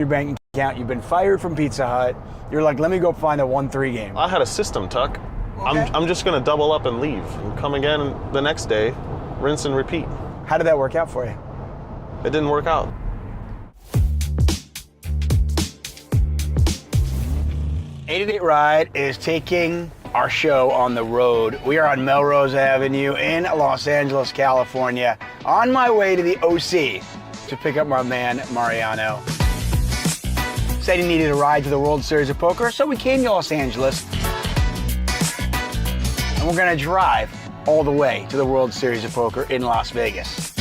Your bank account, you've been fired from Pizza Hut. You're like, let me go find a 1-3 game. I had a system, Tuck. Okay. I'm just gonna double up and leave and come again the next day, rinse and repeat. How did that work out for you? It didn't work out. '88 Ride is taking our show on the road. We are on Melrose Avenue in Los Angeles, California, on my way to the OC to pick up my man, Mariano. Said he needed a ride to the World Series of Poker, so we came to Los Angeles. And we're gonna drive all the way to the World Series of Poker in Las Vegas.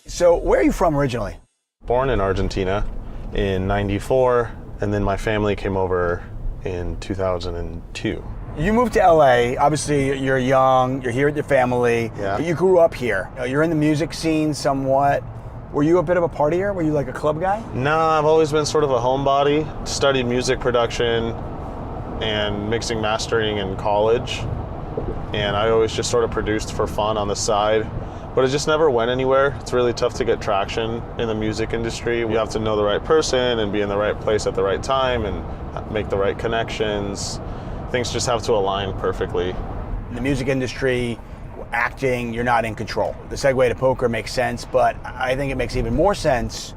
So where are you from originally? Born in Argentina in '94, and then my family came over in 2002. You moved to LA, obviously you're young, you're here with your family, Yeah. You grew up here. You're in the music scene somewhat. Were you a bit of a partier? Were you like a club guy? No, I've always been sort of a homebody. Studied music production and mixing mastering in college. And I always just sort of produced for fun on the side. But it just never went anywhere. It's really tough to get traction in the music industry. You have to know the right person and be in the right place at the right time and make the right connections. Things just have to align perfectly. In the music industry, acting, you're not in control. The segue to poker makes sense, but I think it makes even more sense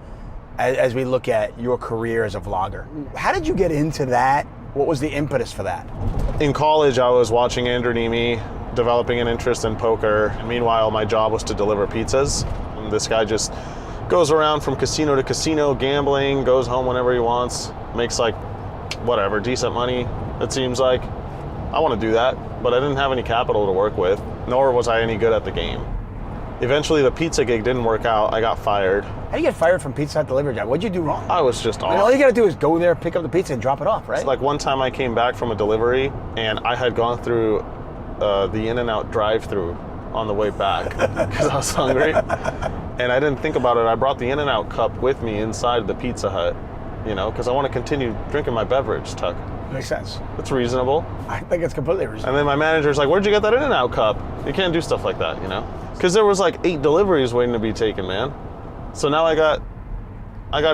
as we look at your career as a vlogger. How did you get into that? What was the impetus for that? In college, I was watching Negreanu, developing an interest in poker. And meanwhile, my job was to deliver pizzas. And this guy just goes around from casino to casino, gambling, goes home whenever he wants, makes like, whatever, decent money, it seems like. I want to do that, but I didn't have any capital to work with, nor was I any good at the game. Eventually, the pizza gig didn't work out. I got fired. How do you get fired from Pizza Hut delivery job? What'd you do wrong? I was just off. All you gotta do is go there, pick up the pizza, and drop it off, right? Like one time I came back from a delivery, and I had gone through the In-N-Out drive-thru on the way back because I was hungry. And I didn't think about it. I brought the In-N-Out cup with me inside the Pizza Hut, you know, because I want to continue drinking my beverage, Tuck. Makes sense. It's reasonable. I think it's completely reasonable. And then my manager's like, where'd you get that In-N-Out cup? You can't do stuff like that, you know? Because there was like 8 deliveries waiting to be taken, man. So now I got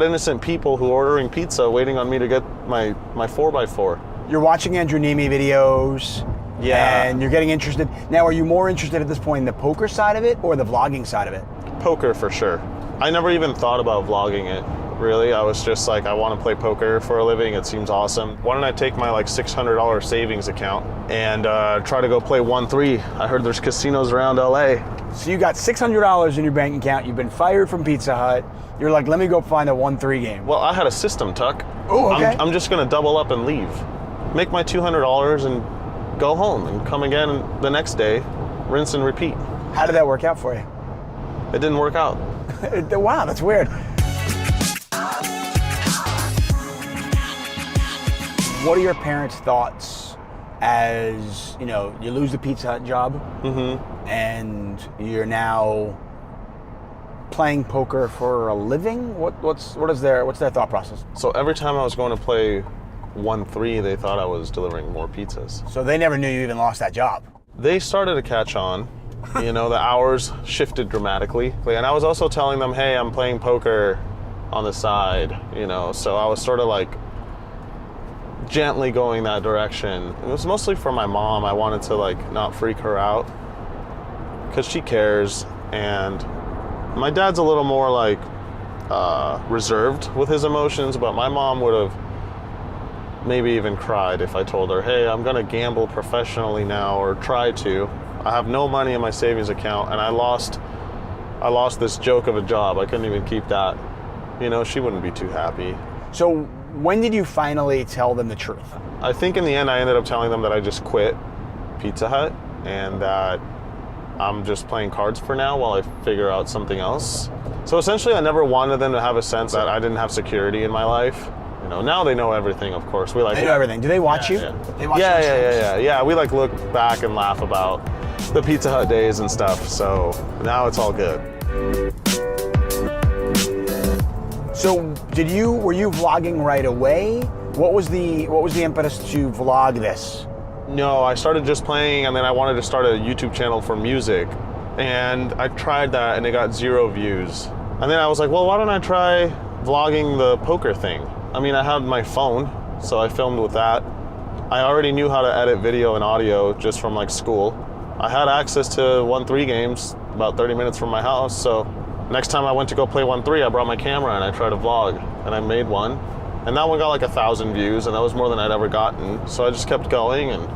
innocent people who are ordering pizza waiting on me to get my 4x4. You're watching Negreanu videos. Yeah. And you're getting interested. Now, are you more interested at this point in the poker side of it or the vlogging side of it? Poker for sure. I never even thought about vlogging it, really. I was just like, I want to play poker for a living. It seems awesome. Why don't I take my like $600 savings account and try to go play 1-3? I heard there's casinos around LA. So you got $600 in your bank account. You've been fired from Pizza Hut. You're like, let me go find a 1-3 game. Well, I had a system, Tuck. Oh, okay. I'm just going to double up and leave. Make my $200 and go home and come again the next day, rinse and repeat. How did that work out for you? It didn't work out. Wow, that's weird. What are your parents' thoughts as, you know, you lose the Pizza Hut job and you're now playing poker for a living? What's their thought process? So every time I was going to play 1-3, they thought I was delivering more pizzas. So they never knew you even lost that job. They started to catch on. You know, the hours shifted dramatically. And I was also telling them, hey, I'm playing poker on the side, you know, so I was sort of like gently going that direction. It was mostly for my mom. I wanted to like not freak her out because she cares, and my dad's a little more like reserved with his emotions, but my mom would have maybe even cried if I told her, hey, I'm gonna gamble professionally now, or try to. I have no money in my savings account, and I lost this joke of a job. I couldn't even keep that. You know, she wouldn't be too happy. So when did you finally tell them the truth? I think in the end I ended up telling them that I just quit Pizza Hut and that I'm just playing cards for now while I figure out something else. So essentially I never wanted them to have a sense that I didn't have security in my life. You know, now they know everything, of course. They know everything. Do they watch you? Yeah. They watch Yeah. We like look back and laugh about the Pizza Hut days and stuff. So now it's all good. So were you vlogging right away? What was the impetus to vlog this? No, I started just playing, and then I wanted to start a YouTube channel for music. And I tried that and it got 0 views. And then I was like, well, why don't I try vlogging the poker thing? I mean, I had my phone, so I filmed with that. I already knew how to edit video and audio just from like school. I had access to 1-3 games about 30 minutes from my house, so next time I went to go play 1-3, I brought my camera and I tried to vlog, and I made one. And that one got like 1,000 views, and that was more than I'd ever gotten. So I just kept going, and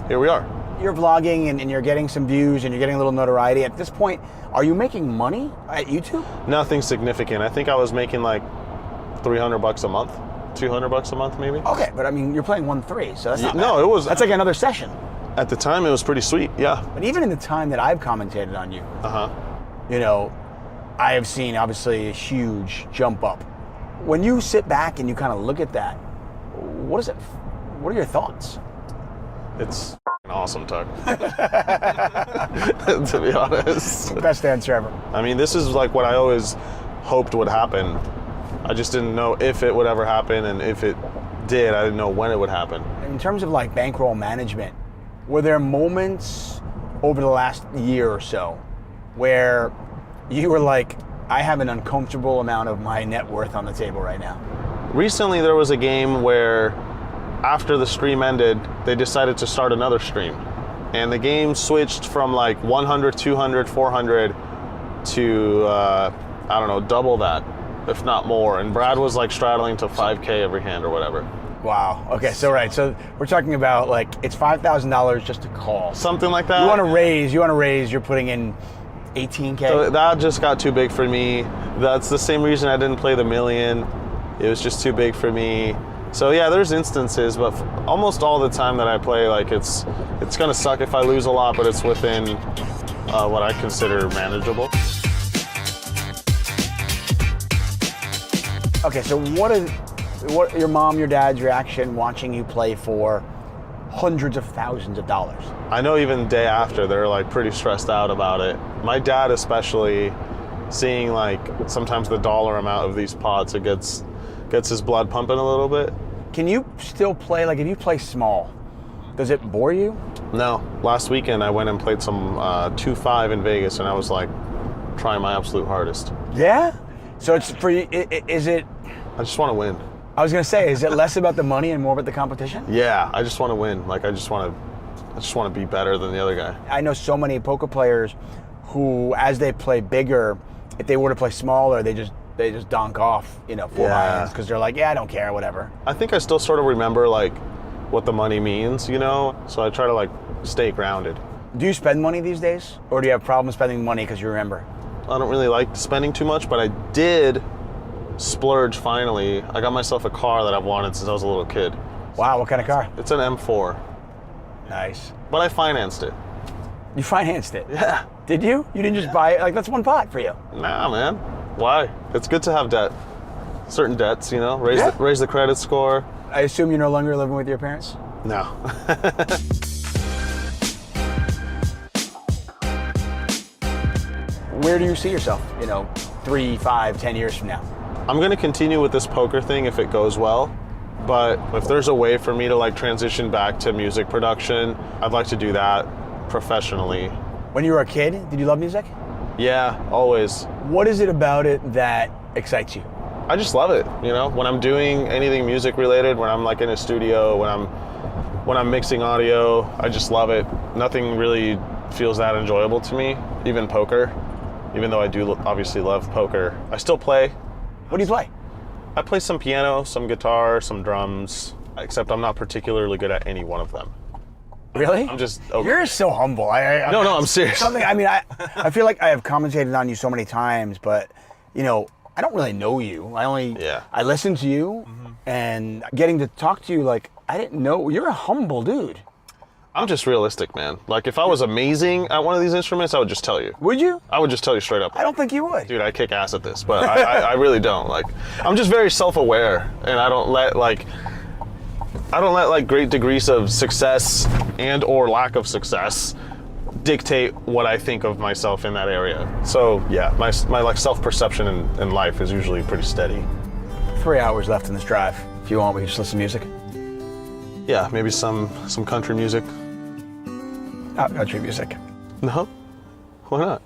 here we are. You're vlogging and you're getting some views and you're getting a little notoriety. At this point, are you making money at YouTube? Nothing significant. I think I was making like $300 a month, $200 a month maybe. Okay, but I mean, you're playing 1-3, so that's not No, bad. it was... That's like another session. At the time, it was pretty sweet, yeah. But even in the time that I've commentated on you, Uh-huh. you know, I have seen obviously a huge jump up. When you sit back and you kind of look at that, what are your thoughts? It's awesome, Tuck. To be honest. Best answer ever. I mean, this is like what I always hoped would happen. I just didn't know if it would ever happen, and if it did, I didn't know when it would happen. In terms of like bankroll management, were there moments over the last year or so where you were like, I have an uncomfortable amount of my net worth on the table right now? Recently, there was a game where after the stream ended, they decided to start another stream. And the game switched from like 100, 200, 400 to, I don't know, double that, if not more. And Brad was like straddling to 5K every hand or whatever. Wow. Okay, so right. So we're talking about like, it's $5,000 just to call. Something like that. You want to raise, you're putting in 18K? So that just got too big for me. That's the same reason I didn't play the million. It was just too big for me. So yeah, there's instances, but almost all the time that I play, like it's gonna suck if I lose a lot, but it's within what I consider manageable. Okay, so what your mom, your dad's reaction watching you play for hundreds of thousands of dollars? I know even day after, they're like pretty stressed out about it. My dad especially, seeing like sometimes the dollar amount of these pots, it gets his blood pumping a little bit. Can you still play, like if you play small, does it bore you? No. Last weekend I went and played some 2-5 in Vegas, and I was like trying my absolute hardest. Yeah? So it's for you, is it, I just want to win. I was gonna say, is it less about the money and more about the competition? Yeah, I just want to win. Like I just want to be better than the other guy. I know so many poker players who, as they play bigger, if they were to play smaller, they just donk off, you know, 4 hands, because they're like, yeah, I don't care, whatever. I think I still sort of remember like what the money means, you know? So I try to like stay grounded. Do you spend money these days? Or do you have problems spending money because you remember? I don't really like spending too much, but I did splurge finally. I got myself a car that I've wanted since I was a little kid. Wow, what kind of car? It's an M4. Nice. But I financed it. You financed it? Yeah. Did you? You didn't just buy it? Like, that's one pot for you. Nah, man. Why? It's good to have debt. Certain debts, you know, raise the credit score. I assume you're no longer living with your parents? No. Where do you see yourself, 3, 5, 10 years from now? I'm going to continue with this poker thing if it goes well, but if there's a way for me to like transition back to music production, I'd like to do that professionally. When you were a kid, did you love music? Yeah, always. What is it about it that excites you? I just love it, when I'm doing anything music related, when I'm like in a studio, when I'm mixing audio, I just love it. Nothing really feels that enjoyable to me, even poker. Even though I do obviously love poker, I still play. What do you play? I play some piano, some guitar, some drums, except I'm not particularly good at any one of them. Really? I'm just okay. You're so humble. No, I'm serious. I feel like I have commentated on you so many times, but I don't really know you. I listen to you, and getting to talk to you, like, I didn't know. You're a humble dude. I'm just realistic, man. Like, if I was amazing at one of these instruments, I would just tell you. Would you? I would just tell you straight up. I don't think you would. Dude, I kick ass at this, but I really don't. Like, I'm just very self-aware, and I don't let great degrees of success and or lack of success dictate what I think of myself in that area. So yeah, my like self-perception in life is usually pretty steady. 3 hours left in this drive. If you want, we can just listen to music. Yeah, maybe some country music. Not country music. No? Why not?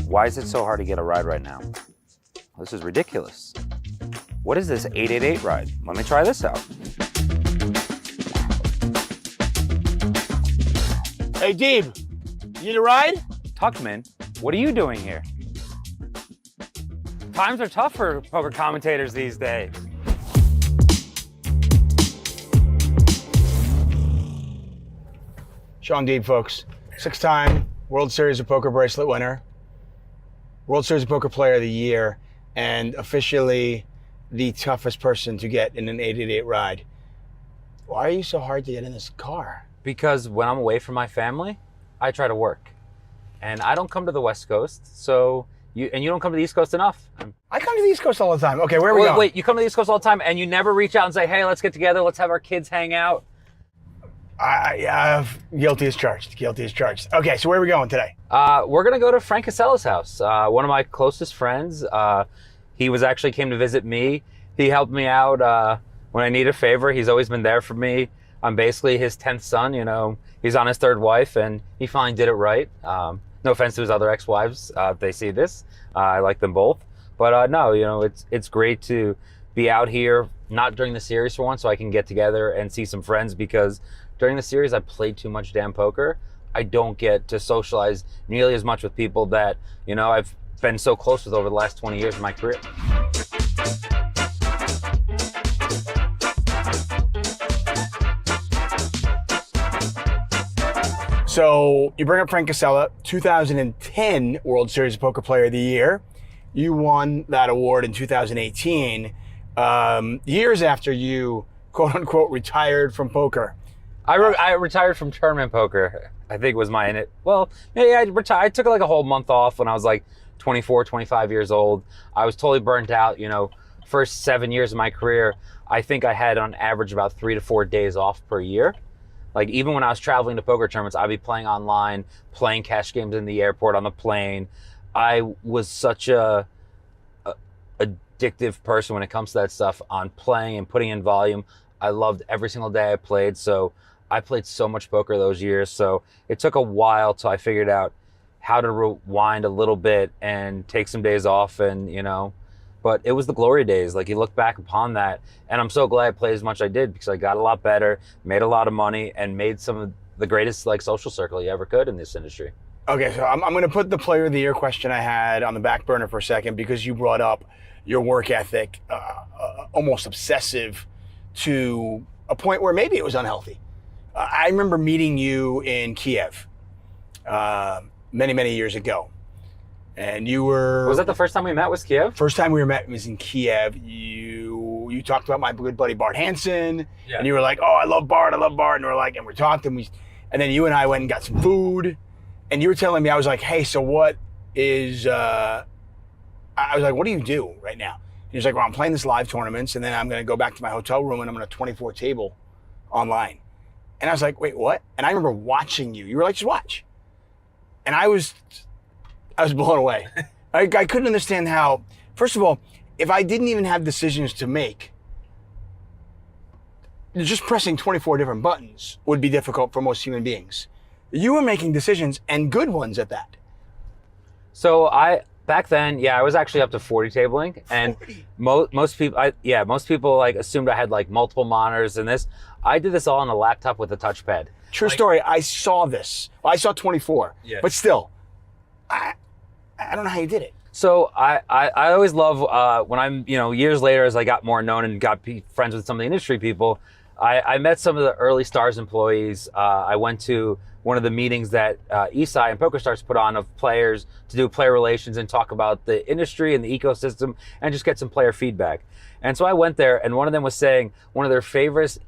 Why is it so hard to get a ride right now? This is ridiculous. What is this 888 ride? Let me try this out. Hey, Deeb, you need a ride? Tuckman, what are you doing here? Times are tough for poker commentators these days. Shaun Deeb, folks. 6-time World Series of Poker bracelet winner, World Series of Poker Player of the Year, and officially the toughest person to get in an 888 ride. Why are you so hard to get in this car? Because when I'm away from my family, I try to work. And I don't come to the West Coast, so you don't come to the East Coast enough. I come to the East Coast all the time. Okay, where are we going? Wait, you come to the East Coast all the time and you never reach out and say, hey, let's get together, let's have our kids hang out. Guilty as charged. Guilty as charged. Okay, so where are we going today? We're gonna go to Frank Casella's house. One of my closest friends. He came to visit me. He helped me out when I need a favor. He's always been there for me. I'm basically his 10th son. You know, he's on his 3rd wife, and he finally did it right. No offense to his other ex-wives, if they see this. I like them both, but no, you know, it's great to be out here, not during the series for once, so I can get together and see some friends, because during the series I played too much damn poker. I don't get to socialize nearly as much with people that, you know, I've been so close with over the last 20 years of my career. So you bring up Frank Casella, 2010 World Series of Poker Player of the Year. You won that award in 2018, years after you, quote unquote, retired from poker. I retired from tournament poker, I think was my in it. Well, yeah, I took like a whole month off when I was like 24, 25 years old. I was totally burnt out, you know. First 7 years of my career, I think I had on average about 3 to 4 days off per year. Like even when I was traveling to poker tournaments, I'd be playing online, playing cash games in the airport, on the plane. I was such a addictive person when it comes to that stuff, on playing and putting in volume. I loved every single day I played, so I played so much poker those years. So it took a while till I figured out how to rewind a little bit and take some days off, and you know, but it was the glory days. Like you look back upon that, and I'm so glad I played as much as I did, because I got a lot better, made a lot of money, and made some of the greatest like social circle you ever could in this industry. Okay, so I'm going to put the Player of the Year question I had on the back burner for a second, because you brought up your work ethic, almost obsessive to a point where maybe it was unhealthy. I remember meeting you in Kiev many, many years ago. And you were... Was that the first time we met, was Kiev? First time we met was in Kiev. You talked about my good buddy Bart Hansen. Yeah. And you were like, oh, I love Bart. And we're like, and we talked, and then you and I went and got some food. And you were telling me, I was like, hey, so what is... I was like, what do you do right now? And he was like, well, I'm playing this live tournaments, and then I'm going to go back to my hotel room, and I'm going to 24 table online. And I was like, wait, what? And I remember watching you. You were like, just watch. And I was blown away. I couldn't understand how, first of all, if I didn't even have decisions to make, just pressing 24 different buttons would be difficult for most human beings. You were making decisions, and good ones at that. So back then, I was actually up to 40 tabling, and 40. Most people like assumed I had like multiple monitors and this. I did this all on a laptop with a touchpad. True story. I saw this. Well, I saw 24, but still, I don't know how you did it. So I always love when I'm, you know, years later as I got more known and got friends with some of the industry people, I met some of the early Stars employees. I went to one of the meetings that Esai and PokerStars put on of players to do player relations and talk about the industry and the ecosystem and just get some player feedback. And so I went there, and one of them was saying one of their favorite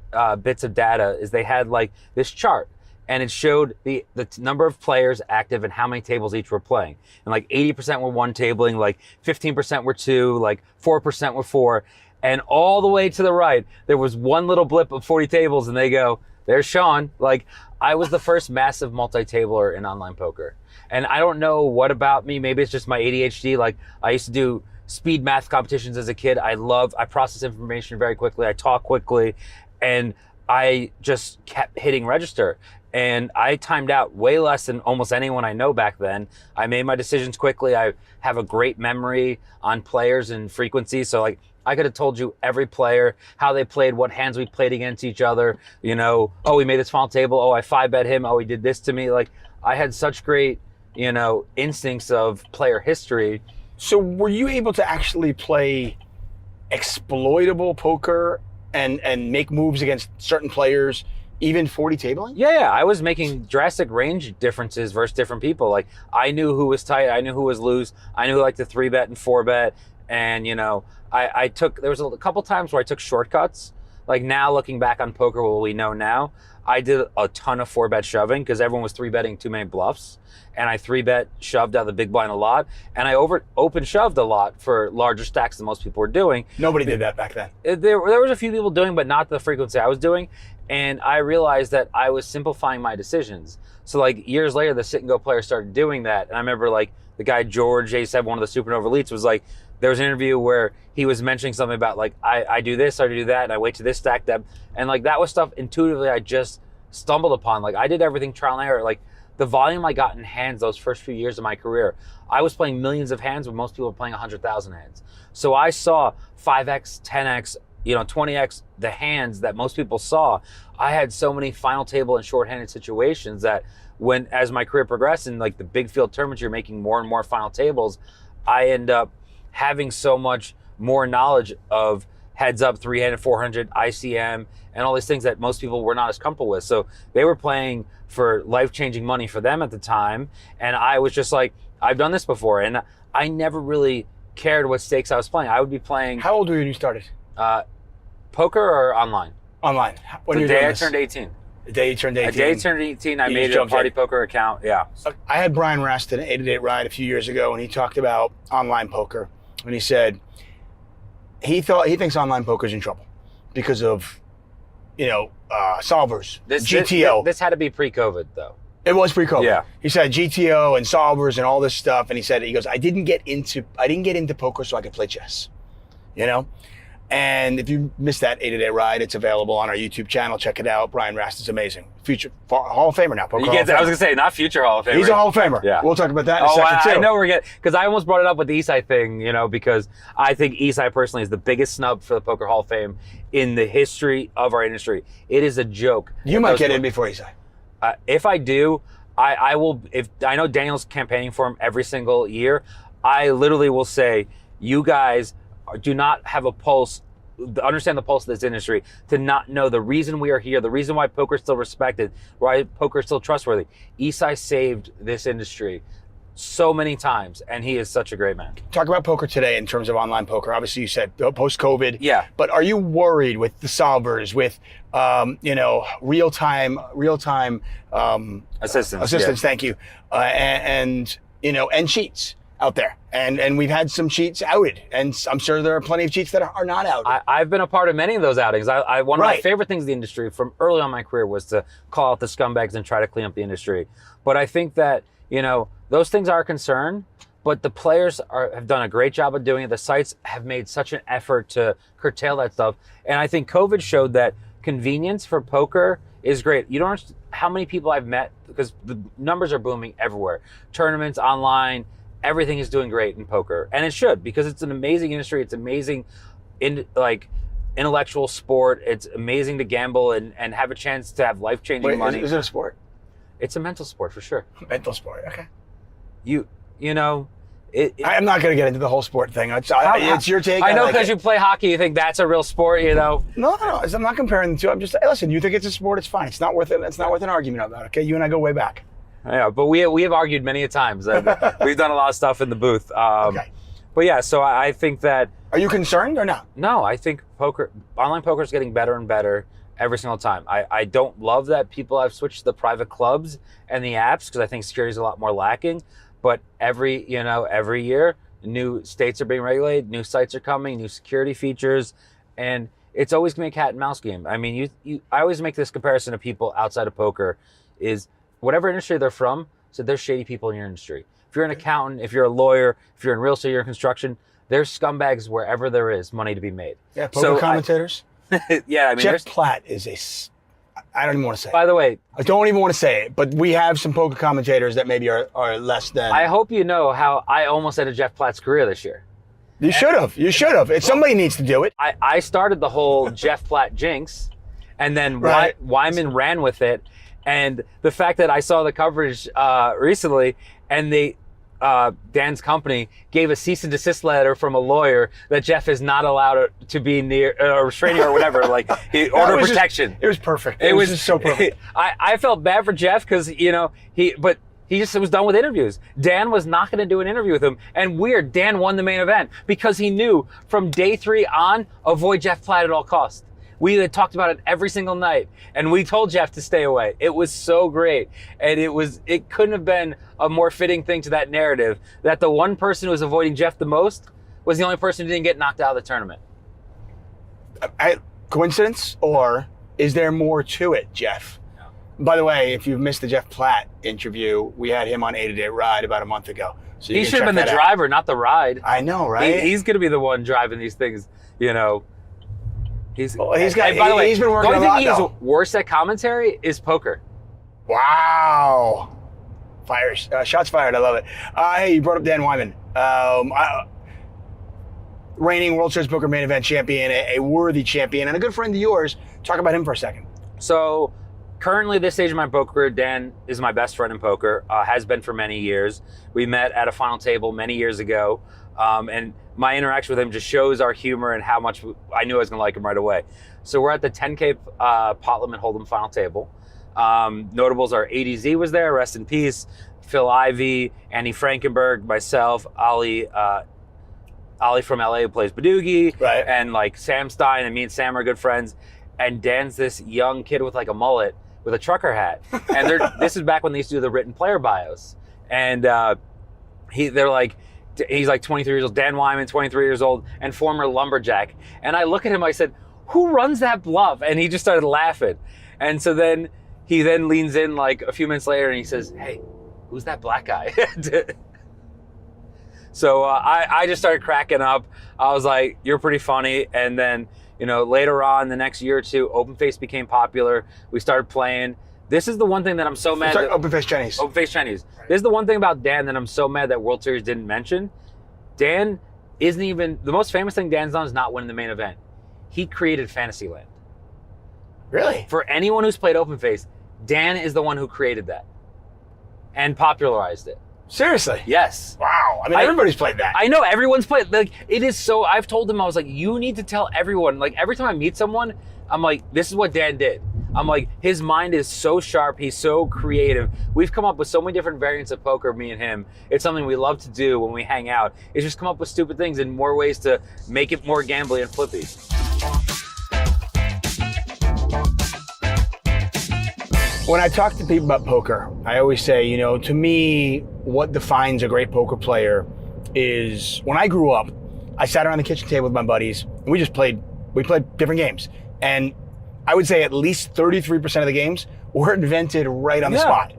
bits of data is they had like this chart, and it showed the number of players active and how many tables each were playing. And like 80% were one tabling, like 15% were two, like 4% were four. And all the way to the right, there was one little blip of 40 tables, and they go, there's Shaun. Like, I was the first massive multi-tabler in online poker. And I don't know what about me. Maybe it's just my ADHD. Like, I used to do speed math competitions as a kid. I process information very quickly. I talk quickly. And I just kept hitting register. And I timed out way less than almost anyone I know back then. I made my decisions quickly. I have a great memory on players and frequency. So, like, I could have told you every player, how they played, what hands we played against each other. You know, oh, we made this final table. Oh, I 5-bet him. Oh, he did this to me. Like, I had such great, you know, instincts of player history. So were you able to actually play exploitable poker and make moves against certain players, even 40 tabling? Yeah, I was making drastic range differences versus different people. Like, I knew who was tight, I knew who was loose, I knew who liked to 3-bet and 4-bet, and you know, there was a couple times where I took shortcuts. Like, now looking back on poker, what we know now, I did a ton of 4-bet shoving because everyone was 3-betting too many bluffs, and I 3-bet shoved out of the big blind a lot, and I open shoved a lot for larger stacks than most people were doing. Nobody did that back then. There was a few people doing, but not the frequency I was doing. And I realized that I was simplifying my decisions. So, like, years later, the sit and go players started doing that. And I remember, like, the guy George A7, one of the Supernova elites, was like, there was an interview where he was mentioning something about, like, I do this, I do that, and I wait to this stack that. And, like, that was stuff intuitively I just stumbled upon. Like, I did everything trial and error. Like, the volume I got in hands those first few years of my career, I was playing millions of hands when most people were playing 100,000 hands. So I saw 5x, 10x, you know, 20x the hands that most people saw. I had so many final table and shorthanded situations that as my career progressed in, like, the big field tournaments, you're making more and more final tables, I end up having so much more knowledge of heads up, 300, 400, ICM, and all these things that most people were not as comfortable with. So they were playing for life-changing money for them at the time. And I was just like, I've done this before. And I never really cared what stakes I was playing. I would be playing... How old were you when you started? Poker or online? Online. The day I turned 18. The day you turned 18. The day I turned 18, I made a party poker account. Yeah. I had Brian Rast in an 8-8 ride a few years ago, and he talked about online poker. And he said he thinks online poker is in trouble because of, you know, solvers, GTO. This had to be pre-COVID, though. It was pre-COVID. Yeah. He said GTO and solvers and all this stuff, and he goes, I didn't get into poker so I could play chess, you know. And if you missed that 8-8 ride, it's available on our YouTube channel. Check it out. Brian Rast is amazing. Future Hall of Famer now. Poker Hall of Famer. I was going to say, not future Hall of Famer. He's a Hall of Famer. Yeah. We'll talk about that in a second, too. I know we're getting, because I almost brought it up with the Isai thing, you know, because I think Isai personally is the biggest snub for the Poker Hall of Fame in the history of our industry. It is a joke. You might get in before Isai. If I do, I will. If I know Daniel's campaigning for him every single year, I literally will say, you guys do not have a pulse, understand the pulse of this industry, to not know the reason we are here, the reason why poker is still respected, why poker is still trustworthy. Isai saved this industry so many times, and he is such a great man. Talk about poker today in terms of online poker. Obviously, you said post-COVID. Yeah. But are you worried with the solvers, with you know, real-time assistance? Yeah. Thank you, and you know, and cheats out there, and we've had some cheats outed, and I'm sure there are plenty of cheats that are not outed. I've been a part of many of those outings. One of my favorite things in the industry from early on in my career was to call out the scumbags and try to clean up the industry. But I think that, you know, those things are a concern, but the players have done a great job of doing it. The sites have made such an effort to curtail that stuff. And I think COVID showed that convenience for poker is great. You don't understand how many people I've met, because the numbers are booming everywhere. Tournaments, online, everything is doing great in poker. And it should, because it's an amazing industry. It's amazing, intellectual sport. It's amazing to gamble and have a chance to have life-changing money. Is it a sport? It's a mental sport for sure. Mental sport, okay. You know, I'm not going to get into the whole sport thing. It's your take. I know, because you play hockey, you think that's a real sport, you know? No. I'm not comparing the two. I'm just, listen, you think it's a sport, it's fine. It's not worth it. It's not worth an argument about it, okay? You and I go way back. Yeah, but we have argued many a times. We've done a lot of stuff in the booth. Okay. But yeah, so I think that... Are you concerned or not? No, I think online poker is getting better and better every single time. I don't love that people have switched to the private clubs and the apps, because I think security is a lot more lacking. But every year, new states are being regulated, new sites are coming, new security features, and it's always going to be a cat and mouse game. I mean, I always make this comparison to people outside of poker is whatever industry they're from, so there's shady people in your industry. If you're an accountant, if you're a lawyer, if you're in real estate, you're in construction, there's scumbags wherever there is money to be made. Yeah, poker commentators. Yeah, I mean, Jeff Platt is I don't even want to say it. By the way, I don't even want to say it, but we have some poker commentators that maybe are less than. I hope you know how I almost ended Jeff Platt's career this year. You should have. You should have. Somebody needs to do it. I started the whole Jeff Platt jinx, and then Right. Wyman ran with it. And the fact that I saw the coverage recently, and Dan's company gave a cease and desist letter from a lawyer that Jeff is not allowed to be near a restraining or whatever, like order protection. It was perfect. It was just so perfect. I felt bad for Jeff because he just was done with interviews. Dan was not going to do an interview with him. And weird, Dan won the main event because he knew from day 3 on, avoid Jeff Platt at all costs. We had talked about it every single night, and we told Jeff to stay away. It was so great. And it couldn't have been a more fitting thing to that narrative that the one person who was avoiding Jeff the most was the only person who didn't get knocked out of the tournament. Coincidence, or is there more to it, Jeff? By the way, if you've missed the Jeff Platt interview, we had him on 8-A-Day Ride about a month ago. So he should have been the driver, not the ride. I know, right? He's going to be the one driving these things, He's got. By the way, he's been working the only a lot, thing he's though. worse at commentary is poker. Wow. Fires. Shots fired. I love it. Hey, you brought up Dan Wyman. Reigning World Series Poker main event champion, a worthy champion, and a good friend of yours. Talk about him for a second. So, currently, this stage of my poker career, Dan is my best friend in poker, has been for many years. We met at a final table many years ago, and my interaction with him just shows our humor and how much I knew I was going to like him right away. So we're at the 10K pot limit hold'em final table. Notables are ADZ was there, rest in peace, Phil Ivey, Andy Frankenberg, myself, Ali from LA who plays Badoogie, Right. and like Sam Stein, and me and Sam are good friends. And Dan's this young kid with like a mullet with a trucker hat. And this is back when they used to do the written player bios. And he's like 23 years old, Dan Wyman, 23 years old, and former lumberjack. And I look at him, I said, who runs that bluff? And he just started laughing. And so then he leans in like a few minutes later and he says, hey, who's that black guy? So I just started cracking up. I was like, you're pretty funny. And then, later on, the next year or two, Open Face became popular. We started playing. This is the one thing that I'm so mad at. Open Face Chinese. Open Face Chinese. This is the one thing about Dan that I'm so mad that World Series didn't mention. Dan isn't even, the most famous thing Dan's done is not winning the main event. He created Fantasyland. Really? For anyone who's played Open Face, Dan is the one who created that and popularized it. Seriously? Yes. Wow. I mean, everybody's played that. I know, everyone's played. Like, it is so, I've told him, I was like, you need to tell everyone. Like, every time I meet someone, I'm like, this is what Dan did. I'm like, his mind is so sharp. He's so creative. We've come up with so many different variants of poker, me and him. It's something we love to do when we hang out. It's just come up with stupid things and more ways to make it more gambly and flippy. When I talk to people about poker, I always say, to me, what defines a great poker player is when I grew up, I sat around the kitchen table with my buddies and we played different games. And I would say at least 33% of the games were invented right on the spot.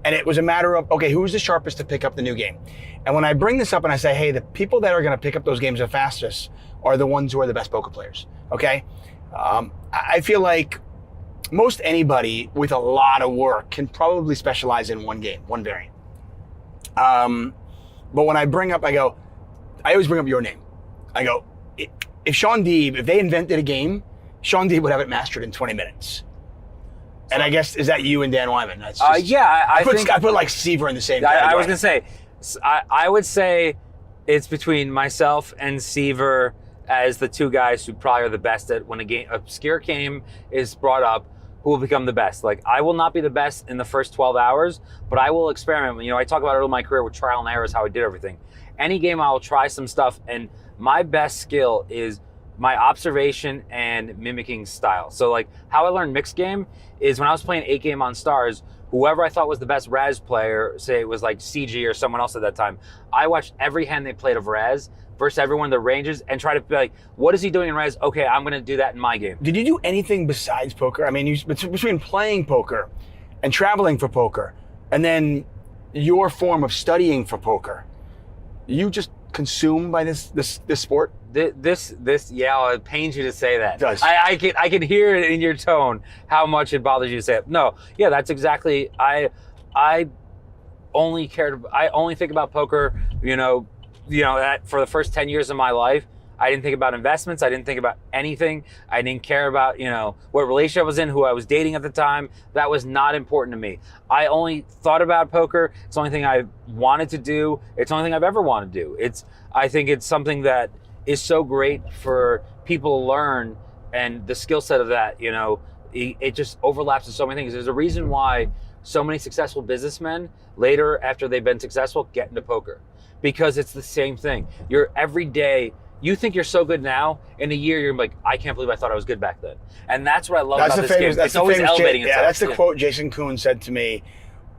And it was a matter of, okay, who's the sharpest to pick up the new game? And when I bring this up and I say, hey, the people that are going to pick up those games the fastest are the ones who are the best poker players, okay? I feel like most anybody with a lot of work can probably specialize in one game, one variant. But when I always bring up your name. I go, if Shaun Deeb, if they invented a game, Shaun Deeb would have it mastered in 20 minutes. And I guess, is that you and Dan Wyman? That's just, I put like Seaver in the same category. I was going to say, I would say it's between myself and Seaver as the two guys who probably are the best at when a obscure game is brought up, who will become the best. Like, I will not be the best in the first 12 hours, but I will experiment. I talk about early in my career with trial and error is how I did everything. Any game I will try some stuff, and my best skill is my observation and mimicking style. So like how I learned mixed game is when I was playing 8 game on Stars, whoever I thought was the best Raz player, say it was like CG or someone else at that time, I watched every hand they played of Raz versus everyone in the ranges and try to be like, what is he doing in Raz? Okay, I'm going to do that in my game. Did you do anything besides poker? I mean, between playing poker and traveling for poker, and then your form of studying for poker, you just consumed by this sport? This yeah, it pains you to say that. It does. I can hear it in your tone how much it bothers you to say it. No, yeah, that's exactly. I only think about poker. That for the first 10 years of my life, I didn't think about investments. I didn't think about anything. I didn't care about, what relationship I was in, who I was dating at the time. That was not important to me. I only thought about poker. It's the only thing I wanted to do. It's the only thing I've ever wanted to do. I think it's something that is so great for people to learn, and the skill set of that, it just overlaps with so many things. There's a reason why so many successful businessmen later, after they've been successful, get into poker, because it's the same thing. You're every day, you think you're so good now, in a year you're like, I can't believe I thought I was good back then. And that's what I love about this game. It's always elevating itself. Yeah, that's the quote Jason Kuhn said to me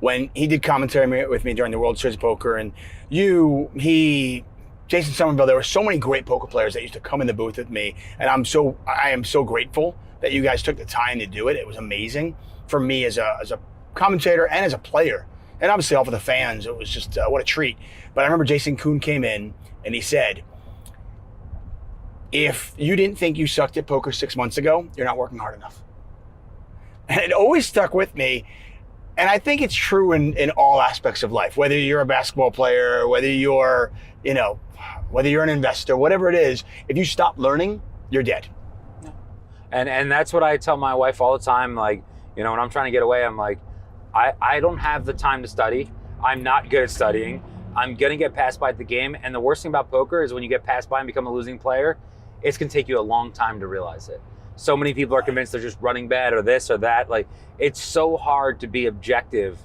when he did commentary with me during the World Series of Poker. And Jason Somerville, there were so many great poker players that used to come in the booth with me. And I am so grateful that you guys took the time to do it. It was amazing for me as a commentator and as a player. And obviously all for the fans, it was just what a treat. But I remember Jason Kuhn came in and he said, if you didn't think you sucked at poker 6 months ago, you're not working hard enough. And it always stuck with me. And I think it's true in all aspects of life, whether you're a basketball player, whether you're an investor, whatever it is, if you stop learning, you're dead. And that's what I tell my wife all the time. Like, when I'm trying to get away, I'm like, I don't have the time to study. I'm not good at studying. I'm going to get passed by at the game. And the worst thing about poker is when you get passed by and become a losing player, it's going to take you a long time to realize it. So many people are convinced they're just running bad or this or that. Like, it's so hard to be objective,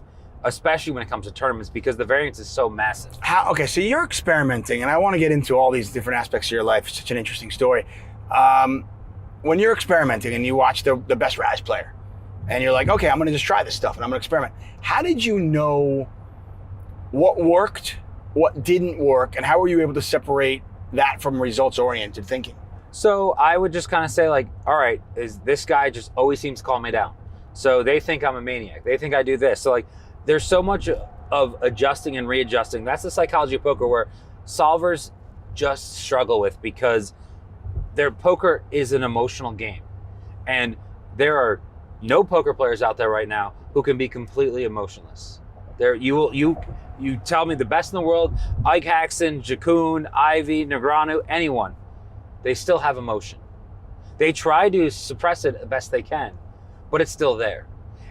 especially when it comes to tournaments, because the variance is so massive. Okay, so you're experimenting, and I want to get into all these different aspects of your life. It's such an interesting story. When you're experimenting and you watch the best Raz player, and you're like, okay, I'm going to just try this stuff and I'm going to experiment. How did you know what worked, what didn't work, and how were you able to separate that from results-oriented thinking? So I would just kind of say, like, all right, this guy just always seems to calm me down. So they think I'm a maniac. They think I do this. So like, there's so much of adjusting and readjusting. That's the psychology of poker, where solvers just struggle with, because their poker is an emotional game. And there are no poker players out there right now who can be completely emotionless. You tell me the best in the world, Ike Haxton, Jackoon, Ivy, Negreanu, anyone, they still have emotion. They try to suppress it the best they can, but it's still there.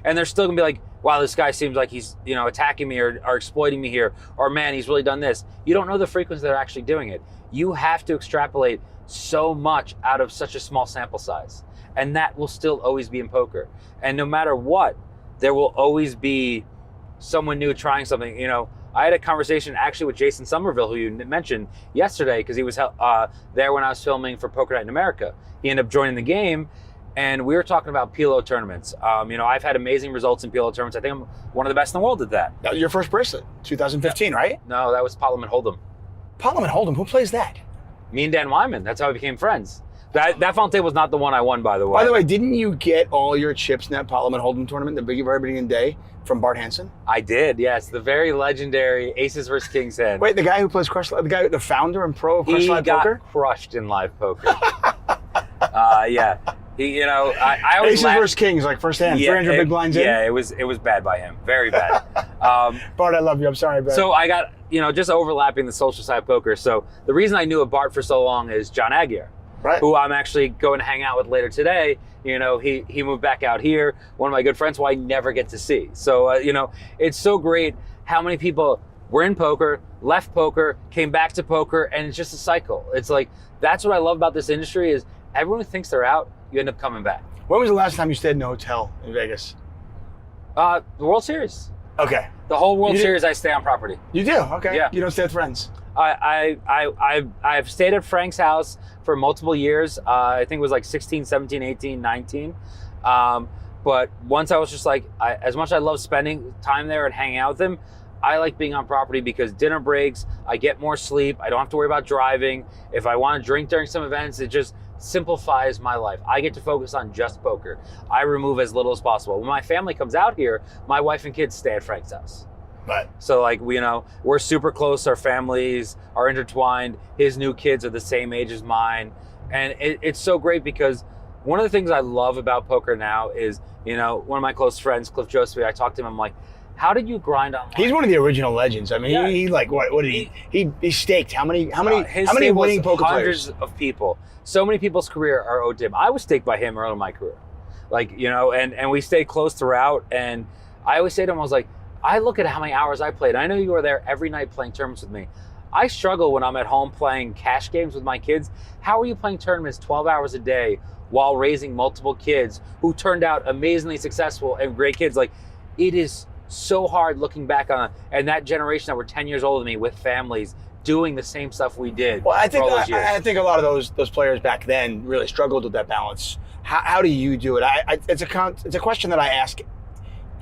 And they're still gonna be like, wow, this guy seems like he's attacking me or exploiting me here, or man, he's really done this. You don't know the frequency they're actually doing it. You have to extrapolate so much out of such a small sample size. And that will still always be in poker. And no matter what, there will always be someone new trying something. I had a conversation actually with Jason Somerville, who you mentioned yesterday, because he was there when I was filming for Poker Night in America. He ended up joining the game, and we were talking about PLO tournaments. I've had amazing results in PLO tournaments. I think I'm one of the best in the world at that. That was your first bracelet, 2015, right? No, that was Parliament Hold'em. Parliament Hold'em, who plays that? Me and Dan Wyman. That's how we became friends. That final table was not the one I won, by the way. By the way, didn't you get all your chips in that Parliament Hold'em tournament, the very beginning of the day, from Bart Hansen? I did, yes. The very legendary Aces vs. Kings hand. Wait, the guy who plays Crush Live, the founder and pro of Crush Live Poker? He got crushed in live poker. Yeah. I always Aces vs. Kings, like first hand, 300 big blinds in? Yeah, it was bad by him. Very bad. Bart, I love you. I'm sorry, Bart. So I got, just overlapping the social side of poker. So the reason I knew of Bart for so long is John Aguirre. Right. Who I'm actually going to hang out with later today. He moved back out here. One of my good friends who I never get to see. So, it's so great how many people were in poker, left poker, came back to poker, and it's just a cycle. It's like, that's what I love about this industry is everyone who thinks they're out, you end up coming back. When was the last time you stayed in a hotel in Vegas? The World Series. Okay. The whole World Series, I stay on property. You do? Okay. Yeah. You don't stay with friends? I've stayed at Frank's house for multiple years. I think it was like 16, 17, 18, 19. But once I was just like, as much as I love spending time there and hanging out with him, I like being on property because dinner breaks, I get more sleep, I don't have to worry about driving. If I want to drink during some events, it just simplifies my life. I get to focus on just poker. I remove as little as possible. When my family comes out here, my wife and kids stay at Frank's house. Right. So like, we're super close, our families are intertwined. His new kids are the same age as mine. And it's so great because one of the things I love about poker now is, one of my close friends, Cliff Joseph, I talked to him, I'm like, how did you grind online? He's one of the original legends. I mean, Yeah. he like what did he staked how many his how many stable winning is poker hundreds players? of people. So many people's career are owed to him. I was staked by him early in my career. Like, and we stayed close throughout. And I always say to him, I was like, I look at how many hours I played. I know you were there every night playing tournaments with me. I struggle when I'm at home playing cash games with my kids. How are you playing tournaments 12 hours a day while raising multiple kids who turned out amazingly successful and great kids? Like, it is so hard looking back on and that generation that were 10 years older than me with families doing the same stuff we did. Well, I think for all those years. I think a lot of those players back then really struggled with that balance. How do you do it? It's a question that I ask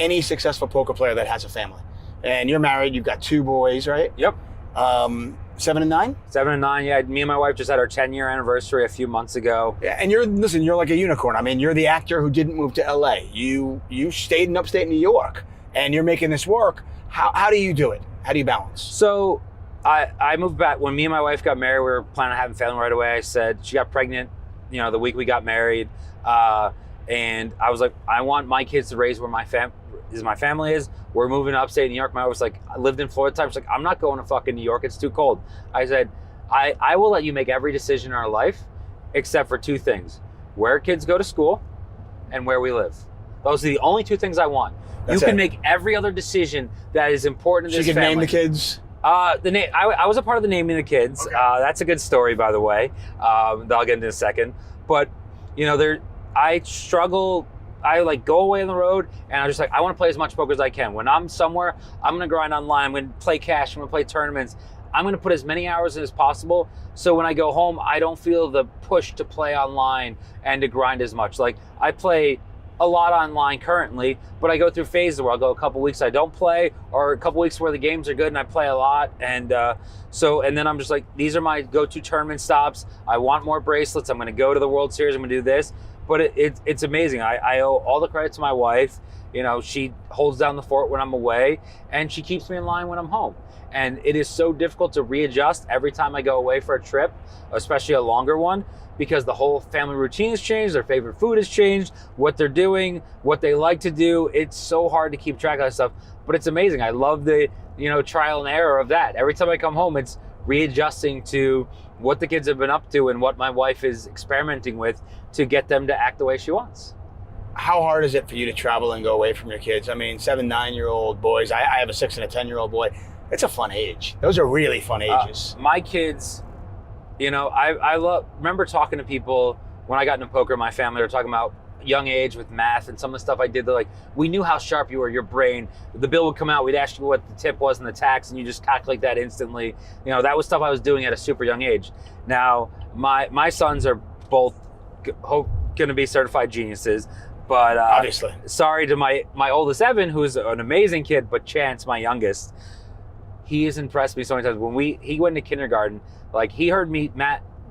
any successful poker player that has a family. And you're married, you've got 2 boys, right? Yep. 7 and 9? 7 and 9, yeah. Me and my wife just had our 10-year anniversary a few months ago. Yeah, and you're like a unicorn. I mean, you're the actor who didn't move to LA. You stayed in upstate New York, and you're making this work. How do you do it? How do you balance? So I moved back. When me and my wife got married, we were planning on having family right away. I said, she got pregnant, the week we got married. And I was like, I want my kids to raise where my family is. We're moving to upstate New York. My wife was like, I lived in Florida time. She's like, I'm not going to fucking New York. It's too cold. I said, I will let you make every decision in our life except for 2 things: where kids go to school and where we live. Those are the only 2 things I want. You can make every other decision that is important to this family. family. Name the kids? The name. I was a part of the naming the kids. Okay. That's a good story, by the way. That I'll get into in a second. But I struggle. I like go away on the road, and I'm just like, I want to play as much poker as I can. When I'm somewhere, I'm gonna grind online. I'm gonna play cash. I'm gonna play tournaments. I'm gonna put as many hours in as possible. So when I go home, I don't feel the push to play online and to grind as much. Like, I play a lot online currently, but I go through phases where I'll go a couple weeks I don't play, or a couple weeks where the games are good and I play a lot. And then I'm just like, these are my go-to tournament stops. I want more bracelets. I'm going to go to the World Series. I'm going to do this. But it's amazing. I owe all the credit to my wife. She holds down the fort when I'm away, and she keeps me in line when I'm home. And it is so difficult to readjust every time I go away for a trip, especially a longer one, because the whole family routine has changed, their favorite food has changed, what they're doing, what they like to do. It's so hard to keep track of that stuff, but it's amazing. I love the, trial and error of that. Every time I come home, it's readjusting to what the kids have been up to and what my wife is experimenting with to get them to act the way she wants. How hard is it for you to travel and go away from your kids? I mean, 7, 9-year-old boys. I have a 6 and a 10-year-old boy. It's a fun age. Those are really fun ages. My kids, I remember talking to people when I got into poker. My family were talking about young age with math and some of the stuff I did. They're like, we knew how sharp you were, your brain. The bill would come out, we'd ask you what the tip was and the tax, and you just calculate that instantly. That was stuff I was doing at a super young age. Now, my sons are both going to be certified geniuses. But obviously, sorry to my oldest Evan, who's an amazing kid, but Chance, my youngest, he has impressed me so many times. When he went into kindergarten, like, he heard me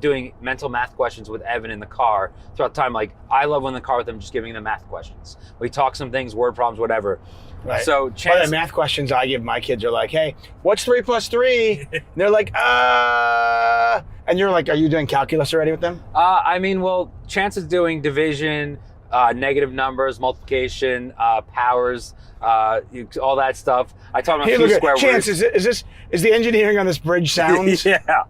doing mental math questions with Evan in the car throughout the time. Like, I love when in the car with him, just giving them math questions. We talk some things, word problems, whatever. Right. So Chance, one of the math questions I give my kids are like, hey, what's 3 plus 3? And they're like, and you're like, are you doing calculus already with them? Chance is doing division, negative numbers, multiplication, powers, all that stuff. I taught him a few square Chance, roots. is the engineering on this bridge sound? Yeah.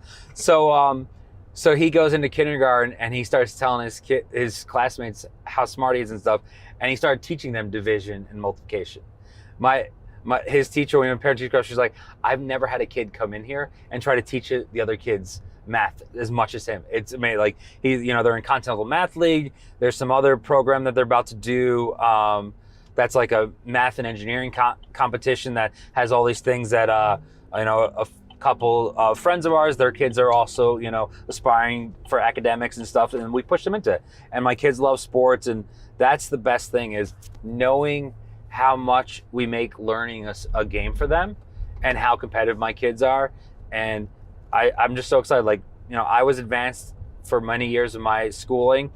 So he goes into kindergarten and he starts telling his classmates how smart he is and stuff, and he started teaching them division and multiplication. His teacher, when we went parent-teacher club, she's like, I've never had a kid come in here and try to teach the other kids math as much as him. It's amazing. Like, they're in Continental Math League. There's some other program that they're about to do. That's like a math and engineering competition that has all these things that a couple of friends of ours, their kids are also, you know, aspiring for academics and stuff, and we push them into it. And my kids love sports, and that's the best thing, is knowing how much we make learning a game for them and how competitive my kids are. And I'm just so excited. Like, you know, I was advanced for many years of my schooling,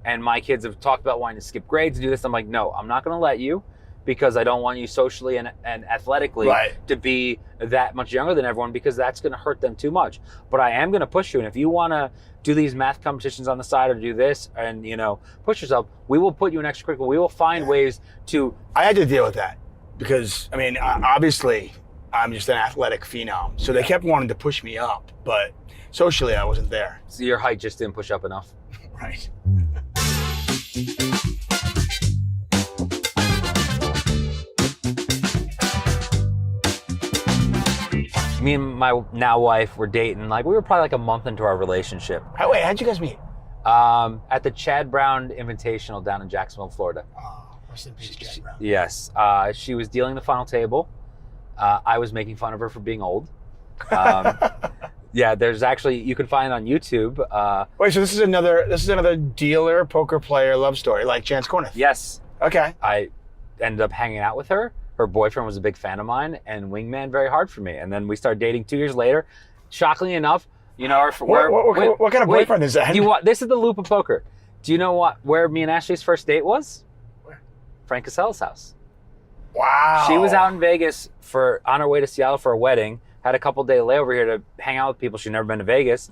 and my kids have talked about wanting to skip grades and do this. I'm like, no, I'm not going to let you, because I don't want you socially and athletically to be that much younger than everyone, because that's going to hurt them too much. But I am going to push you. And if you want to do these math competitions on the side or do this and, you know, push yourself, we will put you in extracurricular. We will find ways to. I had to deal with that because, I mean, obviously I'm just an athletic phenom. So they kept wanting to push me up, but socially I wasn't there. So your height just didn't push up enough. Right. Me and my now wife were dating, like we were probably like a month into our relationship. How'd you guys meet? At the Chad Brown Invitational down in Jacksonville, Florida. Oh, rest in peace, Chad Brown. Yes. She was dealing the final table. I was making fun of her for being old. Yeah, there's actually, you can find it on YouTube. Wait, so this is another dealer, poker player love story, like Chance Kornuth? Yes. Okay. I ended up hanging out with her. Her boyfriend was a big fan of mine and wingman very hard for me. And then we started dating 2 years later. Shockingly enough, you know, what kind of boyfriend is that? This is the loop of poker. Do you know where me and Ashley's first date was? Where? Frank Casella's house. Wow. She was out in Vegas on her way to Seattle for a wedding. Had a couple day layover here to hang out with people. She'd never been to Vegas.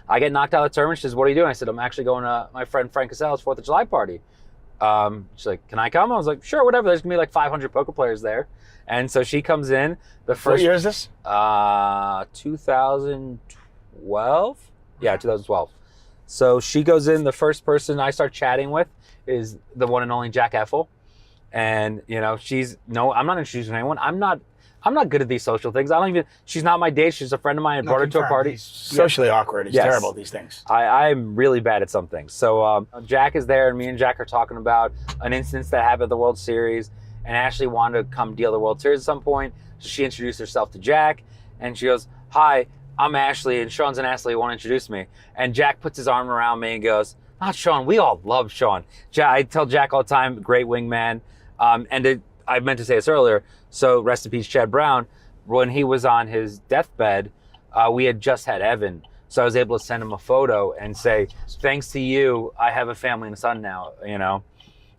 I get knocked out of the tournament. She says, "What are you doing?" I said, "I'm actually going to my friend Frank Casella's 4th of July party." She's like, "Can I come?" I was like, "Sure, whatever." There's gonna be like 500 poker players there. And so she comes in. What year is this? 2012. Yeah, 2012. So she goes in. The first person I start chatting with is the one and only Jack Effel. And, you know, I'm not introducing anyone. I'm not good at these social things. She's not my date. She's a friend of mine. I brought her to a party. He's socially awkward. He's terrible at these things. I'm really bad at some things. So Jack is there, and me and Jack are talking about an instance that happened at the World Series, and Ashley wanted to come deal the World Series at some point. So she introduced herself to Jack, and she goes, "Hi, I'm Ashley, and Shaun's an Ashley. Want to introduce me?" And Jack puts his arm around me and goes, "Not Shaun. We all love Shaun." I tell Jack all the time, great wingman. I meant to say this earlier, so rest in peace, Chad Brown. When he was on his deathbed, we had just had Evan. So I was able to send him a photo and say, "Thanks to you, I have a family and a son now," you know.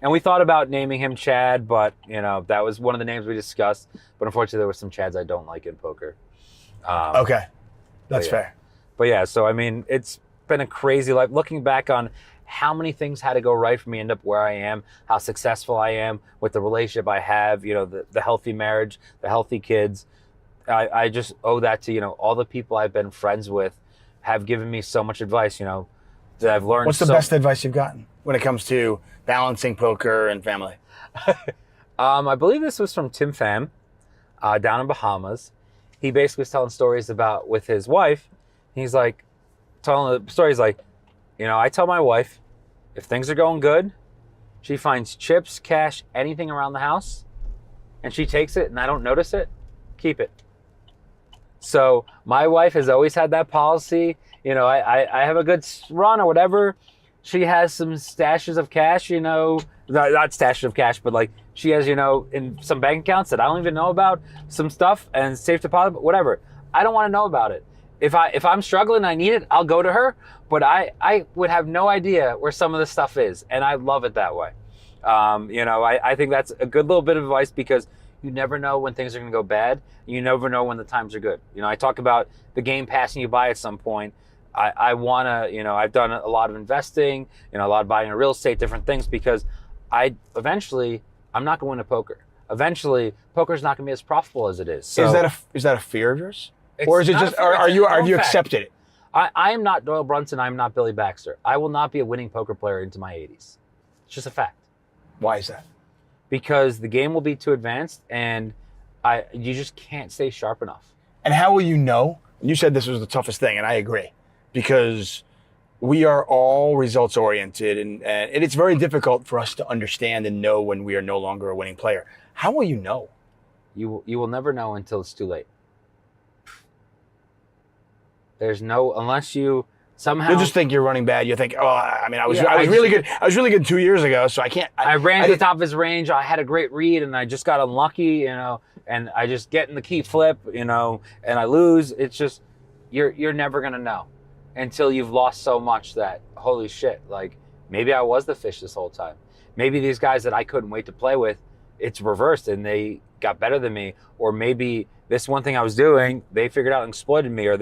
And we thought about naming him Chad, but, you know, that was one of the names we discussed. But unfortunately, there were some Chads I don't like in poker. Okay, that's fair. But yeah, so I mean, it's been a crazy life. Looking back on how many things had to go right for me to end up where I am, how successful I am with the relationship I have, you know, the healthy marriage, the healthy kids. I just owe that to, you know, all the people I've been friends with have given me so much advice, you know, that I've learned. What's the best advice you've gotten when it comes to balancing poker and family? I believe this was from Tim Pham down in Bahamas. He basically was telling stories about with his wife. He's like, telling the stories like, you know, I tell my wife, if things are going good, she finds chips, cash, anything around the house, and she takes it and I don't notice it, keep it. So my wife has always had that policy. You know, I have a good run or whatever. She has some stashes of cash, you know, not stashes of cash, but like she has, you know, in some bank accounts that I don't even know about, some stuff and safe deposit, whatever. I don't want to know about it. If I'm struggling and I need it, I'll go to her, but I would have no idea where some of this stuff is, and I love it that way. You know, I think that's a good little bit of advice because you never know when things are going to go bad. You never know when the times are good. You know, I talk about the game passing you by at some point. I want to, you know, I've done a lot of investing, you know, a lot of buying in real estate, different things, because I'm not going to poker. Eventually, poker's not going to be as profitable as it is. So, is that a fear of yours? Or is it just, have you accepted it? I am not Doyle Brunson. I'm not Billy Baxter. I will not be a winning poker player into my 80s. It's just a fact. Why is that? Because the game will be too advanced and you just can't stay sharp enough. And how will you know? You said this was the toughest thing, and I agree. Because we are all results oriented, and it's very difficult for us to understand and know when we are no longer a winning player. How will you know? You will never know until it's too late. There's no, unless you somehow. You'll just think you're running bad. You think, oh, I mean, I was Yeah, really good. I was really good 2 years ago, so I can't. I ran to the top of his range. I had a great read, and I just got unlucky, and I just get in the key flip, and I lose. It's just, you're never going to know until you've lost so much that, holy shit, like, maybe I was the fish this whole time. Maybe these guys that I couldn't wait to play with, it's reversed, and they got better than me. Or maybe this one thing I was doing, they figured out and exploited me, or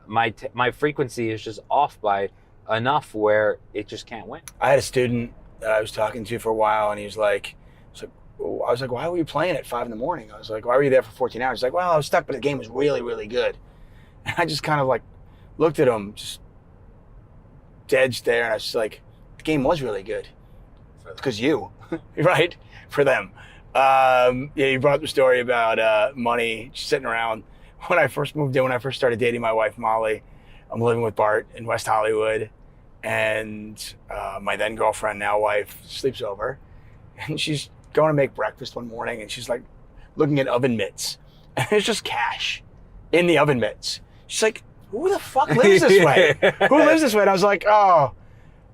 my frequency is just off by enough where it just can't win. I had a student that I was talking to for a while, and he was like, I was like, why were you playing at 5 a.m? I was like, why were you there for 14 hours? He's like, well, I was stuck, but the game was really, really good. And I just kind of like looked at him, just dead stare, and I was just like, the game was really good. Because you, right? For them. Yeah, you brought up the story about money sitting around. When I first moved in, when I first started dating my wife, Molly, I'm living with Bart in West Hollywood. And my then girlfriend, now wife, sleeps over. And she's going to make breakfast one morning, and she's like looking at oven mitts. And there's just cash in the oven mitts. She's like, who the fuck lives this way? Who lives this way? And I was like, oh.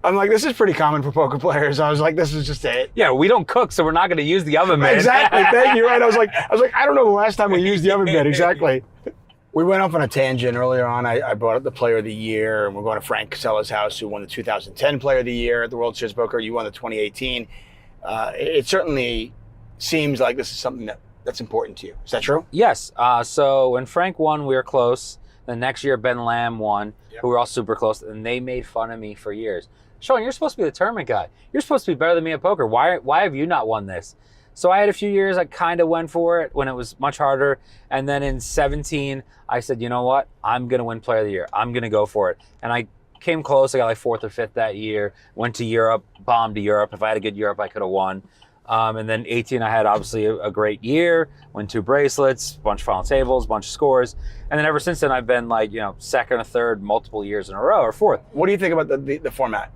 I'm like, this is pretty common for poker players. I was like, this is just it. Yeah, we don't cook, so we're not going to use the oven mitt. Exactly. Thank you. Right. I was like, I don't know the last time we used the oven mitt. Exactly. We went off on a tangent earlier on. I brought up the Player of the Year, and we're going to Frank Casella's house, who won the 2010 Player of the Year at the World Series of Poker. You won the 2018. It certainly seems like this is something that's important to you. Is that true? Yes. So when Frank won, we were close. The next year, Ben Lamb won, who were all super close, and they made fun of me for years. Shaun, you're supposed to be the tournament guy. You're supposed to be better than me at poker. Why have you not won this? So I had a few years I kind of went for it when it was much harder. And then in 17, I said, you know what? I'm going to win Player of the Year. I'm going to go for it. And I came close. I got like 4th or 5th that year. Went to Europe, bombed to Europe. If I had a good Europe, I could have won. And then 18, I had obviously a great year. Won 2 bracelets, bunch of final tables, bunch of scores. And then ever since then, I've been like, 2nd or 3rd multiple years in a row, or 4th. What do you think about the format?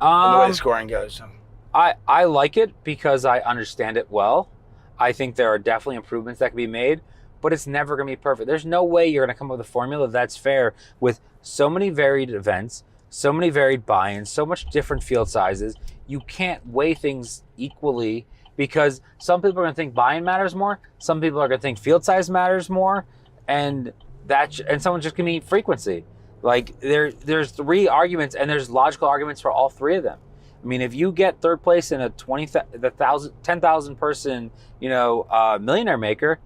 And the way the scoring goes. I like it because I understand it well. I think there are definitely improvements that can be made, but it's never going to be perfect. There's no way you're going to come up with a formula that's fair with so many varied events, so many varied buy-ins, so much different field sizes. You can't weigh things equally because some people are going to think buy-in matters more. Some people are going to think field size matters more, and someone just can mean frequency. Like there's 3 arguments, and there's logical arguments for all 3 of them. I mean, if you get 3rd place in a 10,000 person, millionaire maker,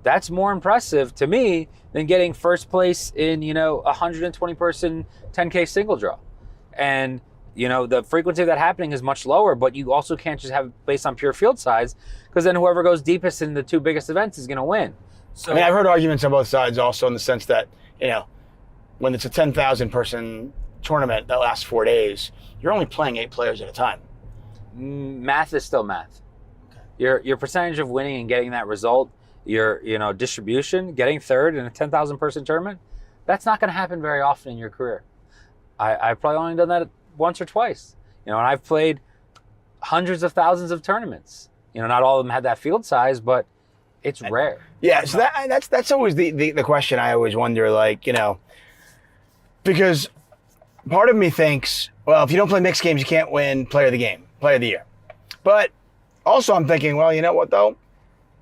that's more impressive to me than getting 1st place in, 120 person 10K single draw. And, the frequency of that happening is much lower, but you also can't just have it based on pure field size, because then whoever goes deepest in the 2 biggest events is going to win. So, I mean, I've heard arguments on both sides also, in the sense that, when it's a 10,000 person tournament that lasts 4 days, you're only playing 8 players at a time. Math is still math. Okay. Your percentage of winning and getting that result, your distribution, getting 3rd in a 10,000 person tournament, that's not going to happen very often in your career. I've probably only done that once or twice. And I've played hundreds of thousands of tournaments. Not all of them had that field size, but it's rare. Yeah, so that's always the question I always wonder, like, because part of me thinks, well, if you don't play mixed games, you can't win Player of the Year. But also I'm thinking, well, you know what though?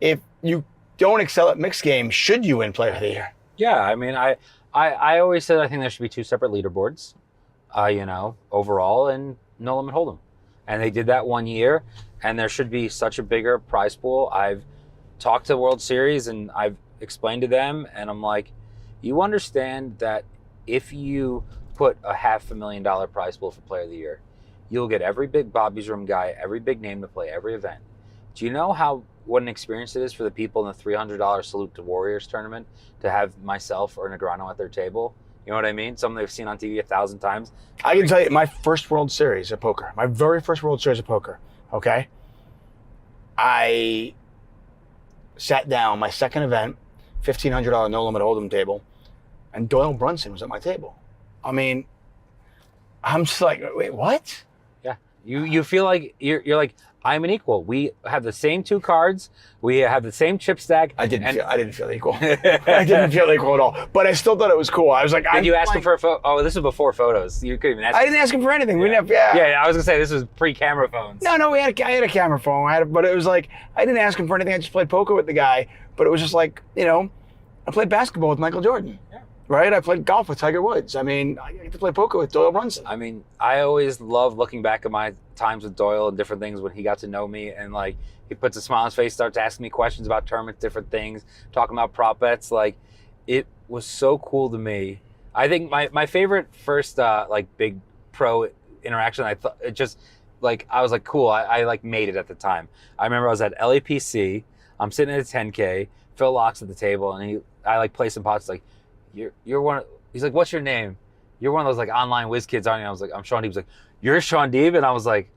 If you don't excel at mixed games, should you win Player of the Year? Yeah, I mean, I always said I think there should be 2 separate leaderboards, overall, and no limit hold'em. And they did that one year, and there should be such a bigger prize pool. I've talked to the World Series, and I've explained to them, and I'm like, you understand that if you put a $500,000 prize pool for Player of the Year, you'll get every big Bobby's Room guy, every big name to play every event. Do you know what an experience it is for the people in the $300 Salute to Warriors tournament to have myself or Negreanu at their table? You know what I mean? Something they've seen on TV 1,000 times. I can tell you, my first World Series of poker, my very first World Series of poker, okay? I sat down, my second event, $1,500 no limit hold'em table, and Doyle Brunson was at my table. I mean, I'm just like, wait, what? Yeah. You feel like you're like, I'm an equal. We have the same 2 cards. We have the same chip stack. I didn't feel equal. I didn't feel equal at all. But I still thought it was cool. I was like, Did you ask him for a photo? Oh, this was before photos. You couldn't even ask. I didn't ask him for anything. We didn't have, Yeah, I was gonna say this was pre-camera phones. No, I had a camera phone. But it was like, I didn't ask him for anything. I just played poker with the guy. But it was just like, I played basketball with Michael Jordan. Yeah. Right? I played golf with Tiger Woods. I mean, I get to play poker with Doyle Brunson. I mean, I always love looking back at my times with Doyle and different things when he got to know me, and like he puts a smile on his face, starts asking me questions about tournaments, different things, talking about prop bets. Like, it was so cool to me. I think my favorite first like big pro interaction, I thought it just like I was like, cool. I like made it at the time. I remember I was at LAPC. I'm sitting at a 10K. Phil Locke's at the table, and I like play some pots. Like, you're one. He's like, what's your name? You're one of those like online whiz kids, aren't you? I was like, I'm Shaun Deeb. He was like, you're Shaun Deeb, and I was like,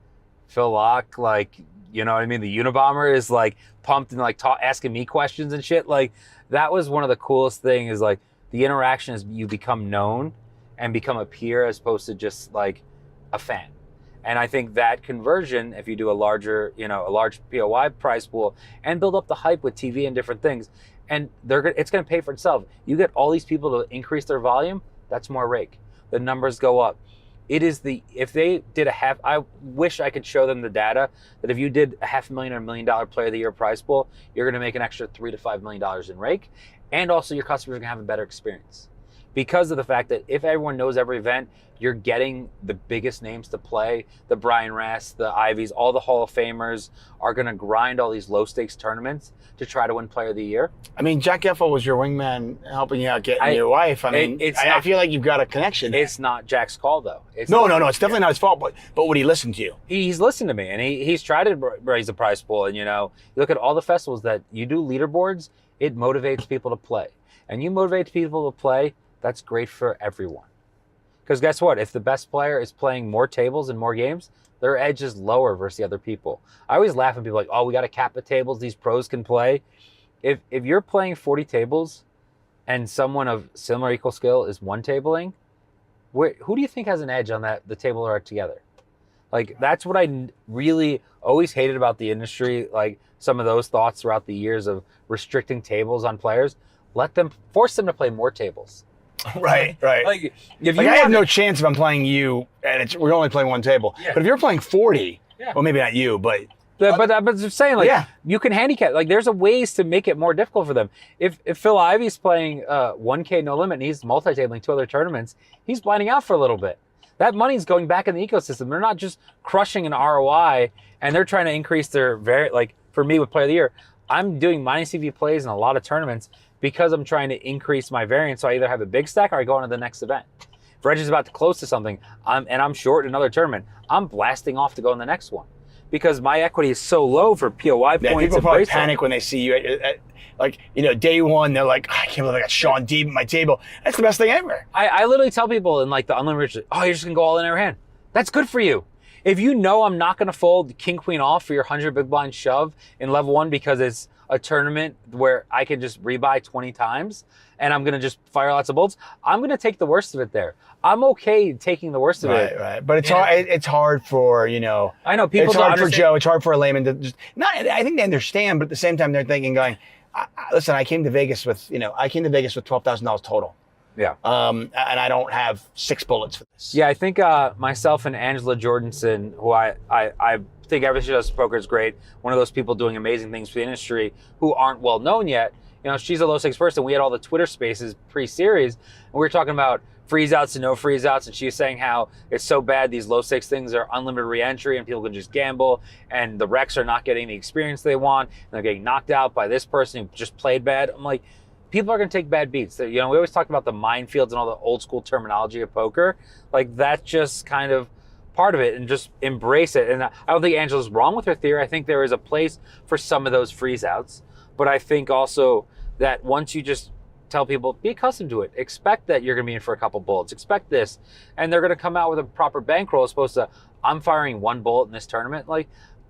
Phil Locke, like, you know what I mean? The Unabomber is like pumped and like asking me questions and shit. Like, that was one of the coolest things. Is like the interaction is you become known and become a peer as opposed to just like a fan. And I think that conversion, if you do a large POI prize pool and build up the hype with TV and different things, and it's going to pay for itself. You get all these people to increase their volume, that's more rake. The numbers go up. If they did I wish I could show them the data that if you did a $500,000 or $1 million player of the year prize pool, you're going to make an extra $3 to $5 million in rake. And also your customers are going to have a better experience. Because of the fact that if everyone knows every event, you're getting the biggest names to play. The Brian Rast, the Ivies, all the Hall of Famers are going to grind all these low stakes tournaments to try to win Player of the Year. I mean, Jack Effel was your wingman helping you out getting your wife. I mean, I feel like you've got a connection there. It's not Jack's call, though. No. It's definitely not his fault, but would he listen to you? He's listened to me, and he's tried to raise the prize pool. And, you look at all the festivals that you do leaderboards, it motivates people to play. And you motivate people to play, that's great for everyone. Because guess what? If the best player is playing more tables and more games, their edge is lower versus the other people. I always laugh when people are like, oh, we got to cap the tables these pros can play. If you're playing 40 tables and someone of similar equal skill is one tabling, who do you think has an edge on the table are together? Like, that's what I really always hated about the industry, like some of those thoughts throughout the years of restricting tables on players. Force them to play more tables. Right. Like, I have no chance if I'm playing you, and we're only playing one table. Yeah. But if you're playing 40, well, maybe not you, but I'm just saying, like, you can handicap. Like, there's ways to make it more difficult for them. If Phil Ivey's playing 1K no limit and he's multi-tabling 2 other tournaments, he's blinding out for a little bit. That money's going back in the ecosystem. They're not just crushing an ROI, and they're trying to increase their for me with Player of the Year, I'm doing minus EV plays in a lot of tournaments because I'm trying to increase my variance. So I either have a big stack or I go on to the next event. If Reg is about to close to something, I'm short in another tournament, I'm blasting off to go in the next one because my equity is so low for POI points. People probably panic when they see you at day one. They're like, I can't believe I got Shaun Deeb at my table. That's the best thing ever. I literally tell people in like the unlimited, oh, you're just gonna go all in every hand. That's good for you. If you know I'm not gonna fold king queen off for your 100 big blind shove in level 1 because it's a tournament where I can just rebuy 20 times and I'm going to just fire lots of bolts, I'm going to take the worst of it there. I'm okay taking the worst of it. Right. But it's hard for, I know people. It's hard for Joe. It's hard for a layman to just I think they understand, but at the same time they're thinking, listen, I came to Vegas with $12,000 total. Yeah. And I don't have 6 bullets for this. Yeah, I think myself and Angela Jordanson, who I think everything she does poker is great, one of those people doing amazing things for the industry who aren't well known yet. She's a low stakes person. We had all the Twitter spaces pre-series, and we were talking about freeze outs and no freeze outs, and she was saying how it's so bad these low stakes things are unlimited re-entry and people can just gamble, and the Recs are not getting the experience they want, and they're getting knocked out by this person who just played bad. I'm like, people are going to take bad beats. We always talk about the minefields and all the old school terminology of poker. Like, that's just kind of part of it, and just embrace it. And I don't think Angela's wrong with her theory. I think there is a place for some of those freeze outs, but I think also that once you just tell people, be accustomed to it, expect that you're going to be in for a couple bullets, expect this, and they're going to come out with a proper bankroll as opposed to, I'm firing 1 bullet in this tournament. Like,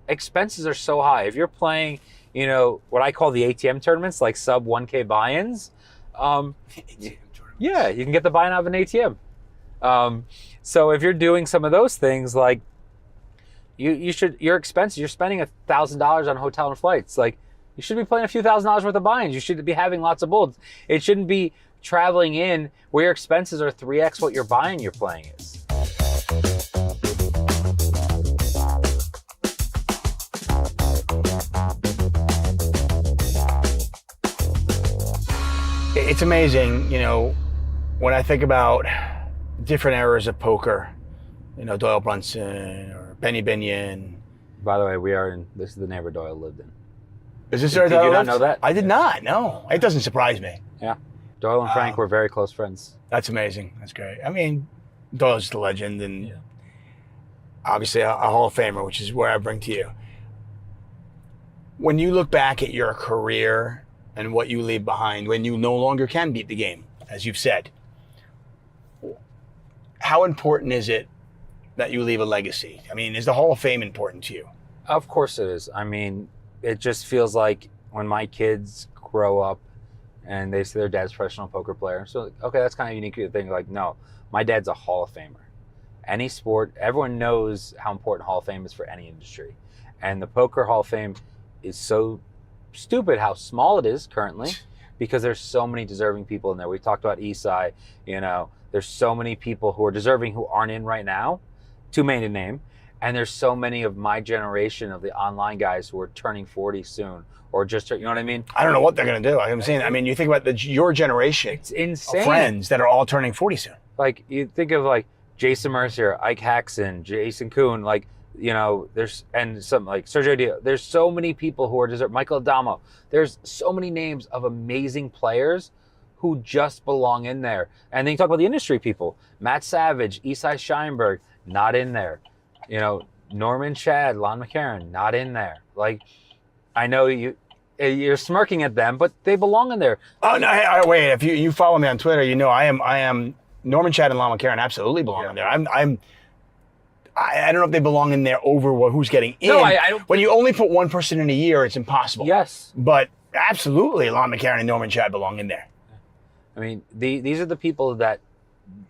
expenses are so high. If you're playing, what I call the ATM tournaments, like sub 1K buy-ins, yeah, you can get the buy-in out of an ATM. So if you're doing some of those things, like, you should, your expenses, you're spending $1,000 on hotel and flights. Like, you should be playing a few $1,000s worth of buy-ins. You should be having lots of builds. It shouldn't be traveling in where your expenses are 3x what your buy-in you're playing is. It's amazing, you know, when I think about different eras of poker, you know, Doyle Brunson or Benny Binion. By the way, this is the neighborhood Doyle lived in. Is this Did you not know that? I did not, no. It doesn't surprise me. Yeah. Doyle and Frank were very close friends. That's amazing. That's great. I mean, Doyle's just a legend and obviously a Hall of Famer, which is where I bring to you. When you look back at your career and what you leave behind when you no longer can beat the game, as you've said, how important is it that you leave a legacy? I mean, is the Hall of Fame important to you? Of course it is. I mean, it just feels like when my kids grow up and they see their dad's a professional poker player. So, okay, that's kind of a unique thing. Like, no, my dad's a Hall of Famer. Any sport, everyone knows how important Hall of Fame is for any industry. And the Poker Hall of Fame is so stupid how small it is currently because there's so many deserving people in there. We talked about Esai, you know, there's so many people who are deserving who aren't in right now, too many to name. And there's so many of my generation of the online guys who are turning 40 soon or just, you know what I mean? I don't know what they're going to do. I'm saying, I mean, you think about your generation It's insane. of friends that are all turning 40 soon. Like, you think of like Jason Mercier, Ike Haxon, Jason Kuhn, like, you know, there's, and some like Sergio Dio. There's so many people who are deserving. Michael Adamo. There's so many names of amazing players who just belong in there. And then you talk about the industry people. Matt Savage, Esai Scheinberg, not in there. You know, Norman Chad, Lon McCarron, not in there. Like, I know you're smirking at them, but they belong in there. Oh no! Wait, if you follow me on Twitter, you know I am Norman Chad and Lon McCarron absolutely belong in there. I don't know if they belong in there over who's getting in. No, I don't. When you only put one person in a year, it's impossible. Yes, but absolutely, Lon McCarron and Norman Chad belong in there. I mean, these are the people that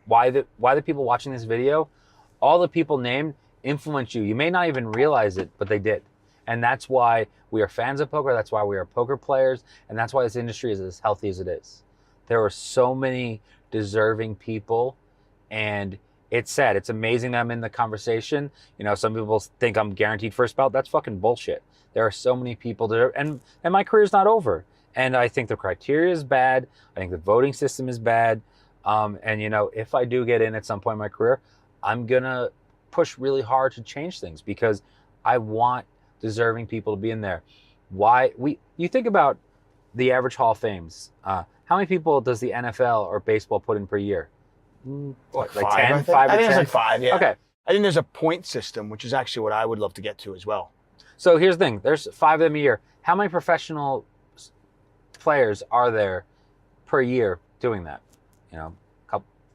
why the people watching this video, all the people named influence you. You may not even realize it, but they did. And that's why we are fans of poker. That's why we are poker players. And that's why this industry is as healthy as it is. There are so many deserving people. And it's sad. It's amazing that I'm in the conversation. You know, some people think I'm guaranteed first ballot. That's fucking bullshit. There are so many people that and my career's not over. And I think the criteria is bad. I think the voting system is bad. And, you know, if I do get in at some point in my career, I'm going to push really hard to change things because I want deserving people to be in there. You think about the average Hall of Fames. How many people does the NFL or baseball put in per year? What, like 10? 5 or 10? I think it's like 5, yeah. Okay. I think there's a point system, which is actually what I would love to get to as well. So here's the thing. There's 5 of them a year. How many professional players are there per year doing that? You know,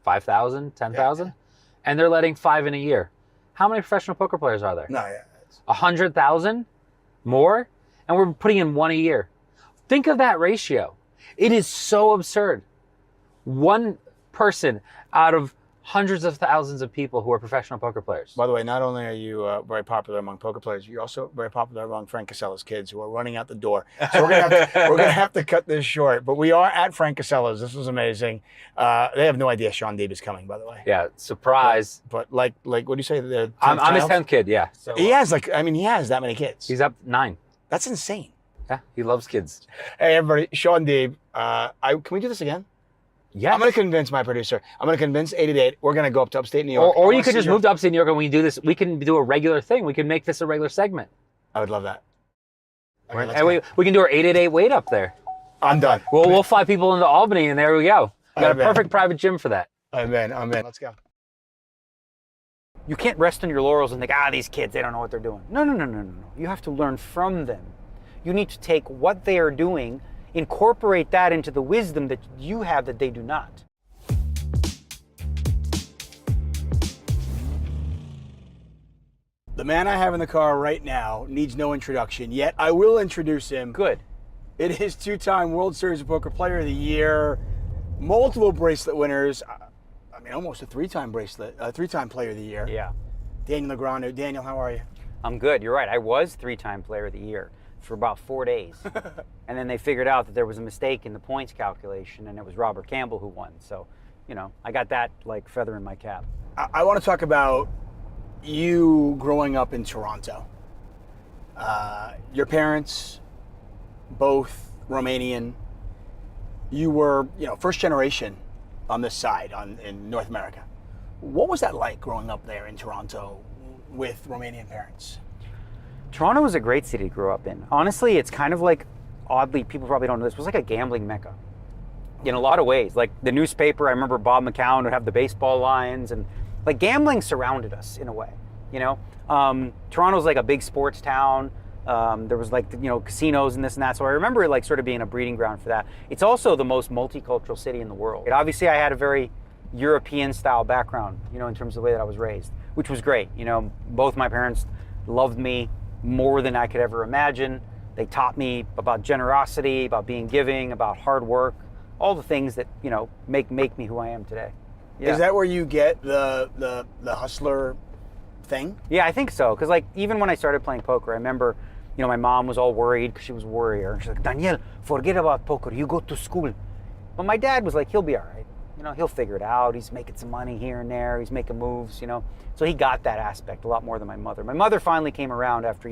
5,000, 10,000? Yeah. And they're letting 5 in a year. How many professional poker players are there? No, yeah. 100,000 more? And we're putting in 1 a year. Think of that ratio. It is so absurd. One person out of hundreds of thousands of people who are professional poker players. By the way, not only are you very popular among poker players, you're also very popular among Frank Casella's kids who are running out the door. So we're gonna have to cut this short. But we are at Frank Casella's. This was amazing. They have no idea Shaun Deeb is coming, by the way. Yeah, surprise. But like what do you say? I'm his 10th kid. Yeah. So, he has he has that many kids. He's up 9. That's insane. Yeah, he loves kids. Hey everybody, Shaun Deeb. Can we do this again? Yes. I'm going to convince my producer. I'm going to convince 888. We're going to go up to upstate New York. Or you could just move to upstate New York and we can do this. We can do a regular thing. We can make this a regular segment. I would love that. Okay, and we can do our 888 wait up there. I'm done. We'll fly people into Albany and there we go. Got a perfect private gym for that. I'm in. Let's go. You can't rest on your laurels and think, these kids, they don't know what they're doing. No. You have to learn from them. You need to take what they are doing, incorporate that into the wisdom that you have that they do not. The man I have in the car right now needs no introduction, yet I will introduce him. Good. It is 2-time World Series of Poker Player of the Year, multiple bracelet winners. Almost a 3-time bracelet, 3-time Player of the Year. Yeah. Daniel Negreanu. Daniel, how are you? I'm good. You're right. I was 3-time player of the year for about 4 days. And then they figured out that there was a mistake in the points calculation, and it was Robert Campbell who won. So, I got that like feather in my cap. I want to talk about you growing up in Toronto. Your parents, both Romanian. You were, first generation on this side in North America. What was that like growing up there in Toronto with Romanian parents? Toronto was a great city to grow up in. Honestly, it's kind of like, oddly, people probably don't know this, it was like a gambling mecca in a lot of ways. Like the newspaper, I remember Bob McCown would have the baseball lines, and like gambling surrounded us in a way, Toronto's like a big sports town. There was like, casinos and this and that. So I remember it like sort of being a breeding ground for that. It's also the most multicultural city in the world. Obviously, I had a very European style background, in terms of the way that I was raised, which was great. Both my parents loved me more than I could ever imagine. They taught me about generosity, about being giving, about hard work, all the things that, make me who I am today. Yeah. Is that where you get the hustler thing? Yeah, I think so. Because like even when I started playing poker, I remember, my mom was all worried because she was a worrier. And she's like, Daniel, forget about poker. You go to school. But my dad was like, he'll be all right. He'll figure it out. He's making some money here and there. He's making moves, So he got that aspect a lot more than my mother. My mother finally came around after,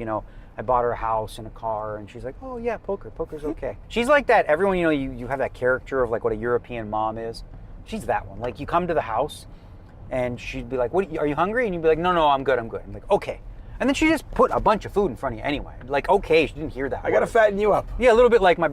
I bought her a house and a car, and she's like, oh yeah, poker's okay. She's like that. Everyone, you have that character of like what a European mom is. She's that one. Like you come to the house and she'd be like, "What? Are you hungry?" And you'd be like, No, I'm good. I'm like, okay. And then she just put a bunch of food in front of you anyway. Like, okay, she didn't hear that. I got to fatten you up. Yeah, a little bit like my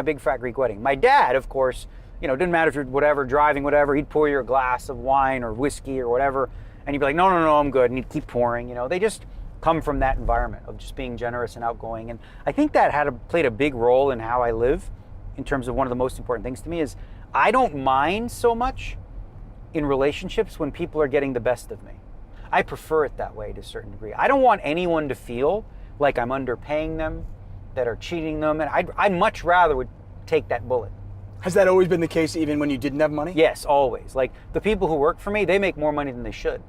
big fat Greek wedding. My dad, of course, didn't matter if you're whatever, driving, whatever, he'd pour you a glass of wine or whiskey or whatever, and you'd be like, no, I'm good, and he'd keep pouring. They just come from that environment of just being generous and outgoing. And I think that played a big role in how I live, in terms of one of the most important things to me is I don't mind so much in relationships when people are getting the best of me. I prefer it that way to a certain degree. I don't want anyone to feel like I'm underpaying them, that are cheating them, and I much rather would take that bullet. Has that always been the case even when you didn't have money? Yes, always. Like the people who work for me, they make more money than they should.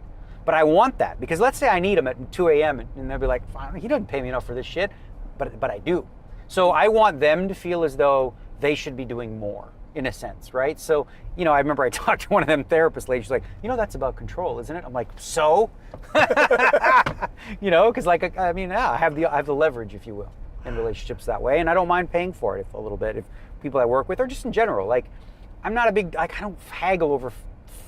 But I want that because let's say I need them at 2 a.m. and they'll be like, he doesn't pay me enough for this shit, but I do. So I want them to feel as though they should be doing more, in a sense, right? So, I remember I talked to one of them therapist ladies, she's like, that's about control, isn't it? I'm like, so? Because like, I have the leverage, if you will, in relationships that way, and I don't mind paying for it a little bit if people I work with, or just in general. Like, I'm not I don't haggle over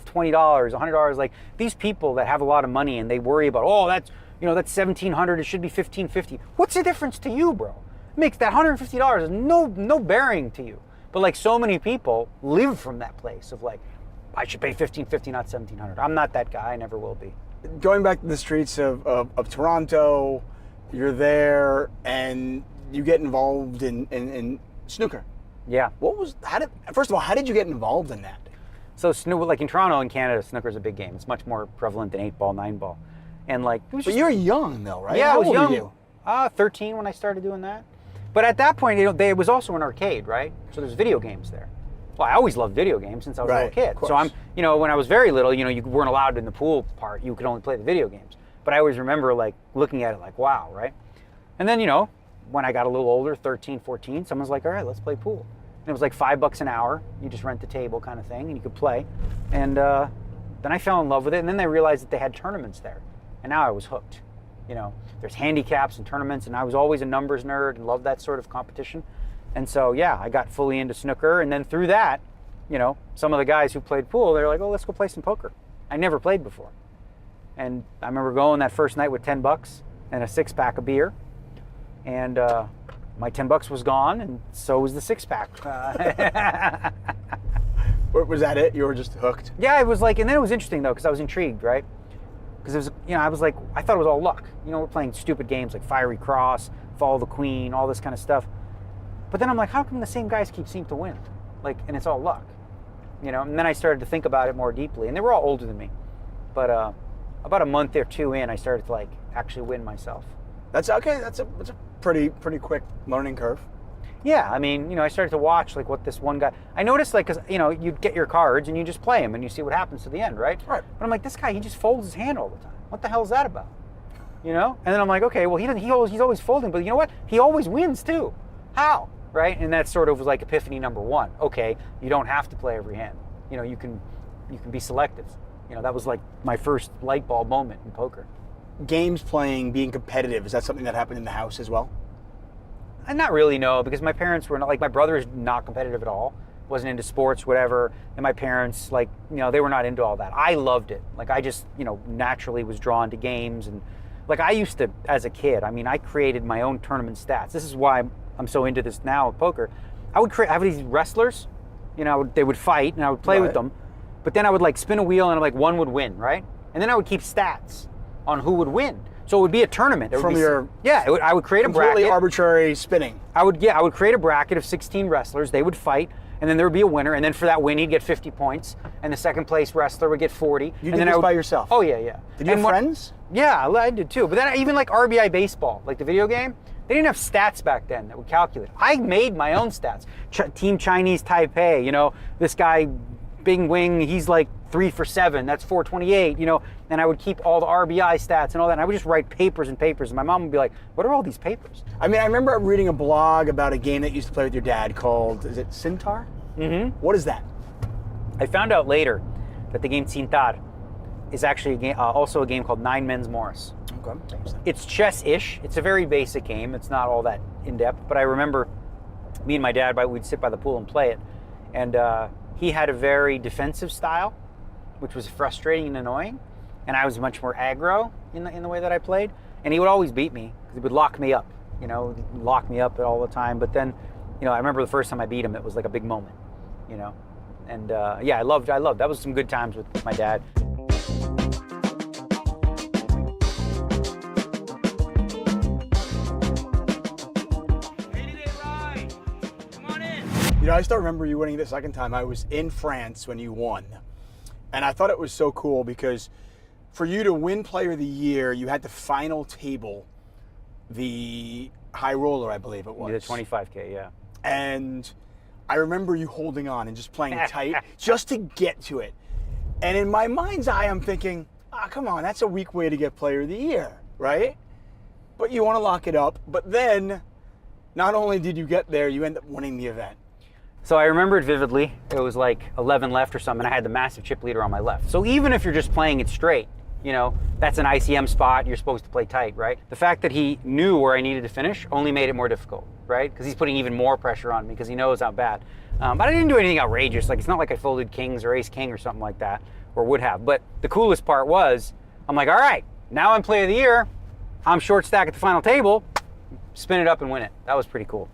$20, $100. Like these people that have a lot of money and they worry about, that's $1,700, it should be $1,550. What's the difference to you, bro? It makes that $150 is no bearing to you. But like so many people live from that place of like, I should pay $1,550, not $1,700. I'm not that guy. I never will be. Going back to the streets of Toronto, you're there and you get involved in snooker. Yeah. First of all, how did you get involved in that? So snooker, like in Toronto and Canada, snooker's a big game. It's much more prevalent than 8-ball, 9-ball. And like, But you're young though, right? Yeah, How I was old young. were you? 13 when I started doing that. But at that point, it was also an arcade, right? So there's video games there. Well, I always loved video games since I was a little kid. So I'm, when I was very little, you weren't allowed in the pool part. You could only play the video games. But I always remember like looking at it like, wow, right? And then, when I got a little older, 13, 14, someone's like, all right, let's play pool. And it was like $5 an hour. You just rent the table kind of thing and you could play. And then I fell in love with it. And then I realized that they had tournaments there. And now I was hooked. There's handicaps and tournaments, and I was always a numbers nerd and loved that sort of competition. And so, yeah, I got fully into snooker. And then through that, some of the guys who played pool, they're like, oh, let's go play some poker. I never played before. And I remember going that first night with $10 and a 6-pack of beer. And my $10 was gone, and so was the 6-pack. Was that it? You were just hooked? Yeah, it was like, and then it was interesting though, because I was intrigued, right? Because it was, I was like, I thought it was all luck. We're playing stupid games like Fiery Cross, Follow the Queen, all this kind of stuff. But then I'm like, how come the same guys seem to win? Like, and it's all luck, And then I started to think about it more deeply, and they were all older than me. But about a month or two in, I started to like actually win myself. That's okay. That's a pretty quick learning curve. Yeah, I started to watch like what this one guy. I noticed like, because you'd get your cards and you just play them and you see what happens to the end, right? Right. But I'm like, this guy, he just folds his hand all the time. What the hell is that about? you know? And then I'm like, okay, well, he's always folding, but you know what? He always wins too. How? Right? And that sort of was like epiphany number one. Okay, you don't have to play every hand. You know, you can be selective. You know, that was like my first light bulb moment in poker. Games playing, being competitive, is that something that happened in the house as well? And not really, no, because my parents were not, like, my brother is not competitive at all. Wasn't into sports, whatever. And my parents, like, you know, they were not into all that. I loved it. Like, I just, you know, naturally was drawn to games. And like, I used to, as a kid, I mean, I created my own tournament stats. This is why I'm so into this now with poker. I would have these wrestlers, you know, they would fight and I would play with them. But then I would like spin a wheel and like one would win, right? And then I would keep stats on who would win. So it would be a tournament. From your I would create a bracket. Completely arbitrary spinning. I would create a bracket of 16 wrestlers. They would fight, and then there would be a winner. And then for that win, he'd get 50 points, and the second place wrestler would get 40. You did this by yourself? Oh yeah. Did you have friends? Yeah, I did too. But then even like RBI Baseball, like the video game, they didn't have stats back then that would calculate. I made my own stats. Team Chinese Taipei, you know, this guy, Bing Wing, he's like 3 for 7. That's 428, you know. And I would keep all the RBI stats and all that. And I would just write papers and papers. And my mom would be like, what are all these papers? I mean, I remember reading a blog about a game that you used to play with your dad called, is it Cintar? Mm-hmm. What is that? I found out later that the game Cintar is actually a game, also a game called Nine Men's Morris. Okay. It's chess-ish. It's a very basic game. It's not all that in-depth. But I remember me and my dad, we'd sit by the pool and play it. And he had a very defensive style, which was frustrating and annoying. And I was much more aggro in the way that I played. And he would always beat me because he would lock me up, you know, lock me up all the time. But then, you know, I remember the first time I beat him, it was like a big moment, you know. And yeah, I loved. That was some good times with my dad. You know, I still remember you winning the second time. I was in France when you won. And I thought it was so cool because for you to win Player of the Year, you had to final table the high roller, I believe it was. The 25K, yeah. And I remember you holding on and just playing tight just to get to it. And in my mind's eye, I'm thinking, come on, that's a weak way to get Player of the Year, right? But you want to lock it up. But then, not only did you get there, you end up winning the event. So I remember it vividly. It was like 11 left or something, and I had the massive chip leader on my left. So even if you're just playing it straight, you know, that's an ICM spot, you're supposed to play tight, right? The fact that he knew where I needed to finish only made it more difficult, right? Because he's putting even more pressure on me because he knows how bad. But I didn't do anything outrageous. Like, it's not like I folded kings or ace king or something like that, or would have. But the coolest part was, I'm like, all right, now I'm Player of the Year. I'm short stack at the final table. Spin it up and win it. That was pretty cool.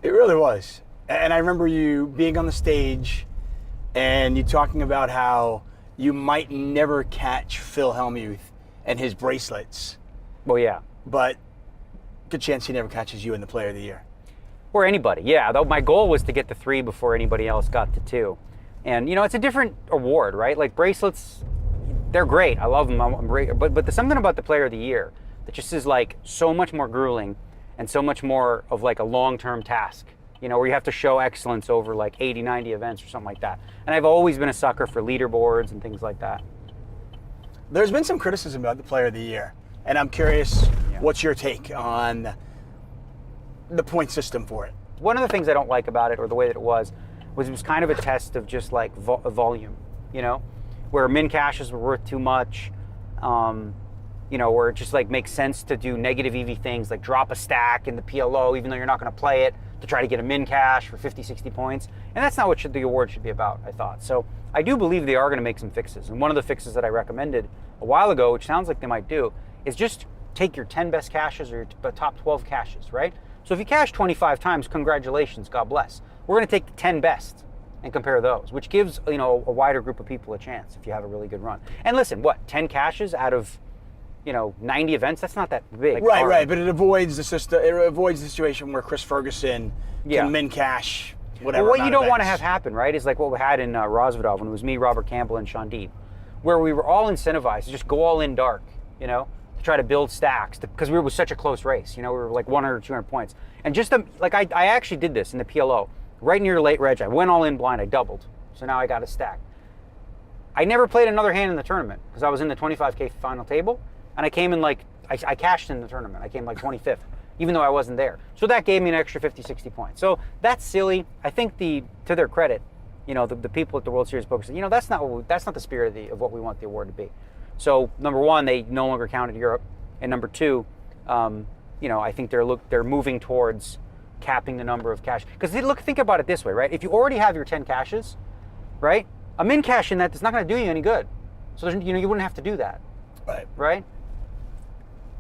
It really was. And I remember you being on the stage and you talking about how you might never catch Phil Hellmuth and his bracelets. Well, yeah. But good chance he never catches you in the Player of the Year. Or anybody, yeah. Though my goal was to get to 3 before anybody else got to 2. And, you know, it's a different award, right? Like, bracelets, they're great. I love them. I'm great. But there's something about the Player of the Year that just is, like, so much more grueling and so much more of, like, a long-term task. You know, where you have to show excellence over like 80, 90 events or something like that. And I've always been a sucker for leaderboards and things like that. There's been some criticism about the Player of the Year, and I'm curious, what's your take on the point system for it? One of the things I don't like about it, or the way that it was kind of a test of just like volume, you know, where min caches were worth too much, you know, where it just like makes sense to do negative EV things, like drop a stack in the PLO, even though you're not going to play it, to try to get a min cache for 50, 60 points. And that's not what the award should be about, I thought. So I do believe they are going to make some fixes. And one of the fixes that I recommended a while ago, which sounds like they might do, is just take your 10 best caches or your top 12 caches, right? So if you cache 25 times, congratulations, God bless. We're going to take the 10 best and compare those, which gives, you know, a wider group of people a chance if you have a really good run. And listen, what, 10 caches out of, you know, 90 events, that's not that big. Right, but it avoids the system. It avoids the situation where Chris Ferguson can min cash whatever. Well, what you don't want to have happen, right, is like what we had in Rosvedov when it was me, Robert Campbell, and Shaun Deeb, where we were all incentivized to just go all in dark, you know, to try to build stacks because we were such a close race. You know, we were like 100 or 200 points, and just like I actually did this in the PLO right near late reg. I went all in blind. I doubled, so now I got a stack. I never played another hand in the tournament because I was in the 25K final table. And I came in like I cashed in the tournament. I came like 25th, even though I wasn't there. So that gave me an extra 50, 60 points. So that's silly. I think to their credit, the people at the World Series of Poker said, that's not the spirit of what we want the award to be. So number one, they no longer counted Europe, and number two, I think they're moving towards capping the number of cash. Because think about it this way, right? If you already have your 10 caches, right? A min cash in that's not going to do you any good. So you wouldn't have to do that. Right. Right?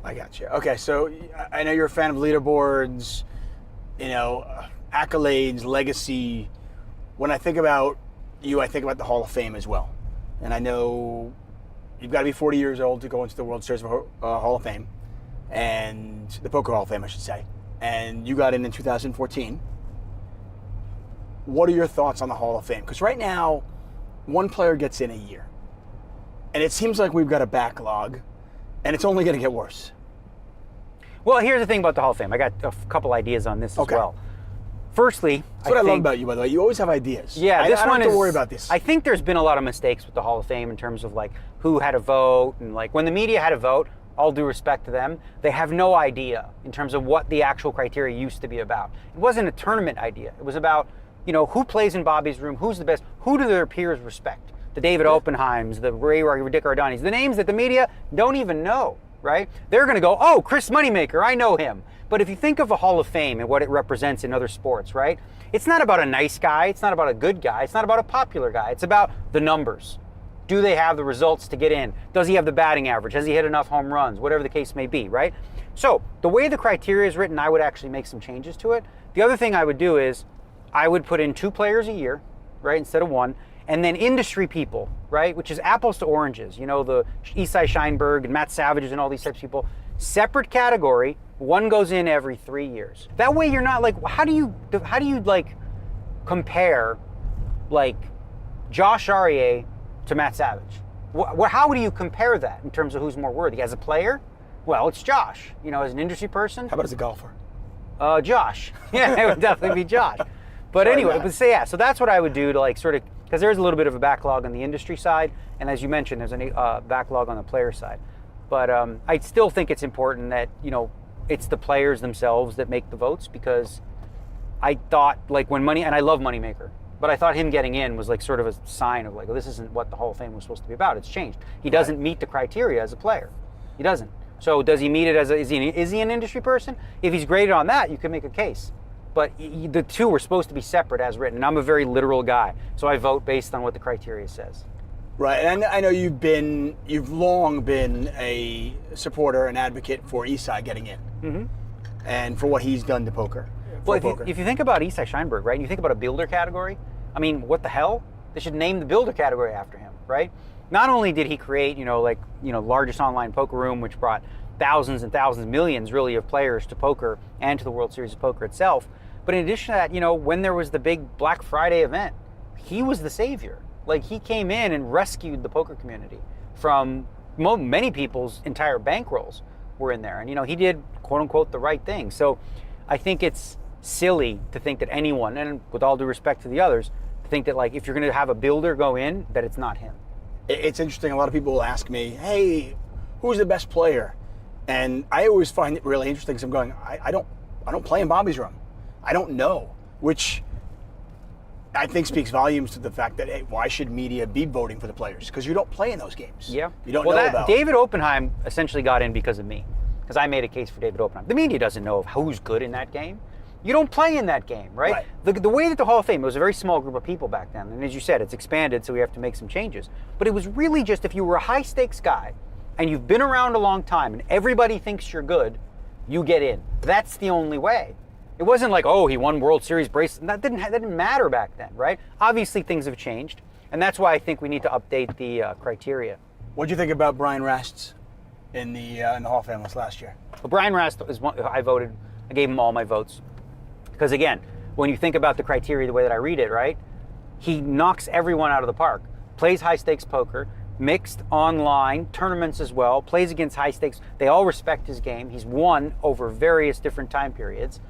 I got you. Okay, so I know you're a fan of leaderboards, accolades, legacy. When I think about you, I think about the Hall of Fame as well. And I know you've got to be 40 years old to go into the World Series Hall of Fame, and the Poker Hall of Fame, I should say. And you got in 2014. What are your thoughts on the Hall of Fame? Because right now, one player gets in a year. And it seems like we've got a backlog, and it's only going to get worse. Well, here's the thing about the Hall of Fame. I got a couple ideas on this as well. Firstly, that's what I love about you, by the way. You always have ideas. Yeah, I don't have to worry about this. I think there's been a lot of mistakes with the Hall of Fame in terms of like who had a vote, and like when the media had a vote, all due respect to them, they have no idea in terms of what the actual criteria used to be about. It wasn't a tournament idea. It was about, who plays in Bobby's room, who's the best, who do their peers respect? The David Oppenheims, the Dick Ardanis, the names that the media don't even know, right? They're going to go, oh, Chris Moneymaker, I know him. But if you think of a Hall of Fame and what it represents in other sports, right? It's not about a nice guy. It's not about a good guy. It's not about a popular guy. It's about the numbers. Do they have the results to get in? Does he have the batting average? Has he hit enough home runs? Whatever the case may be, right? So the way the criteria is written, I would actually make some changes to it. The other thing I would do is I would put in 2 players a year, right, instead of 1. And then industry people, right, which is apples to oranges. The Isai Scheinberg and Matt Savages and all these types of people. Separate category, one goes in every 3 years. That way you're not like, how do you like compare like Josh Arieh to Matt Savage? How do you compare that in terms of who's more worthy? As a player, well, it's Josh. As an industry person. How about as a golfer? Josh. Yeah, it would definitely be Josh. But anyway, so that's what I would do to like sort of, because there's a little bit of a backlog on the industry side, and as you mentioned, there's a backlog on the player side. But I still think it's important that, it's the players themselves that make the votes, because I thought like and I love Moneymaker, but I thought him getting in was like sort of a sign of like, well, this isn't what the Hall of Fame was supposed to be about. It's changed. He doesn't meet the criteria as a player. He doesn't. So does he meet it as is he an industry person? If he's graded on that, you can make a case. But the two were supposed to be separate as written. I'm a very literal guy, so I vote based on what the criteria says. Right, and I know you've long been a supporter and advocate for Isai getting in, and for what he's done to poker. Well, if you think about Isai Scheinberg, right, and you think about a builder category, I mean, what the hell? They should name the builder category after him, right? Not only did he create, largest online poker room, which brought thousands and thousands, millions really of players to poker and to the World Series of Poker itself, but in addition to that, when there was the big Black Friday event, he was the savior. Like, he came in and rescued the poker community from many people's entire bankrolls were in there. And, he did, quote unquote, the right thing. So I think it's silly to think that anyone, and with all due respect to the others, to think that, like, if you're going to have a builder go in, that it's not him. It's interesting. A lot of people will ask me, hey, who's the best player? And I always find it really interesting because I'm going, I don't play in Bobby's room. I don't know, which I think speaks volumes to the fact that, hey, why should media be voting for the players? Because you don't play in those games. Yeah. You don't know about. David Oppenheim essentially got in because of me, because I made a case for David Oppenheim. The media doesn't know who's good in that game. You don't play in that game, right? The way that the Hall of Fame, it was a very small group of people back then. And as you said, it's expanded, so we have to make some changes. But it was really just if you were a high-stakes guy and you've been around a long time and everybody thinks you're good, you get in. That's the only way. It wasn't like, oh, he won World Series bracelet. That didn't matter back then, right? Obviously, things have changed, and that's why I think we need to update the criteria. What do you think about Brian Rast in the Hall of Fame last year? Well, Brian Rast is one I voted. I gave him all my votes because, again, when you think about the criteria the way that I read it, right, he knocks everyone out of the park. Plays high stakes poker, mixed online tournaments as well. Plays against high stakes. They all respect his game. He's won over various different time periods.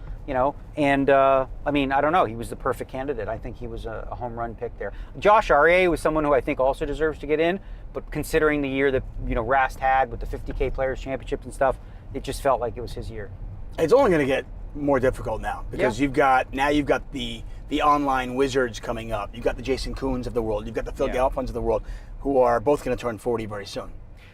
And I mean, I don't know. He was the perfect candidate. I think he was a home run pick there. Josh Arieh was someone who I think also deserves to get in, but considering the year that Rast had with the 50K Players Championships and stuff, it just felt like it was his year. It's only going to get more difficult now because you've got the online wizards coming up. You've got the Jason Koons of the world. You've got the Phil Galfins of the world, who are both going to turn 40 very soon.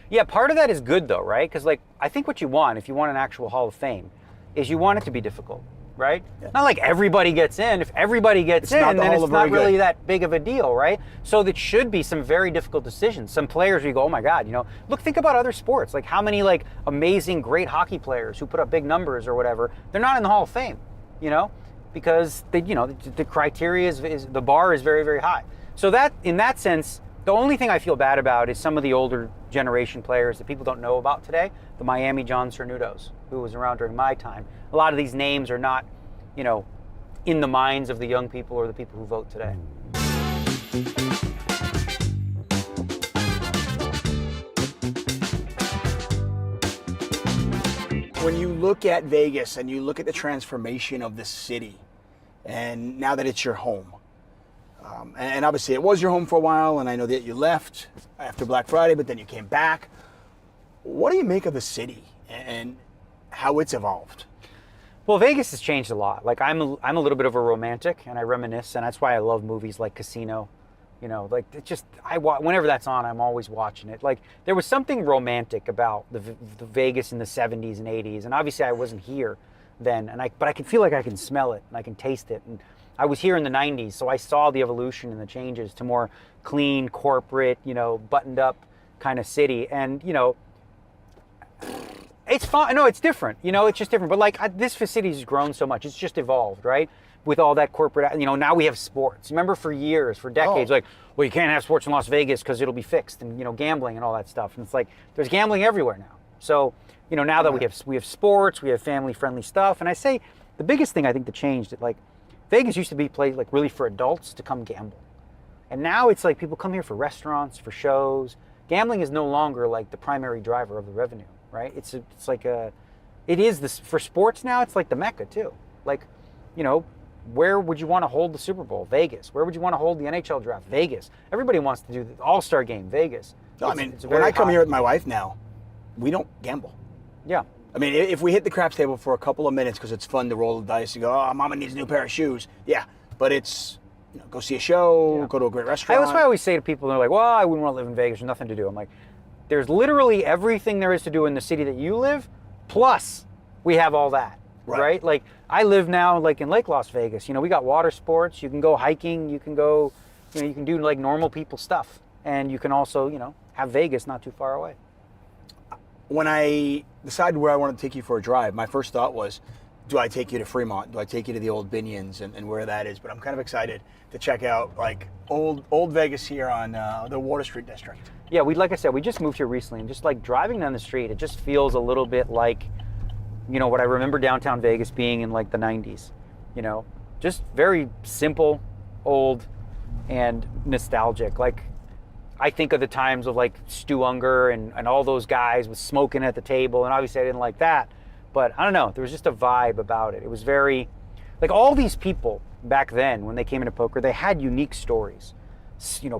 Yeah, part of that is good though, right? Because I think what you want, if you want an actual Hall of Fame, is you want it to be difficult, right? Yeah. Not like everybody gets in. If everybody gets in, then it's not really that big of a deal, right? So there should be some very difficult decisions. Some players where you go, oh my God, look, think about other sports. Like how many amazing, great hockey players who put up big numbers or whatever, they're not in the Hall of Fame, because the criteria is the bar is very, very high. So that, in that sense, the only thing I feel bad about is some of the older generation players that people don't know about today, the Miami John Cernudos, who was around during my time. A lot of these names are not, in the minds of the young people or the people who vote today. When you look at Vegas and you look at the transformation of the city, and now that it's your home, and obviously it was your home for a while, and I know that you left after Black Friday, but then you came back. What do you make of the city and how it's evolved? Well, Vegas has changed a lot. I'm a little bit of a romantic, and I reminisce, and that's why I love movies like Casino. Whenever that's on, I'm always watching it. There was something romantic about the Vegas in the 70s and 80s, and obviously I wasn't here then, but I can feel like I can smell it and I can taste it. And I was here in the 90s, so I saw the evolution and the changes to more clean, corporate, buttoned up kind of city. And, it's fun. No, it's different. It's just different. But this city's grown so much. It's just evolved, right? With all that corporate, now we have sports. Remember for years, for decades, well, you can't have sports in Las Vegas because it'll be fixed, and, gambling and all that stuff. And it's there's gambling everywhere now. So, now that we have sports, we have family-friendly stuff. And I say the biggest thing I think that changed, Vegas used to be a place really for adults to come gamble. And now it's people come here for restaurants, for shows. Gambling is no longer the primary driver of the revenue, right? It is this for sports now. It's the Mecca too. Where would you want to hold the Super Bowl? Vegas. Where would you want to hold the NHL draft? Vegas. Everybody wants to do the All-Star game. Vegas. No, when I come here with my wife now, we don't gamble. Yeah. If we hit the craps table for a couple of minutes because it's fun to roll the dice and go, oh, Mama needs a new pair of shoes. Yeah, but it's go see a show, go to a great restaurant. That's why I always say to people, they're like, well, I wouldn't want to live in Vegas. There's nothing to do. I'm like, there's literally everything there is to do in the city that you live, plus we have all that, right? I live now in Lake Las Vegas. We got water sports. You can go hiking. You can go, you can do normal people stuff. And you can also, have Vegas not too far away. When I decided where I wanted to take you for a drive, my first thought was, do I take you to Fremont? Do I take you to the old Binions and where that is? But I'm kind of excited to check out old Vegas here on the Water Street District. Yeah, like I said, we just moved here recently, and just driving down the street, it just feels a little bit like, what I remember downtown Vegas being in the 90s. Just very simple, old, and nostalgic. I think of the times of Stu Unger and all those guys with smoking at the table, and obviously I didn't like that, but I don't know, there was just a vibe about it. It was very, all these people back then when they came into poker, they had unique stories.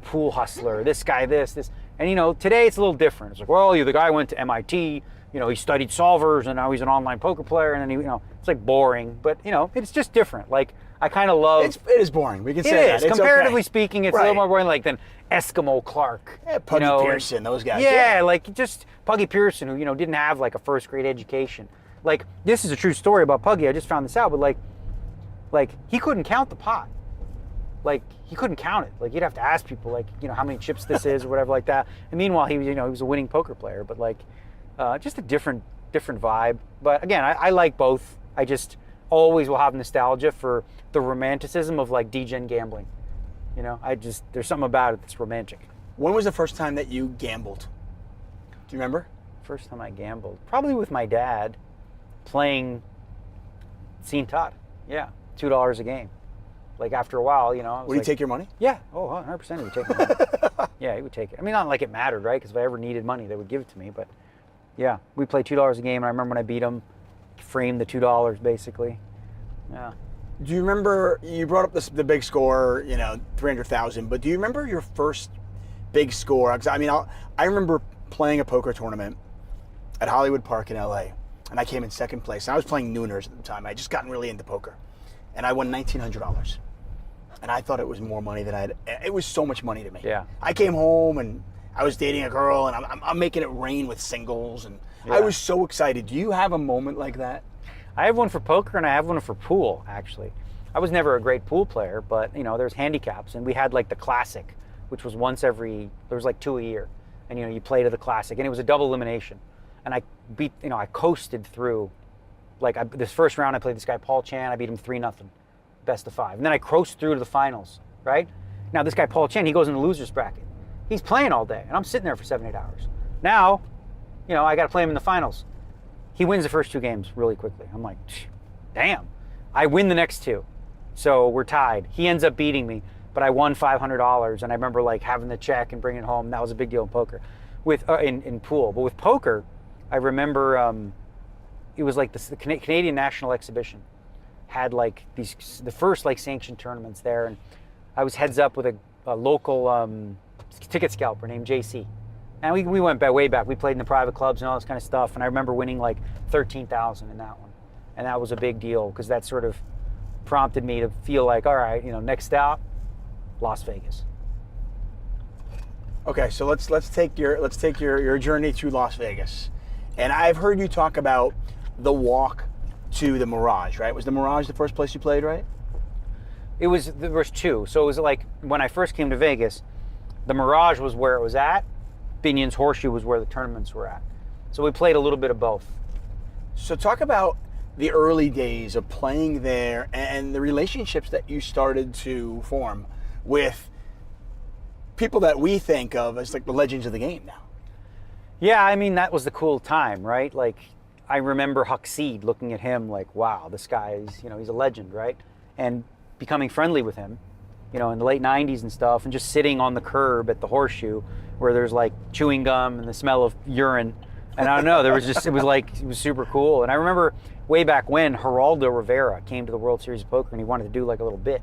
Pool hustler, this guy, this, and today it's a little different. It's well, the guy went to MIT, he studied solvers and now he's an online poker player, and then it's boring, but it's just different. I kind of love. It is boring. We can say that. It is. Comparatively speaking, it's a little more boring than Eskimo Clark. Yeah, Puggy Pearson, those guys. Yeah, just Puggy Pearson, who didn't have a first grade education. This is a true story about Puggy. I just found this out, but he couldn't count the pot. He couldn't count it. You'd have to ask people how many chips this is or whatever like that. And meanwhile, he was he was a winning poker player. But just a different vibe. But again, I like both. I just always will have nostalgia for the romanticism of degen gambling. There's something about it that's romantic. When was the first time that you gambled? Do you remember? First time I gambled, probably with my dad, playing Scene Tot. Yeah, $2 a game. After a while, Would he take your money? Yeah, 100% he would take my money. Yeah, he would take it. Not like it mattered, right? Because if I ever needed money, they would give it to me. But yeah, we played $2 a game, and I remember when I beat him, framed the $2 basically. Yeah. Do you remember, you brought up the big score, 300,000, but do you remember your first big score. 'Cause, I mean, I remember playing a poker tournament at Hollywood Park in LA, and I came in second place. And I was playing Nooners at the time. I had just gotten really into poker, and I won $1,900. And I thought it was more money than I had. It was so much money to me. Yeah. I came home and I was dating a girl, and I'm making it rain with singles, and I was so excited. Do you have a moment like that? I have one for poker and I have one for pool, actually. I was never a great pool player, but there's handicaps, and we had like the classic, which was there was like 2 a year, and you play to the classic, and it was a double elimination, and I I coasted through, this first round I played this guy Paul Chan, I beat him 3-0, best of 5, and then I coasted through to the finals, right? Now this guy Paul Chan, he goes in the loser's bracket. He's playing all day, and I'm sitting there for 7-8 hours. Now, I got to play him in the finals. He wins the first 2 games really quickly. I'm like, damn. I win the next 2. So we're tied. He ends up beating me, but I won $500, and I remember having the check and bringing it home. That was a big deal in poker, in pool. But with poker, I remember it was the Canadian National Exhibition had the first sanctioned tournaments there, and I was heads up with a local ticket scalper named JC. And we went way back. We played in the private clubs and all this kind of stuff. And I remember winning $13,000 in that one. And that was a big deal because that sort of prompted me to feel all right, next stop, Las Vegas. Okay, so let's take your journey through Las Vegas. And I've heard you talk about the walk to the Mirage, right? Was the Mirage the first place you played, right? There was 2. So it was when I first came to Vegas, the Mirage was where it was at. Binion's Horseshoe was where the tournaments were at. So we played a little bit of both. So talk about the early days of playing there and the relationships that you started to form with people that we think of as the legends of the game now. Yeah, I mean, that was the cool time, right? I remember Huckseed looking at him wow, this guy is, he's a legend, right? And becoming friendly with him, in the late 90s and stuff, and just sitting on the curb at the Horseshoe where there's chewing gum and the smell of urine. And I don't know, it was super cool. And I remember way back when Geraldo Rivera came to the World Series of Poker and he wanted to do a little bit.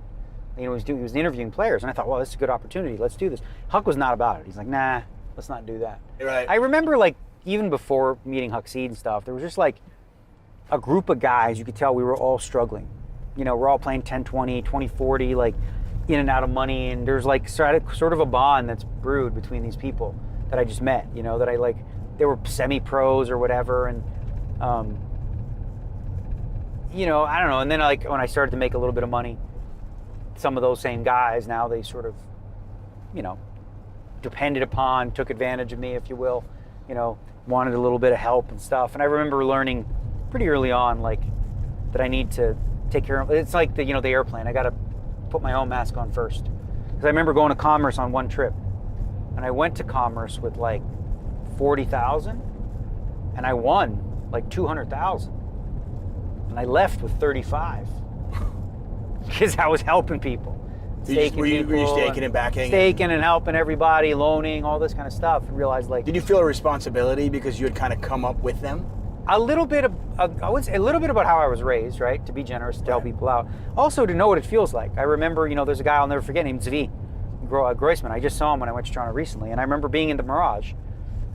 He was interviewing players, and I thought, well, this is a good opportunity. Let's do this. Huck was not about it. He's like, nah, let's not do that. Right. I remember even before meeting Huckseed and stuff, there was just a group of guys, you could tell we were all struggling. We're all playing 10-20, 20-40, in and out of money, and there's sort of a bond that's brewed between these people that I just met, that they were semi-pros or whatever, and I don't know, and then when I started to make a little bit of money, some of those same guys, now they sort of, depended upon, took advantage of me, if you will, wanted a little bit of help and stuff. And I remember learning pretty early on, that I need to take care of, it's the airplane, I gotta put my own mask on first. Because I remember going to Commerce on one trip, and I went to Commerce with 40,000, and I won 200,000, and I left with 35 because I was helping people. Were you staking and backing? Staking and helping everybody, loaning, all this kind of stuff, and realized Did you feel a responsibility because you had kind of come up with them? I would say a little bit about how I was raised, right? To be generous, to help people out. Also to know what it feels like. I remember, there's a guy I'll never forget named Zvi Groisman. I just saw him when I went to Toronto recently, and I remember being in the Mirage,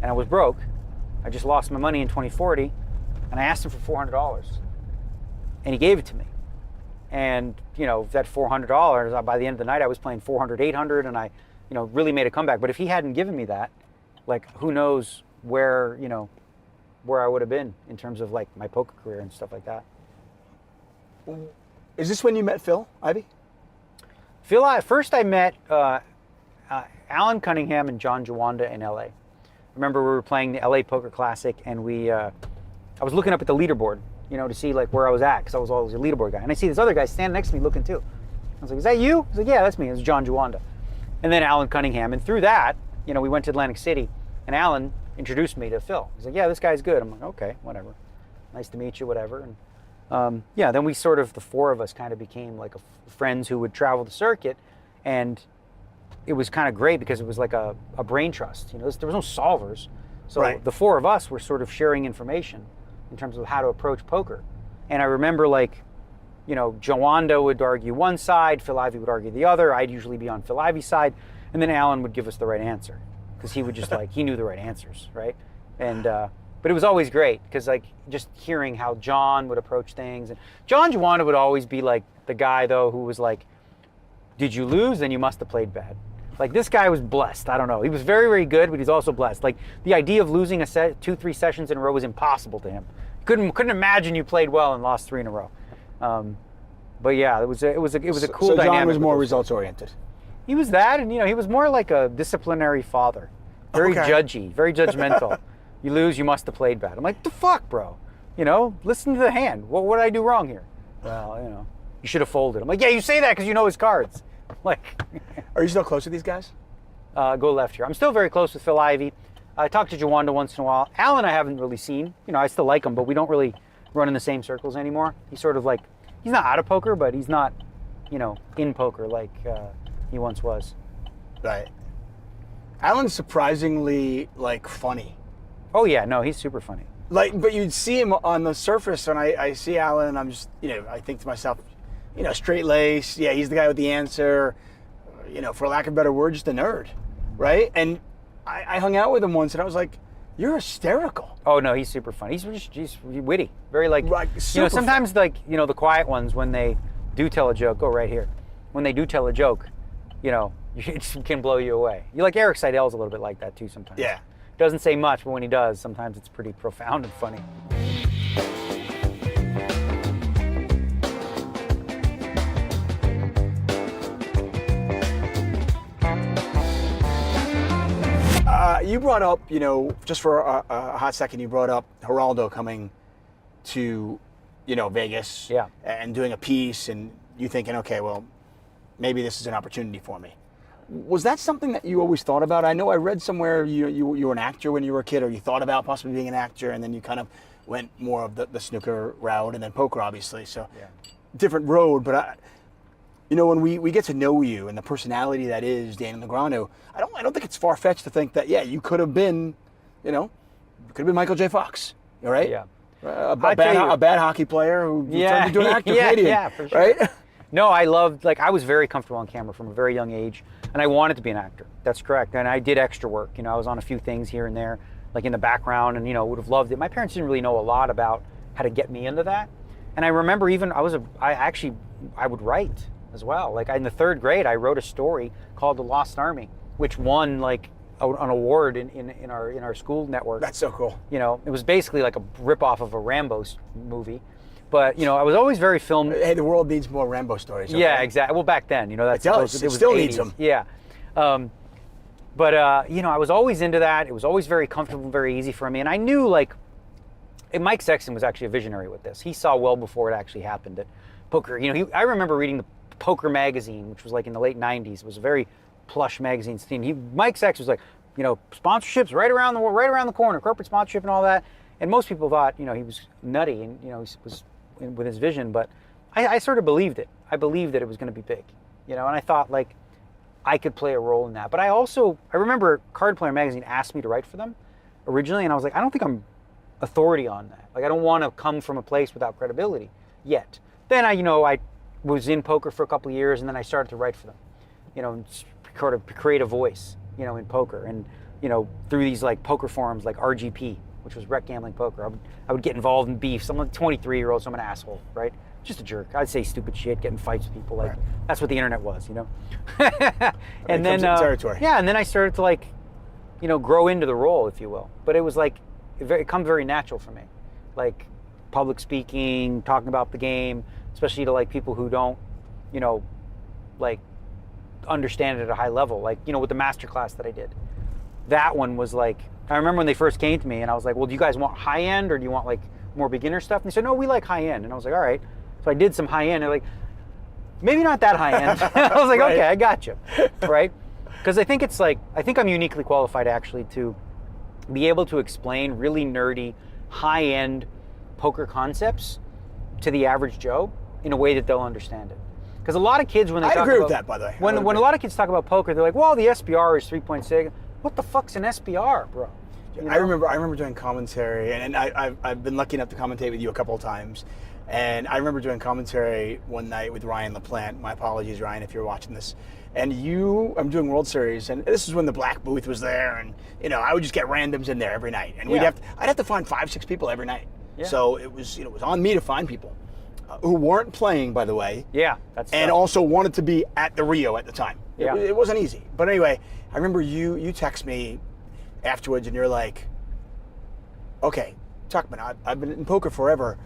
and I was broke. I just lost my money in 2040, and I asked him for $400, and he gave it to me. And that $400, by the end of the night, I was playing 400, 800, and I, really made a comeback. But if he hadn't given me that, who knows where I would have been in terms of my poker career and stuff like that. Is this when you met Phil Ivey? First I met Alan Cunningham and John Jawanda in LA. I remember we were playing the LA Poker Classic, and I was looking up at the leaderboard, to see where I was at, because I was always a leaderboard guy. And I see this other guy standing next to me looking too. I was like, is that you? He's like, yeah, that's me. It was John Jawanda. And then Alan Cunningham. And through that, we went to Atlantic City, and Alan introduced me to Phil. He's like, yeah, this guy's good. I'm like, okay, whatever. Nice to meet you, whatever. And then we sort of, the four of us kind of became friends who would travel the circuit. And it was kind of great because it was a brain trust. There was no solvers. So right. The four of us were sort of sharing information in terms of how to approach poker. And I remember Jawanda would argue one side, Phil Ivey would argue the other. I'd usually be on Phil Ivey's side. And then Alan would give us the right answer because he would just like, he knew the right answers, right? And, but it was always great because like just hearing how John would approach things. And John Juanda would always be like the guy though who was like, did you lose? Then you must have played bad. Like this guy was blessed. I don't know. He was very, very good, but he's also blessed. Like the idea of losing a set, 2-3 sessions in a row was impossible to him. Couldn't imagine you played well and lost 3 in a row. But yeah, it was a cool dynamic. So John was more results oriented. He was that, and he was more like a disciplinary father, very judgy, very judgmental. You lose, you must have played bad. I'm like, the fuck, bro? Listen to the hand. What did I do wrong here? Well, you should have folded. I'm like, yeah, you say that because you know his cards. Like, are you still close to these guys? Go left here. I'm still very close with Phil Ivey. I talk to Juanda once in a while. Alan I haven't really seen. I still like him, but we don't really run in the same circles anymore. He's sort of like, he's not out of poker, but he's not, in poker like he once was. Right. Alan's surprisingly like funny. Oh yeah, no, he's super funny. Like, but you'd see him on the surface, and I see Alan, and I'm just, I think to myself, straight lace. Yeah, he's the guy with the answer. For lack of a better word, just a nerd, right? And I hung out with him once, and I was like, "You're hysterical." Oh no, he's super funny. He's witty, very like super sometimes funny. Like the quiet ones when they do tell a joke. Go right here. When they do tell a joke, it can blow you away. You like Eric Seidel's a little bit like that too sometimes. Yeah. Doesn't say much, but when he does, sometimes it's pretty profound and funny. You brought up, just for a hot second, you brought up Geraldo coming to, Vegas and doing a piece, and you thinking, okay, well, maybe this is an opportunity for me. Was that something that you always thought about? I know I read somewhere you were an actor when you were a kid, or you thought about possibly being an actor, and then you kind of went more of the snooker route, and then poker, obviously. So different road, but when we get to know you and the personality that is Daniel Negreanu, I don't think it's far-fetched to think that, you could have been, Michael J. Fox, right? Yeah. A bad hockey player who turned into an actor, Canadian, yeah, for sure. right? No, I was very comfortable on camera from a very young age, and I wanted to be an actor. That's correct. And I did extra work. I was on a few things here and there, like in the background, and, would have loved it. My parents didn't really know a lot about how to get me into that. And I remember even, I would write as well. Like in the 3rd grade, I wrote a story called The Lost Army, which won like an award in our school network. That's so cool. It was basically like a ripoff of a Rambo movie. But I was always very film. Hey, the world needs more Rambo stories. Okay? Yeah, exactly. Well, back then, that's it does. It still needs them. Yeah, but I was always into that. It was always very comfortable, very easy for me, and I knew and Mike Sexton was actually a visionary with this. He saw well before it actually happened at poker. I remember reading the Poker magazine, which was like in the late '90s. It was a very plush magazine theme. Mike Sexton was like, sponsorships right around the corner, corporate sponsorship and all that. And most people thought, he was nutty and he was with his vision, but I sort of believed it. I believed that it was going to be big, and I thought I could play a role in that. But I remember Card Player magazine asked me to write for them originally, and I was like, I don't think I'm authority on that. I don't want to come from a place without credibility yet. Then I was in poker for a couple of years, and then I started to write for them, and sort of create a voice, in poker, and through these poker forums like RGP, which was Rec Gambling Poker. I would get involved in beefs. I'm a 23-year-old, so I'm an asshole, right? Just a jerk. I'd say stupid shit, get in fights with people. That's what the internet was, And then territory. Yeah, and then I started to grow into the role, if you will. But it was it comes very natural for me, public speaking, talking about the game, especially to people who don't, understand it at a high level. With the masterclass that I did, that one was I remember when they first came to me, and I was like, well, do you guys want high end or do you want more beginner stuff? And they said, no, we like high end. And I was like, all right. So I did some high end. They're like, maybe not that high end. I was like, right. Okay, I got you, right? Because I think I'm uniquely qualified actually to be able to explain really nerdy, high end poker concepts to the average Joe in a way that they'll understand it. Because a lot of kids, when they talk agree about, with that, by the way. When a lot of kids talk about poker, they're like, well, the SBR is 3.6. What the fuck's an SBR, bro? You know? I remember doing commentary, and I've been lucky enough to commentate with you a couple of times. And I remember doing commentary one night with Ryan LaPlante. My apologies, Ryan, if you're watching this. And I'm doing World Series, and this is when the black booth was there, and I would just get randoms in there every night, and I'd have to find 5-6 people every night. Yeah. So it was on me to find people who weren't playing, by the way. Yeah, that's and tough. Also wanted to be at the Rio at the time. Yeah. It wasn't easy. But anyway, I remember you text me afterwards, and you're like, "Okay, Tuckman, I've been in poker forever.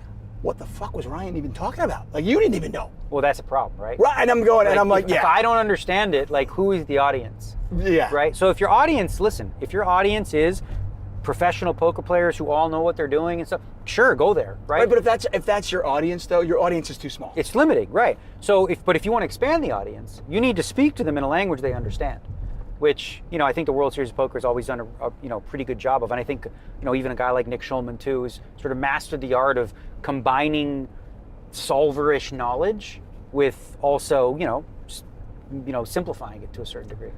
What the fuck was Ryan even talking about? Like, you didn't even know." Well, that's a problem, right? Right, and I'm going, and I'm like, if I don't understand it, like, who is the audience? Yeah. Right? So if your audience is professional poker players who all know what they're doing and stuff, sure, go there, right? Right, but if that's your audience, though, your audience is too small. It's limiting, right? So if you want to expand the audience, you need to speak to them in a language they understand, which, I think the World Series of Poker has always done a pretty good job of. And I think, even a guy like Nick Schulman too has sort of mastered the art of combining solver-ish knowledge with also, simplifying it to a certain degree.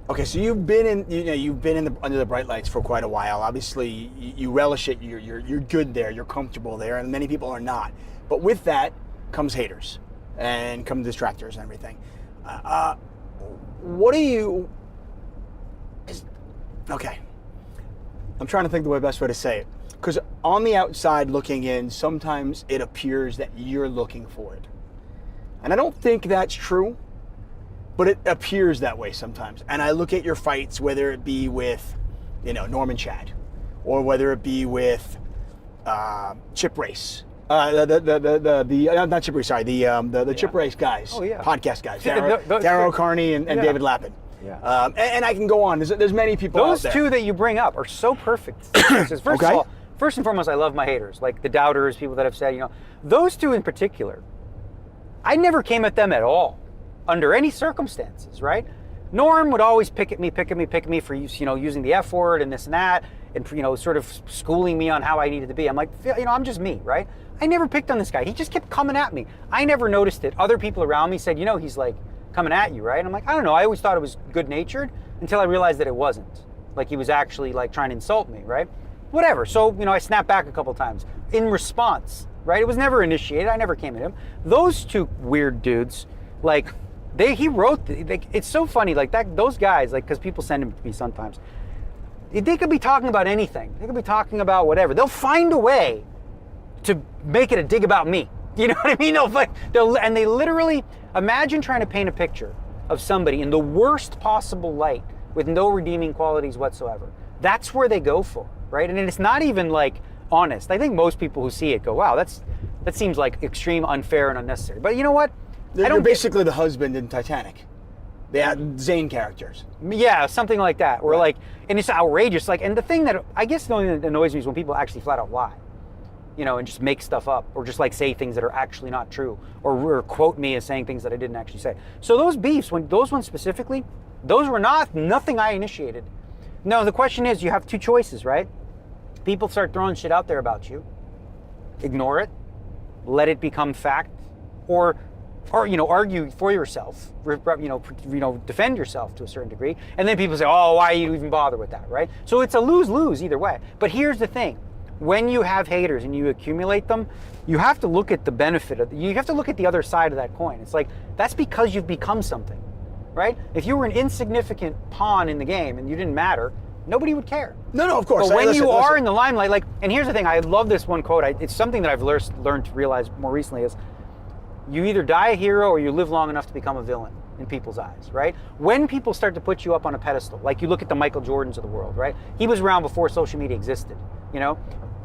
Okay, so you've been under the bright lights for quite a while. Obviously, you relish it. You're good there. You're comfortable there, and many people are not. But with that comes haters, and come distractors and everything. What do you? Okay, I'm trying to think the best way to say it. Because on the outside looking in, sometimes it appears that you're looking for it, and I don't think that's true. But it appears that way sometimes. And I look at your fights, whether it be with, Norman Chad, or whether it be with Chip Race, not Chip Race, sorry, the Chip Race guys, podcast guys, Darryl Carney and David Lappin. Yeah. And I can go on. There's many people out there. Those two that you bring up are so perfect. First of all, first and foremost, I love my haters, like the doubters, people that have said, those two in particular, I never came at them at all. Under any circumstances, right? Norm would always pick at me for using the F word and this and that, and sort of schooling me on how I needed to be. I'm like, I'm just me, right? I never picked on this guy. He just kept coming at me. I never noticed it. Other people around me said, he's like coming at you, right? I'm like, I don't know. I always thought it was good-natured until I realized that it wasn't. Like he was actually like trying to insult me, right? Whatever. So I snapped back a couple times in response, right? It was never initiated. I never came at him. Those two weird dudes, like. He wrote, it's so funny, like that. Those guys, like, because people send them to me sometimes. They could be talking about anything. They could be talking about whatever. They'll find a way to make it a dig about me. You know what I mean? And they literally, imagine trying to paint a picture of somebody in the worst possible light with no redeeming qualities whatsoever. That's where they go for, right? And it's not even like honest. I think most people who see it go, wow, that seems like extreme, unfair, and unnecessary. But you know what? You're basically the husband in Titanic. They had Zane characters. Yeah, something like that. Or and it's outrageous. And the thing that, I guess the only thing that annoys me is when people actually flat out lie. And just make stuff up, or just say things that are actually not true, or quote me as saying things that I didn't actually say. So those beefs, those ones specifically, those were nothing I initiated. No, the question is, you have two choices, right? People start throwing shit out there about you. Ignore it, let it become fact, or argue for yourself, defend yourself to a certain degree, and then people say, oh, why you even bother with that, right? So it's a lose-lose either way. But here's the thing. When you have haters and you accumulate them, you have to look at the benefit you have to look at the other side of that coin. It's like, that's because you've become something, right? If you were an insignificant pawn in the game and you didn't matter, nobody would care. No, of course. But when you are in the limelight, and here's the thing, I love this one quote. It's something that I've learned to realize more recently is, you either die a hero or you live long enough to become a villain in people's eyes, right? When people start to put you up on a pedestal, like you look at the Michael Jordans of the world, right? He was around before social media existed,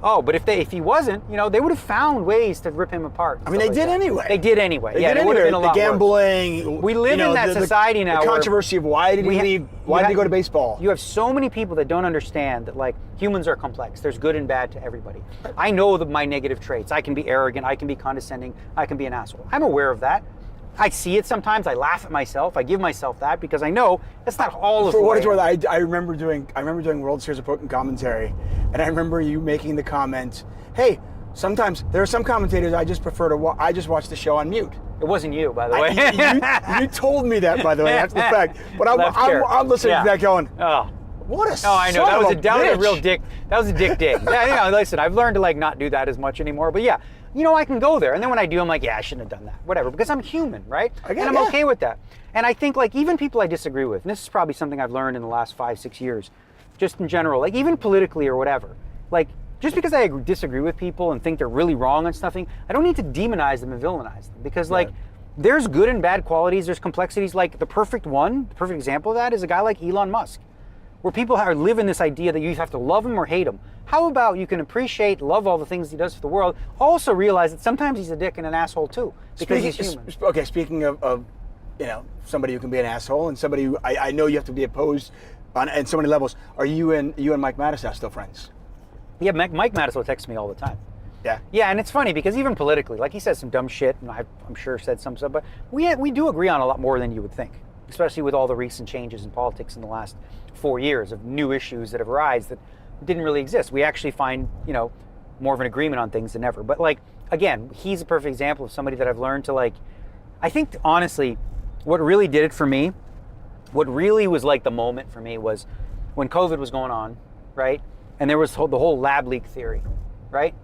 Oh, but if he wasn't, they would have found ways to rip him apart. I mean, they did anyway. They did anyway. It would have been a lot worse. The gambling. We live in that society now. The controversy of why did he leave? Why did he go to baseball? You have so many people that don't understand that, humans are complex. There's good and bad to everybody. I know my negative traits. I can be arrogant. I can be condescending. I can be an asshole. I'm aware of that. I see it sometimes. I laugh at myself. I give myself that because I know that's not all of. For what it's worth, I remember doing World Series of Poker commentary, and I remember you making the comment, "Hey, sometimes there are some commentators I just prefer to I just watch the show on mute." It wasn't you, by the way. You told me that, by the way, after the fact. But I'm listening to that going, oh, What a Oh, I know. son That of was a bitch. real dick. That was a dick dig. Yeah, listen, I've learned to like not do that as much anymore. But yeah, I can go there. And then when I do, I'm like, yeah, I shouldn't have done that. Whatever, because I'm human, right? And I'm okay with that. And I think like even people I disagree with, and this is probably something I've learned in the last 5-6 years, just in general, like even politically or whatever, like just because I disagree with people and think they're really wrong on something, I don't need to demonize them and villainize them, because like there's good and bad qualities, there's complexities. Like the perfect example of that is a guy like Elon Musk, where people live in this idea that you have to love him or hate him. How about you can appreciate, love all the things he does for the world, also realize that sometimes he's a dick and an asshole too, because he's human. Okay, speaking of somebody who can be an asshole and somebody who I know you have to be opposed on so many levels. Are you and Mike Mattis still friends? Yeah, Mike Mattis will text me all the time. Yeah. Yeah, and it's funny because even politically, like he says some dumb shit, and I'm sure said some stuff, but we do agree on a lot more than you would think, especially with all the recent changes in politics in the last 4 years of new issues that have arisen that didn't really exist. We actually find, more of an agreement on things than ever. But like, again, he's a perfect example of somebody that I've learned to like, I think honestly, what really did it for me, what really was like the moment for me was when COVID was going on, right? And there was the whole lab leak theory, right?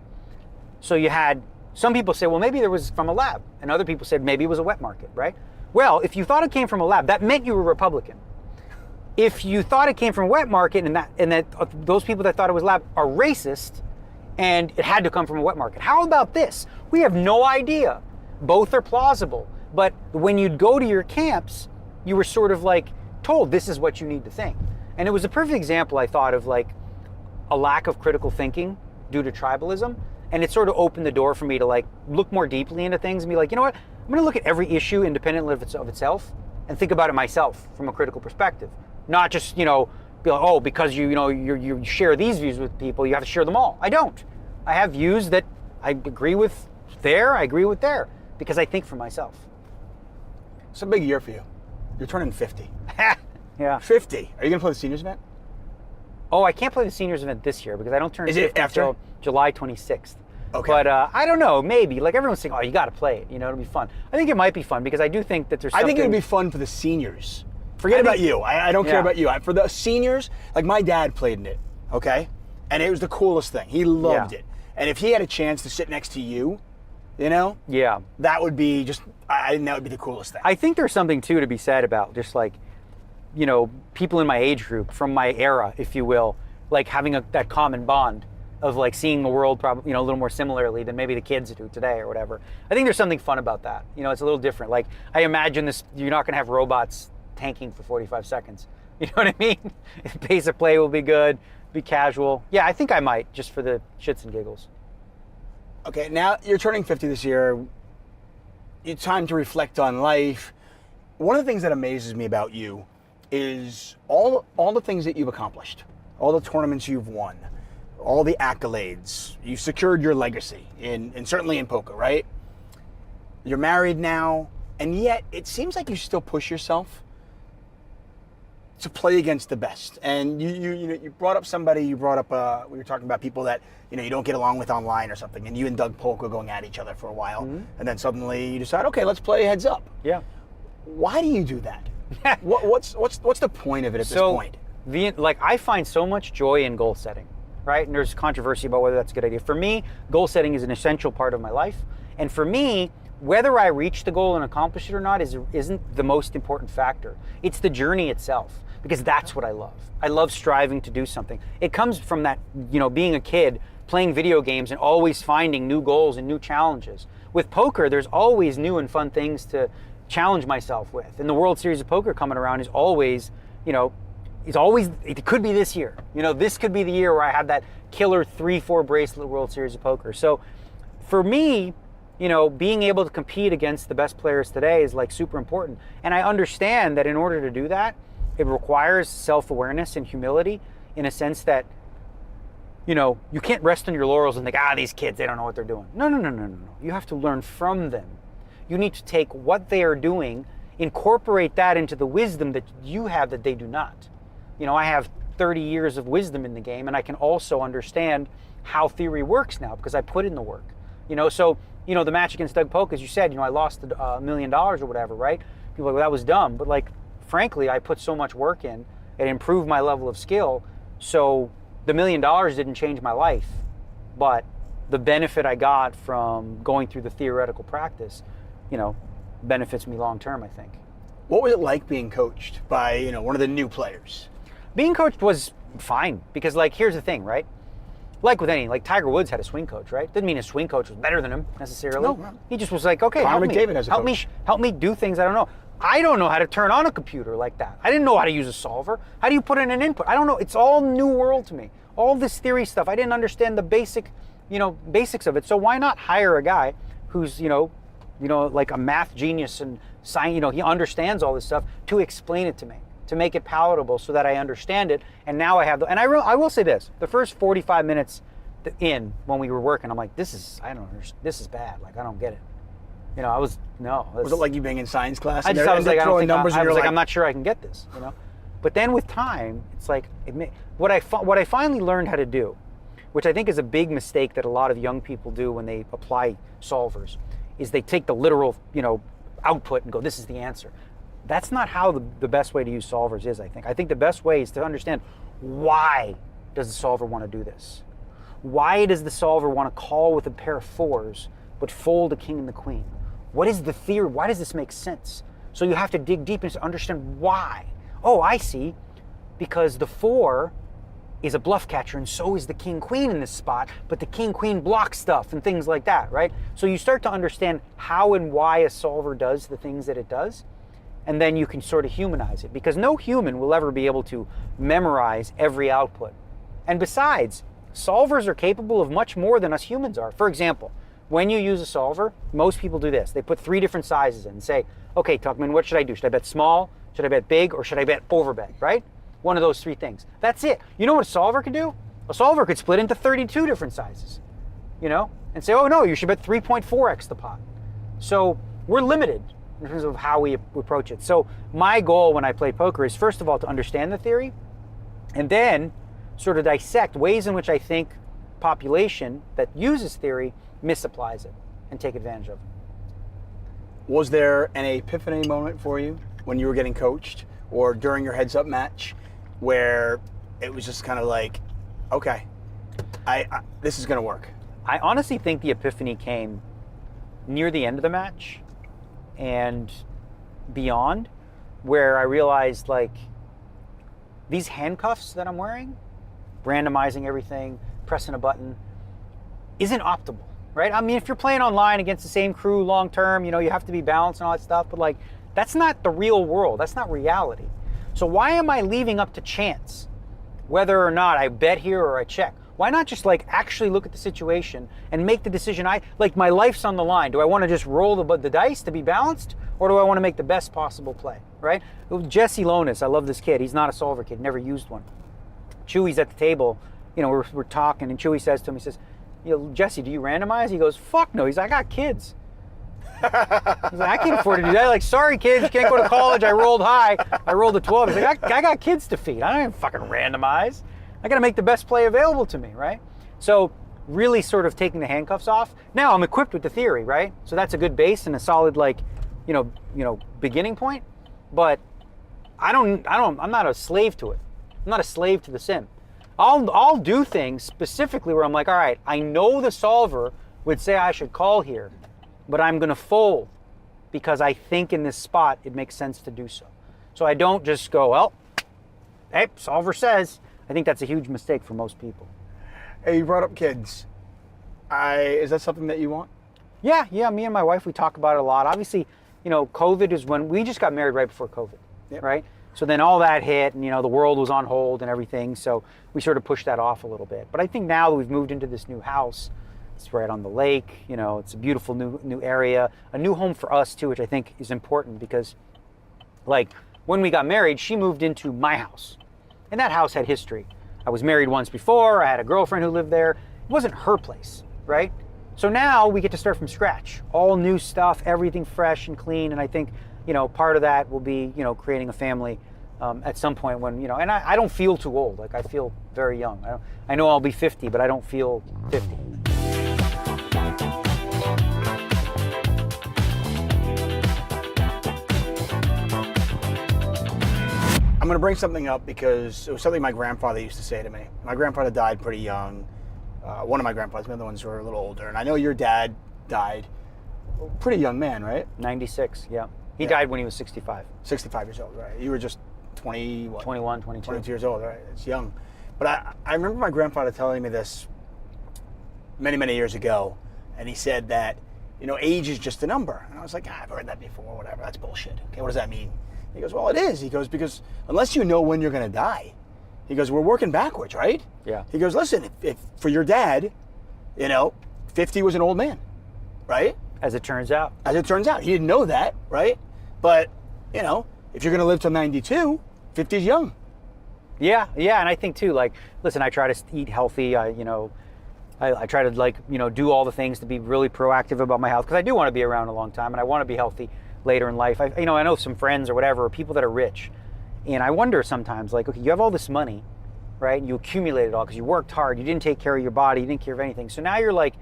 So you had some people say, well, maybe there was from a lab, and other people said maybe it was a wet market, right? Well, if you thought it came from a lab, that meant you were Republican. If you thought it came from a wet market and that those people that thought it was lab are racist and it had to come from a wet market. How about this? We have no idea. Both are plausible. But when you'd go to your camps, you were sort of like told this is what you need to think. And it was a perfect example, I thought, of like a lack of critical thinking due to tribalism. And it sort of opened the door for me to like look more deeply into things and be like, you know what? I'm going to look at every issue independently of itself and think about it myself from a critical perspective. Not just, be like, oh, because you share these views with people, you have to share them all. I don't. I have views that I agree with there, I agree with there, because I think for myself. It's a big year for you. You're turning 50. Yeah. 50. Are you going to play the seniors event? Oh, I can't play the seniors event this year because I don't turn 50 after? until July 26th. Okay. But I don't know, maybe. Like everyone's saying, oh, you got to play it. It'll be fun. I think it might be fun because I do think that there's something... I think it would be fun for the seniors. Forget about you. I don't care about you. For the seniors, like my dad played in it, okay? And it was the coolest thing. He loved it. And if he had a chance to sit next to you, Yeah. that would be just, I think that would be the coolest thing. I think there's something, too, to be said about just like, people in my age group, from my era, if you will, like having that common bond of like seeing the world probably, a little more similarly than maybe the kids do today or whatever. I think there's something fun about that. It's a little different. Like, I imagine you're not going to have robots tanking for 45 seconds. You know what I mean? Pace of play will be good, be casual. Yeah, I think I might, just for the shits and giggles. Okay, now you're turning 50 this year. It's time to reflect on life. One of the things that amazes me about you is all the things that you've accomplished, all the tournaments you've won, all the accolades. You secured your legacy, and certainly in poker, right? You're married now, and yet it seems like you still push yourself to play against the best. And you brought up somebody, we were talking about people that, you don't get along with online or something, and you and Doug Polk were going at each other for a while, and then suddenly you decide, okay, let's play heads up. Yeah. Why do you do that? What's the point of it at this point? I find so much joy in goal setting, right? And there's controversy about whether that's a good idea. For me, goal setting is an essential part of my life. And for me, whether I reach the goal and accomplish it or not isn't the most important factor. It's the journey itself, because that's what I love. I love striving to do something. It comes from that, being a kid, playing video games and always finding new goals and new challenges. With poker, there's always new and fun things to challenge myself with. And the World Series of Poker coming around is always, it could be this year. This could be the year where I have that killer 3-4 bracelet World Series of Poker. So for me, being able to compete against the best players today is like super important. And I understand that in order to do that, it requires self-awareness and humility, in a sense that, you can't rest on your laurels and think, these kids, they don't know what they're doing. No. You have to learn from them. You need to take what they are doing, incorporate that into the wisdom that you have that they do not. I have 30 years of wisdom in the game, and I can also understand how theory works now because I put in the work. So the match against Doug Polk, as you said, I lost $1 million or whatever, right? People are like, well, that was dumb. But like, frankly, I put so much work in It improved my level of skill. So the $1 million didn't change my life, but the benefit I got from going through the theoretical practice, benefits me long term, I think. What was it like being coached by, one of the new players? Being coached was fine because, here's the thing, right? Like with any, Tiger Woods had a swing coach, right? Didn't mean his swing coach was better than him necessarily. No. He just was like, okay, Connor McDavid has a coach. help me do things I don't know. I don't know how to turn on a computer like that. I didn't know how to use a solver. How do you put in an input? I don't know. It's all new world to me. All this theory stuff. I didn't understand the basics of it. So why not hire a guy who's, like a math genius and science, he understands all this stuff to explain it to me, to make it palatable so that I understand it. And now I have I will say this, the first 45 minutes when we were working, I'm like, this is bad. I don't get it. Was it like you being in science class? I was like, I'm not sure I can get this, But then with time, it's like, what I finally learned how to do, which I think is a big mistake that a lot of young people do when they apply solvers, is they take the literal, output and go, this is the answer. That's not how the best way to use solvers is, I think. I think the best way is to understand, why does the solver want to do this? Why does the solver want to call with a pair of fours, but fold a king and the queen? What is the theory? Why does this make sense? So you have to dig deep and understand why. Oh, I see. Because the 4 is a bluff catcher, and so is the king-queen in this spot, but the king-queen blocks stuff and things like that, right? So you start to understand how and why a solver does the things that it does, and then you can sort of humanize it, because no human will ever be able to memorize every output. And besides, solvers are capable of much more than us humans are. For example, when you use a solver, most people do this. They put 3 different sizes in and say, okay, Tuckman, what should I do? Should I bet small? Should I bet big? Or should I bet overbet, right? One of those 3 things. That's it. You know what a solver could do? A solver could split into 32 different sizes, and say, oh no, you should bet 3.4x the pot. So we're limited in terms of how we approach it. So my goal when I play poker is, first of all, to understand the theory, and then sort of dissect ways in which I think population that uses theory misapplies it and take advantage of it. Was there an epiphany moment for you when you were getting coached or during your heads-up match where it was just kind of like, okay, this is going to work? I honestly think the epiphany came near the end of the match and beyond, where I realized, these handcuffs that I'm wearing, randomizing everything, pressing a button, isn't optimal, right? I mean, if you're playing online against the same crew long term, you have to be balanced and all that stuff, but that's not the real world. That's not reality. So why am I leaving up to chance whether or not I bet here or I check? Why not just actually look at the situation and make the decision? My life's on the line. Do I want to just roll the dice to be balanced, or do I want to make the best possible play, right? Jesse Lonis, I love this kid. He's not a solver kid, never used one. Chewy's at the table, we're talking, and Chewy says to him, he says, Jesse, do you randomize? He goes, fuck no. He's like, I got kids. He's like, I can't afford to do that. Sorry, kids, you can't go to college. I rolled high. I rolled a 12. He's like, I got kids to feed. I don't even fucking randomize. I got to make the best play available to me, right? So really sort of taking the handcuffs off. Now I'm equipped with the theory, right? So that's a good base and a solid, beginning point. But I'm not a slave to it. I'm not a slave to the sim. I'll do things specifically where I'm like, all right, I know the solver would say I should call here, but I'm going to fold because I think in this spot it makes sense to do so. So I don't just go, well, hey, solver says. I think that's a huge mistake for most people. Hey, you brought up kids. Is that something that you want? Yeah, me and my wife, we talk about it a lot. Obviously, COVID is when we just got married right before COVID, Yep. right? So then all that hit and, the world was on hold and everything. So we sort of pushed that off a little bit. But I think now that we've moved into this new house, it's right on the lake, it's a beautiful new area, a new home for us too, which I think is important because when we got married, she moved into my house and that house had history. I was married once before. I had a girlfriend who lived there. It wasn't her place, right? So now we get to start from scratch, all new stuff, everything fresh and clean. And I think, part of that will be, creating a family at some point when, and I don't feel too old. I feel very young. I know I'll be 50, but I don't feel 50. I'm I'm going to bring something up because it was something my grandfather used to say to me. My grandfather died pretty young. One of my grandfathers, the other ones were a little older. And I know your dad died pretty young man, right? 96, yeah. He Yeah. died when he was 65. 65 years old, right? You were just 20, what? 21, 22. 22 years old, right? It's young. But I remember my grandfather telling me this many, many years ago. And he said that, you know, age is just a number. And I was like, I've heard that before, whatever. That's bullshit. Okay, what does that mean? He goes, well, it is. He goes, because unless you know when you're going to die, he goes, we're working backwards, right? Yeah. He goes, listen, if for your dad, you know, 50 was an old man, right? As it turns out. As it turns out, he didn't know that, right? But, you know, if you're going to live till 92, 50 is young. Yeah, and I think too, like, listen, I try to eat healthy. I try to, like, you know, do all the things to be really proactive about my health because I do want to be around a long time and I want to be healthy later in life. I know some friends or whatever, or people that are rich, and I wonder sometimes, like, okay, you have all this money, right? And you accumulate it all because you worked hard, you didn't take care of your body, you didn't care of anything. So now you're like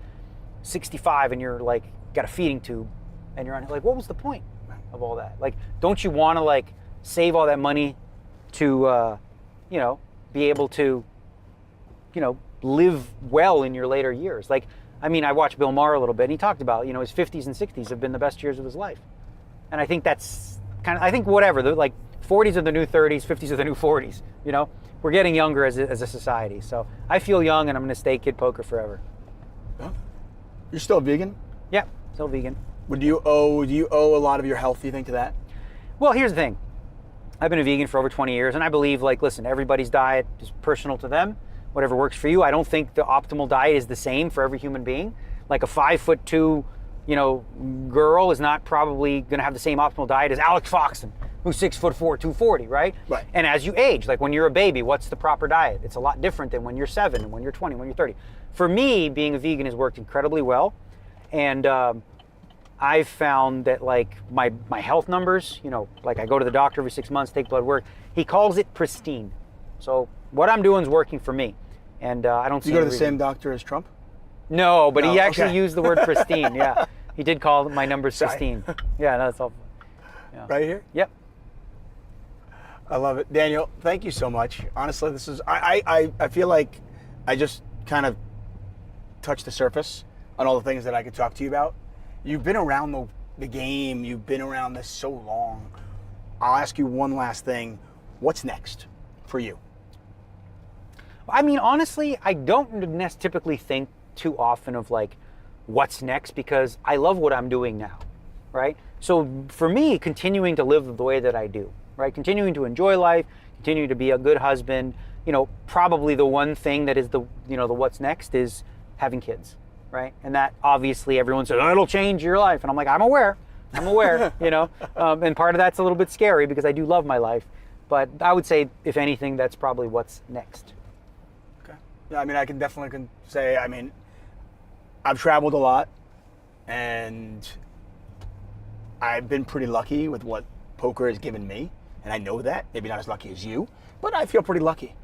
65 and you're like got a feeding tube, and you're on, like, what was the point of all that? Like, don't you want to like save all that money to, you know, be able to, you know, live well in your later years? Like, I mean, I watched Bill Maher a little bit, and he talked about, you know, his 50s and 60s have been the best years of his life. And I think that's kind of, I think whatever, like 40s are the new 30s, 50s are the new 40s, you know? We're getting younger as a society. So I feel young, and I'm going to stay kid poker forever. Huh? You're still vegan? Yeah, still vegan. Do you owe a lot of your health, you think, to that? Well, here's the thing. I've been a vegan for over 20 years, and I believe, like, listen, everybody's diet is personal to them. Whatever works for you. I don't think the optimal diet is the same for every human being. Like a 5'2", you know, girl is not probably going to have the same optimal diet as Alex Foxton, who's 6'4", 240, right? Right. And as you age, like when you're a baby, what's the proper diet? It's a lot different than when you're 7, and when you're 20, when you're 30. For me, being a vegan has worked incredibly well, and I've found that, like, my health numbers, you know, like I go to the doctor every 6 months, take blood work. He calls it pristine. So what I'm doing is working for me. And I don't see. You go to the same doctor as Trump? No, but he actually okay. used the word pristine. Yeah, he did call my numbers pristine. Yeah, that's all. Yeah. Right here? Yep. I love it. Daniel, thank you so much. Honestly, this is, I feel like I just kind of touched the surface on all the things that I could talk to you about. You've been around the game. You've been around this so long. I'll ask you one last thing. What's next for you? I mean, honestly, I don't typically think too often of, like, what's next, because I love what I'm doing now, right? So for me, continuing to live the way that I do, right? Continuing to enjoy life, continuing to be a good husband, you know, probably the one thing that is the what's next is having kids, right? And that, obviously, everyone says, oh, it'll change your life. And I'm like, I'm aware, you know? And part of that's a little bit scary because I do love my life. But I would say, if anything, that's probably what's next. Yeah, I mean, I can definitely say, I mean, I've traveled a lot, and I've been pretty lucky with what poker has given me, and I know that. Maybe not as lucky as you, but I feel pretty lucky.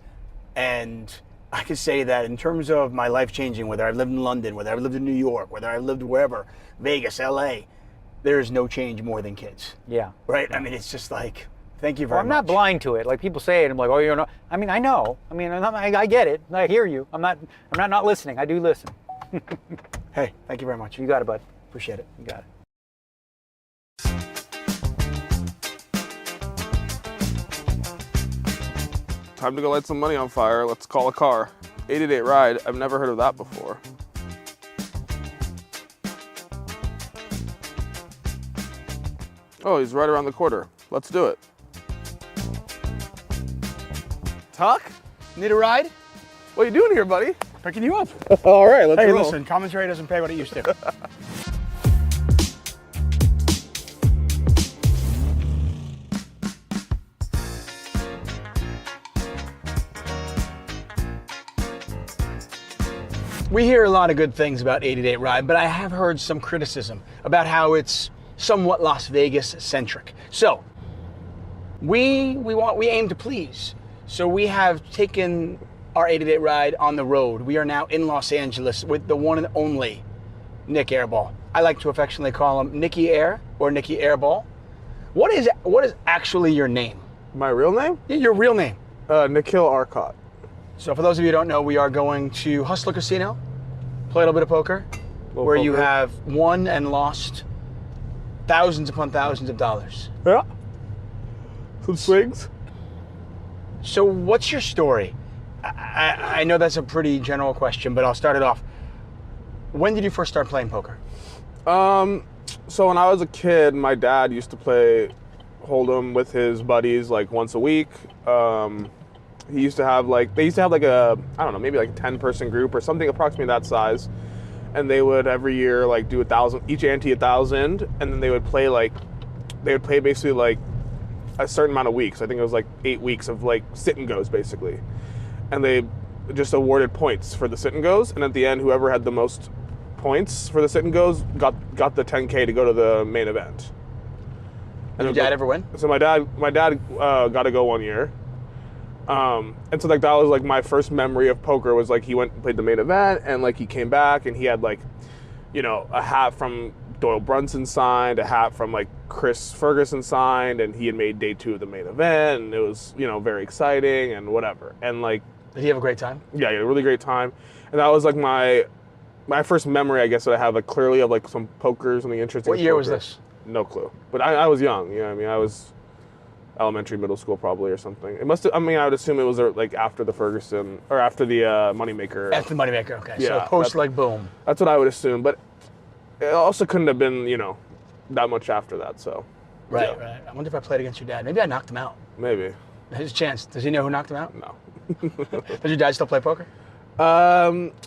And I can say that in terms of my life changing, whether I've lived in London, whether I've lived in New York, whether I've lived wherever, Vegas, LA, there's no change more than kids. Yeah. Right? I mean, it's just like, thank you very much. I'm not blind to it. Like, people say it, I'm like, oh, you know. I mean, I know. I mean, I get it. I hear you. I'm not listening. I do listen. Hey, thank you very much. You got it, bud. Appreciate it. You got it. Time to go light some money on fire. Let's call a car. 888 ride. I've never heard of that before. Oh, he's right around the corner. Let's do it. Tuck? Need a ride? What are you doing here, buddy? Picking you up. All right, let's Hey, roll. listen, commentary doesn't pay what it used to. We hear a lot of good things about 888 Ride, but I have heard some criticism about how it's somewhat Las Vegas centric. So we aim to please. So we have taken our 888 Ride on the road. We are now in Los Angeles with the one and only Nik Airball. I like to affectionately call him Nicky Air or Nik Airball. What is actually your name? My real name? Yeah, your real name. Nik Airball. So for those of you who don't know, we are going to Hustler Casino, play a little bit of poker, where you have won and lost thousands upon thousands of dollars. Yeah. Some swings. So what's your story? I know that's a pretty general question, but I'll start it off. When did you first start playing poker? So when I was a kid, my dad used to play Hold'em with his buddies like once a week. He used to have they used to have like a, I don't know, maybe like a 10-person group or something approximately that size. And they would every year like do 1,000, each ante 1,000, and then they would play basically like a certain amount of weeks. I think it was like 8 weeks of like sit and goes basically. And they just awarded points for the sit and goes, and at the end, whoever had the most points for the sit and goes got the 10K to go to the main event. Did your dad ever win? So my dad got to go one year. And so like that was like my first memory of poker was like he went and played the main event, and like he came back and he had like, you know, a hat from Doyle Brunson signed, a hat from like Chris Ferguson signed, and he had made day 2 of the main event, and it was, you know, very exciting and whatever. And like, did he have a great time? Yeah, he had a really great time. And that was like my first memory, I guess, that I have like clearly of like some poker, something interesting. What year was this? No clue. But I was young, you know what I mean? I was elementary, middle school probably or something. It must have, I mean, I would assume it was like after the Ferguson, or after the Moneymaker. After the Moneymaker, okay. Yeah, so post like boom. That's what I would assume. But it also couldn't have been, you know, that much after that, so. Right, yeah. right. I wonder if I played against your dad. Maybe I knocked him out. Maybe. There's a chance. Does he know who knocked him out? No. Does your dad still play poker?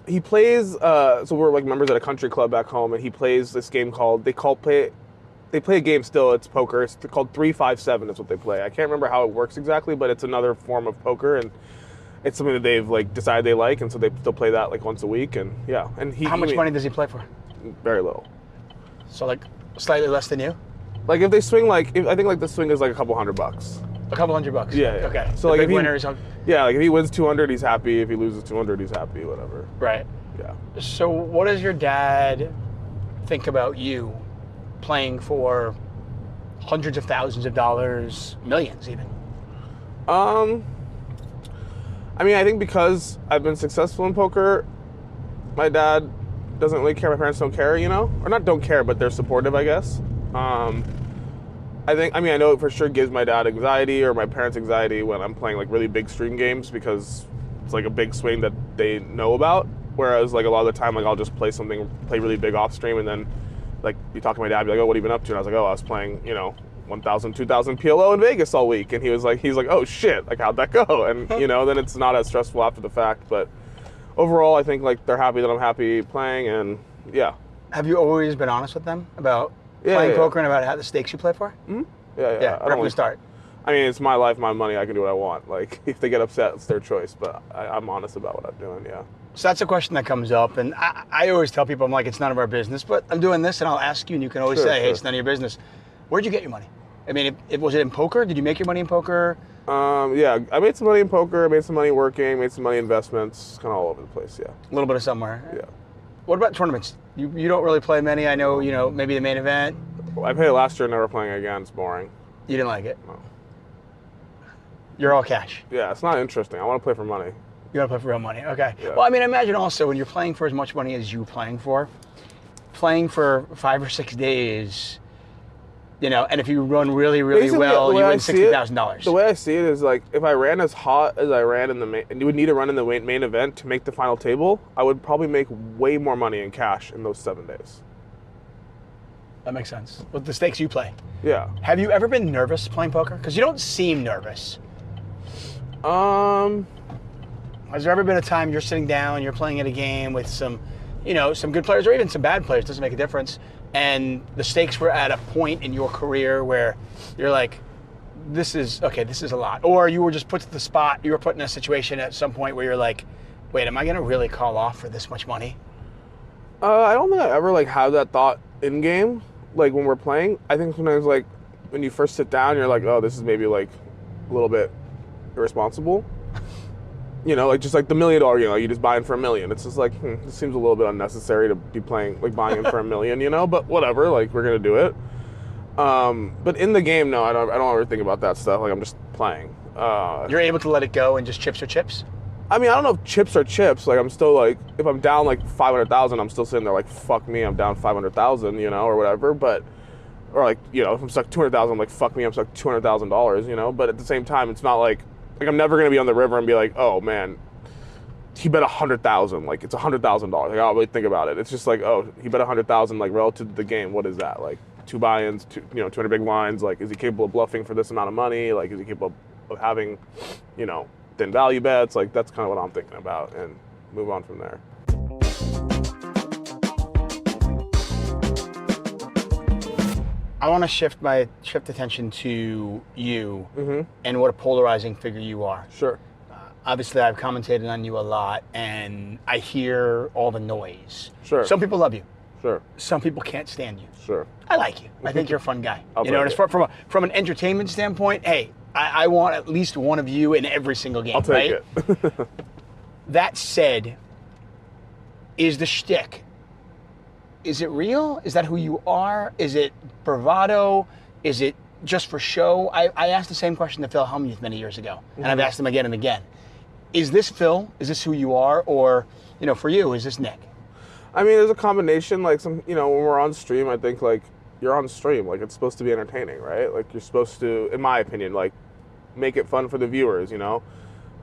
He plays, so we're like members at a country club back home, and he plays this game called, they play a game still, it's poker. It's called 3-5-7 is what they play. I can't remember how it works exactly, but it's another form of poker, and it's something that they've like decided they like, and so they still play that like once a week, and yeah. And How much money does he play for? Very little. So like slightly less than you? Like if they swing I think like the swing is like a couple $100. A couple $100? Yeah, yeah. Okay. So the like big if he, winners. yeah, like if he wins 200, he's happy. If he loses 200, he's happy, whatever. Right. Yeah. So what does your dad think about you playing for hundreds of thousands of dollars, millions even? I mean, I think because I've been successful in poker, my dad doesn't really care. My parents don't care, you know? Or not don't care, but they're supportive, I guess. I know it for sure gives my dad anxiety or my parents anxiety when I'm playing like really big stream games because it's like a big swing that they know about. Whereas like a lot of the time, like I'll just play really big off stream, and then like you talk to my dad, be like, oh, what have you been up to? And I was like, oh, I was playing, you know, 1,000, 2,000 PLO in Vegas all week. And he's like, oh shit, like how'd that go? And you know, then it's not as stressful after the fact. But overall, I think like they're happy that I'm happy playing, and yeah. Have you always been honest with them about playing poker and about how the stakes you play for? Mm-hmm. Yeah. Yeah, right from the start. I mean, it's my life, my money. I can do what I want. Like, if they get upset, it's their choice. But I'm honest about what I'm doing, yeah. So that's a question that comes up. And I always tell people, I'm like, it's none of our business. But I'm doing this, and I'll ask you, and you can always say, hey, it's none of your business. Where'd you get your money? I mean, was it in poker? Did you make your money in poker? Yeah, I made some money in poker. I made some money working. Made some money in investments. Kind of all over the place, yeah. A little bit of somewhere. Yeah. What about tournaments? You don't really play many. I know, you know, maybe the main event. I played last year, never playing again. It's boring. You didn't like it? No. You're all cash. Yeah, it's not interesting. I want to play for money. You want to play for real money? Okay. Yeah. Well, I mean, imagine also when you're playing for as much money as you're playing for 5 or 6 days, you know, and if you run really, really Basically, well, you win $60,000. The way I see it is like, if I ran as hot as I ran in the main, and you would need to run in the main event to make the final table, I would probably make way more money in cash in those 7 days. That makes sense. With the stakes you play. Yeah. Have you ever been nervous playing poker? Because you don't seem nervous. Um, Has there ever been a time you're sitting down, you're playing at a game with some, you know, some good players or even some bad players, doesn't make a difference, and the stakes were at a point in your career where you're like, this is a lot. Or you were just put to the spot, you were put in a situation at some point where you're like, wait, am I going to really call off for this much money? I don't think I ever like have that thought in game, like when we're playing. I think sometimes like when you first sit down, you're like, oh, this is maybe like a little bit irresponsible. You know, like just like the $1 million, you know, you just buy in for $1 million. It's just like, this seems a little bit unnecessary to be playing, like buying in for $1 million, you know, but whatever, like we're going to do it. But in the game, no, I don't ever think about that stuff. Like I'm just playing. You're able to let it go and just chips are chips? I mean, I don't know if chips are chips. Like, I'm still like, if I'm down like 500,000, I'm still sitting there like, fuck me, I'm down 500,000, you know, or whatever. But, or like, you know, if I'm stuck 200,000, I'm like, fuck me, I'm stuck $200,000, you know. But at the same time, it's not like I'm never gonna be on the river and be like, oh man, he bet 100,000. Like, it's $100,000. Like, I don't really think about it. It's just like, oh, he bet 100,000. Like, relative to the game, what is that? Like, 2 buy-ins, 200 big blinds. Like, is he capable of bluffing for this amount of money? Like, is he capable of having, you know, thin value bets? Like, that's kind of what I'm thinking about, and move on from there. I want to shift attention to you and what a polarizing figure you are. Sure. Obviously, I've commentated on you a lot, and I hear all the noise. Sure. Some people love you. Sure. Some people can't stand you. Sure. I like you. I think you're a fun guy. I'll you know, and take as from an entertainment standpoint, hey, I want at least one of you in every single game. I'll take it. That said, is the shtick, is it real? Is that who you are? Is it bravado? Is it just for show? I asked the same question to Phil Hellmuth many years ago, and I've asked him again and again. Is this Phil? Is this who you are? Or, you know, for you, is this Nik? I mean, there's a combination. Like, some, you know, when we're on stream, I think, like, you're on stream. Like, it's supposed to be entertaining, right? Like, you're supposed to, in my opinion, like, make it fun for the viewers, you know?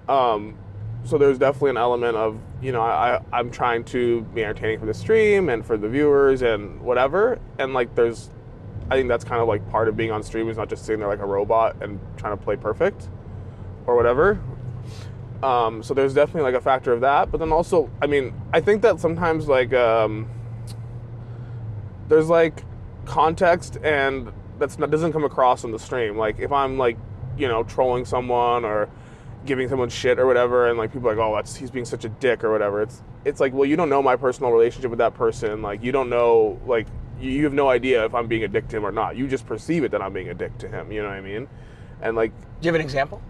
So there's definitely an element of, you know, I'm trying to be entertaining for the stream and for the viewers and whatever. And, like, I think that's kind of, like, part of being on stream is not just sitting there like a robot and trying to play perfect or whatever. So there's definitely, like, a factor of that. But then also, I mean, I think that sometimes, like, there's, like, context and doesn't come across on the stream. Like, if I'm, like, you know, trolling someone or giving someone shit or whatever, and, like, people are like, oh, he's being such a dick or whatever. It's like, well, you don't know my personal relationship with that person. Like, you don't know, like, you have no idea if I'm being a dick to him or not. You just perceive it that I'm being a dick to him. You know what I mean? And, like, Do you have an example?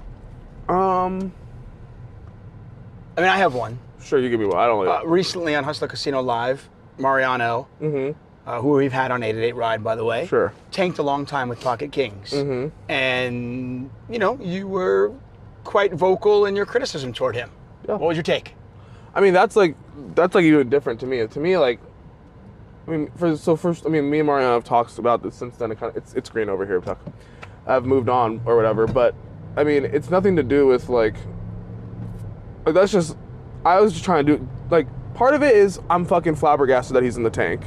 I mean, I have one. Sure, you give me one. I don't know. Recently on Hustler Casino Live, Mariano, who we've had on 888 Ride, by the way, Sure. tanked a long time with Pocket Kings. And, you know, you were quite vocal in your criticism toward him. Yeah. What was your take? I mean, that's like even different to me. To me, like, I mean, first, I mean, me and Mariano have talked about this since then. It's green over here. I've moved on or whatever, but I mean, it's nothing to do with like that's just, I was just trying to do, like, part of it is I'm fucking flabbergasted that he's in the tank,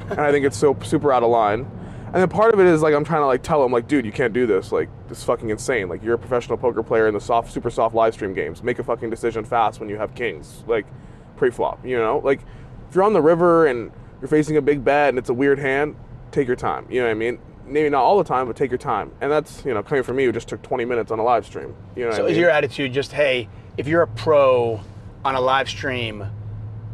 and I think it's so super out of line. And then part of it is, like, I'm trying to, like, tell him, like, dude, you can't do this. Like, this is fucking insane. Like, you're a professional poker player in the super soft live stream games. Make a fucking decision fast when you have kings, like, pre-flop, you know? Like, if you're on the river and you're facing a big bet and it's a weird hand, take your time. You know what I mean? Maybe not all the time, but take your time. And that's, you know, coming from me who just took 20 minutes on a live stream. You know what I mean? So is your attitude just, hey, if you're a pro on a live stream,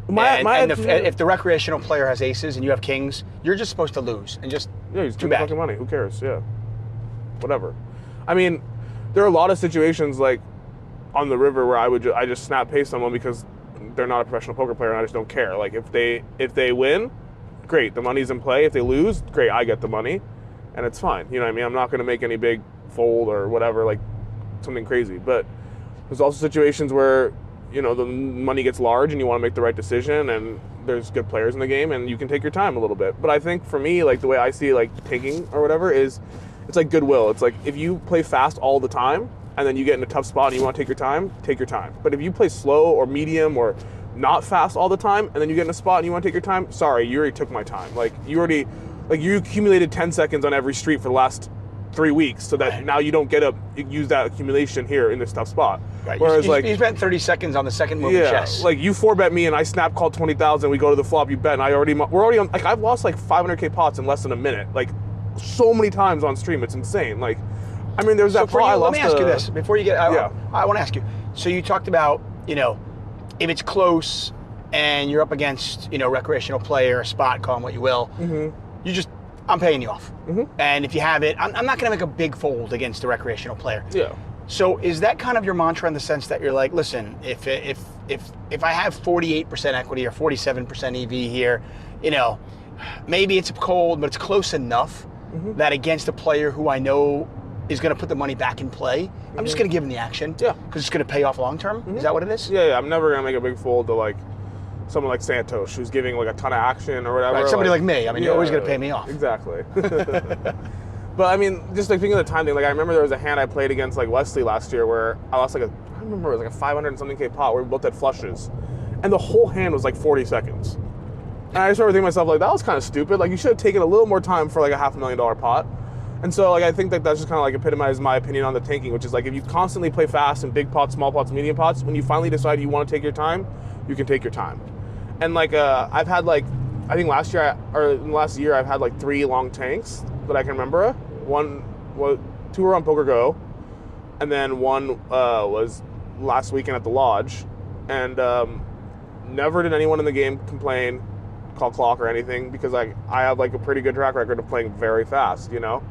if the recreational player has aces and you have kings, you're just supposed to lose and just he's too taking bad. fucking money. Who cares? Yeah, whatever. I mean, there are a lot of situations like on the river where I just snap pay someone because they're not a professional poker player and I just don't care. Like, if they win, great, the money's in play. If they lose, great, I get the money, and it's fine. You know what I mean? I'm not going to make any big fold or whatever, like something crazy. But there's also situations where, you know, the money gets large and you want to make the right decision, and there's good players in the game and you can take your time a little bit. But I think for me, like, the way I see, like, tanking or whatever is, it's like goodwill. It's like, if you play fast all the time and then you get in a tough spot and you want to take your time, take your time. But if you play slow or medium or not fast all the time and then you get in a spot and you want to take your time, sorry, you already took my time. Like, you accumulated 10 seconds on every street for the last 3 weeks, so that now you don't use that accumulation here in this tough spot. Right. Whereas, you spent 30 seconds on the second move of chess. Like, you 4-bet me and I snap called 20,000, we go to the flop, you bet, and we're already on, like, I've lost like 500K pots in less than a minute, like, so many times on stream, it's insane. Like, I mean, there's that pot I lost. Let me ask you this before you get. I want to ask you. So you talked about, you know, if it's close and you're up against, you know, recreational player, spot, call them what you will. I'm paying you off. And if you have it, I'm not going to make a big fold against the recreational player. Yeah. So is that kind of your mantra in the sense that you're like, listen, if I have 48% equity or 47% EV here, you know, maybe it's cold, but it's close enough that against a player who I know is going to put the money back in play, I'm just going to give him the action. Yeah. Because it's going to pay off long term. Is that what it is? Yeah, I'm never going to make a big fool to like someone like Santos who's giving like a ton of action or whatever. Right, somebody like me. I mean, you're always going to pay me off. Exactly. But I mean, just like thinking of the time thing, like I remember there was a hand I played against like Wesley last year where I lost like I remember it was like a 500 and something K pot where we both had flushes. And the whole hand was like 40 seconds. And I just remember thinking to myself, like, that was kind of stupid. Like, you should have taken a little more time for like a $500,000 pot. And so, like, I think that that's just kind of like epitomized my opinion on the tanking, which is like, if you constantly play fast in big pots, small pots, medium pots, when you finally decide you want to take your time, you can take your time. And like, I've had like, I think last year, in the last year, I've had like 3 long tanks that I can remember. 2 were on Poker Go, and then 1 was last weekend at the lodge. And never did anyone in the game complain, call clock or anything, because I have like a pretty good track record of playing very fast, you know,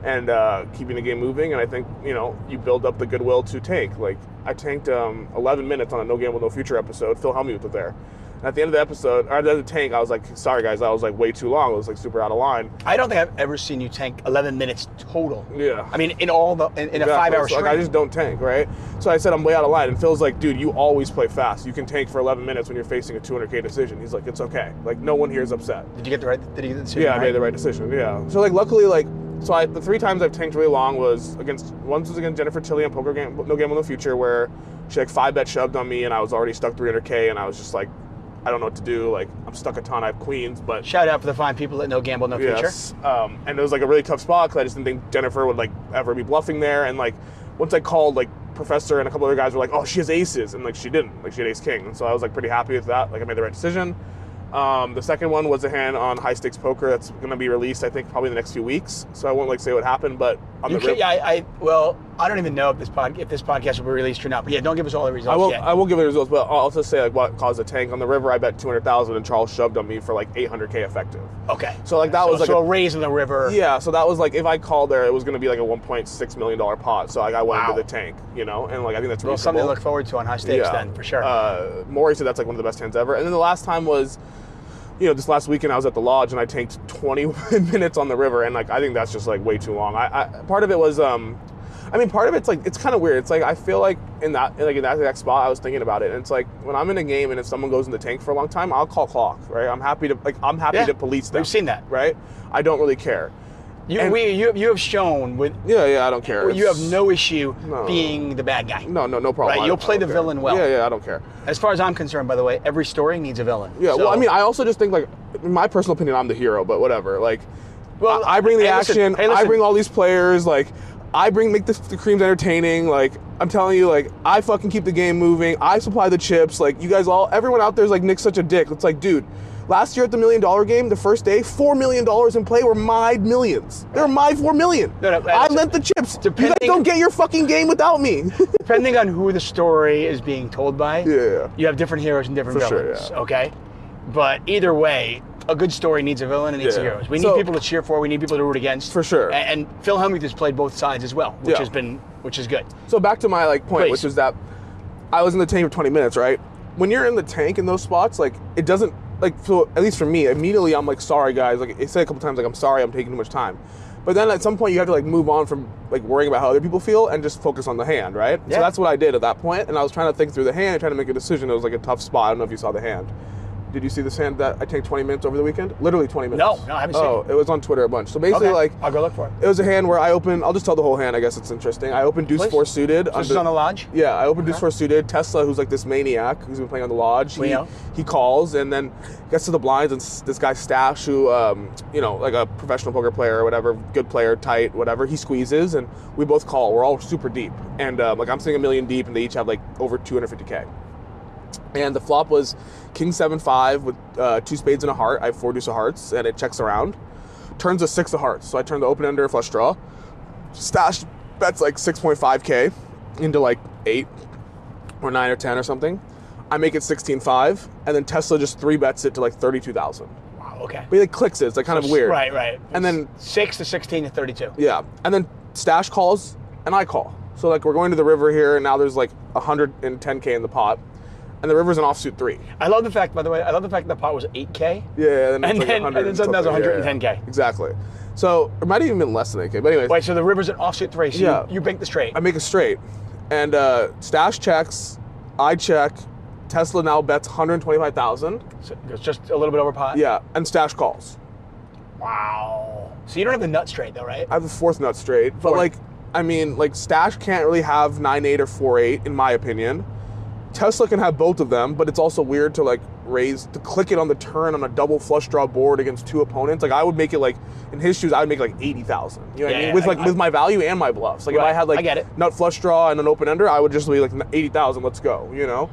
and keeping the game moving. And I think, you know, you build up the goodwill to tank. Like I tanked 11 minutes on a No Gamble No Future episode. Phil Hellmuth was there. And at the end of the episode, or at the end of the tank, I was like, sorry guys, I was like way too long. It was like super out of line. I don't think I've ever seen you tank 11 minutes total. Yeah. I mean, in all the in a 5-hour so, stream. like, I just don't tank, right? So I said I'm way out of line, and Phil's like, dude, you always play fast. You can tank for 11 minutes when you're facing a 200K decision. He's like, it's okay. Like no one here is upset. Did you get the right? Did you get the decision? Yeah, right? I made the right decision. Yeah. So like, luckily, like, so the 3 times I've tanked really long was once was against Jennifer Tilly on Poker Game, No Gamble No Future, where she like 5-bet shoved on me, and I was already stuck 300K, and I was just like, I don't know what to do. Like, I'm stuck a ton. I have queens, but Shout out for the fine people at No Gamble No Future. yes. And it was like a really tough spot because I just didn't think Jennifer would like ever be bluffing there. And like, once I called, like Professor and a couple other guys were like, oh, she has aces, and like she didn't. Like she had ace king, and so I was like pretty happy with that. Like I made the right decision. The second one was a hand on high stakes poker that's going to be released, I think, probably in the next few weeks. So I won't like say what happened, but on the well, I don't even know if this podcast will be released or not. But yeah, don't give us all the results yet. I will give it results, but I'll just say like what caused the tank on the river. I bet 200,000, and Charles shoved on me for like 800K effective. Okay. So like that was like a raise in the river. Yeah. So that was like if I called there, it was going to be like a $1.6 million pot. So like I went Wow. into the tank, you know, and like I think that's Well, reasonable. something to look forward to on high stakes then, for sure. Maury said that's like one of the best hands ever. And then the last time was, you know, this last weekend I was at the lodge and I tanked 20 minutes on the river, and like I think that's just like way too long. Part of it was part of it's like it's kind of weird. It's like I feel like in that exact spot I was thinking about it, and it's like when I'm in a game and if someone goes in the tank for a long time, I'll call clock, right? I'm happy to to police them. We've seen that, right? I don't really care. You have shown with I don't care. you have no issue being the bad guy. No problem. Right, you'll play the villain well. Yeah, I don't care. As far as I'm concerned, by the way, every story needs a villain. Yeah, So- well, I mean, I also just think, like, in my personal opinion, I'm the hero, but whatever. Like, Well, I bring the hey, listen, action, hey, listen. I bring all these players, like, make the creams entertaining, like, I'm telling you, like, I fucking keep the game moving, I supply the chips, like, you guys everyone out there is like, Nick's such a dick. It's like, dude, last year at the $1 Million game, the first day, $4 million in play were my millions. They were my $4 million. No, I lent the chips. You guys don't get your fucking game without me. Depending on who the story is being told by, Yeah. you have different heroes and different For sure, villains, yeah. okay? But either way, a good story needs a villain and needs Yeah. heroes. We need people to cheer for, we need people to root against. For sure. And Phil Hellmuth has played both sides as well, which Yeah. which is good. So back to my like point, Please. which is that I was in the tank for 20 minutes, right? When you're in the tank in those spots, like it doesn't like, so at least for me, immediately I'm like, sorry guys, like it said a couple times, like I'm sorry I'm taking too much time. But then at some point you have to like move on from like worrying about how other people feel and just focus on the hand, right? Yeah. So that's what I did at that point, and I was trying to think through the hand and trying to make a decision. It was like a tough spot. I don't know if you saw the hand. Did you see this hand that I tanked 20 minutes over the weekend? Literally 20 minutes. No, I haven't seen it. It was on Twitter a bunch. So basically, Okay, like, I'll go look for it. it was a hand where I opened, I'll just tell the whole hand, I guess it's interesting. I opened Deuce Please. 4 suited. So this is on the lodge? Yeah, I opened Deuce 4 suited. Tesla, who's like this maniac, who's been playing on the lodge, he calls and then gets to the blinds, and this guy Stash, who, like a professional poker player or whatever, good player, tight, whatever, he squeezes, and we both call. We're all super deep. And like I'm sitting $1 million deep, and they each have like over 250K. And the flop was King 7-5 with 2 spades and a heart. I have 4 deuce of hearts, and it checks around. Turns a 6 of hearts, so I turn the open ender flush draw. Stash bets like 6.5K into like 8 or 9 or 10 or something. I make it 16-5, and then Tesla just 3 bets it to like 32,000. Wow, okay. But he like clicks it. It's like kind of weird. Right. And then 6 to 16 to 32. Yeah, and then Stash calls, and I call. So like we're going to the river here, and now there's like 110K in the pot. And the river's an offsuit 3. I love the fact, by the way, the pot was 8K. Yeah, And then suddenly that was 110K. Exactly. So it might have even been less than 8K. But anyways. Wait, so the river's an offsuit 3, so you bank the straight. I make a straight. And Stash checks, I check, Tesla now bets 125,000. So it goes just a little bit over pot? Yeah, and Stash calls. Wow. So you don't have the nut straight though, right? I have the 4th nut straight. But like, I mean, like Stash can't really have 9-8 or 4-8 in my opinion. Tesla can have both of them, but it's also weird to like click it on the turn on a double flush draw board against 2 opponents. Like I would make it like, in his shoes, I would make like 80,000. You know what I mean? With my value and my bluffs. Like if I had like nut flush draw and an open ender, I would just be like 80,000, let's go, you know?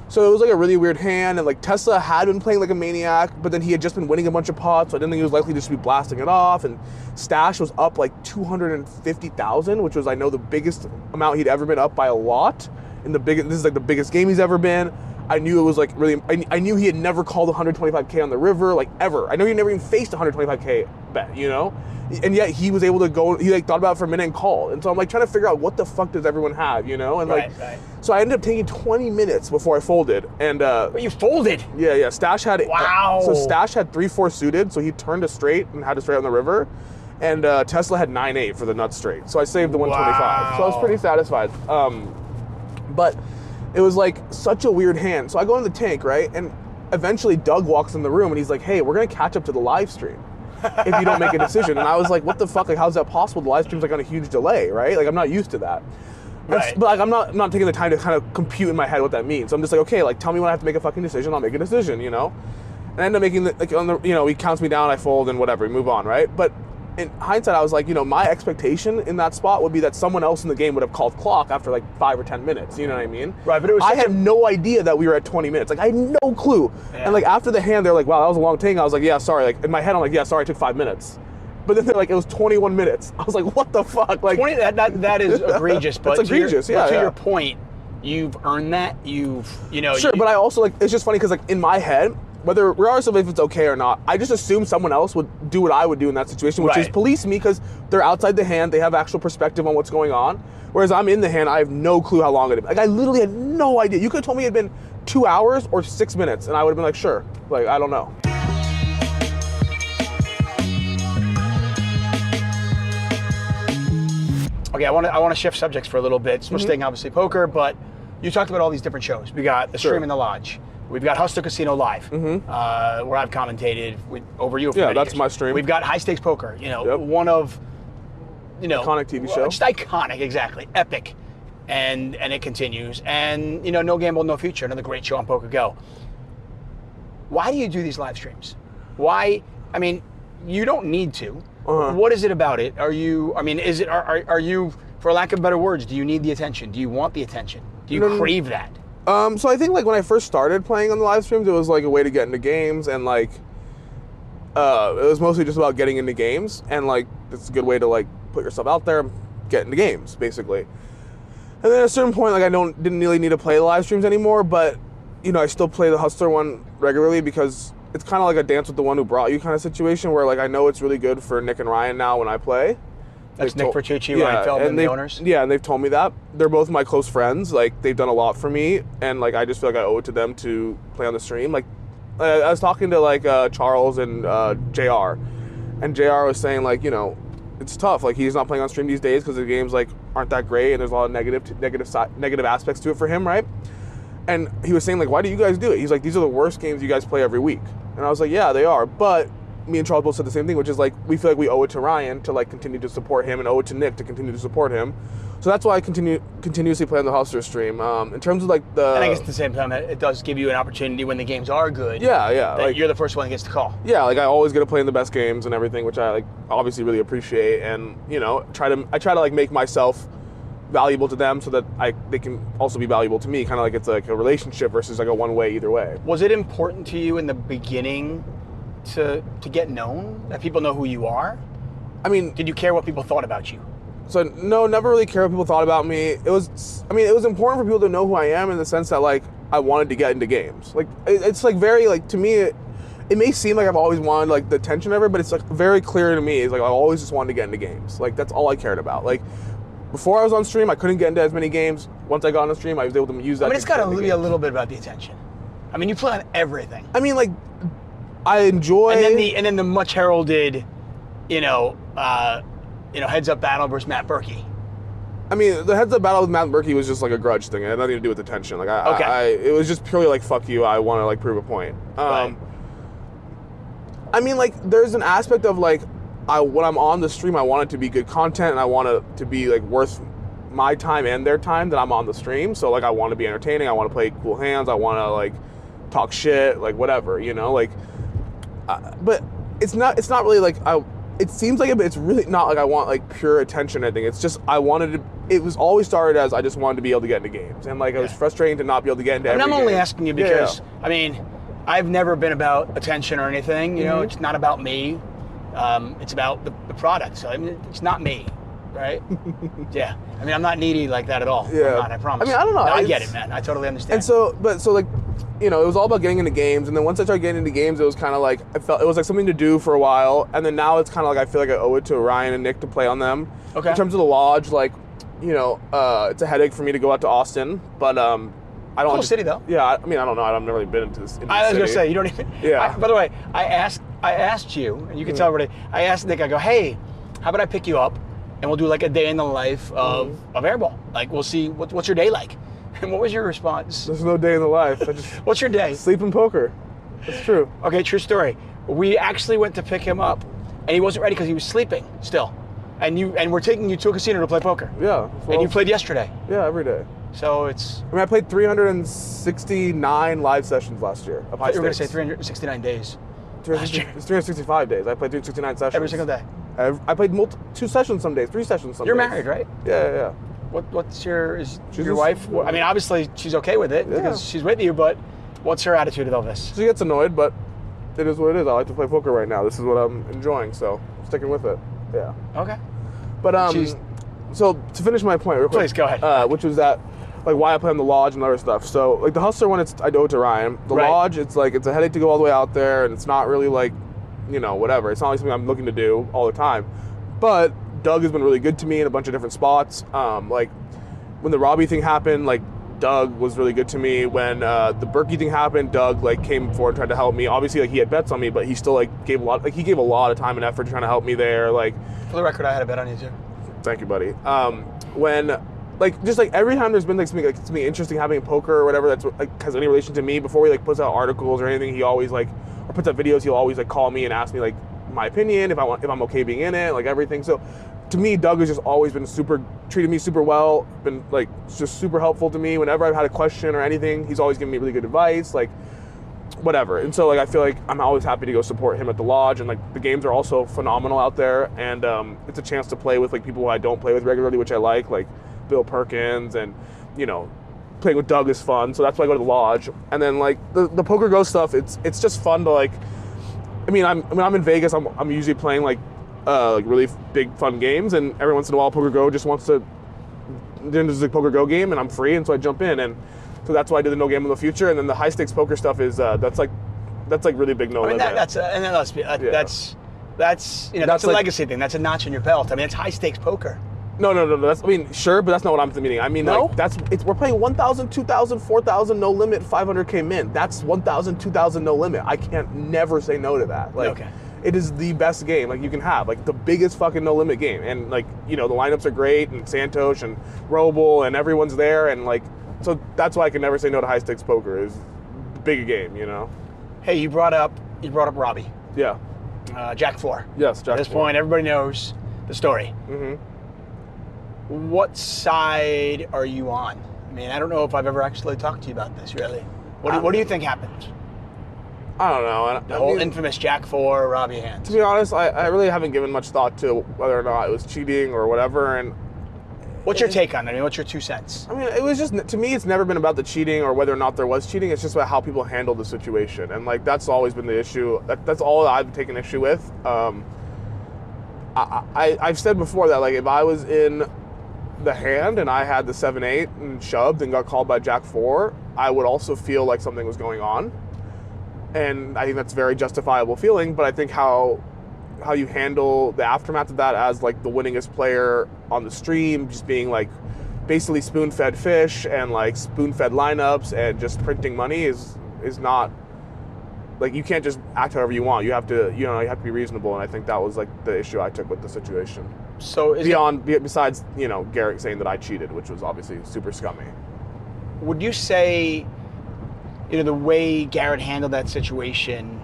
So it was like a really weird hand, and like Tesla had been playing like a maniac, but then he had just been winning a bunch of pots, so I didn't think he was likely just to be blasting it off, and Stash was up like 250,000, which was, I know, the biggest amount he'd ever been up by a lot. This is like the biggest game he's ever been. I knew it was like really, I knew he had never called 125K on the river, like ever. I know he never even faced a 125K bet, you know? And yet he was able to go, he like thought about it for a minute and called. And so I'm like trying to figure out what the fuck does everyone have, you know? And like, so I ended up taking 20 minutes before I folded. And but you folded? Yeah, Stash had it. Wow. So Stash had 3-4 suited, so he turned a straight and had a straight on the river. And Tesla had 9-8 for the nut straight. So I saved the 125. So I was pretty satisfied. But it was like such a weird hand. So I go in the tank, right? And eventually Doug walks in the room and he's like, hey, we're gonna catch up to the live stream if you don't make a decision. And I was like, what the fuck? Like, how's that possible? The live stream's like on a huge delay, right? Like, I'm not used to that. Right. But like, I'm not taking the time to kind of compute in my head what that means. So I'm just like, okay, like, tell me when I have to make a fucking decision, I'll make a decision, you know? And I end up making he counts me down, I fold, and whatever, we move on, right? But in hindsight, I was like, my expectation in that spot would be that someone else in the game would have called clock after like 5 or 10 minutes. You know what I mean? Right. But I had no idea that we were at 20 minutes. Like I had no clue. Yeah. And like after the hand, they're like, "Wow, that was a long tank." I was like, "Yeah, sorry." Like in my head, I'm like, "Yeah, sorry, it took 5 minutes." But then they're like, "It was 21 minutes." I was like, "What the fuck?" Like 20. That is egregious. But it's egregious. To your point, you've earned that. Sure, but I also like it's just funny because like in my head, regardless of if it's okay or not, I just assume someone else would do what I would do in that situation, which is police me because they're outside the hand, they have actual perspective on what's going on. Whereas I'm in the hand, I have no clue how long it is. Like I literally had no idea. You could have told me it had been 2 hours or 6 minutes, and I would have been like, sure. Like I don't know. Okay, I want to shift subjects for a little bit. Still staying obviously poker, but you talked about all these different shows. We got the stream in the lodge. We've got Hustler Casino Live, where I've commentated over you for many that's years. my stream. We've got High Stakes Poker, one of, iconic TV show. Just iconic, exactly, epic, and it continues. And No Gamble, No Future, another great show on Poker Go. Why do you do these live streams? Why? I mean, you don't need to. What is it about it? Are you, for lack of better words, do you need the attention? Do you want the attention? Do you crave that? So I think like when I first started playing on the live streams, it was like a way to get into games, and like it was mostly just about getting into games, and like it's a good way to like put yourself out there, get into games, basically. And then at a certain point, like I didn't really need to play the live streams anymore, but I still play the Hustler one regularly because it's kind of like a dance with the one who brought you kind of situation where like I know it's really good for Nick and Ryan now when I play. That's Nick Fertucci, Ryan Feldman, the owners? Yeah, and they've told me that. They're both my close friends. Like, they've done a lot for me, and, like, I just feel like I owe it to them to play on the stream. Like, I was talking to, like, Charles and JR, and JR was saying, like, it's tough. Like, he's not playing on stream these days because the games, like, aren't that great, and there's a lot of negative aspects to it for him, right? And he was saying, like, why do you guys do it? He's like, these are the worst games you guys play every week. And I was like, yeah, they are, but me and Charles both said the same thing, which is like we feel like we owe it to Ryan to like continue to support him, and owe it to Nick to continue to support him. So that's why I continuously play on the Hustler stream. In terms of like the, and I guess at the same time it does give you an opportunity when the games are good. Yeah. That like, you're the first one that gets to call. Yeah, like I always get to play in the best games and everything, which I like obviously really appreciate, and I try to like make myself valuable to them so that they can also be valuable to me. Kind of like it's like a relationship versus like a one way either way. Was it important to you in the beginning to get known, that people know who you are? I mean, did you care what people thought about you? So no, never really cared what people thought about me. It was important for people to know who I am in the sense that like I wanted to get into games. Like it's like very like to me it may seem like I've always wanted like the attention ever, but it's like very clear to me. It's like I always just wanted to get into games. Like that's all I cared about. Like before I was on stream, I couldn't get into as many games. Once I got on the stream, I was able to use that. I mean, it's got to be a little bit about the attention. I mean, you play on everything. I mean, like I enjoy, and then the much heralded heads up battle versus Matt Berkey? I mean, the heads up battle with Matt Berkey was just like a grudge thing. It had nothing to do with attention. Like, it was just purely like, fuck you. I want to like prove a point. Right. I mean, like, there's an aspect of like, when I'm on the stream, I want it to be good content, and I want it to be like worth my time and their time that I'm on the stream. So like, I want to be entertaining. I want to play cool hands. I want to like talk shit, like whatever, like. But it's not really like it seems like it, but it's really not like I want like pure attention or anything. It's just it was always started as I just wanted to be able to get into games, and like it was frustrating to not be able to get into. I'm only game. asking you because I mean, I've never been about attention or anything. It's not about me. It's about the product. So I mean, it's not me, right? Yeah. I mean, I'm not needy like that at all. Yeah. I'm not, I promise. I mean, I don't know. No, I get it, man. I totally understand. And so like, it was all about getting into games, and then once I started getting into games, it was kind of like I felt it was like something to do for a while, and then now it's kind of like I feel like I owe it to Ryan and Nick to play on them. Okay. In terms of the lodge, like, it's a headache for me to go out to Austin, but I don't. Cool city though. Yeah, I mean, I don't know. I've never really been into this. I was gonna say you don't even. Yeah. By the way, I asked you, and you can tell everybody. I asked Nick. I go, hey, how about I pick you up, and we'll do like a day in the life of Airball. Like we'll see what's your day like. And what was your response? There's no day in the life. What's your day? Sleep and poker. That's true. Okay, true story. We actually went to pick him up, and he wasn't ready because he was sleeping still. And we're taking you to a casino to play poker. Yeah. And you played yesterday. Yeah, every day. So it's. I mean, I played 369 live sessions last year. I thought you were going to say 369 days. It's 365 days. I played 369 sessions. Every single day. I played 2 sessions some days, 3 sessions some days. You're married, right? Yeah. What's your She's wife? I mean, obviously she's okay with it because she's with you. But what's her attitude of all this? She gets annoyed, but it is what it is. I like to play poker right now. This is what I'm enjoying, so sticking with it. Yeah. Okay. But so to finish my point, real quick, please go ahead. Which was that, like, why I play on the lodge and other stuff. So like the Hustler one, I owe it to Ryan. The lodge, it's like it's a headache to go all the way out there, and it's not really like, whatever. It's not like something I'm looking to do all the time. But Doug has been really good to me in a bunch of different spots. Like when the Robbie thing happened, like Doug was really good to me. When the Berkey thing happened, Doug like came forward and tried to help me. Obviously, like he had bets on me, but he still like gave a lot of time and effort trying to help me there. Like for the record, I had a bet on you too. Thank you, buddy. When like just like every time there's been like something interesting happening in poker or whatever that's like has any relation to me, before he like puts out articles or anything, he always like or puts out videos, he'll always like call me and ask me like my opinion, if I'm okay being in it, like everything. So to me, Doug has just always been treated me super well, been like just super helpful to me. Whenever I've had a question or anything, he's always given me really good advice, like whatever. And so like I feel like I'm always happy to go support him at the lodge, and like the games are also phenomenal out there, and it's a chance to play with like people who I don't play with regularly, which I like Bill Perkins, and playing with Doug is fun. So that's why I go to the lodge. And then like the Poker Go stuff, it's just fun to like. When I'm in Vegas, I'm usually playing like really big fun games, and every once in a while Poker Go just wants to. Then there's a Poker Go game, and I'm free, and so I jump in, and so that's why I did the no game in the future. And then the high stakes poker stuff is that's like really big no limit. That's a legacy thing. That's a notch in your belt. I mean, it's high stakes poker. No. That's sure, but that's not what I'm meaning. I mean, no? Like we're playing 1,000, 2,000, 4,000 no limit, 500K min. That's 1,000, 2,000 no limit. I can't never say no to that. Like, okay. It is the best game like you can have, like the biggest fucking no limit game, and like the lineups are great, and Santosh and Roble and everyone's there, and like so that's why I can never say no to high stakes poker. Is big a game, Hey, you brought up Robbie. Yeah. Jack 4. Yes, Jack. At this point, everybody knows the story. Mm-hmm. What side are you on? I mean, I don't know if I've ever actually talked to you about this, really. What do you think happened? I don't know. The whole infamous Jack 4 Robbie hand. To be honest, I really haven't given much thought to whether or not it was cheating or whatever. And what's your take on it? I mean, what's your 2 cents? I mean, it was just, to me, it's never been about the cheating or whether or not there was cheating. It's just about how people handle the situation. And like, that's always been the issue. That's all I've taken issue with. I've said before that like, if I was in the hand and I had the 7-8 and shoved and got called by Jack 4, I would also feel like something was going on. And I think that's a very justifiable feeling, but I think how you handle the aftermath of that as like the winningest player on the stream, just being like basically spoon-fed fish and like spoon-fed lineups and just printing money is not like you can't just act however you want. You have to be reasonable, and I think that was like the issue I took with the situation. So Besides, Garrett saying that I cheated, which was obviously super scummy. would you say, the way Garrett handled that situation,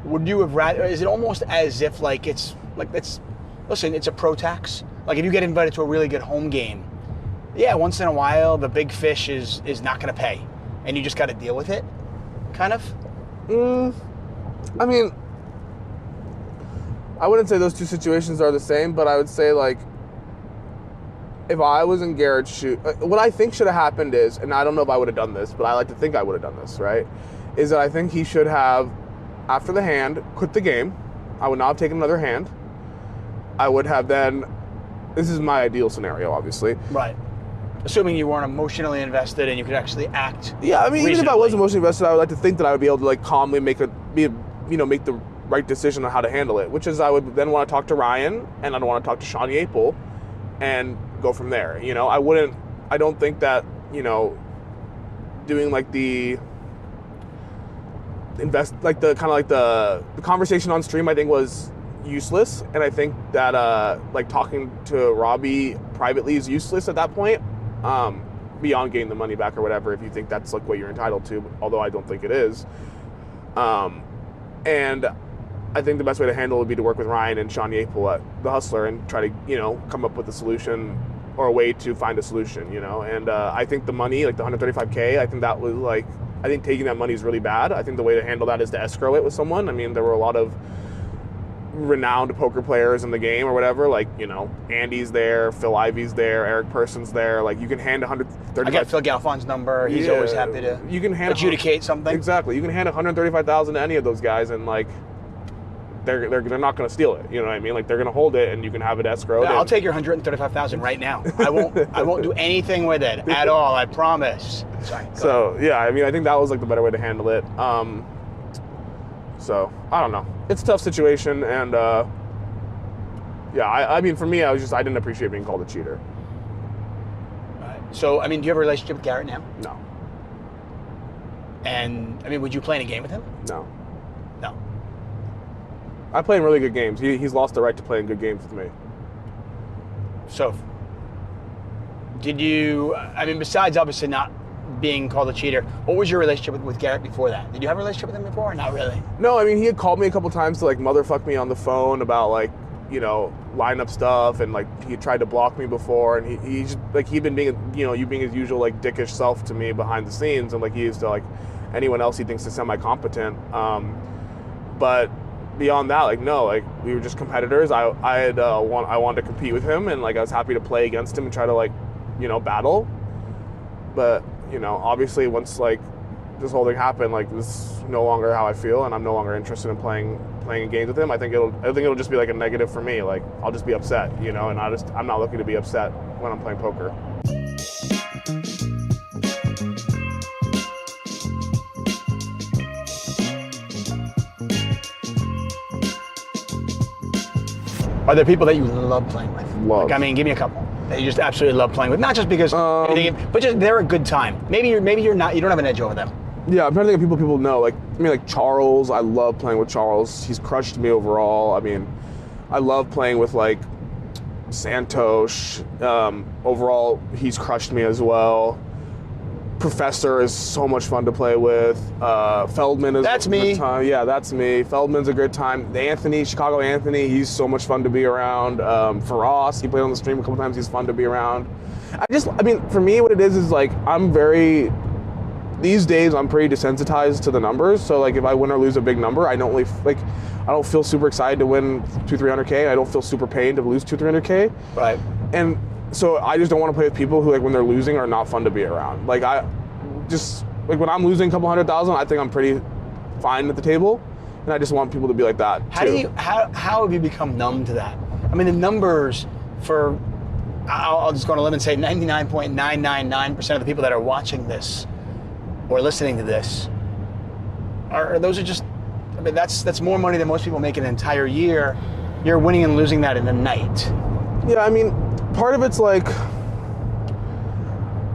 would you have rather? Is it almost as if like it's a pro tax? Like if you get invited to a really good home game, yeah, once in a while the big fish is not going to pay, and you just got to deal with it, kind of. I mean, I wouldn't say those two situations are the same, but I would say like if I was in Garrett's shoes, what I think should have happened is, and I don't know if I would have done this, but I like to think I would have done this, right? Is that I think he should have, after the hand, quit the game. I would not have taken another hand. I would have then, this is my ideal scenario, obviously. Right. Assuming you weren't emotionally invested and you could actually act. Yeah, I mean, even if I was emotionally invested, I would like to think that I would be able to like calmly make the right decision on how to handle it. Which is, I would then want to talk to Ryan, and I'd want to talk to Shaun Deeb, and go from there. I don't think that doing like the conversation on stream, I think was useless, and I think that like talking to Robbie privately is useless at that point. Beyond getting the money back or whatever, if you think that's like what you're entitled to, although I don't think it is. And I think the best way to handle it would be to work with Ryan and Shaun Deeb at The Hustler and try to, come up with a solution or a way to find a solution, And I think the money, like the $135K, I think taking that money is really bad. I think the way to handle that is to escrow it with someone. I mean, there were a lot of renowned poker players in the game or whatever, like Andy's there, Phil Ivy's there, Eric Person's there. Like you can hand 135. I got Phil Galfon's number. He's always happy to adjudicate something. Exactly, you can hand 135,000 to any of those guys, and like they're not going to steal it. You know what I mean? Like they're going to hold it, and you can have it escrowed. Yeah, I'll take your 135,000 right now. I won't do anything with it at all. I promise. Sorry. So yeah, I mean, I think that was like the better way to handle it. So I don't know. It's a tough situation, and I mean, for me, I didn't appreciate being called a cheater. So, I mean, do you have a relationship with Garrett now? No. And, I mean, would you play in a game with him? No. No. I play in really good games. He's lost the right to play in good games with me. So, besides obviously not being called a cheater, what was your relationship with Garrett before that? Did you have a relationship with him before or not really? No, I mean, he had called me a couple times to like motherfuck me on the phone about like, line up stuff, and like he tried to block me before, and he'd been being, you being his usual like dickish self to me behind the scenes, and like he used to like anyone else he thinks is semi-competent. But beyond that, like no, like we were just competitors. I wanted to compete with him, and like I was happy to play against him and try to like, battle. But obviously once like this whole thing happened, like this is no longer how I feel, and I'm no longer interested in playing games with him. I think it'll just be like a negative for me. Like I'll just be upset, and I'm not looking to be upset when I'm playing poker. Are there people that you love playing with? Love. Like, I mean, give me a couple that you just absolutely love playing with. Not just because anything, but just they're a good time. Maybe you're not. You don't have an edge over them. Yeah, I'm trying to think of people know. Like, I mean, like Charles. I love playing with Charles. He's crushed me overall. I mean, I love playing with like Santosh. Overall, he's crushed me as well. Professor is so much fun to play with. Feldman is That's a me. good time. Yeah, that's me. Feldman's a good time. Chicago Anthony, he's so much fun to be around. Faraz, he played on the stream a couple times. He's fun to be around. I mean, for me, what it is like these days I'm pretty desensitized to the numbers. So like if I win or lose a big number, I don't feel super excited to win 200-300K. I don't feel super pained to lose 200-300K. Right. And so I just don't want to play with people who like when they're losing are not fun to be around. Like when I'm losing a couple $100,000, I think I'm pretty fine at the table, and I just want people to be like that. How have you become numb to that? I mean, the numbers for I'll just go on a limb and say 99.999% of the people that are watching this or listening to this that's more money than most people make in an entire year. You're winning and losing that in a night. Yeah, I mean, part of it's like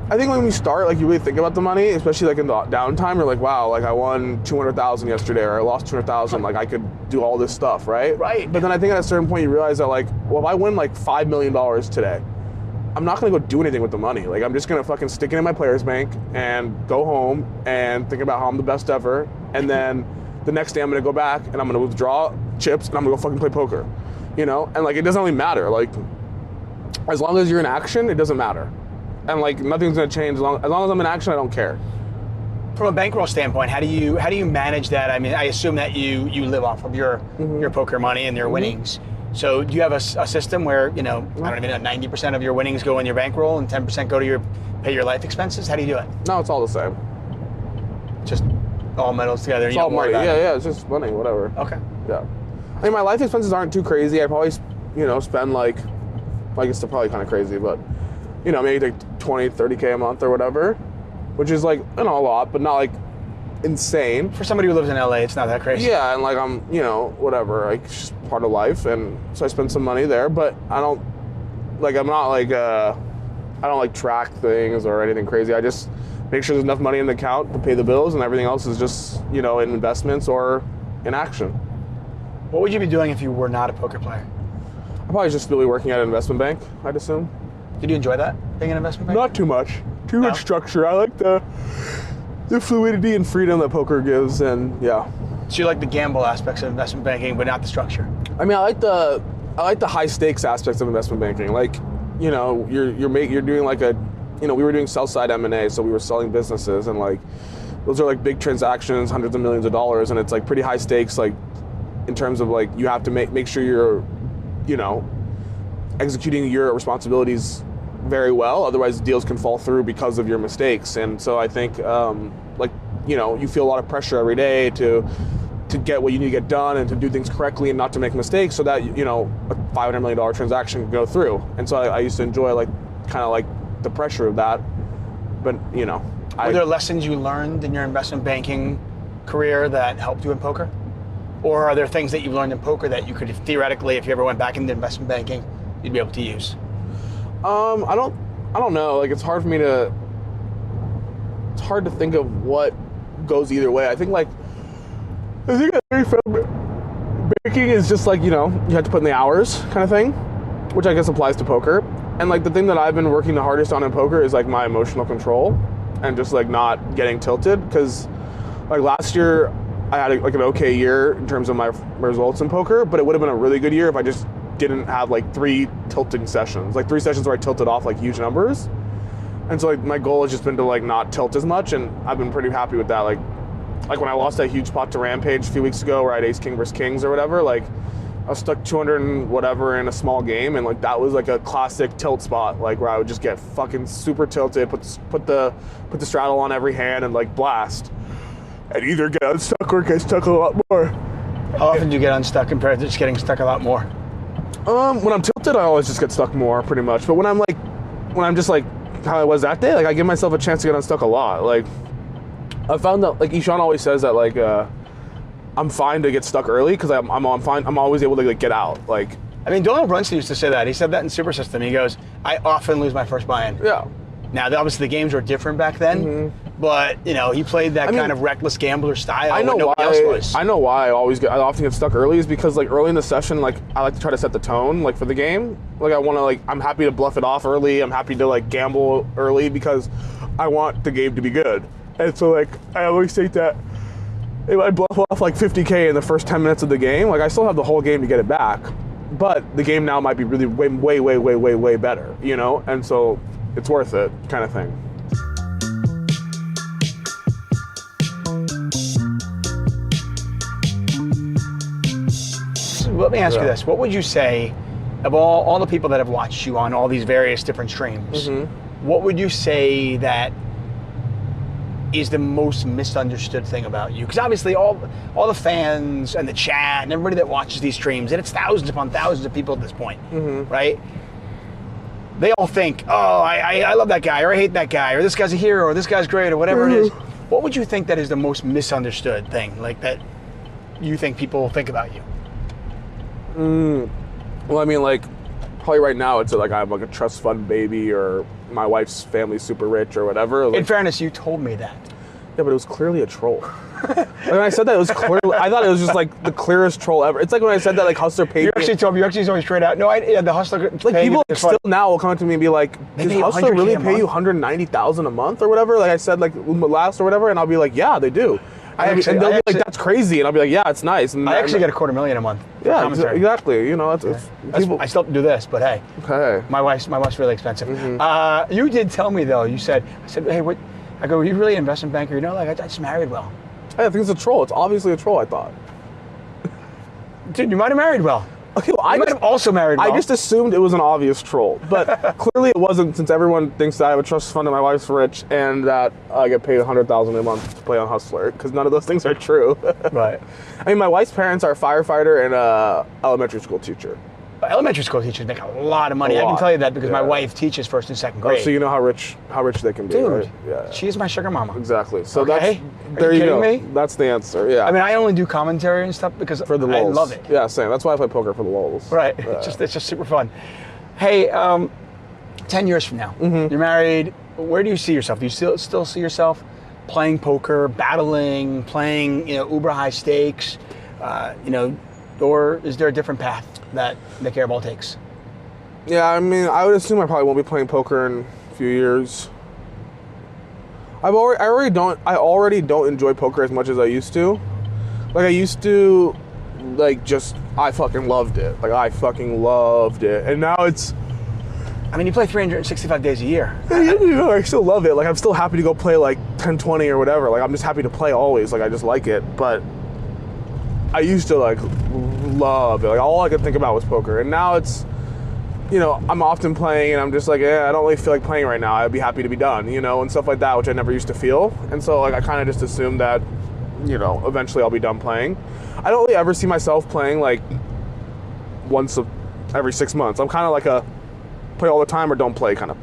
I think when you start, like, you really think about the money, especially like in the downtime. You're like, wow, like I won 200,000 yesterday, or I lost 200,000. Like I could do all this stuff, right? Right. But then I think at a certain point you realize that, like, well, if I win like $5 million today, I'm not gonna go do anything with the money. Like I'm just gonna fucking stick it in my players bank and go home and think about how I'm the best ever. And then the next day I'm gonna go back and I'm gonna withdraw chips and I'm gonna go fucking play poker, you know? And like it doesn't really matter. Like as long as you're in action, it doesn't matter. And like nothing's gonna change as long as I'm in action. I don't care. From a bankroll standpoint, how do you manage that? I mean, I assume that you live off of your poker money and your winnings. So do you have a system where, you know, I don't even know, 90% of your winnings go in your bankroll and 10% go to pay your life expenses? How do you do it? No, it's all the same. Just all metals together. It's all money. Yeah, it's just money, whatever. Okay. Yeah. I mean, my life expenses aren't too crazy. I probably, you know, spend like it's probably kind of crazy, but you know, maybe like 20, 30K a month or whatever, which is like, you know, a lot, but not like insane. For somebody who lives in LA, it's not that crazy. Yeah, and like I'm, you know, whatever, like it's just part of life, and so I spend some money there, but I don't, like I'm not like, I don't like track things or anything crazy. I just make sure there's enough money in the account to pay the bills, and everything else is just, you know, in investments or in action. What would you be doing if you were not a poker player? I'd probably just really working at an investment bank, I'd assume. Did you enjoy that, being an investment banker? Not too much. Too much structure. I like the fluidity and freedom that poker gives, and yeah. So you like the gamble aspects of investment banking, but not the structure? I mean, I like the high stakes aspects of investment banking. Like, you know, you're doing like a, you know, we were doing sell side M&A, so we were selling businesses, and like those are like big transactions, hundreds of millions of dollars, and it's like pretty high stakes, like in terms of like you have to make sure you're, you know, executing your responsibilities very well, otherwise deals can fall through because of your mistakes. And so I think like, you know, you feel a lot of pressure every day to get what you need to get done and to do things correctly and not to make mistakes, so that, you know, a $500 million transaction can go through. And so I used to enjoy like kind of like the pressure of that. But, you know, were there lessons you learned in your investment banking career that helped you in poker? Or are there things that you learned in poker that you could theoretically, if you ever went back into investment banking, you'd be able to use? I don't know. Like it's hard to think of what goes either way. I think banking is just like, you know, you have to put in the hours kind of thing, which I guess applies to poker. And like the thing that I've been working the hardest on in poker is like my emotional control and just like not getting tilted, because like last year I had like an okay year in terms of my results in poker, but it would have been a really good year if I just didn't have like 3 tilting sessions, like 3 sessions where I tilted off like huge numbers. And so like my goal has just been to like not tilt as much, and I've been pretty happy with that. Like when I lost that huge pot to Rampage a few weeks ago where I had ace king versus kings or whatever, like I was stuck 200 and whatever in a small game, and like that was like a classic tilt spot, like where I would just get fucking super tilted, put the straddle on every hand and like blast, and either get unstuck or get stuck a lot more. How often do you get unstuck compared to just getting stuck a lot more? When I'm tilted, I always just get stuck more, pretty much. But when I'm just like how I was that day, like I give myself a chance to get unstuck a lot. Like I found that, like Shaun always says that like I'm fine to get stuck early because I'm fine. I'm always able to like get out. Like I mean, Donald Brunson used to say that. He said that in Super System. He goes, "I often lose my first buy-in." Yeah. Now, obviously, the games were different back then, but you know, he played that kind of reckless gambler style. I know when nobody else was. I know why I often get stuck early is because like early in the session, like I like to try to set the tone like for the game. Like I want to like I'm happy to bluff it off early. I'm happy to like gamble early because I want the game to be good. And so like I always think that if I bluff off like 50K in the first 10 minutes of the game, like I still have the whole game to get it back. But the game now might be really way better, you know? And so it's worth it, kind of thing. So let me ask you this. What would you say, of all the people that have watched you on all these various different streams, what would you say that is the most misunderstood thing about you? Because obviously all the fans and the chat and everybody that watches these streams, and it's thousands upon thousands of people at this point, right? They all think, oh, I love that guy, or I hate that guy, or this guy's a hero, or this guy's great, or whatever it is. What would you think that is the most misunderstood thing, like that you think people think about you? Well, I mean, like, probably right now it's like I'm like a trust fund baby, or my wife's family's super rich or whatever. Like, In fairness, you told me that. yeah, but it was clearly a troll. Like, when I said that, it was clearly, I thought it was just like the clearest troll ever. It's like when I said that, like, Hustler paid You me. actually told me, you actually told me straight out. No, the Hustler Like, people still now will come up to me and be like, They does pay you Hustler 100K really a pay you month? $190,000 a month or whatever? Like I said, like last or whatever, and I'll be like, yeah, they do. And they'll be like, that's crazy, and I'll be like, yeah, it's nice. And I actually get $250,000 a month. for yeah, commentary. exactly. You know, it's people. I still do this, but hey, Okay. my wife's really expensive. Mm-hmm. You did tell me though. I said, hey, what? I go, are you really an investment banker? You know, like I just married well. I think it's a troll. It's obviously a troll, I thought. Dude, you might have married well. Okay, well, I might have also married well. I just assumed it was an obvious troll, but clearly it wasn't, since everyone thinks that I have a trust fund and my wife's rich and that I get paid $100,000 a month to play on Hustler, because none of those things are true. Right. I mean, my wife's parents are a firefighter and a elementary school teacher. Elementary school teachers make a lot of money. A I can lot. tell you that because my Yeah. wife teaches 1st and 2nd Oh, grade. so you know how rich they can be, Dude, right? Yeah. she's my sugar mama. Exactly. So Okay. that's there Are you you go. kidding me? That's the answer. Yeah. I mean, I only do commentary and stuff because for the I lulz. love it. Yeah, same. That's why I play poker, for the lulz. Right. Yeah. It's just super fun. Hey, 10 years from now, you're married. Where do you see yourself? Do you still see yourself playing poker, battling, playing, uber high stakes, or is there a different path that Nik Airball takes? Yeah, I mean, I would assume I probably won't be playing poker in a few years. I already don't enjoy poker as much as I used to. Like I used to, I fucking loved it. Like I fucking loved it, and now it's. I mean, you play 365 days a year. I still love it. Like I'm still happy to go play like 10, 20 or whatever. Like I'm just happy to play always. Like I just like it, but I used to like love it. Like all I could think about was poker, and now it's. I'm often playing and I'm just like, I don't really feel like playing right now. I'd be happy to be done, and stuff like that, which I never used to feel. And so like I kind of just assumed that, eventually I'll be done playing. I don't really ever see myself playing like once every 6 months. I'm kind of like a play all the time or don't play kind of,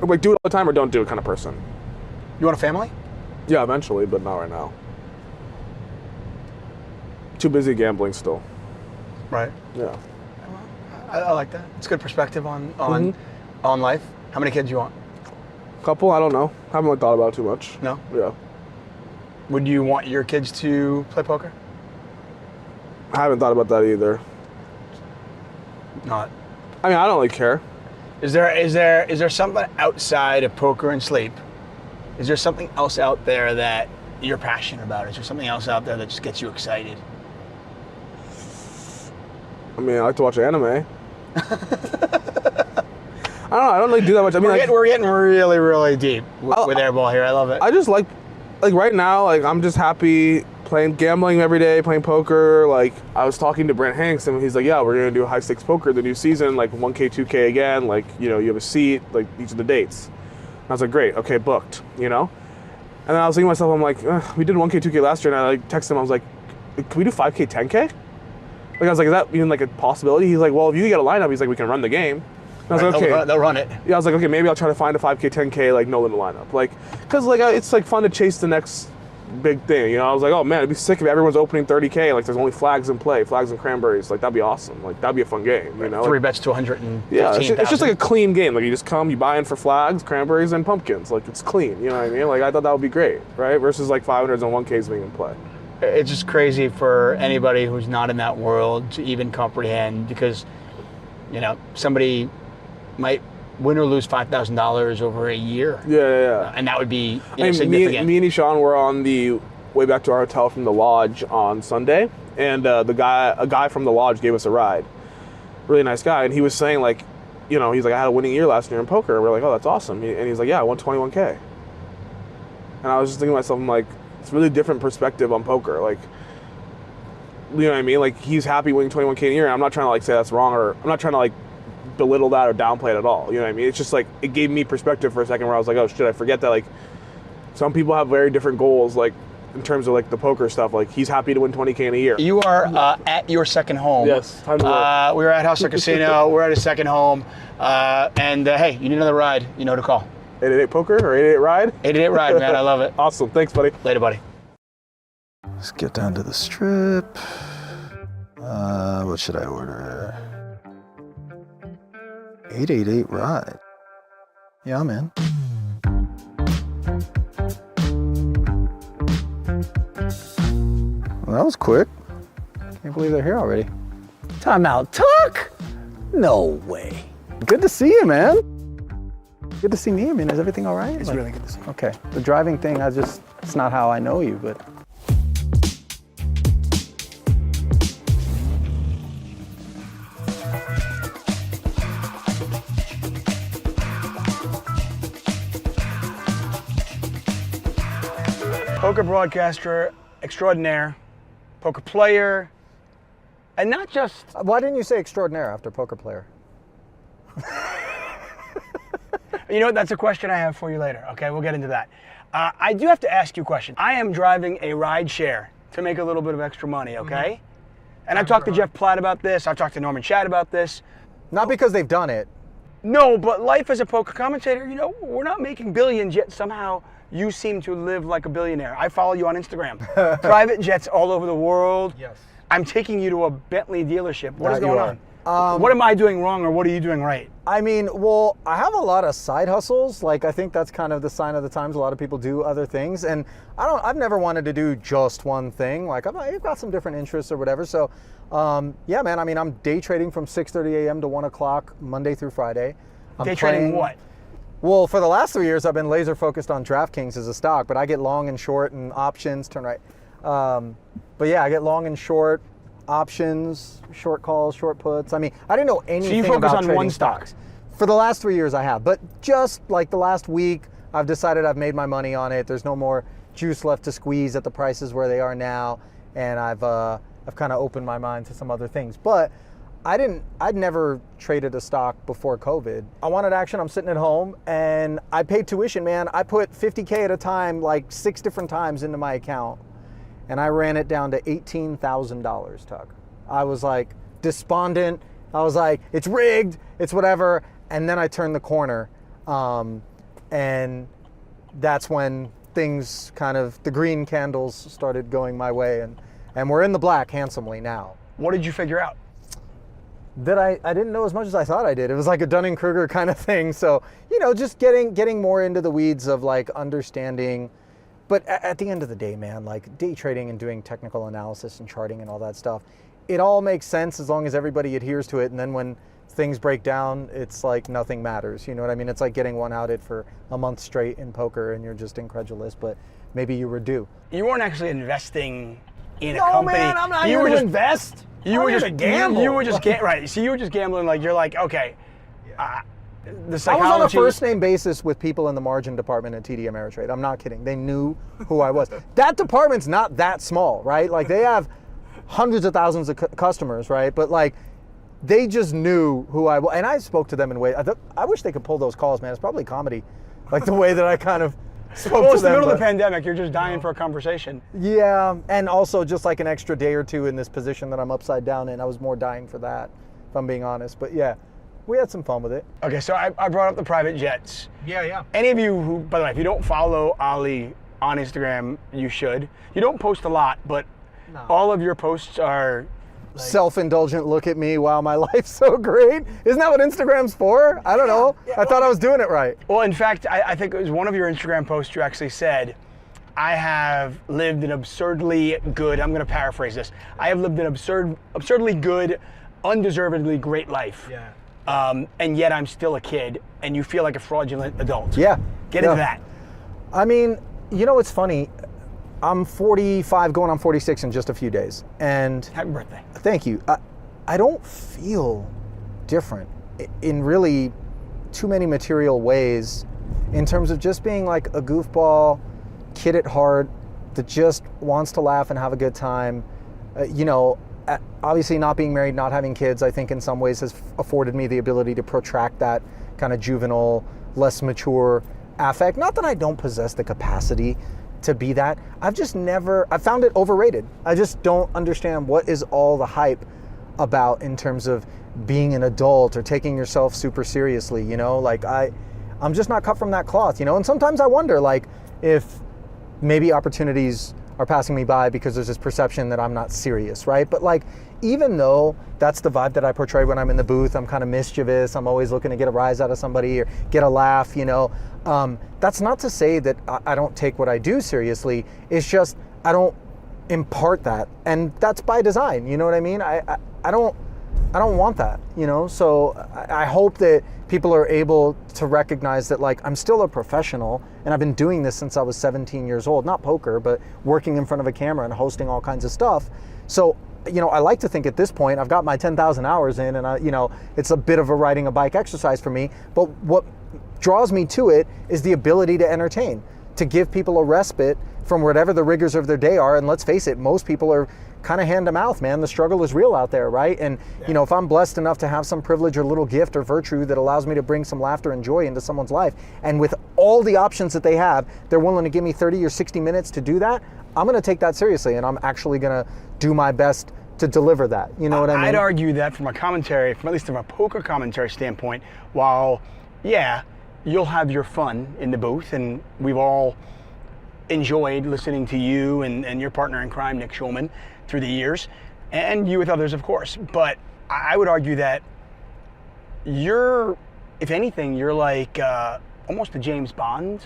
like do it all the time or don't do it kind of person. You want a family? Yeah, eventually, but not right now. Too busy gambling still. Right. Yeah. I like that. It's good perspective on life. How many kids do you want? Couple, I don't know. Haven't really thought about it too much. No? Yeah. Would you want your kids to play poker? I haven't thought about that either. Not. I mean, I don't really care. Is there something outside of poker and sleep? Is there something else out there that you're passionate about? Is there something else out there that just gets you excited? I mean, I like to watch anime. I don't know. I don't really do that much. I mean, we're getting really, really deep with Airball here. I love it. I just like right now, like I'm just happy gambling every day, playing poker. Like I was talking to Brent Hanks, and he's like, "Yeah, we're gonna do high stakes poker the new season, like 1K, 2K again. Like you have a seat. Like these are the dates." And I was like, "Great, okay, booked." And then I was thinking to myself, I'm like, "We did 1K, 2K last year," and I like texted him. I was like, "Can we do 5K, 10K?" Like I was like, is that even like a possibility? He's like, well, if you get a lineup, he's like, we can run the game. And I was like, okay. They'll run it. Yeah, I was like, okay, maybe I'll try to find a 5K, 10K, like no limit lineup. Like, cause like it's like fun to chase the next big thing. I was like, oh man, it'd be sick if everyone's opening 30K. Like there's only flags in play, flags and cranberries. Like that'd be awesome. Like that'd be a fun game. 3 bets to 115. Yeah, it's just like a clean game. Like you just come, you buy in for flags, cranberries, and pumpkins. Like it's clean. You know what I mean? Like I thought that would be great, right? Versus like 500s and 1Ks being in play. It's just crazy for anybody who's not in that world to even comprehend because, somebody might win or lose $5,000 over a year. Yeah. And that would be Me significant. and Sean were on the way back to our hotel from the lodge on Sunday, and a guy from the lodge gave us a ride. Really nice guy, and he was saying like, he's like, I had a winning year last year in poker. And we're like, oh, that's awesome. And he's like, yeah, I won 21K. And I was just thinking to myself, I'm like, it's a really different perspective on poker. Like, you know what I mean? Like he's happy winning 21K a year. And I'm not trying to like say that's wrong, or I'm not trying to like belittle that or downplay it at all. You know what I mean? It's just like it gave me perspective for a second where I was like, oh shit, I forget that like some people have very different goals, like in terms of like the poker stuff. Like he's happy to win 20K in a year. You are at your second home. Yes, time to work. We're at Hustler Casino. We're at his second home. And hey, you need another ride, you know to call. 888 poker or 888 ride? 888 ride, man. I love it. Awesome. Thanks, buddy. Later, buddy. Let's get down to the strip. What should I order? 888 ride. Yeah, I'm in. Well, that was quick. Can't believe they're here already. Timeout, Tuck? No way. Good to see you, man. Good to see me. I mean, is everything all right? It's really good to see you. Okay. The driving thing, it's not how I know you, but. Poker broadcaster extraordinaire, poker player, and not just... Why didn't you say extraordinaire after poker player? You know what, that's a question I have for you later, okay? We'll get into that. I do have to ask you a question. I am driving a ride share to make a little bit of extra money, okay? And I've talked to Jeff Platt about this, I've talked to Norman Chad about this. Not because they've done it. No, but life as a poker commentator, you know, we're not making billions, yet somehow you seem to live like a billionaire. I follow you on Instagram. Private jets all over the world. Yes. I'm taking you to a Bentley dealership. What is That you going are. on? What am I doing wrong, or what are you doing right? I mean, well, I have a lot of side hustles. Like, I think that's kind of the sign of the times. A lot of people do other things, and I've never wanted to do just one thing. Like, I've got some different interests or whatever. So, yeah, man. I mean, I'm day trading from 6:30 a.m. to 1 o'clock Monday through Friday. Day trading what? Well, for the last 3 years, I've been laser focused on DraftKings as a stock, but I get long and short and options, turn right. But yeah, I get long and short, options, short calls, short puts. I mean, I didn't know anything about focus on trading one stock? stocks. For the last 3 years I have, but just like the last week, I've decided I've made my money on it. There's no more juice left to squeeze at the prices where they are now, and I've kind of opened my mind to some other things. But I'd never traded a stock before COVID. I wanted action, I'm sitting at home, and I paid tuition, man. I put $50K at a time, like 6 different times into my account, and I ran it down to $18,000, Tuck. I was like despondent. I was like, it's rigged, it's whatever. And then I turned the corner, and that's when things kind of, the green candles started going my way, and we're in the black handsomely now. What did you figure out? That I didn't know as much as I thought I did. It was like a Dunning-Kruger kind of thing. So, you know, just getting more into the weeds of like understanding. But at the end of the day, man, like day trading and doing technical analysis and charting and all that stuff, it all makes sense as long as everybody adheres to it. And then when things break down, it's like nothing matters. You know what I mean? It's like getting one outed for a month straight in poker and you're just incredulous, but maybe you were due. You weren't actually investing in a company. Man, I'm not you here were to just invest. You were I'm here just to gamble. You were just right. So you were just gambling. Like you're like, okay, the I psychology. was on a first name basis with people in the margin department at TD Ameritrade. I'm not kidding. They knew who I was. That department's not that small, right? Like they have hundreds of thousands of customers, right? But like they just knew who I was. And I spoke to them in ways. I wish they could pull those calls, man. It's probably comedy. Like the way that I kind of spoke Well, to it's the them. middle of the pandemic. You're just dying for a conversation. Yeah, and also just like an extra day or two in this position that I'm upside down in. I was more dying for that, if I'm being honest. But yeah, we had some fun with it. Okay, so I brought up the private jets. Yeah. Any of you who, by the way, if you don't follow Ali on Instagram, you should. You don't post a lot, but all of your posts are Self-indulgent look at me, wow, my life's so great. Isn't that what Instagram's for? I don't know. I thought I was doing it right. Well, in fact, I think it was one of your Instagram posts you actually said, I have lived an absurdly good, I'm going to paraphrase this, I have lived an absurdly good, undeservedly great life. Yeah. And yet I'm still a kid, and you feel like a fraudulent adult. Yeah. Get into that. I mean, you know what's funny? I'm 45 going on 46 in just a few days. And Happy birthday. thank you. I don't feel different in really too many material ways in terms of just being like a goofball kid at heart that just wants to laugh and have a good time. You know, obviously not being married, not having kids, I think in some ways has afforded me the ability to protract that kind of juvenile, less mature affect. Not that I don't possess the capacity to be that. I've found it overrated. I just don't understand what is all the hype about in terms of being an adult or taking yourself super seriously, you know? Like I'm just not cut from that cloth, you know? And sometimes I wonder like if maybe opportunities are passing me by because there's this perception that I'm not serious, right? But like even though that's the vibe that I portray when I'm in the booth, I'm kind of mischievous, I'm always looking to get a rise out of somebody or get a laugh, you know. That's not to say that I don't take what I do seriously. It's just I don't impart that, and that's by design. You know what I mean? I don't want that, you know. So I hope that people are able to recognize that, like, I'm still a professional, and I've been doing this since I was 17 years old. Not poker, but working in front of a camera and hosting all kinds of stuff. So, you know, I like to think at this point I've got my 10,000 hours in, and you know, it's a bit of a riding a bike exercise for me. But what draws me to it is the ability to entertain, to give people a respite from whatever the rigors of their day are. And let's face it, most people are kind of hand to mouth, man. The struggle is real out there, right? And you know, if I'm blessed enough to have some privilege or little gift or virtue that allows me to bring some laughter and joy into someone's life, and with all the options that they have, they're willing to give me 30 or 60 minutes to do that, I'm gonna take that seriously, and I'm actually gonna do my best to deliver that. You know what I mean? I'd argue that from a commentary, from at least from a poker commentary standpoint, while, yeah, you'll have your fun in the booth, and we've all enjoyed listening to you and your partner in crime, Nick Schulman, through the years, and you with others, of course. But I would argue that you're, if anything, you're like almost a James Bond.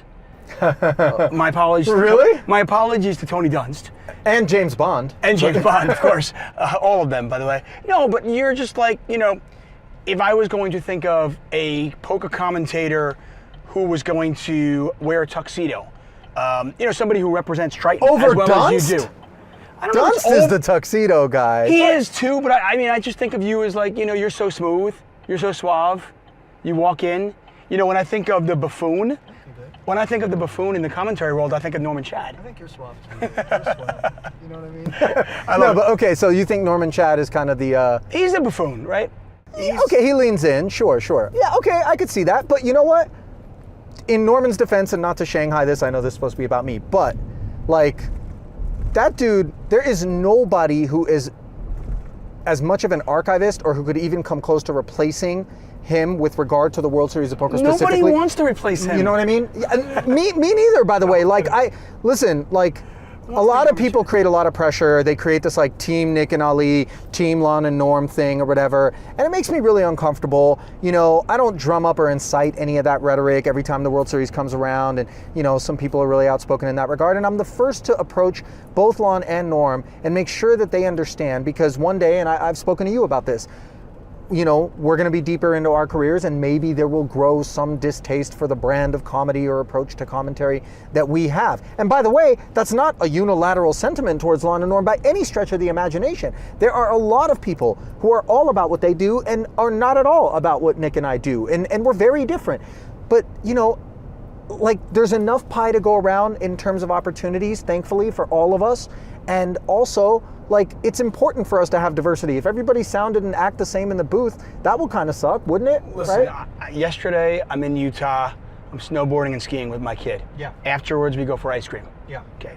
My apologies. Really? My apologies to Tony Dunst. And James Bond. And James Bond, of course. All of them, by the way. No, but you're just like, you know, if I was going to think of a poker commentator who was going to wear a tuxedo, you know, somebody who represents Triton Over as well Dunst? as you do. I don't know, it's Dunst is old. the tuxedo guy. He is too, but I mean, I just think of you as like, you know, you're so smooth, you're so suave. You walk in, you know, when I think of the buffoon, when I think of the buffoon in the commentary world, I think of Norman Chad. I think you're suave too. You're suave. You know what I mean? No, but okay, so you think Norman Chad is kind of the... He's a buffoon, right? Okay, he leans in, sure. Yeah, okay, I could see that. But you know what? In Norman's defense, and not to Shanghai this, I know this is supposed to be about me, but like, that dude, there is nobody who is as much of an archivist or who could even come close to replacing him with regard to the World Series of Poker specifically. Nobody wants to replace him. You know what I mean? Me neither, by the way. Like, listen, like, a lot of people create a lot of pressure. They create this like team Nick and Ali, team Lon and Norm thing or whatever. And it makes me really uncomfortable. You know, I don't drum up or incite any of that rhetoric every time the World Series comes around. And, you know, some people are really outspoken in that regard. And I'm the first to approach both Lon and Norm and make sure that they understand, because one day, and I've spoken to you about this, you know, we're going to be deeper into our careers, and maybe there will grow some distaste for the brand of comedy or approach to commentary that we have. And by the way, that's not a unilateral sentiment towards Lon and Norm by any stretch of the imagination. There are a lot of people who are all about what they do and are not at all about what Nick and I do. And we're very different. But, you know, like, there's enough pie to go around in terms of opportunities, thankfully, for all of us. And also, like, it's important for us to have diversity. If everybody sounded and act the same in the booth, that would kind of suck, wouldn't it? Listen, right? Yesterday, I'm in Utah. I'm snowboarding and skiing with my kid. Yeah. Afterwards, we go for ice cream. Yeah. Okay.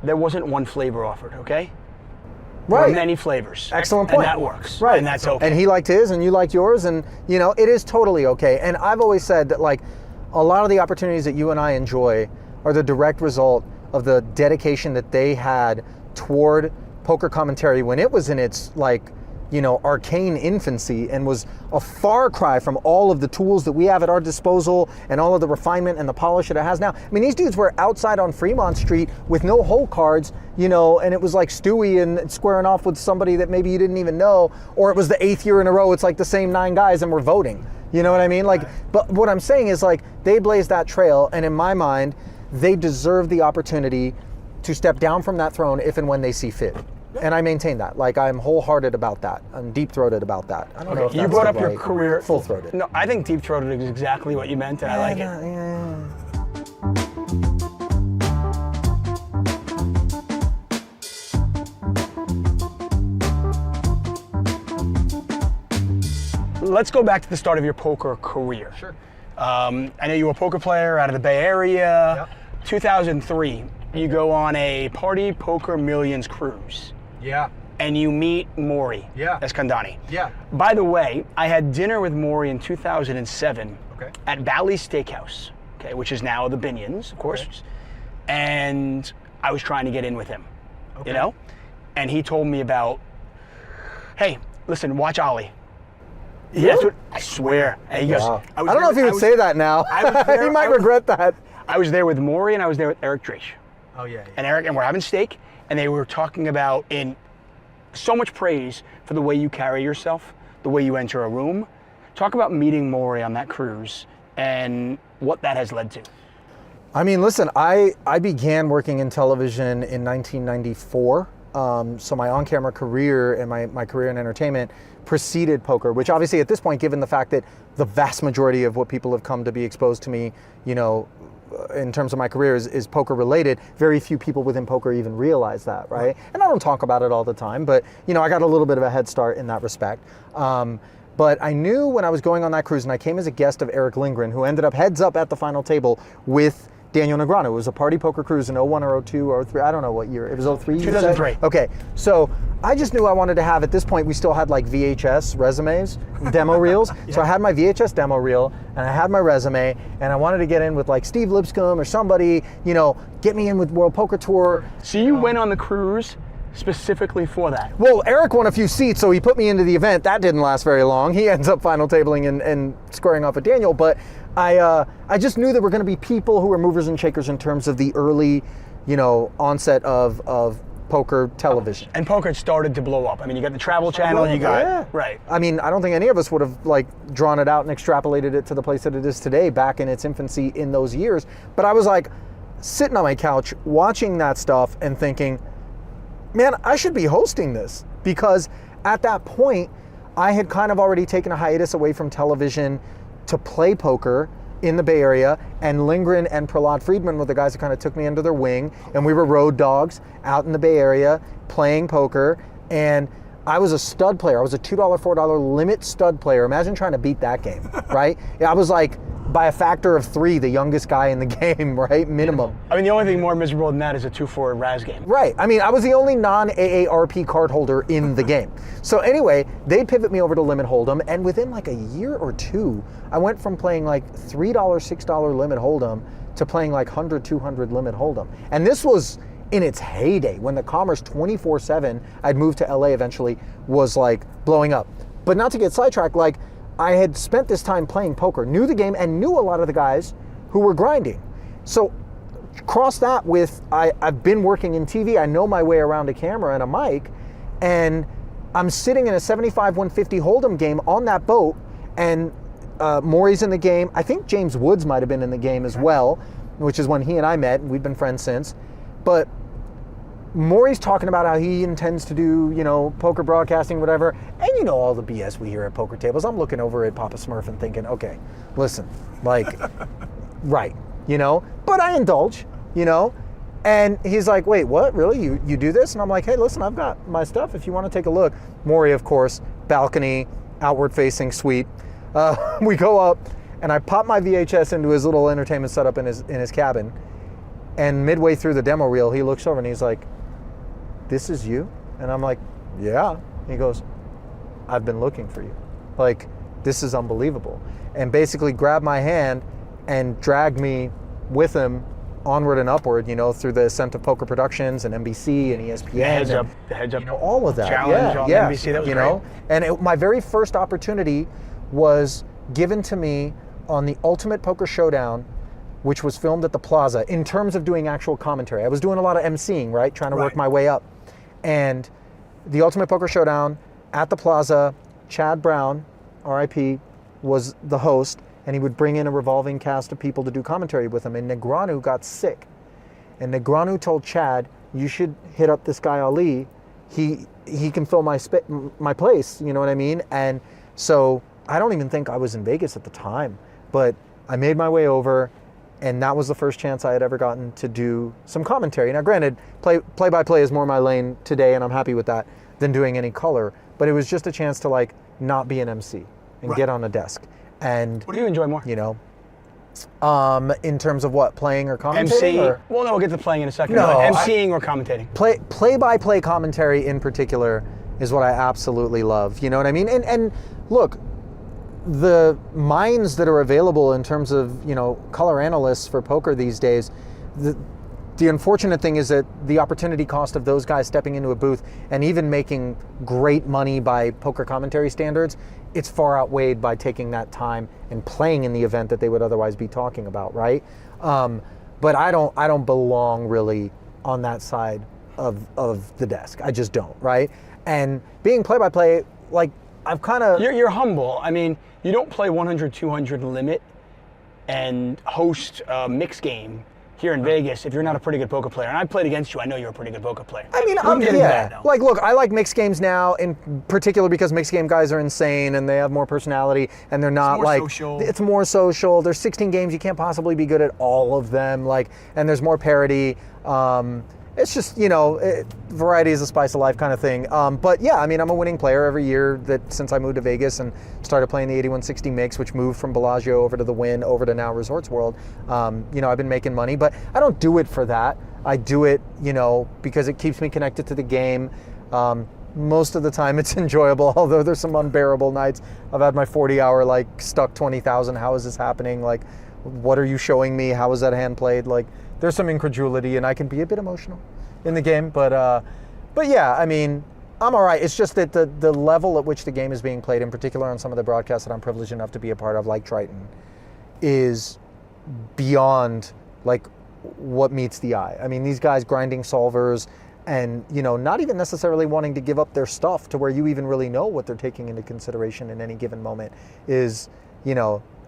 There wasn't one flavor offered, okay? Right. There were many flavors. Excellent point. And that works. Right. And that's okay. And he liked his, and you liked yours, and, you know, it is totally okay. And I've always said that, like, a lot of the opportunities that you and I enjoy are the direct result of the dedication that they had toward poker commentary when it was in its, like, you know, arcane infancy, and was a far cry from all of the tools that we have at our disposal and all of the refinement and the polish that it has now. I mean, these dudes were outside on Fremont Street with no hole cards, you know, and it was like Stewie and squaring off with somebody that maybe you didn't even know, or it was the 8th year in a row, it's like the same 9 guys and we're voting. You know what I mean? Like, but what I'm saying is, like, they blazed that trail, and in my mind, they deserve the opportunity to step down from that throne if and when they see fit. And I maintain that. Like, I'm wholehearted about that. I'm deep-throated about that. I don't know if you that's brought the up your right- career. Full-throated. No, I think deep-throated is exactly what you meant, and I like it. Yeah. Let's go back to the start of your poker career. Sure. I know you were a poker player out of the Bay Area. Yep. 2003, you go on a Party Poker Millions cruise, Yeah. and you meet Maury Yeah. Escandani. Yeah. By the way, I had dinner with Maury in 2007 Okay. at Bally's Steakhouse, okay, which is now the Binions, of course. Okay. And I was trying to get in with him, Okay. you know? And he told me about hey, listen, watch Ollie. Yeah, that's what, I swear. And he goes, Wow. I was don't there know if he with- would say that now. I was there- He might I was- regret that. I was there with Maury and I was there with Eric Drache. Oh yeah. And Eric, and we're having steak, and they were talking about in so much praise for the way you carry yourself, the way you enter a room. Talk about meeting Maury on that cruise and what that has led to. I mean, listen, I began working in television in 1994. So my on-camera career and my career in entertainment preceded poker, which obviously at this point, given the fact that the vast majority of what people have come to be exposed to me, you know, in terms of my career is poker related, very few people within poker even realize that, right? And I don't talk about it all the time, but you know, I got a little bit of a head start in that respect. But I knew when I was going on that cruise, and I came as a guest of Eric Lindgren, who ended up heads up at the final table with Daniel Negreanu. It was a party poker cruise in 01 or 02 or 03. I don't know what year. It was 03. you said? 2003. Okay. So I just knew I wanted to have, at this point, we still had like VHS resumes, demo reels. So I had my VHS demo reel and I had my resume and I wanted to get in with like Steve Lipscomb or somebody, you know, get me in with World Poker Tour. So you went on the cruise specifically for that. Well, Eric won a few seats, so he put me into the event. That didn't last very long. He ends up final tabling and squaring off with Daniel. But I just knew there were going to be people who were movers and shakers in terms of the early, you know, onset of poker television. And poker had started to blow up. I mean, you got the Travel Channel, you got, Yeah. right. I mean, I don't think any of us would have like drawn it out and extrapolated it to the place that it is today back in its infancy in those years. But I was like sitting on my couch watching that stuff and thinking, man, I should be hosting this, because at that point, I had kind of already taken a hiatus away from television to play poker in the Bay Area, and Lindgren and Prahlad Friedman were the guys that kind of took me under their wing, and we were road dogs out in the Bay Area playing poker, and I was a stud player. I was a $2, $4 limit stud player. Imagine trying to beat that game, right? I was like, by a factor of 3, the youngest guy in the game, right? Minimum. I mean, the only thing more miserable than that is a 2-4 Raz game. Right. I mean, I was the only non-AARP card holder in the game. So anyway, they pivot me over to Limit Hold'em, and within like a year or two, I went from playing like $3, $6 Limit Hold'em to playing like $100, $200 Limit Hold'em. And this was in its heyday, when the commerce 24/7, I'd moved to LA eventually, was like blowing up. But not to get sidetracked, like I had spent this time playing poker, knew the game, and knew a lot of the guys who were grinding. So cross that with, I've been working in TV, I know my way around a camera and a mic, and I'm sitting in a 75-150 Hold'em game on that boat, and Maury's in the game. I think James Woods might have been in the game as well, which is when he and I met, and we've been friends since. But Maury's talking about how he intends to do, you know, poker broadcasting, whatever. And you know all the BS we hear at poker tables. I'm looking over at Papa Smurf and thinking, okay, listen, like, right, you know? But I indulge, you know? And he's like, wait, what, really? You do this? And I'm like, hey, listen, I've got my stuff if you want to take a look. Maury, of course, balcony, outward-facing suite. We go up, and I pop my VHS into his little entertainment setup in his cabin. And midway through the demo reel, he looks over and he's like, this is you? And I'm like, yeah. He goes, I've been looking for you. Like, this is unbelievable. And basically grabbed my hand and dragged me with him onward and upward, you know, through the ascent of Poker Productions and NBC and ESPN. The heads up, You know, all of that. challenge on NBC, that was you great. know, and my very first opportunity was given to me on the Ultimate Poker Showdown, which was filmed at the Plaza, in terms of doing actual commentary. I was doing a lot of emceeing, right? Trying to work my way up. And the Ultimate Poker Showdown at the Plaza, Chad Brown, RIP, was the host, and he would bring in a revolving cast of people to do commentary with him. And Negreanu got sick. And Negreanu told Chad, you should hit up this guy Ali. He can fill my place, you know what I mean? And so I don't even think I was in Vegas at the time, but I made my way over, and that was the first chance I had ever gotten to do some commentary. Now, granted, play-by-play is more my lane today, and I'm happy with that, than doing any color. But it was just a chance to like not be an MC and get on a desk. And What do you enjoy more? you know, in terms of what, playing or commentating? MC? Or? Well, no, we'll get to playing in a second. No, but MCing or commentating? Play-by-play commentary in particular is what I absolutely love. You know what I mean? And look, the minds that are available in terms of, you know, color analysts for poker these days, the unfortunate thing is that the opportunity cost of those guys stepping into a booth and even making great money by poker commentary standards, it's far outweighed by taking that time and playing in the event that they would otherwise be talking about, right? But I don't belong really on that side of the desk. I just don't, right? And being play-by-play, like, I've kind of... You're humble. I mean, you don't play 100, 200 limit and host a mixed game here in Vegas if you're not a pretty good poker player. And I played against you. I know you're a pretty good poker player. I mean, That, like, look, I like mixed games now, in particular because mixed game guys are insane and they have more personality and they're not social. It's more social. There's 16 games. You can't possibly be good at all of them. Like, and there's more parity. It's just, variety is the spice of life kind of thing. But yeah, I mean, I'm a winning player every year since I moved to Vegas and started playing the 8160 mix, which moved from Bellagio over to the Wynn, over to now Resorts World. I've been making money, but I don't do it for that. I do it, because it keeps me connected to the game. Most of the time it's enjoyable, although there's some unbearable nights. I've had my 40-hour, stuck 20,000. How is this happening? Like, what are you showing me? How is that hand played? Like, there's some incredulity, and I can be a bit emotional in the game, but yeah, I mean, I'm all right. It's just that the level at which the game is being played, in particular on some of the broadcasts that I'm privileged enough to be a part of, like Triton, is beyond what meets the eye. I mean, these guys grinding solvers and, not even necessarily wanting to give up their stuff to where you even really know what they're taking into consideration in any given moment is,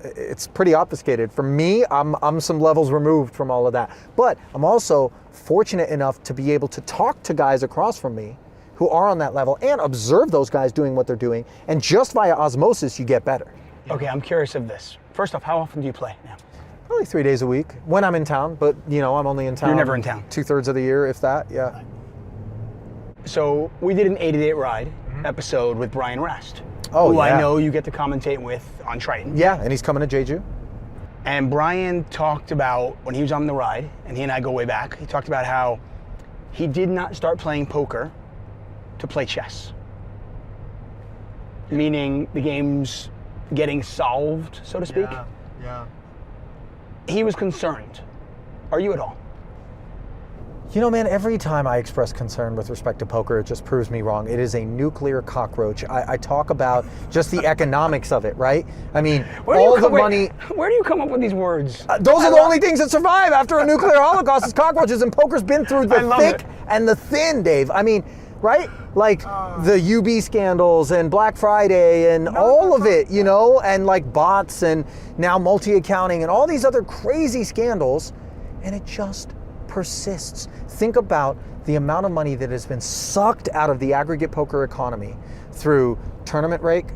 it's pretty obfuscated. For me, I'm some levels removed from all of that. But I'm also fortunate enough to be able to talk to guys across from me who are on that level and observe those guys doing what they're doing. And just via osmosis, you get better. Okay, I'm curious of this. First off, how often do you play now? Probably 3 days a week when I'm in town, but I'm only in town. You're never in town. 2/3 of the year, if that, yeah. So we did an 80-Day Ride episode with Brian Rast. Oh, who yeah. I know you get to commentate with on Triton. Yeah, and he's coming to Jeju. And Brian talked about, when he was on the ride, and he and I go way back, he talked about how he did not start playing poker to play chess. Meaning the game's getting solved, so to speak. Yeah. He was concerned. Are you at all? Man, every time I express concern with respect to poker, it just proves me wrong. It is a nuclear cockroach. I talk about just the economics of it, right? I mean, all the money... Where do you come up with these words? Those are the only things that survive after a nuclear holocaust is cockroaches, and poker's been through the thick and the thin, Dave. I mean, right? The UB scandals and Black Friday and all of it, and bots and now multi-accounting and all these other crazy scandals, and it just persists. Think about the amount of money that has been sucked out of the aggregate poker economy through tournament rake,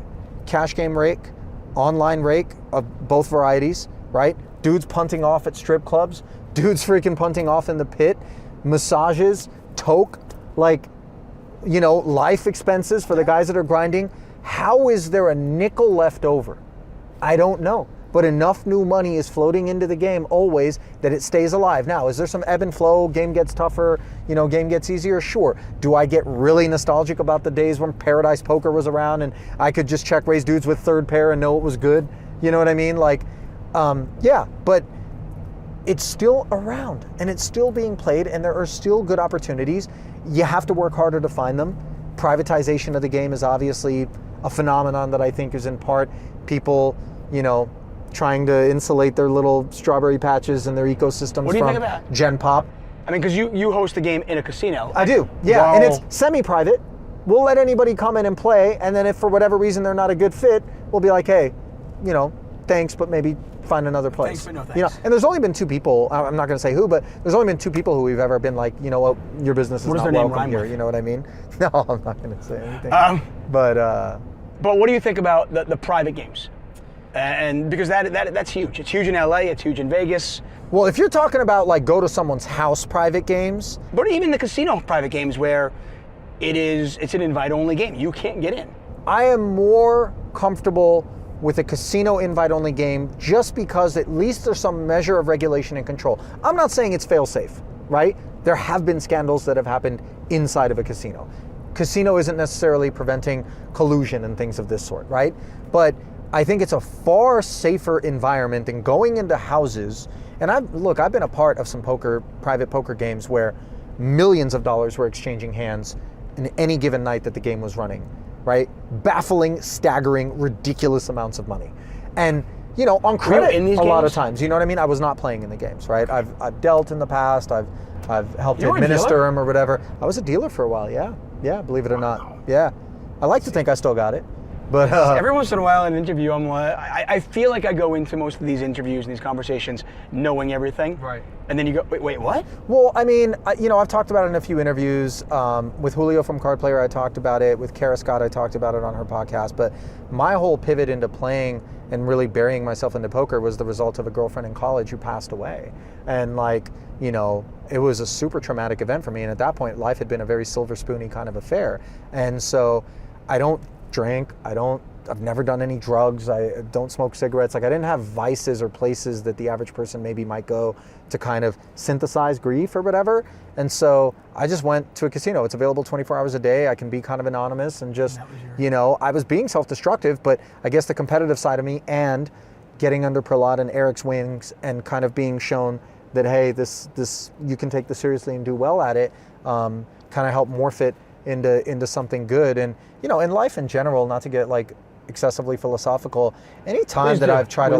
cash game rake, online rake of both varieties, right? Dudes punting off at strip clubs, dudes freaking punting off in the pit, massages, toke, life expenses for the guys that are grinding. How is there a nickel left over? I don't know. But enough new money is floating into the game always that it stays alive. Now, is there some ebb and flow? Game gets tougher, game gets easier? Sure. Do I get really nostalgic about the days when Paradise Poker was around and I could just check raise dudes with third pair and know it was good? You know what I mean? Yeah, but it's still around and it's still being played and there are still good opportunities. You have to work harder to find them. Privatization of the game is obviously a phenomenon that I think is in part people, trying to insulate their little strawberry patches and their ecosystems What do you from think of that? Gen Pop. I mean, because you host a game in a casino. I do, yeah, Wow. and it's semi-private. We'll let anybody come in and play, and then if for whatever reason they're not a good fit, we'll be like, hey, thanks, but maybe find another place. Thanks, but no thanks. And there's only been 2 people, I'm not going to say who, but there's only been 2 people who we've ever been like, you know what, your business is What does not their name welcome rhyme here, with? you know what I mean? No, I'm not going to say anything. But what do you think about the private games? And because that's huge. It's huge in LA, it's huge in Vegas. Well, if you're talking about go to someone's house private games. But even the casino private games where it's an invite-only game. You can't get in. I am more comfortable with a casino invite-only game just because at least there's some measure of regulation and control. I'm not saying it's fail-safe, right? There have been scandals that have happened inside of a casino. Casino isn't necessarily preventing collusion and things of this sort, right? But I think it's a far safer environment than going into houses And I've been a part of some private poker games where millions of dollars were exchanging hands in any given night that the game was running, right? Baffling, staggering, ridiculous amounts of money. And, you know, on credit in these a lot games? of times, you know what I mean? I was not playing in the games, right? I've dealt in the past, I've helped You were a administer dealer? them or whatever. I was a dealer for a while, yeah, believe it or not. Yeah. I like to think I still got it. But Every once in a while in an interview, I'm like, I feel like I go into most of these interviews and these conversations knowing everything. Right. And then you go, wait, what? well, I mean, you know, I've talked about it in a few interviews. With Julio from Card Player, I talked about it. With Kara Scott, I talked about it on her podcast. But my whole pivot into playing and really burying myself into poker was the result of a girlfriend in college who passed away. And like, you know, it was a super traumatic event for me. And at that point, life had been a very silver spoony kind of affair. And so I don't drink, I've never done any drugs, I don't smoke cigarettes. Like, I didn't have vices or places that the average person maybe might go to kind of synthesize grief or whatever. And so I just went to a casino. It's available 24 hours a day. I can be kind of anonymous and just, you know, I was being self-destructive, but I guess the competitive side of me and getting under Prahlad and Eric's wings and kind of being shown that, hey, this you can take this seriously and do well at it, kind of helped morph it into something good. And, you know, in life in general, not to get like excessively philosophical, anytime that I've tried to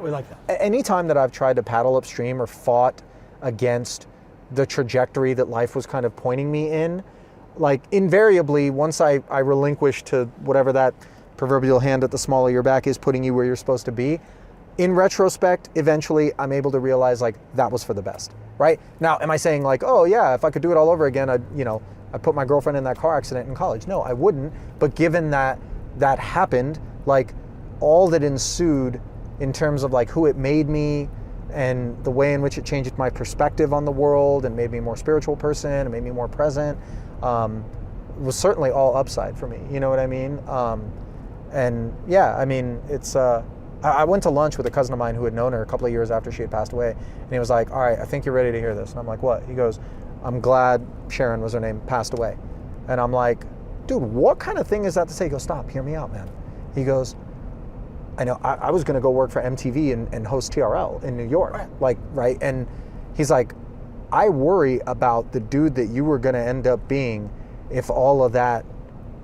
we like that. anytime that I've tried to paddle upstream or fought against the trajectory that life was kind of pointing me in, like invariably, once I relinquish to whatever that proverbial hand at the small of your back is putting you where you're supposed to be, in retrospect, eventually I'm able to realize like that was for the best, right? Now, am I saying like, oh yeah, if I could do it all over again, I put my girlfriend in that car accident in college? No, I wouldn't. But given that happened, like all that ensued in terms of like who it made me and the way in which it changed my perspective on the world and made me a more spiritual person and made me more present, was certainly all upside for me. You know what I mean? And yeah, I mean, it's, I went to lunch with a cousin of mine who had known her a couple of years after she had passed away. And he was like, all right, I think you're ready to hear this. And I'm like, what? He goes, I'm glad Sharon was her name, passed away. And I'm like, dude, what kind of thing is that to say? He goes, stop, hear me out, man. He goes, I know, I was gonna go work for MTV and host TRL in New York. Right. And he's like, I worry about the dude that you were gonna end up being if all of that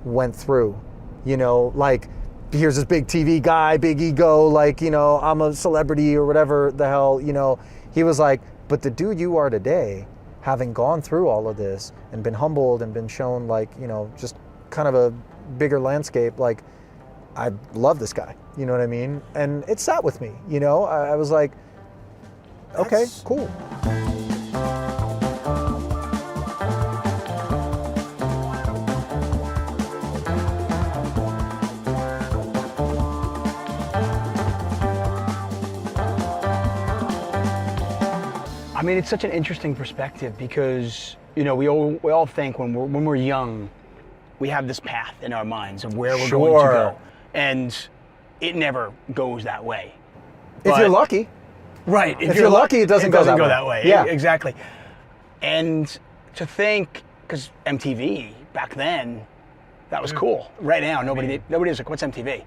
went through. You know, like, here's this big TV guy, big ego, like, you know, I'm a celebrity or whatever the hell, you know. He was like, but the dude you are today, having gone through all of this and been humbled and been shown like, you know, just kind of a bigger landscape, like, I love this guy, you know what I mean? And it sat with me, you know? I was like, okay, cool. I mean, it's such an interesting perspective because, you know, we all think when we're young, we have this path in our minds of where we're going to go. And it never goes that way. If you're lucky. Right. If you're lucky, it doesn't go that way. Yeah, Yeah. exactly. And to think, because MTV back then, that was cool. Right now, nobody is like, what's MTV?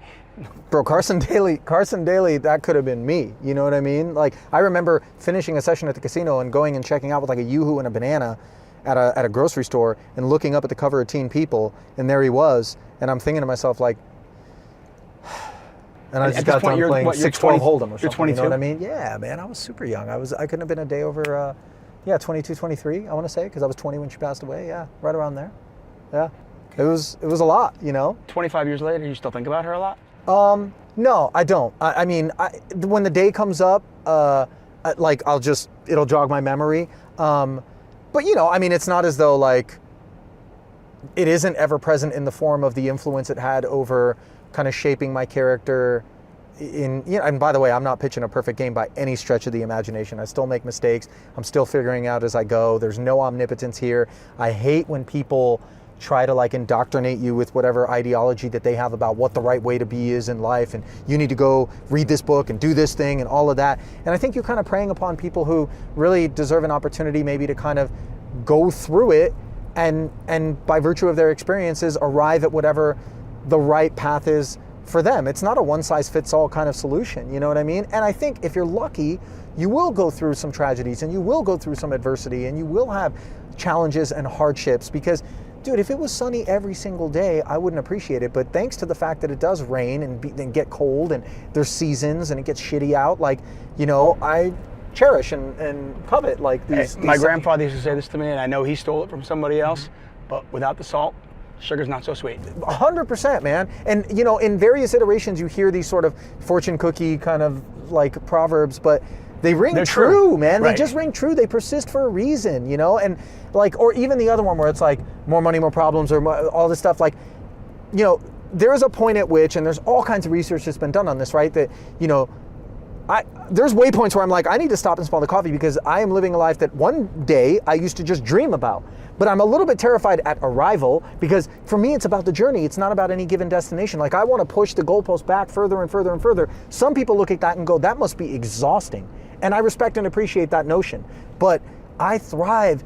Bro, Carson Daly, that could have been me. You know what I mean? Like, I remember finishing a session at the casino and going and checking out with like a Yoo-hoo and a banana at a grocery store and looking up at the cover of Teen People, and there he was, and I'm thinking to myself like, and I just got done playing 6-12 Hold'em or something. You're 22? You know what I mean? Yeah, man, I was super young. I couldn't have been a day over, 22, 23, I want to say, because I was 20 when she passed away. Yeah, right around there. Yeah, it was a lot, you know. 25 years later, you still think about her a lot? No, I don't. I mean, when the day comes up, like it'll jog my memory. But you know, I mean, it's not as though like it isn't ever present in the form of the influence it had over kind of shaping my character. And by the way, I'm not pitching a perfect game by any stretch of the imagination. I still make mistakes. I'm still figuring out as I go. There's no omnipotence here. I hate when people try to like indoctrinate you with whatever ideology that they have about what the right way to be is in life, and you need to go read this book and do this thing and all of that. And I think you're kind of preying upon people who really deserve an opportunity maybe to kind of go through it and by virtue of their experiences arrive at whatever the right path is for them. It's not a one-size-fits-all kind of solution, you know what I mean? And I think if you're lucky, you will go through some tragedies and you will go through some adversity and you will have challenges and hardships because, dude, if it was sunny every single day, I wouldn't appreciate it. But thanks to the fact that it does rain and get cold and there's seasons and it gets shitty out, like, you know, I cherish and covet like these. My grandfather used to say this to me, and I know he stole it from somebody else, but without the salt, sugar's not so sweet. 100%, man. And, you know, in various iterations, you hear these sort of fortune cookie kind of like proverbs, but they ring true, man. Right. They just ring true. They persist for a reason, you know? And like, or even the other one where it's like more money, more problems, or all this stuff. Like, you know, there is a point at which, and there's all kinds of research that's been done on this, right? That, you know, there's waypoints where I'm like, I need to stop and smell the coffee because I am living a life that one day I used to just dream about. But I'm a little bit terrified at arrival because for me, it's about the journey. It's not about any given destination. Like, I want to push the goalpost back further and further and further. Some people look at that and go, that must be exhausting. And I respect and appreciate that notion. But I thrive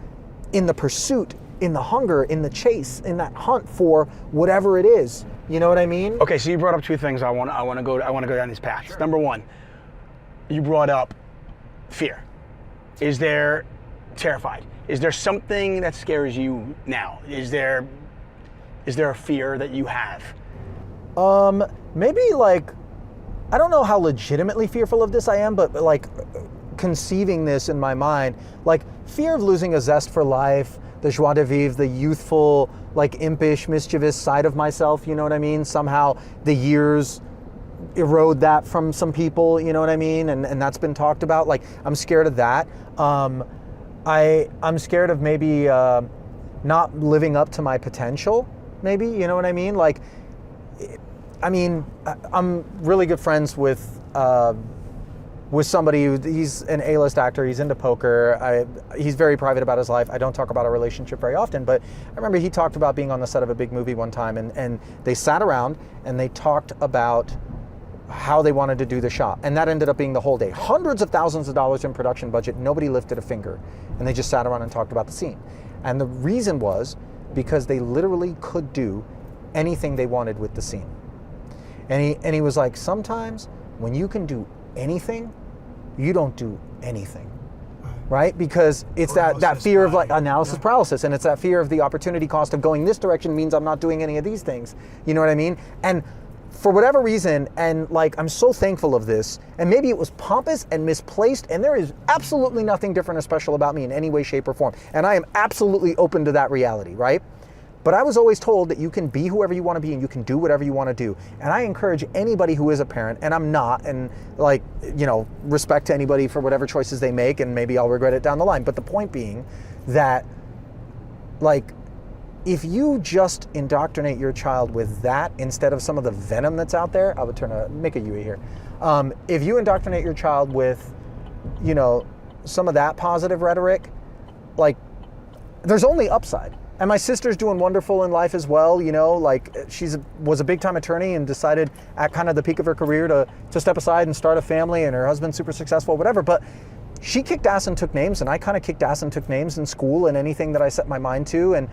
in the pursuit, in the hunger, in the chase, in that hunt for whatever it is. You know what I mean? Okay, so you brought up two things I want to go down these paths. Sure. Number one, you brought up fear. Is there terrified? Is there something that scares you now? Is there a fear that you have? Maybe like, I don't know how legitimately fearful of this I am, but like conceiving this in my mind, like fear of losing a zest for life, the joie de vivre, the youthful, like impish, mischievous side of myself, you know what I mean? Somehow the years erode that from some people, you know what I mean? And that's been talked about. Like, I'm scared of that. I'm scared of maybe not living up to my potential, maybe, you know what I mean? Like, I mean, I'm really good friends with somebody he's an A-list actor, he's into poker, he's very private about his life. I don't talk about our relationship very often, but I remember he talked about being on the set of a big movie one time, and they sat around and they talked about how they wanted to do the shot. And that ended up being the whole day. Hundreds of thousands of dollars in production budget, nobody lifted a finger. And they just sat around and talked about the scene. And the reason was because they literally could do anything they wanted with the scene. And he was like, sometimes when you can do anything, you don't do anything. Right? Because it's that fear of like analysis paralysis, and it's that fear of the opportunity cost of going this direction means I'm not doing any of these things. You know what I mean? And for whatever reason, and like, I'm so thankful of this, and maybe it was pompous and misplaced, and there is absolutely nothing different or special about me in any way, shape, or form. And I am absolutely open to that reality, right? But I was always told that you can be whoever you want to be and you can do whatever you want to do. And I encourage anybody who is a parent, and I'm not, and like, you know, respect to anybody for whatever choices they make, and maybe I'll regret it down the line. But the point being that, like, if you just indoctrinate your child with that instead of some of the venom that's out there, I would make a Yui here. If you indoctrinate your child with, you know, some of that positive rhetoric, like, there's only upside. And my sister's doing wonderful in life as well, you know, like was a big time attorney and decided at kind of the peak of her career to step aside and start a family, and her husband's super successful, whatever. But she kicked ass and took names, and I kind of kicked ass and took names in school and anything that I set my mind to. And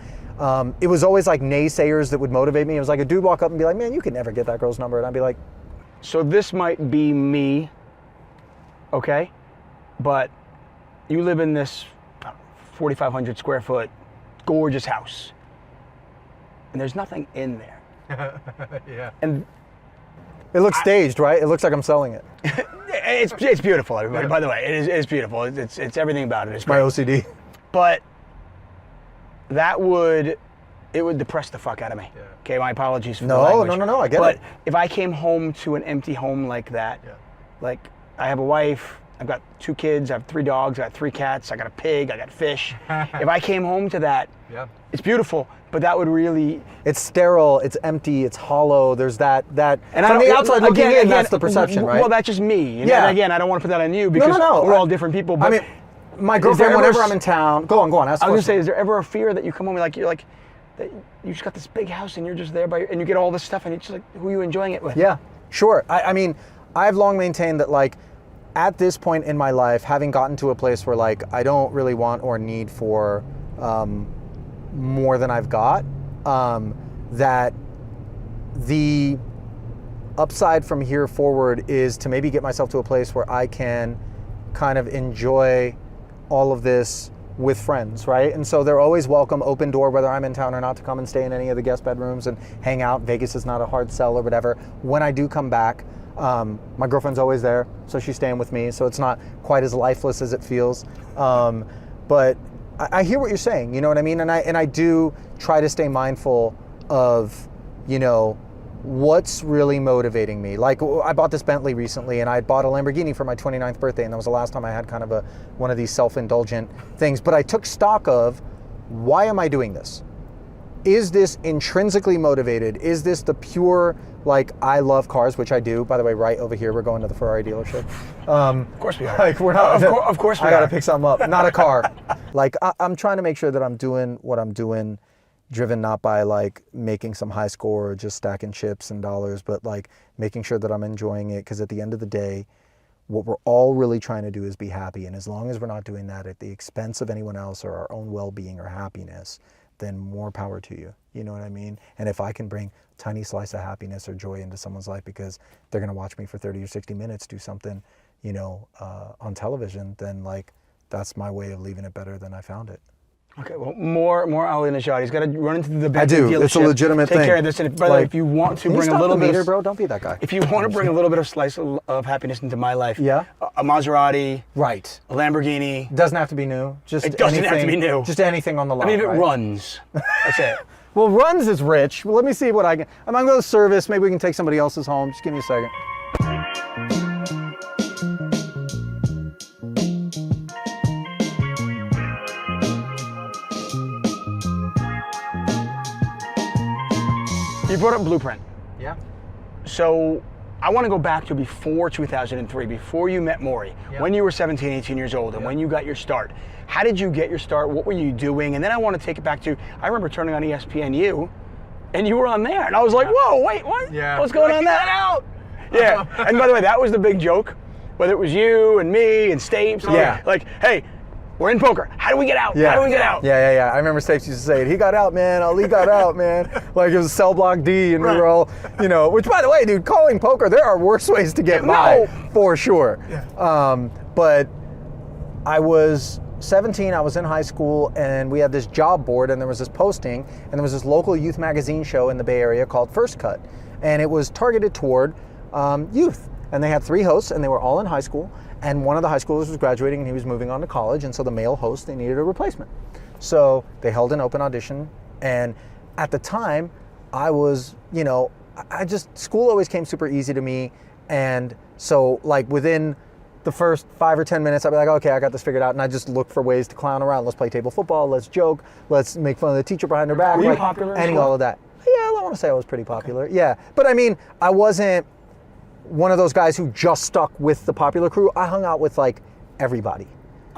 it was always like naysayers that would motivate me. It was like a dude walk up and be like, man, you could never get that girl's number. And I'd be like, so this might be me, okay? But you live in this 4,500 square foot gorgeous house, and there's nothing in there. Yeah. And it looks staged, right? It looks like I'm selling it. it's beautiful, everybody. By the way, it's beautiful. It's everything about it. It's my great. OCD. But it would depress the fuck out of me. Yeah. Okay, my apologies for the language. No, I get it. But if I came home to an empty home like that, like, I have a wife, I've got 2 kids, I have 3 dogs, I got 3 cats, I got a pig, I got fish. If I came home to that, it's beautiful, but that would really... It's sterile, it's empty, it's hollow, there's that and from the outside looking in, that's the perception, right? Well, that's just me. And again, I don't want to put that on you because No. we're all different people. But I mean, my girlfriend, whenever I'm in town... Go on, ask the question. I was going to say, is there ever a fear that you come home and you're like, that you just got this big house and you're just there and you get all this stuff and it's just like, who are you enjoying it with? Yeah, sure. I mean, I've long maintained that, like, at this point in my life, having gotten to a place where, like, I don't really want or need for more than I've got, that the upside from here forward is to maybe get myself to a place where I can kind of enjoy all of this with friends, right? And so they're always welcome, open door, whether I'm in town or not, to come and stay in any of the guest bedrooms and hang out. Vegas is not a hard sell or whatever. When I do come back, my girlfriend's always there, so she's staying with me, so it's not quite as lifeless as it feels. But I hear what you're saying, you know what I mean? And I do try to stay mindful of, you know, what's really motivating me. Like, I bought this Bentley recently, and I bought a Lamborghini for my 29th birthday, and that was the last time I had kind of one of these self-indulgent things. But I took stock of, why am I doing this? Is this intrinsically motivated? Is this the pure, like, I love cars, which I do. By the way, right over here, we're going to the Ferrari dealership. Of course we are. Like, we're not. Of course we are. I gotta pick something up, not a car. Like, I'm trying to make sure that I'm doing what I'm doing, driven not by like making some high score or just stacking chips and dollars, but like making sure that I'm enjoying it. Because at the end of the day, what we're all really trying to do is be happy. And as long as we're not doing that at the expense of anyone else or our own well-being or happiness, then more power to you. You know what I mean? And if I can bring a tiny slice of happiness or joy into someone's life because they're gonna watch me for 30 or 60 minutes do something, you know, on television, then like that's my way of leaving it better than I found it. Okay, well, more Ali Nejad. He's got to run into the I do. dealership. It's a legitimate Take thing. care of this. And by the way, Like, if you want to Can you bring a stop little the bit meter, of, bro? Don't be that guy. if you want to bring a little bit of slice of happiness into my life, Yeah. a Maserati, Right. a Lamborghini. Doesn't have to be new. Just It doesn't anything, have to be new. Just anything on the lot. I mean, if it right? runs, that's it. Well, runs is rich. Well, let me see what I can. I'm gonna go to service. Maybe we can take somebody else's home. Just give me a second. You brought up Blueprint. Yeah. So I want to go back to before 2003, before you met Maury, when you were 17, 18 years old, and when you got your start. How did you get your start? What were you doing? And then I want to take it back to, I remember turning on ESPNU, and you were on there. And I was like, whoa, wait, what? Yeah. What's going on there? out. Yeah. And by the way, that was the big joke, whether it was you and me and Stapes. Yeah. Like, hey, we're in poker. How do we get out? How do we get out? Yeah. I remember Stapes used to say it. He got out, man. Ali got out, man. Like it was cell block D, and we were all, you know. Which, by the way, dude, calling poker, there are worse ways to get by, for sure. Yeah. But I was 17. I was in high school, and we had this job board, and there was this posting, and there was this local youth magazine show in the Bay Area called First Cut, and it was targeted toward youth. And they had 3 hosts, and they were all in high school. And one of the high schoolers was graduating, and he was moving on to college. And so the male host, they needed a replacement. So they held an open audition. And at the time, I was, you know, school always came super easy to me. And so like within the first 5 or 10 minutes, I'd be like, okay, I got this figured out. And I just look for ways to clown around. Let's play table football. Let's joke. Let's make fun of the teacher behind her back. Were you like, popular in any school? all of that. Yeah, I want to say I was pretty popular. Okay. Yeah. But I mean, I wasn't one of those guys who just stuck with the popular crew. I hung out with like everybody,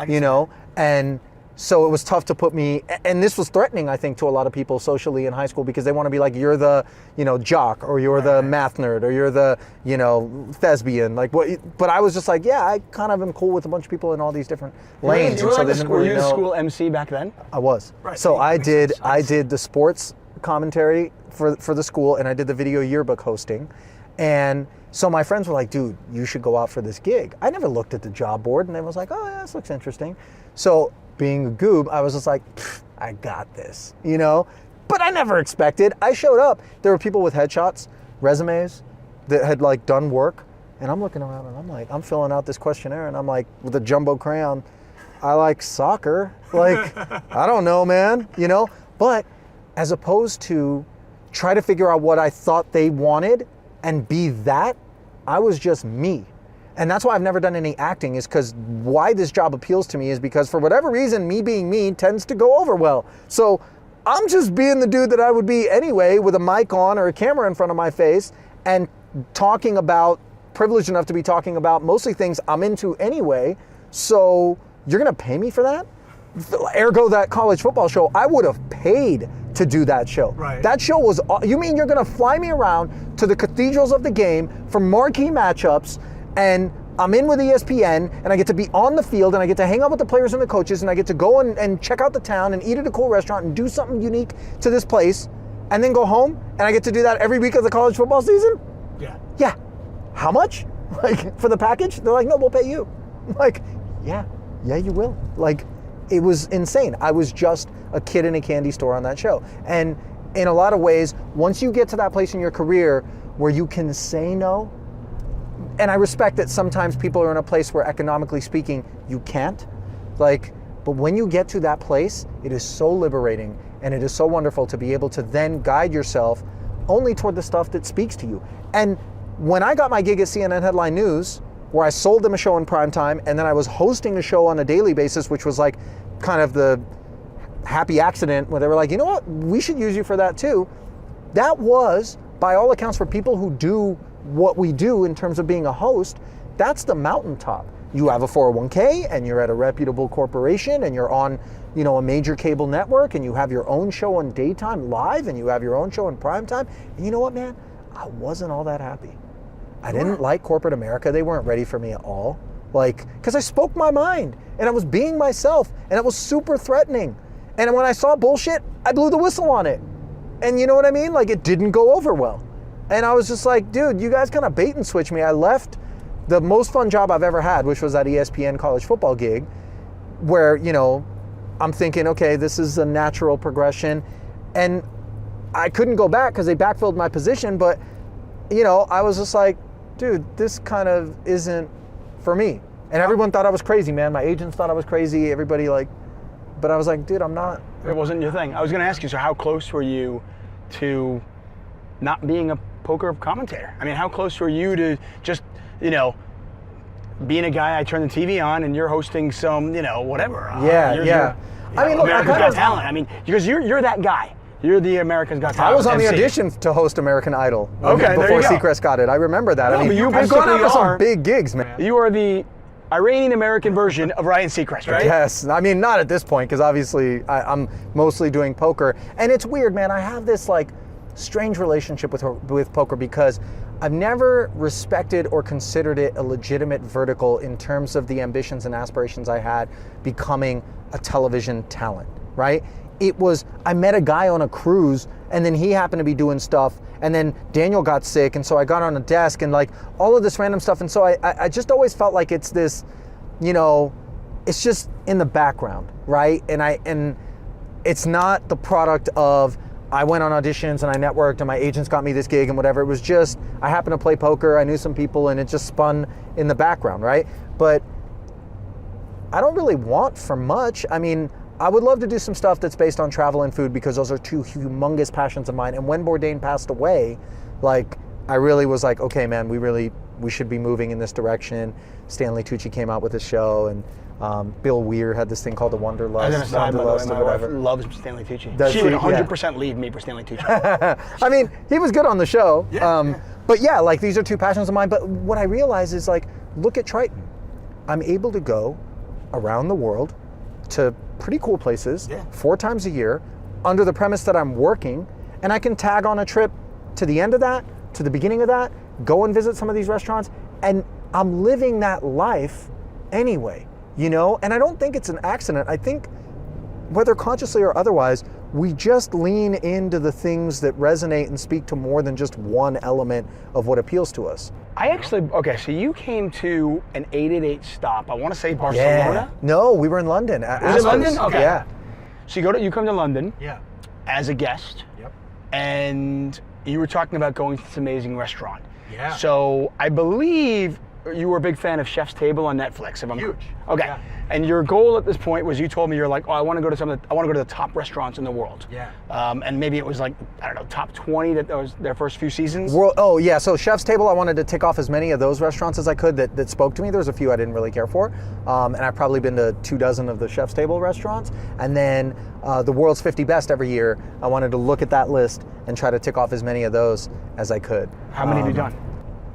you know? And so it was tough to put me, and this was threatening, I think, to a lot of people socially in high school, because they want to be like, you're the, you know, jock, or you're the math nerd, or you're the, you know, thespian. Like, what? But I was just like, yeah, I kind of am cool with a bunch of people in all these different lanes. You were like they the didn't school, really you were the know. school MC back then? I was. Right. So I did Makes sense. the sports commentary for the school, and I did the video yearbook hosting. And so my friends were like, dude, you should go out for this gig. I never looked at the job board, and they was like, oh yeah, this looks interesting. So being a goob, I was just like, I got this, you know? But I never expected. I showed up. There were people with headshots, resumes that had like done work. And I'm looking around and I'm like, I'm filling out this questionnaire, and I'm like, with a jumbo crayon, I like soccer. Like, I don't know, man, you know? But as opposed to try to figure out what I thought they wanted and be that, I was just me. And that's why I've never done any acting, is because why this job appeals to me is because for whatever reason, me being me tends to go over well. So I'm just being the dude that I would be anyway, with a mic on or a camera in front of my face, and talking about, privileged enough to be talking about mostly things I'm into anyway. So you're gonna pay me for that? Ergo, that college football show, I would have paid to do that show. Right. That show was, you mean you're gonna fly me around to the cathedrals of the game for marquee matchups, and I'm in with ESPN, and I get to be on the field, and I get to hang out with the players and the coaches, and I get to go and check out the town and eat at a cool restaurant and do something unique to this place, and then go home, and I get to do that every week of the college football season? Yeah. Yeah, how much? Like, for the package? They're like, no, we'll pay you. I'm like, yeah, you will. Like, it was insane. I was just a kid in a candy store on that show. And in a lot of ways, once you get to that place in your career where you can say no, and I respect that sometimes people are in a place where economically speaking, you can't. Like, but when you get to that place, it is so liberating and it is so wonderful to be able to then guide yourself only toward the stuff that speaks to you. And when I got my gig at CNN Headline News, where I sold them a show in prime time, and then I was hosting a show on a daily basis, which was like kind of the happy accident where they were like, you know what, we should use you for that too. That was, by all accounts, for people who do what we do in terms of being a host, that's the mountaintop. You have a 401k and you're at a reputable corporation and you're on, a major cable network and you have your own show on daytime live and you have your own show in prime time. And you know what, man? I wasn't all that happy. I didn't like corporate America. They weren't ready for me at all. Like, because I spoke my mind and I was being myself and it was super threatening. And when I saw bullshit, I blew the whistle on it. And you know what I mean? Like, it didn't go over well. And I was just like, dude, you guys kind of bait and switch me. I left the most fun job I've ever had, which was that ESPN college football gig, where, I'm thinking, okay, this is a natural progression. And I couldn't go back because they backfilled my position. But, I was just like, dude, this kind of isn't for me. And everyone thought I was crazy, man. My agents thought I was crazy. Everybody but I was like, dude, I'm not. It wasn't your thing. I was going to ask you, so how close were you to not being a poker commentator? I mean, how close were you to just, being a guy, I turn the TV on and you're hosting some, whatever. Yeah. I mean, look, America's Got Talent. I mean, because you're that guy. You're the America's Got Talent. I was on the MC. audition to host American Idol. Okay, before there you go. Seacrest got it. I remember that. No, I mean, but you I've gone out basically to some are- big gigs, man. You are the Iranian American version of Ryan Seacrest, right? Yes. I mean, not at this point, because obviously I'm mostly doing poker. And it's weird, man. I have this strange relationship with poker because I've never respected or considered it a legitimate vertical in terms of the ambitions and aspirations I had becoming a television talent, right? I met a guy on a cruise and then he happened to be doing stuff and then Daniel got sick and so I got on a desk and all of this random stuff. And so I just always felt like it's this, it's just in the background, right? And it's not the product of I went on auditions and I networked and my agents got me this gig and whatever. It was just, I happened to play poker, I knew some people and it just spun in the background, right? But I don't really want for much. I mean, I would love to do some stuff that's based on travel and food because those are two humongous passions of mine. And when Bourdain passed away, I really was like, okay, man, we should be moving in this direction. Stanley Tucci came out with his show and Bill Weir had this thing called the Wanderlust. My wife whatever. loves Stanley Tucci. Does She she? would Yeah. 100% leave me for Stanley Tucci. I mean, he was good on the show. But yeah, these are two passions of mine. But what I realize is look at Triton. I'm able to go around the world to pretty cool places 4 times a year under the premise that I'm working and I can tag on a trip to the end of that, to the beginning of that, go and visit some of these restaurants and I'm living that life anyway, And I don't think it's an accident. I think whether consciously or otherwise, we just lean into the things that resonate and speak to more than just one element of what appeals to us. So you came to an 888 stop. I want to say Barcelona. No, we were in London. Was it London? Okay. Yeah. So you come to London. Yeah. As a guest. Yep. And you were talking about going to this amazing restaurant. Yeah. So I believe you were a big fan of Chef's Table on Netflix. Huge. Okay. Yeah. And your goal at this point was you told me you're like, I want to go to the top restaurants in the world. Yeah. And maybe it was top 20 that was their first few seasons. So Chef's Table, I wanted to tick off as many of those restaurants as I could that spoke to me. There was a few I didn't really care for. And I've probably been to 24 of the Chef's Table restaurants. And then the world's 50 best every year, I wanted to look at that list and try to tick off as many of those as I could. How many have you done?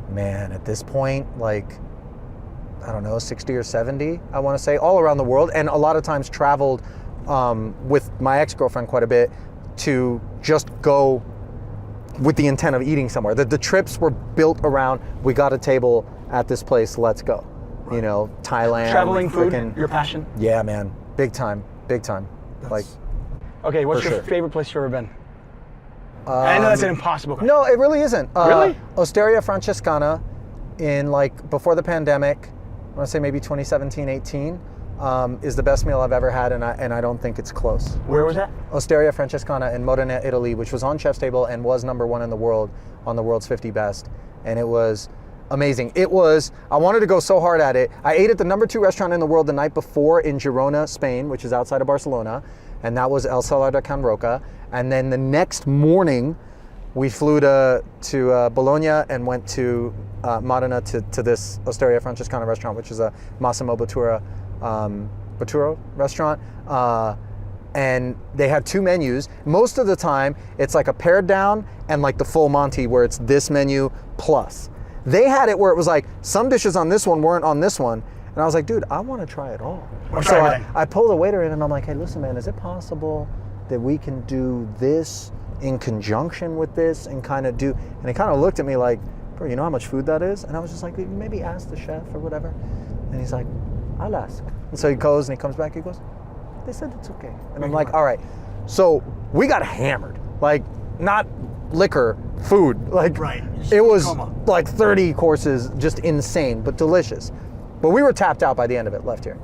Man, at this point, I don't know, 60 or 70, I want to say, all around the world. And a lot of times traveled with my ex-girlfriend quite a bit to just go with the intent of eating somewhere. The trips were built around, we got a table at this place, let's go. Thailand. Traveling food, your passion? Yeah, man. Big time. Okay, what's For your sure. favorite place you've ever been? I know that's an impossible question. No, it really isn't. Really? Osteria Francescana in like before the pandemic, I want to say maybe 2017, 18, is the best meal I've ever had, and I don't think it's close. Where was that? Osteria Francescana in Modena, Italy, which was on Chef's Table and was #1 in the world on the world's 50 best. And it was amazing. I wanted to go so hard at it. I ate at the #2 restaurant in the world the night before in Girona, Spain, which is outside of Barcelona. And that was El Salar de Can Roca. And then the next morning, we flew to Bologna and went to Modena to this Osteria Francescana restaurant, which is a Massimo Bottura Boturo restaurant. And they had 2 menus. Most of the time, it's like a pared down and like the full Monty, where it's this menu plus. They had it where it was like some dishes on this one weren't on this one. And I was like, dude, I want to try it all. So I pulled the waiter in and I'm like, hey, listen, man, is it possible that we can do this in conjunction with this and kind of do, and he kind of looked at me like, bro, you know how much food that is? And I was just like, maybe ask the chef or whatever. And he's like, I'll ask. And so he goes and he comes back, he goes, they said it's okay. And I'm like, all right. So we got hammered, like not liquor, food. Like it was like 30 courses, just insane, but delicious. But we were tapped out by the end of it, left here.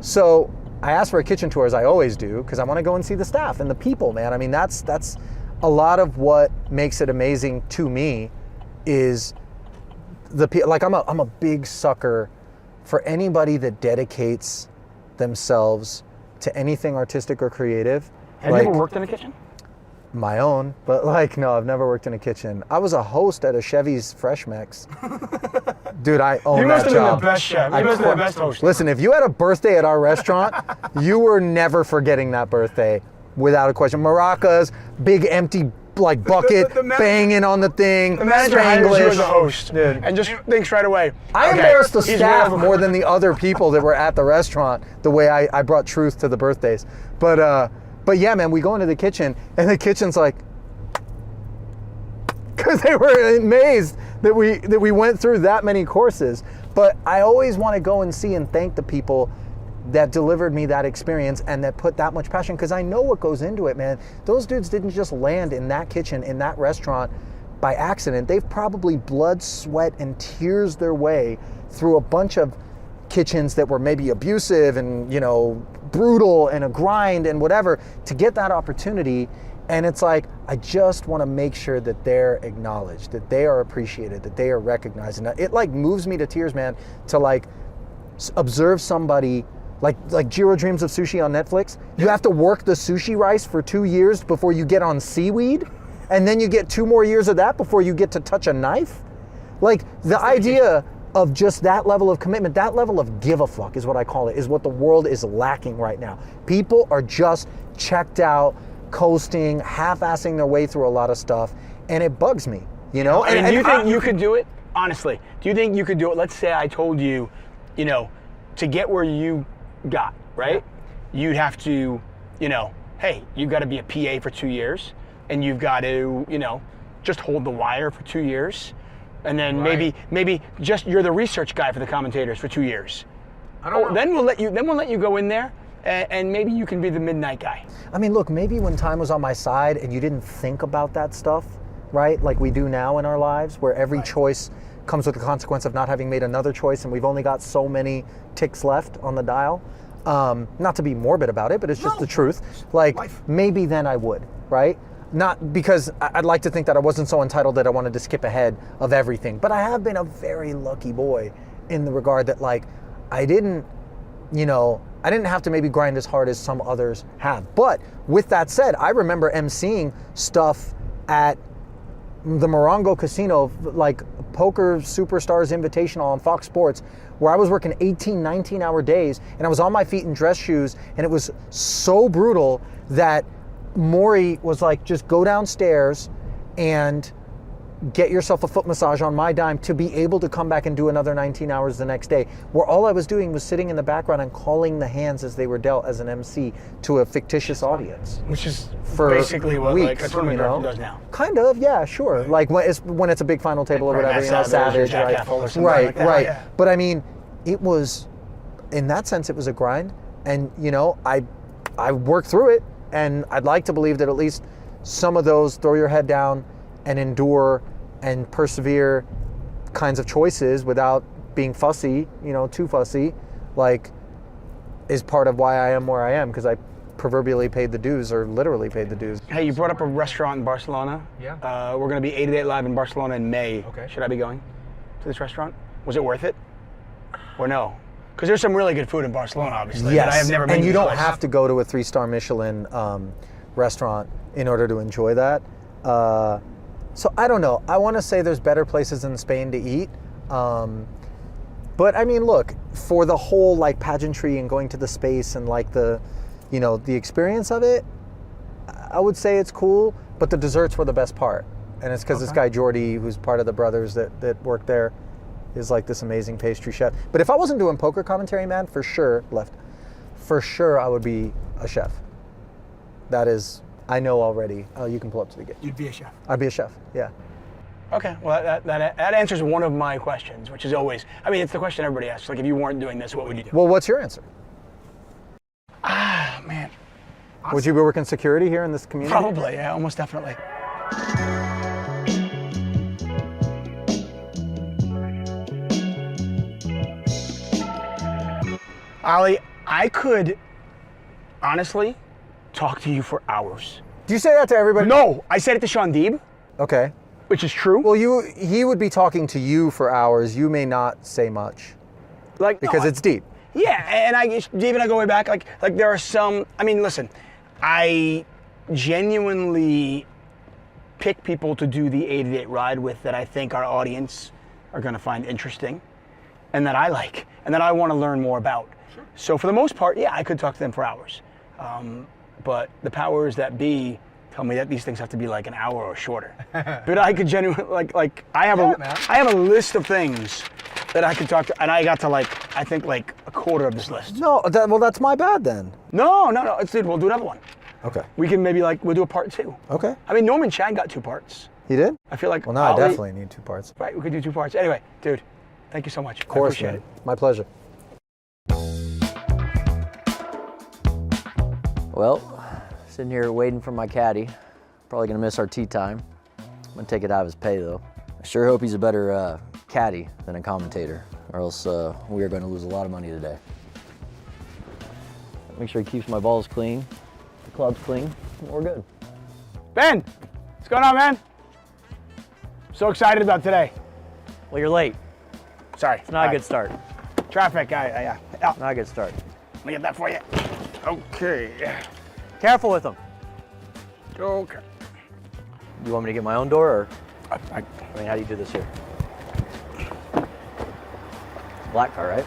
So I asked for a kitchen tour, as I always do, because I want to go and see the staff and the people, man. I mean, that's a lot of what makes it amazing to me is like I'm a big sucker for anybody that dedicates themselves to anything artistic or creative. Have you ever worked in a kitchen? My own, but like, no, I've never worked in a kitchen. I was a host at a Chevy's Fresh Mix. Dude, I own that job. You must have been the best chef. You must have been the best host. Listen, if you had a birthday at our restaurant, you were never forgetting that birthday, without a question. Maracas, big empty like bucket, banging on the thing, the manager hires you as a host, dude, and just thinks right away. I embarrassed the staff more than the other people that were at the restaurant. The way I brought truth to the birthdays, but yeah, man, we go into the kitchen and the kitchen's like, because they were amazed that we went through that many courses. But I always want to go and see and thank the people that delivered me that experience and that put that much passion, because I know what goes into it, man. Those dudes didn't just land in that kitchen, in that restaurant by accident. They've probably blood, sweat, and tears their way through a bunch of kitchens that were maybe abusive and, you know, brutal and a grind and whatever to get that opportunity. And it's like, I just want to make sure that they're acknowledged, that they are appreciated, that they are recognized. And it like moves me to tears, man, to like observe somebody like Jiro Dreams of Sushi on Netflix. You have to work the sushi rice for 2 years before you get on seaweed, and then you get 2 more years of that before you get to touch a knife. Like the idea of just that level of commitment, that level of give a fuck is what I call it, is what the world is lacking right now. People are just checked out, coasting, half-assing their way through a lot of stuff, and it bugs me, you know? And do you think you could do it? Honestly, do you think you could do it? Let's say I told you, you know, to get where you got, right? You'd have to, you know, hey, you've got to be a PA for 2 years, and you've got to, you know, just hold the wire for 2 years, and then maybe just you're the research guy for the commentators for 2 years. I don't know. Then we'll let you go in there, and maybe you can be the midnight guy. I mean, look, maybe when time was on my side and you didn't think about that stuff, right? Like we do now in our lives, where every choice comes with the consequence of not having made another choice, and we've only got so many ticks left on the dial. Not to be morbid about it, but it's just the truth. Like, maybe then I would, right? Not because I'd like to think that I wasn't so entitled that I wanted to skip ahead of everything, but I have been a very lucky boy in the regard that, like, I didn't have to maybe grind as hard as some others have. But with that said, I remember emceeing stuff at the Morongo Casino, like Poker Superstars Invitational on Fox Sports, where I was working 18, 19-hour days, and I was on my feet in dress shoes, and it was so brutal that Maury was like, just go downstairs and get yourself a foot massage on my dime to be able to come back and do another 19 hours the next day, where all I was doing was sitting in the background and calling the hands as they were dealt as an MC to a fictitious audience. Which is for basically what weeks, like a tournament director does now. Kind of, yeah, sure. Right. Like when it's a big final table or whatever, you know, Savage, right? Right. Yeah. But I mean, it was, in that sense, it was a grind, and you know, I worked through it, and I'd like to believe that at least some of those throw your head down and endure and persevere kinds of choices without being fussy, too fussy, like, is part of why I am where I am, because I proverbially paid the dues, or literally paid the dues. Hey, you brought up a restaurant in Barcelona. Yeah. We're going to be 88 Live in Barcelona in May. Okay. Should I be going to this restaurant? Was it worth it? Or no? Because there's some really good food in Barcelona, obviously. Yes, But I have never been and to you this don't place. have to go to a 3-star Michelin restaurant in order to enjoy that. So I don't know. I want to say there's better places in Spain to eat. But I mean, look, for the whole like pageantry and going to the space and like the experience of it, I would say it's cool, but the desserts were the best part. And it's because this guy Jordi, who's part of the brothers that work there, is like this amazing pastry chef. But if I wasn't doing poker commentary, man, for sure I would be a chef. That is, I know already. Oh, you can pull up to the gate. You'd be a chef. I'd be a chef, yeah. Okay, well, that answers one of my questions, which is always, I mean, it's the question everybody asks. Like, if you weren't doing this, what would you do? Well, what's your answer? Ah, man. Would you be working security here in this community? Probably, yeah, almost definitely. Ali, I could honestly talk to you for hours. Do you say that to everybody? No, I said it to Shaun Deeb, Okay. which is true. Well, he would be talking to you for hours. You may not say much Like because no, it's deep. Yeah, and Deeb and I go way back. Like there are some. I mean, listen, I genuinely pick people to do the 88 ride with that I think our audience are going to find interesting, and that I like, and that I want to learn more about. Sure. So for the most part, yeah, I could talk to them for hours. But the powers that be tell me that these things have to be like an hour or shorter. But I could genuinely like I have a list of things that I could talk to, and I got to I think a quarter of this list. No, well, that's my bad then. No, dude, we'll do another one. Okay. We can maybe we'll do a part 2. Okay. I mean, Norman Chang got 2 parts. He did? I feel like Well, now I definitely need 2 parts. Right, we could do 2 parts. Anyway, dude, thank you so much. Of course, I appreciate man. it. My pleasure. Well, sitting here waiting for my caddy. Probably gonna miss our tee time. I'm gonna take it out of his pay though. I sure hope he's a better caddy than a commentator, or else we are gonna lose a lot of money today. Make sure he keeps my balls clean, the club's clean, and we're good. Ben, what's going on, man? So excited about today. Well, you're late. Sorry. It's not a good start. Traffic, yeah. Not a good start. Let me get that for you. Okay. Careful with them. Okay. You want me to get my own door, or I I mean, how do you do this here? It's a black car, right?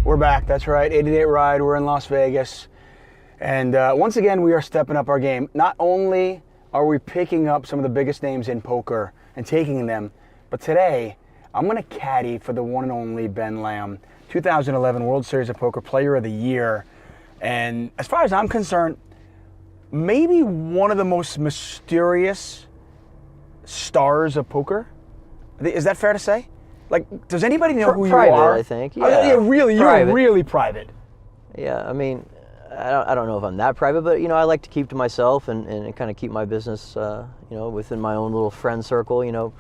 We're back, that's right, 88 Ride, we're in Las Vegas. And once again, we are stepping up our game. Not only are we picking up some of the biggest names in poker and taking them, but today, I'm gonna caddy for the one and only Ben Lamb, 2011 World Series of Poker Player of the Year. And as far as I'm concerned, maybe one of the most mysterious stars of poker. Is that fair to say? Like, does anybody know who Private, you are? I think. Oh, yeah, really, Private. you're really private. Yeah, I mean, I don't know if I'm that private, but I like to keep to myself and kind of keep my business, within my own little friend circle.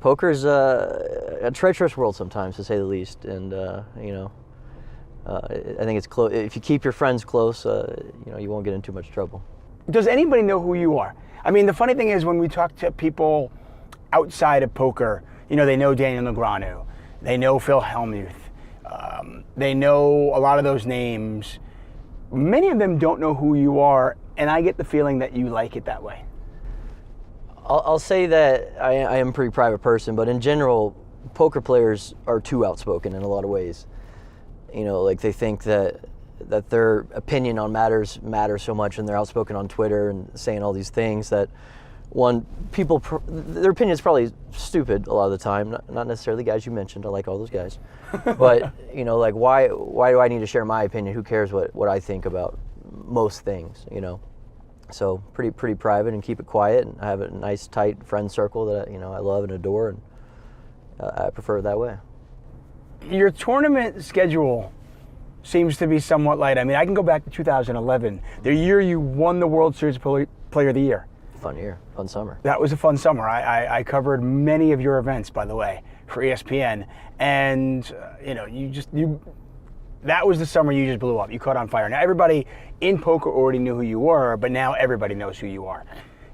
Poker's a treacherous world sometimes, to say the least, and I think it's close. If you keep your friends close, you won't get in too much trouble. Does anybody know who you are? I mean, the funny thing is when we talk to people outside of poker, they know Daniel Negreanu, they know Phil Hellmuth, they know a lot of those names. Many of them don't know who you are, and I get the feeling that you like it that way. I'll say that I am a pretty private person, but in general, poker players are too outspoken in a lot of ways. They think that their opinion on matters so much, and they're outspoken on Twitter and saying all these things that their opinion is probably stupid a lot of the time. Not necessarily the guys you mentioned. I like all those guys, but why do I need to share my opinion? Who cares what I think about most things? So pretty private and keep it quiet. And I have a nice tight friend circle that I love and adore, and I prefer it that way. Your tournament schedule seems to be somewhat light. I mean, I can go back to 2011, the year you won the World Series Player of the Year. Fun year, fun summer. That was a fun summer. I covered many of your events, by the way, for ESPN, and that was the summer you just blew up. You caught on fire. Now everybody in poker already knew who you were, but now everybody knows who you are.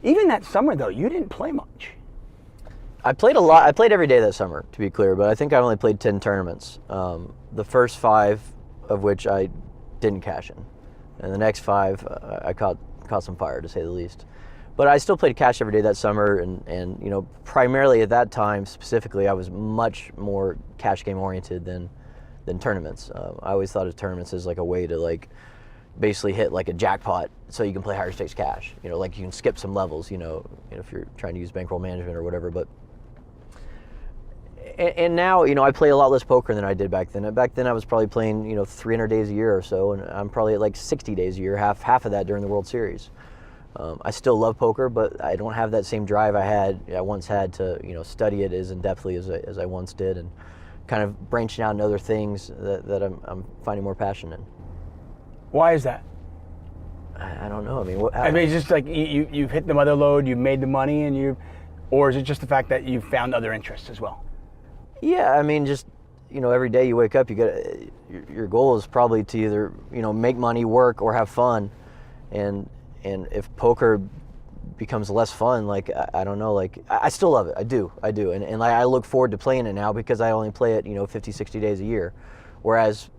Even that summer, though, you didn't play much. I played a lot. I played every day that summer, to be clear, but I think I only played 10 tournaments. The first 5 of which I didn't cash in, and the next 5 I caught some fire, to say the least. But I still played cash every day that summer, and primarily at that time specifically, I was much more cash game oriented than tournaments. I always thought of tournaments as like a way to basically hit like a jackpot so you can play higher stakes cash. Like you can skip some levels, if you're trying to use bankroll management or whatever. But and now, I play a lot less poker than I did back then. Back then I was probably playing, 300 days a year or so, and I'm probably at like 60 days a year, half of that during the World Series. I still love poker, but I don't have that same drive I once had to, study it as in-depthly as I once did, and kind of branching out into other things that I'm finding more passion in. Why is that? I don't know. It's just like you've hit the mother load, you've made the money, or is it just the fact that you've found other interests as well? Yeah, just every day you wake up, your goal is probably to either make money, work, or have fun, and if poker becomes less fun, I don't know, I still love it. I do, and I look forward to playing it now because I only play it 50, 60 days a year, whereas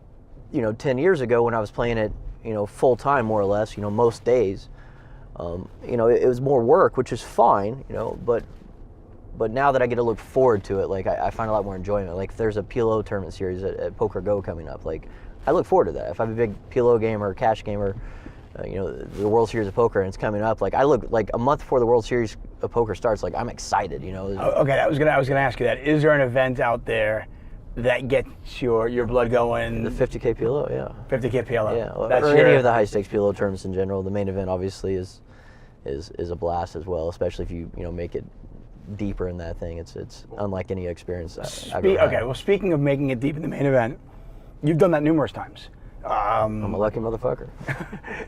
10 years ago when I was playing it full time more or less, most days, it was more work, which is fine, but now that I get to look forward to it, I find a lot more enjoyment. If there's a PLO tournament series at Poker Go coming up, I look forward to that. If I have a big PLO game or cash game or the World Series of Poker and it's coming up, I look a month before the World Series of Poker starts, I'm excited, Okay, I was gonna ask you that. Is there an event out there that gets your blood going? The 50K PLO, yeah. 50K PLO. Yeah, or any of the high stakes PLO tournaments in general. The main event obviously is a blast as well, especially if you make it deeper in that thing. It's unlike any experience I've ever had. Okay, well, speaking of making it deep in the main event, you've done that numerous times. I'm a lucky motherfucker.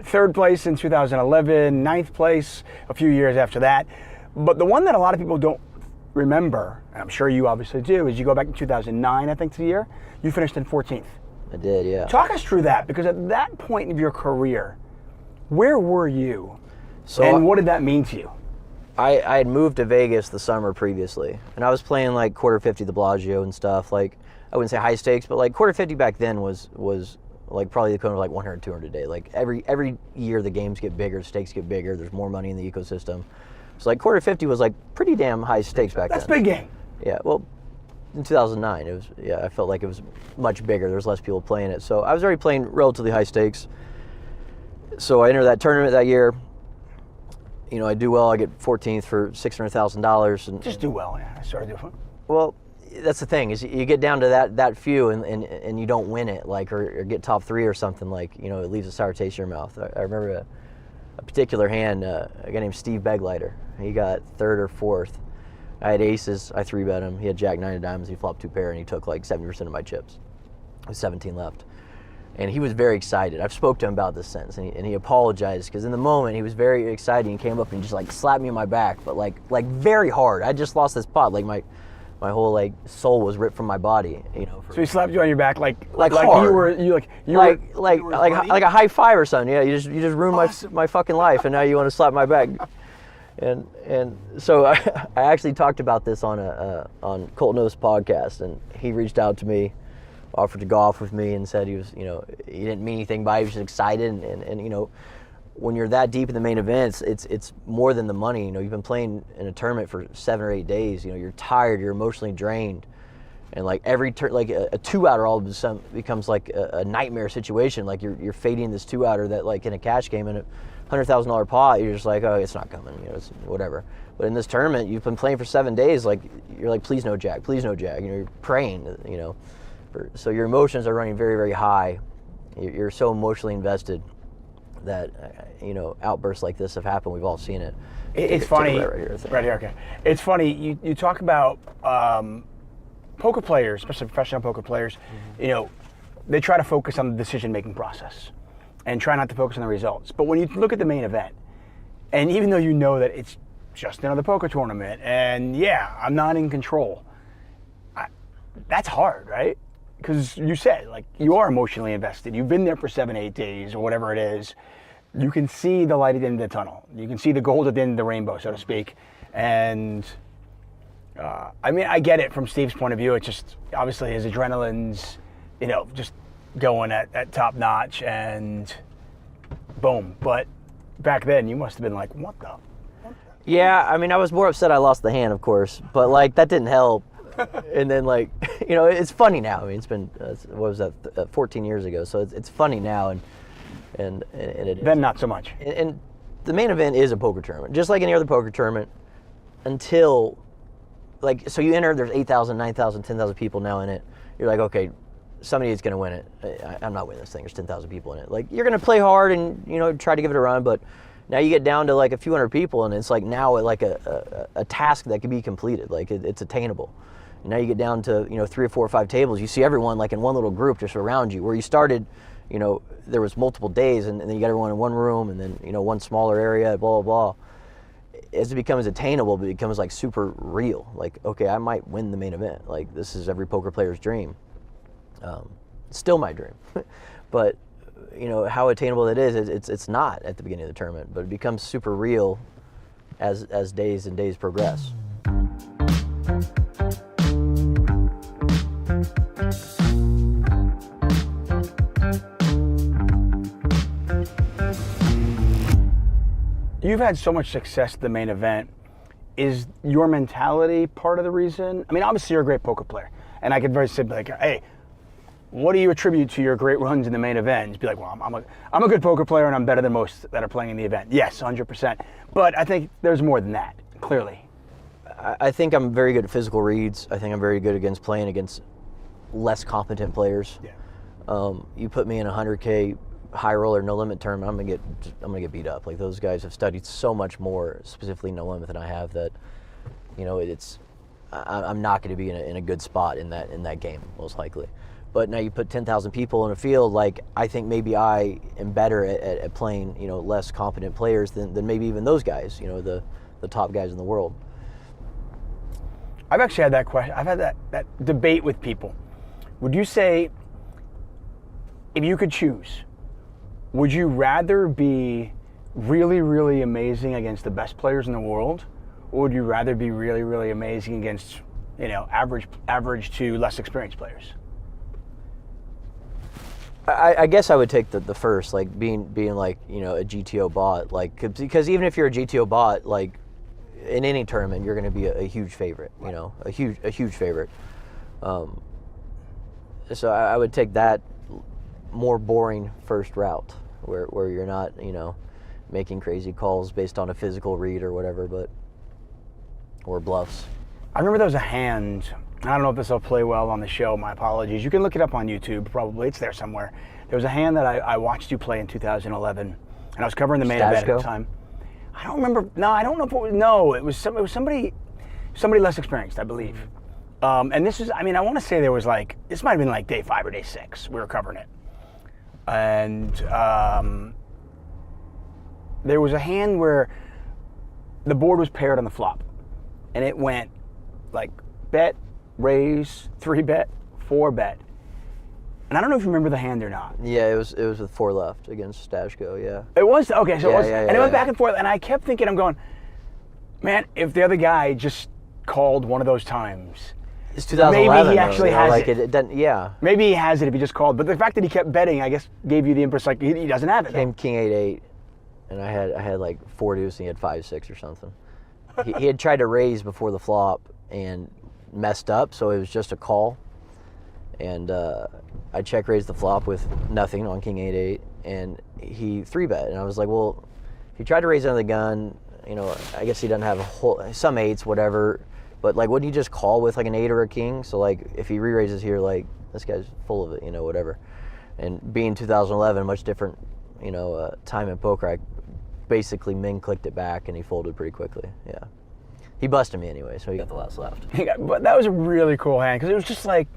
3rd place in 2011, 9th place a few years after that. But the one that a lot of people don't remember, and I'm sure you obviously do, is you go back to 2009, I think, to the year, you finished in 14th. I did, yeah. Talk us through that, because at that point of your career, where were you? And what did that mean to you? I had moved to Vegas the summer previously, and I was playing quarter 50 the Bellagio and stuff. I wouldn't say high stakes, but quarter 50 back then was probably the equivalent of 100, 200 a day. Every year the games get bigger, stakes get bigger, there's more money in the ecosystem. So quarter 50 was pretty damn high stakes back then. That's a big game. Yeah, well, in 2009 it was, I felt like it was much bigger. There was less people playing it. So I was already playing relatively high stakes. So I entered that tournament that year. I do well, I get 14th for $600,000. And just do well, yeah. I started doing. Well, that's the thing, is you get down to that few and you don't win it, or get top 3 or something, it leaves a sour taste in your mouth. I remember a particular hand, a guy named Steve Beglighter. He got 3rd or 4th. I had aces, I 3-bet him. He had Jack 9 of diamonds, he flopped 2 pair, and he took 70% of my chips. With 17 left. And he was very excited. I've spoke to him about this since, and he apologized, because in the moment he was very excited and came up and just slapped me on my back, but very hard. I just lost this pot, my whole soul was ripped from my body, So he slapped you on your back like hard. you were like a high five or something. Yeah, you just ruined my fucking life, and now you want to slap my back. And so I actually talked about this on Colt No's podcast, and he reached out to me, offered to golf with me, and said he was, he didn't mean anything by it, he was just excited, and when you're that deep in the main events, it's more than the money. You've been playing in a tournament for 7 or 8 days. You're tired, you're emotionally drained, and every turn, a 2-outer all of a sudden becomes a nightmare situation. You're fading this 2-outer that in a cash game in a $100,000 pot, you're just oh, it's not coming, it's whatever. But in this tournament, you've been playing for 7 days, you're please no jack, please no jack. You're praying, so your emotions are running very, very high. You're so emotionally invested. that outbursts like this have happened. We've all seen it. It's funny. Right here, Right here, okay. It's funny. You talk about poker players, especially professional poker players. They try to focus on the decision-making process and try not to focus on the results. But when you look at the main event, and even though you know that it's just another poker tournament, and yeah, I'm not in control, that's hard, right? Because you said, like, you are emotionally invested. You've been there for 7-8 days or whatever it is. You can see the light at the end of the tunnel. You can see the gold at the end of the rainbow, so to speak. And I get it from Steve's point of view. It's just, obviously, his adrenaline's, just going at top notch, and boom. But back then, you must have been like, what the? Yeah, I was more upset I lost the hand, of course, but like that didn't help. And then it's funny now. It's been what was that 14 years ago, so it's funny now, and it then not so much. And the main event is a poker tournament, just like any other poker tournament. Until so you enter, there's 8,000, 9,000, 10,000 people now in it. You're like, okay, somebody is going to win it. I'm not winning this thing. There's 10,000 people in it. Like, you're going to play hard and try to give it a run, but now you get down to like a few hundred people, and it's like now like a task that can be completed. Like it's attainable. And now you get down to 3 or 4 or 5 tables. You see everyone like in one little group just around you. Where you started, there was multiple days, and then you got everyone in one room, and then one smaller area. Blah blah blah. As it becomes attainable, it becomes like super real. Like, okay, I might win the main event. Like, this is every poker player's dream. Still my dream, but how attainable it is. It's not at the beginning of the tournament, but it becomes super real as days and days progress. You've had so much success at the main event. Is your mentality part of the reason? Obviously you're a great poker player, and I could very simply like, hey, what do you attribute to your great runs in the main event? Just be like, well, I'm a good poker player, and I'm better than most that are playing in the event. Yes, 100%. But I think there's more than that, clearly. I think I'm very good at physical reads. I think I'm very good against playing against less competent players. Yeah. You put me in a 100K high roller no limit tournament, I'm gonna get beat up. Like, those guys have studied so much more, specifically no limit, than I have, that I'm not going to be in a good spot in that game, most likely. But now you put 10,000 people in a field, like, I think maybe I am better at playing, less competent players than maybe even those guys, the top guys in the world. I've actually had that question. I've had that debate with people. Would you say, if you could choose, would you rather be really, really amazing against the best players in the world, or would you rather be really, really amazing against, average to less experienced players? I guess I would take the first, like being like, a GTO bot, like, because even if you're a GTO bot, like, in any tournament, you're going to be a huge favorite, a huge favorite. So I would take that more boring first route, where you're not, making crazy calls based on a physical read or whatever, or bluffs. I remember there was a hand. I don't know if this will play well on the show. My apologies. You can look it up on YouTube. Probably it's there somewhere. There was a hand that I watched you play in 2011, and I was covering the main event at the time. I don't remember. No, I don't know if it was. No, it was somebody less experienced, I believe. And this is. I want to say there was like, this might have been like day 5 or day 6. We were covering it, and there was a hand where the board was paired on the flop, and it went like bet, raise, 3-bet, 4-bet. And I don't know if you remember the hand or not. Yeah, it was with 4 left against Stashko, yeah. It was? Okay, so yeah, it was. Yeah, and it went back and forth, and I kept thinking, I'm going, man, if the other guy just called one of those times, it's 2011, maybe he actually has like it. It doesn't, yeah. Maybe he has it if he just called. But the fact that he kept betting, I guess, gave you the impression like he doesn't have it. Came King 8-8, and I had like 4 deuce, and he had 5-6 or something. He had tried to raise before the flop and messed up, so it was just a call. And I check raised the flop with nothing on King 8-8, and he 3-bet. And I was like, well, if he tried to raise under the gun, I guess he doesn't have some 8s, whatever. But like, wouldn't he just call with like an 8 or a king? So like, if he re-raises here, like, this guy's full of it, whatever. And being 2011, much different time in poker, I basically min clicked it back and he folded pretty quickly. Yeah, he busted me anyway, so he got the last left. But that was a really cool hand because it was just like,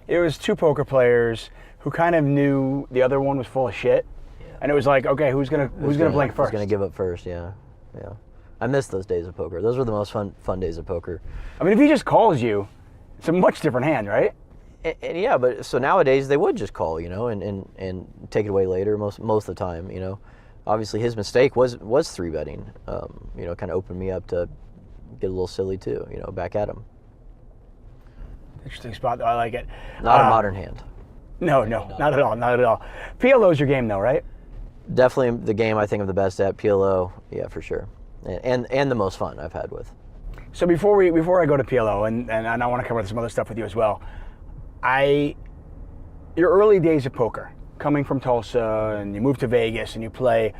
it was two poker players who kind of knew the other one was full of shit, and it was like, okay, who's gonna blink first? Who's gonna give up first? Yeah. I miss those days of poker. Those were the most fun days of poker. I mean, if he just calls you, it's a much different hand, right? And yeah, but so nowadays they would just call, and take it away later most of the time, Obviously his mistake was 3-betting, kind of opened me up to get a little silly too, back at him. Interesting spot, though. I like it. Not a modern hand. No, not at all. PLO's your game, though, right? Definitely the game I think I'm the best at. PLO, yeah, for sure, and the most fun I've had with. So before I go to PLO, and I want to cover some other stuff with you as well, your early days of poker, coming from Tulsa, and you moved to Vegas, and you play,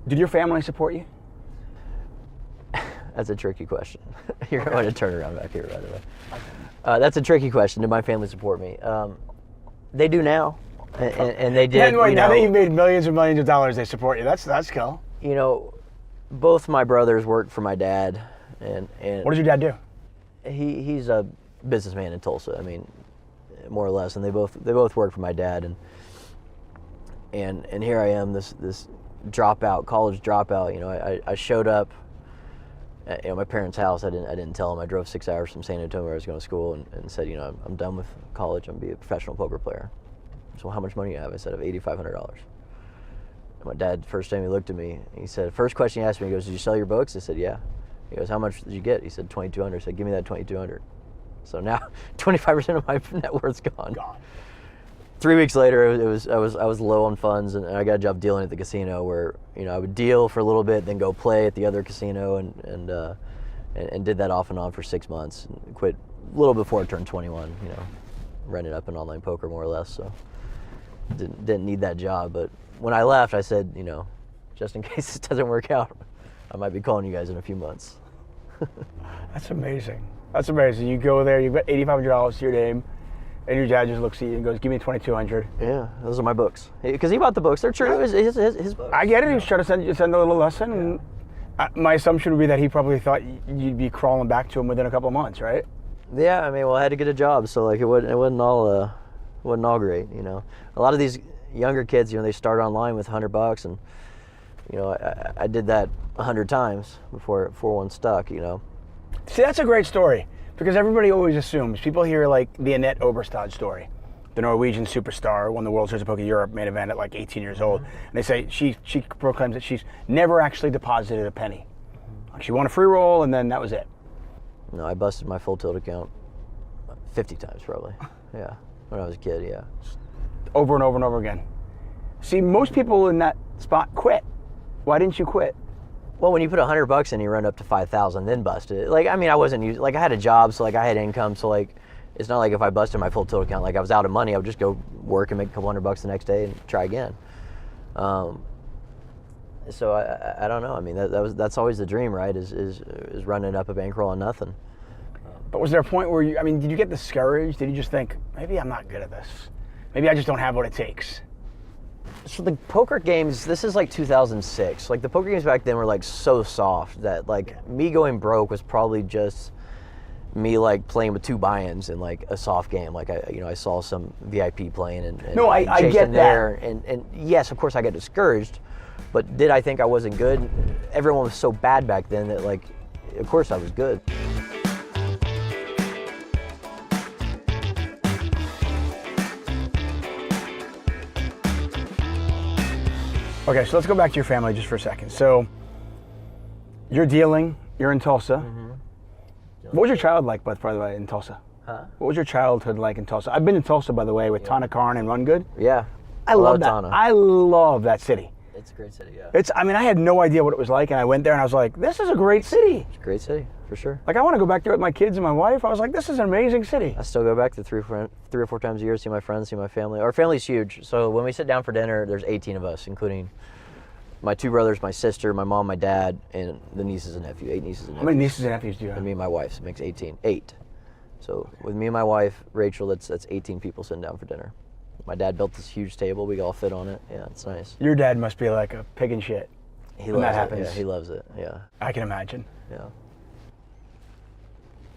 did your family support you? That's a tricky question. You're going to turn around back here, by the way. That's a tricky question. Did my family support me? They do now, and they did. Anyway, now that you've made millions and millions of dollars, they support you. That's cool. Both my brothers worked for my dad, and what did your dad do? He's a businessman in Tulsa. I mean, more or less, and they both worked for my dad, and here I am, this dropout, college dropout. I showed up at my parents' house. I didn't tell them. I drove 6 hours from San Antonio where I was going to school and said, I'm done with college. I'm going to be a professional poker player. So how much money do you have? I said, I have $8,500. My dad, first time he looked at me, he said, first question he asked me, he goes, did you sell your books? I said, yeah. He goes, how much did you get? He said, $2,200. I said, give me that $2,200. So now 25% of my net worth's gone. 3 weeks later, I was low on funds, and I got a job dealing at the casino where I would deal for a little bit, then go play at the other casino, and did that off and on for 6 months. And quit a little before I turned 21. Rented up in online poker more or less. So didn't need that job. But when I left, I said, just in case this doesn't work out, I might be calling you guys in a few months. That's amazing. You go there, you've got $8,500 to your name. And your dad just looks at you and goes, give me $2,200. Yeah, those are my books. Because he bought the books. They're true. It was his books. I get it. He was trying to send a little lesson. Yeah. And my assumption would be that he probably thought you'd be crawling back to him within a couple of months, right? Yeah, I mean, I had to get a job, so it wasn't all great, A lot of these younger kids, they start online with $100, and I did that 100 times before one stuck, See, that's a great story. Because everybody always assumes, people hear like the Annette Oberstad story, the Norwegian superstar, won the World Series of Poker Europe main event at like 18 years old. And they say she proclaims that she's never actually deposited a penny. Like she won a free roll and then that was it. No, I busted my full tilt account 50 times probably. Yeah, when I was a kid, yeah. Over and over and over again. See, most people in that spot quit. Why didn't you quit? Well, when you put $100 in, you run up to 5,000, then bust it. I wasn't using, I had a job, so I had income, so it's not like if I busted my full tilt account, I was out of money, I would just go work and make a couple $100 the next day and try again. So I don't know. I mean, that's always the dream, right? Is running up a bankroll on nothing. But was there a point where did you get discouraged? Did you just think, maybe I'm not good at this? Maybe I just don't have what it takes? So the poker games, this is 2006. The poker games back then were so soft that me going broke was probably just me playing with 2 buy-ins in a soft game. I saw some VIP playing and no, I get there. that. And yes, of course I got discouraged, but did I think I wasn't good? Everyone was so bad back then that of course I was good. Okay, so let's go back to your family just for a second. So, you're dealing, you're in Tulsa. Mm-hmm. What was your childhood like, by the way, in Tulsa? Huh? What was your childhood like in Tulsa? I've been in Tulsa, by the way, with Tana Karn and Run Good. Yeah. I love that. Tana. I love that city. It's a great city, yeah. I had no idea what it was like, and I went there and I was like, this is a great city. It's a great city, for sure. I want to go back there with my kids and my wife. I was like, this is an amazing city. I still go back to 3 or 4 times a year, see my friends, see my family. Our family's huge, so when we sit down for dinner, there's 18 of us, including my 2 brothers, my sister, my mom, my dad, and the nieces and nephews. 8 nieces and nephews. How many nieces and nephews do you have? And me and my wife, so it makes 18. 8. So with me and my wife, Rachel, that's 18 people sitting down for dinner. My dad built this huge table. We all fit on it. Yeah, it's nice. Your dad must be like a pig in shit. He when loves that it. happens. Yeah, he loves it. Yeah, I can imagine. yeah.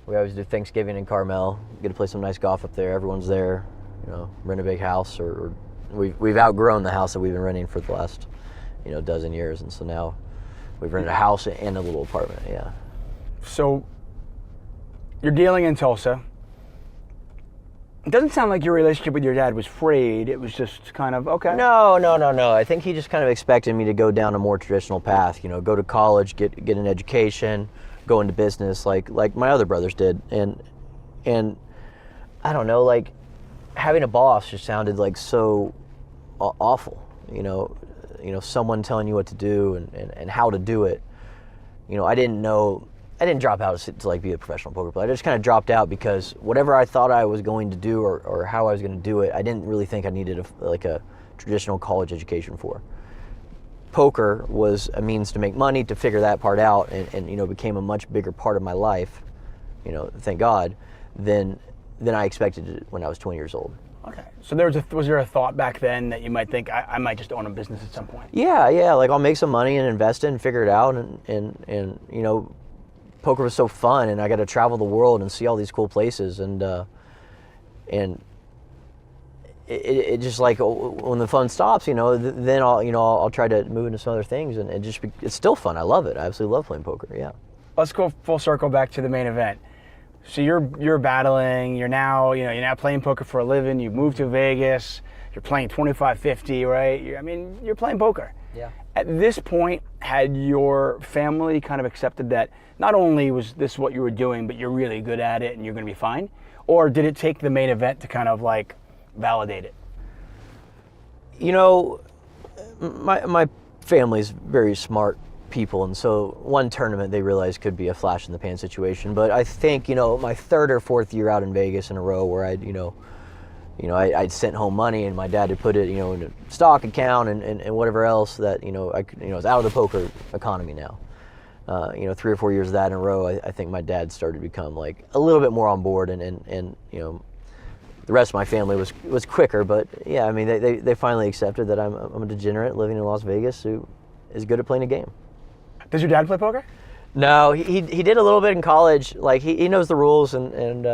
We always do Thanksgiving in Carmel. Get to play some nice golf up there. Everyone's there. You know, rent a big house, or we've outgrown the house that we've been renting for the last, dozen years, and so now we've rented a house and a little apartment. Yeah. So you're dealing in Tulsa. It doesn't sound like your relationship with your dad was frayed. It was just kind of okay. No. I think he just kind of expected me to go down a more traditional path. Go to college, get an education, go into business like my other brothers did. And I don't know, like having a boss just sounded like so awful. Someone telling you what to do and how to do it. I didn't drop out to like be a professional poker player. I just kind of dropped out because whatever I thought I was going to do or how I was going to do it, I didn't really think I needed a traditional college education for. Poker was a means to make money, to figure that part out, and became a much bigger part of my life, thank God, than I expected it when I was 20 years old. Okay. So was there a thought back then that you might think I might just own a business at some point? Yeah. Like I'll make some money and invest it and figure it out, and poker was so fun, and I got to travel the world and see all these cool places, and it just like when the fun stops, then I'll try to move into some other things, and it's still fun. I love it. I absolutely love playing poker. Yeah. Let's go full circle back to the main event. So you're battling. You're now playing poker for a living. You've moved to Vegas. You're playing 25-50, right? You're playing poker. Yeah. At this point, had your family kind of accepted that not only was this what you were doing, but you're really good at it and you're going to be fine? Or did it take the main event to kind of like validate it? My family's very smart people, and so one tournament they realized could be a flash in the pan situation. But I think, my third or fourth year out in Vegas in a row where I'd sent home money and my dad had put it, in a stock account and whatever else that, I was out of the poker economy now. 3 or 4 years of that in a row, I think my dad started to become like a little bit more on board, and the rest of my family was quicker, but yeah, they finally accepted that I'm a degenerate living in Las Vegas who is good at playing a game. Does your dad play poker? No, he did a little bit in college. Like he knows the rules and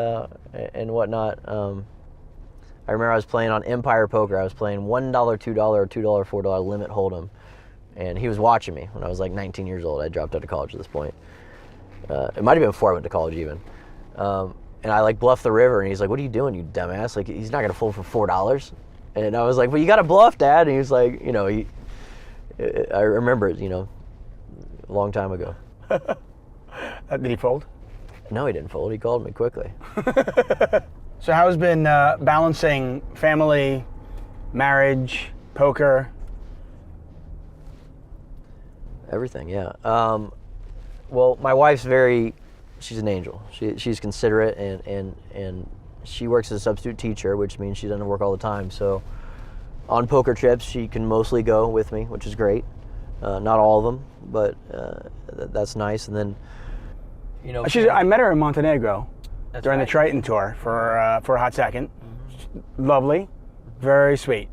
whatnot. I remember I was playing on Empire Poker. I was playing $1, $2, or $2, $4 limit hold'em, and he was watching me when I was like 19 years old. I dropped out of college at this point. It might have been before I went to college even. And I like bluffed the river, and he's like, "What are you doing, you dumbass? Like he's not gonna fold for $4." And I was like, "Well, you got to bluff, Dad." And he was like, I remember it, a long time ago. Did he fold? No, he didn't fold. He called me quickly. So how's been balancing family, marriage, poker? Everything, yeah. Well, my wife's she's an angel. She's considerate, and she works as a substitute teacher, which means she doesn't work all the time. So on poker trips, she can mostly go with me, which is great. Not all of them, but that's nice. And then, I met her in Montenegro during right. the Triton tour for a hot second. Lovely, very sweet.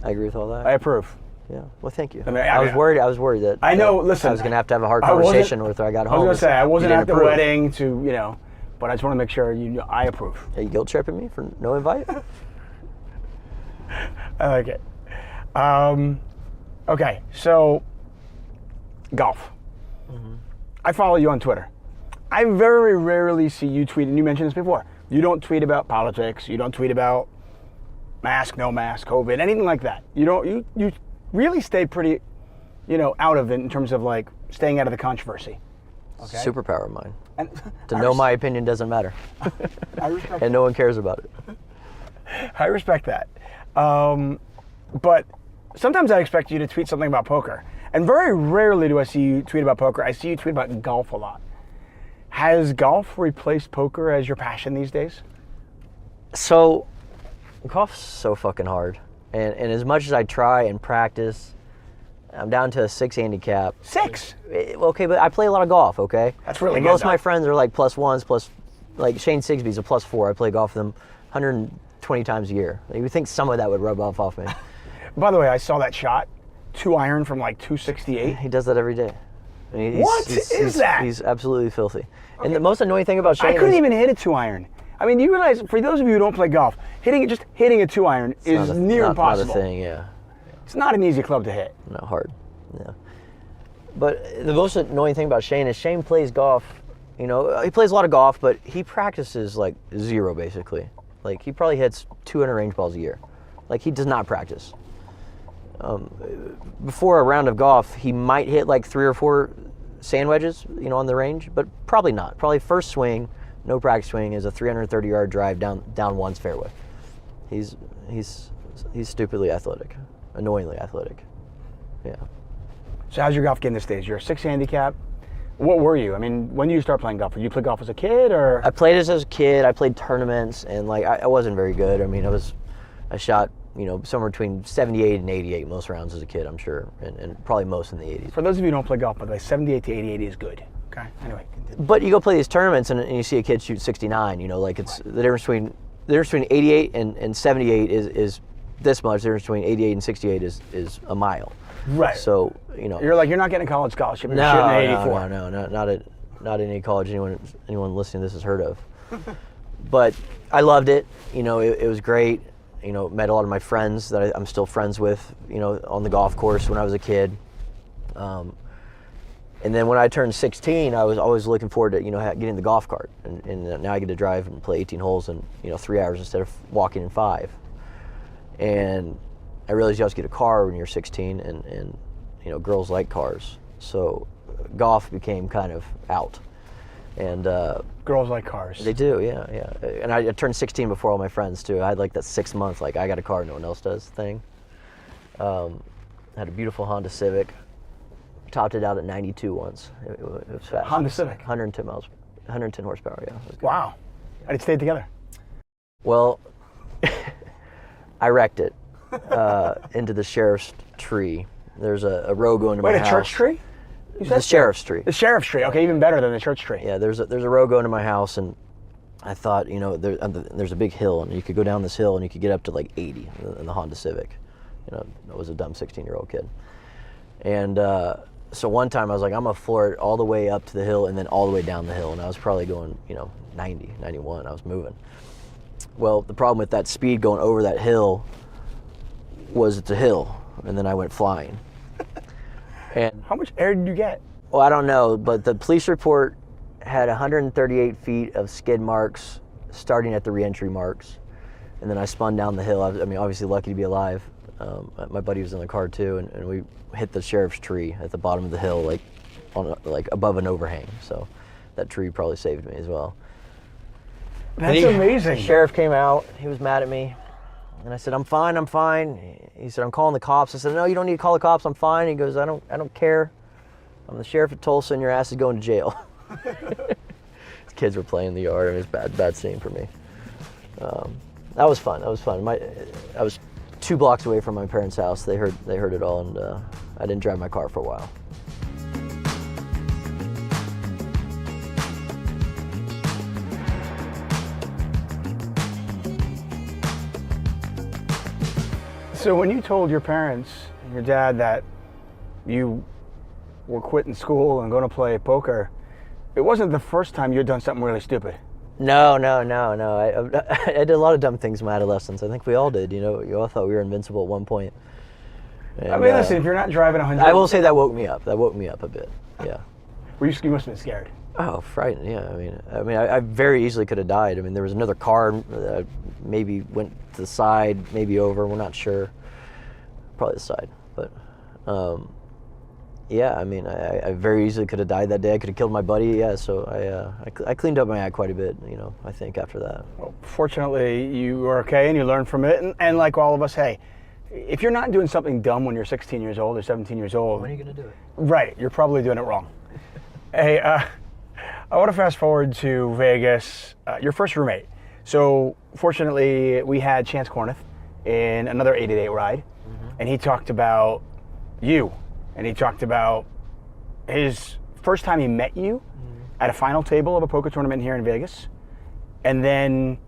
I agree with all that. I approve. Yeah. Well, thank you. I was worried that I know. Listen, I was gonna have to have a hard conversation with her. I got home. I was gonna say I wasn't You at didn't the approve. wedding to but I just want to make sure I approve. Are you guilt tripping me for no invite? I like it. Okay, so golf. I follow you on Twitter. I very rarely see you tweet, and you mentioned this before. You don't tweet about politics. You don't tweet about mask, no mask, COVID, anything like that. You really stay pretty, out of it in terms of like staying out of the controversy. Okay? Superpower of mine. And To know my opinion doesn't matter. I respect And no one cares about it. I respect that. But sometimes I expect you to tweet something about poker. And very rarely do I see you tweet about poker. I see you tweet about golf a lot. Has golf replaced poker as your passion these days? So, golf's so fucking hard. And as much as I try and practice, I'm down to a 6 handicap. 6? Okay, but I play a lot of golf, okay? That's really and good, most of my though. friends are like +1s, like Shane Sigsby's a +4. I play golf with him 20 times a year. You would think some of that would rub off me. By the way, I saw that shot, 2-iron from like 268. He does that every day. I mean, What is that? He's absolutely filthy. And the most annoying thing about Shane I couldn't is even hit a 2-iron. I mean, do you realize, for those of you who don't play golf, hitting a 2-iron is near impossible. Not a thing, yeah. It's not an easy club to hit. Not hard. Yeah. But the most annoying thing about Shane is Shane plays golf. You know, he plays a lot of golf, but he practices like zero basically. Like he probably hits 200 range balls a year. Like he does not practice. Before a round of golf, he might hit like 3 or 4 sand wedges, you know, on the range, but probably not. Probably first swing, no practice swing, is a 330-yard drive down one's fairway. He's stupidly athletic, annoyingly athletic. Yeah. So how's your golf game these days? You're a 6 handicap. What were you? I mean, when did you start playing golf? Did you play golf as a kid, or? I played as a kid. I played tournaments, and like I wasn't very good. I mean, I shot, you know, somewhere between 78 and 88 most rounds as a kid, I'm sure, and probably most in the 80s. For those of you who don't play golf, by the way, 78 to 88 is good. Okay. Anyway. Continue. But you go play these tournaments and you see a kid shoot 69. You know, like it's the difference between 88 and 78 is this much. The difference between 88 and 68 is a mile. Right. So you know, you're not getting a college scholarship. You're shooting at 84. No, not at any college anyone listening to this has heard of. But I loved it. You know, it was great. You know, met a lot of my friends that I'm still friends with, you know, on the golf course when I was a kid. And then when I turned 16, I was always looking forward to, you know, getting the golf cart. And now I get to drive and play 18 holes in, you know, 3 hours instead of walking in 5. And I realized you also get a car when you're 16, and you know, girls like cars. So golf became kind of out. And girls like cars. They do, yeah. And I turned 16 before all my friends too. I had like that 6 month, like I got a car, no one else does thing. Had a beautiful Honda Civic. Topped it out at 92 once. It was fast. Honda Civic. 110 miles, 110 horsepower. Yeah. It was good. Wow. How did it stay together? Well, I wrecked it into the sheriff's tree. There's a row going to my house. Wait, a church tree? The sheriff's tree. The sheriff's tree. Okay, even better than the church tree. Yeah, there's a row going to my house, and I thought, you know, there's a big hill, and you could go down this hill, and you could get up to like 80 in the Honda Civic. You know, I was a dumb 16-year-old kid. And so one time I was like, I'm going to floor it all the way up to the hill and then all the way down the hill. And I was probably going, you know, 90, 91. I was moving. Well, the problem with that speed going over that hill was it's a hill. And then I went flying. And how much air did you get? Well, I don't know, but the police report had 138 feet of skid marks starting at the reentry marks. And then I spun down the hill. I mean, obviously lucky to be alive. My buddy was in the car too, and we hit the sheriff's tree at the bottom of the hill, like above an overhang. So that tree probably saved me as well. That's amazing. The sheriff came out. He was mad at me, and I said, "I'm fine. I'm fine." He said, "I'm calling the cops." I said, "No, you don't need to call the cops. I'm fine." He goes, "I don't care. I'm the sheriff of Tulsa, and your ass is going to jail." His kids were playing in the yard. It was bad scene for me. That was fun. I was 2 blocks away from my parents' house. They heard it all, and I didn't drive my car for a while. So when you told your parents and your dad that you were quitting school and going to play poker, it wasn't the first time you'd done something really stupid. No. I did a lot of dumb things in my adolescence. I think we all did. You know, we all thought we were invincible at one point. And, I mean, listen, if you're not driving 100... I will say that woke me up. That woke me up a bit, yeah. You must have been scared. Oh, frightened, yeah. I mean, I very easily could have died. I mean, there was another car that maybe went to the side, maybe over, we're not sure. Probably the side, but... yeah, I mean, I very easily could have died that day. I could have killed my buddy, yeah, so I cleaned up my act quite a bit, you know, I think, after that. Well, fortunately, you were okay and you learned from it, and like all of us, hey, if you're not doing something dumb when you're 16 years old or 17 years old... When are you going to do it? Right, you're probably doing it wrong. Hey, I want to fast forward to Vegas, your first roommate. So, fortunately, we had Chance Kornuth in another 8-8 ride, and he talked about you. And he talked about his first time he met you at a final table of a poker tournament here in Vegas. And then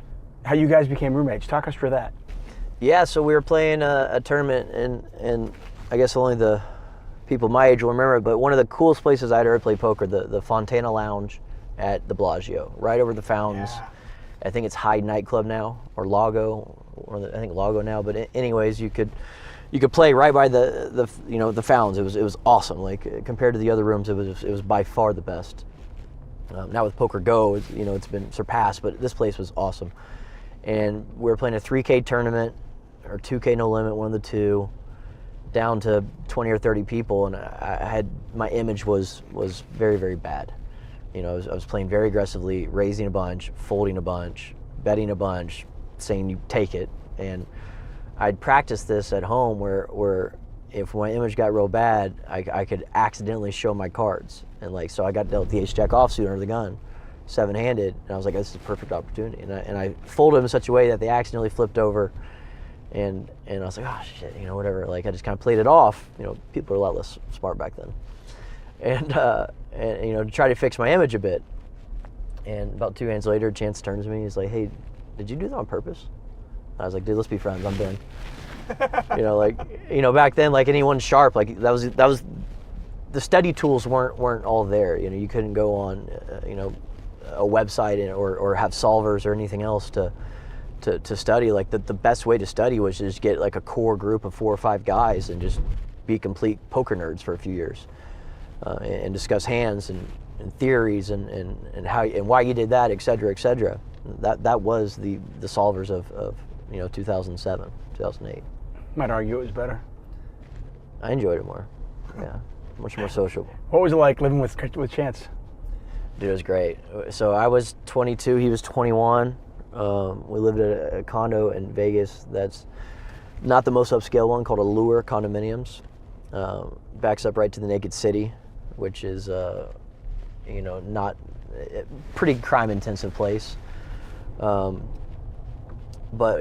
how you guys became roommates. Talk us through that. Yeah, so we were playing a tournament, and I guess only the people my age will remember it, but one of the coolest places I'd ever played poker, the Fontana Lounge at the Bellagio, right over the fountains. Yeah. I think it's Hyde nightclub now, or Lago, I think Lago now. But anyways, you could play right by the the fountains. It was awesome. Like compared to the other rooms, it was by far the best. Now with Poker Go, it's been surpassed, but this place was awesome. And we were playing a 3K tournament or 2K no limit, one of the two, down to 20 or 30 people, and my image was very, very bad. I was playing very aggressively, raising a bunch, folding a bunch, betting a bunch, saying you take it. And I'd practiced this at home where if my image got real bad, I could accidentally show my cards. And so I got dealt the ace-jack offsuit under the gun, 7-handed, and I was like, this is a perfect opportunity. And I folded them in such a way that they accidentally flipped over. And I was like, oh shit, whatever. Like I just kind of played it off. People were a lot less smart back then. And to try to fix my image a bit. And about 2 hands later, Chance turns to me. He's like, hey, did you do that on purpose? I was like, dude, let's be friends. I'm done. Back then, like anyone sharp, like that was the study tools weren't all there. You couldn't go on, a website or have solvers or anything else to study. Like the best way to study was to just get like a core group of 4 or 5 guys and just be complete poker nerds for a few years, and discuss hands and theories and how and why you did that, et cetera, et cetera. That was the solvers of 2007, 2008. Might argue it was better. I enjoyed it more. Yeah, much more social. What was it like living with Chance? Dude, it was great. So I was 22, he was 21. We lived at a condo in Vegas that's not the most upscale one, called Allure Condominiums. Backs up right to the Naked City, which is not a pretty crime-intensive place. But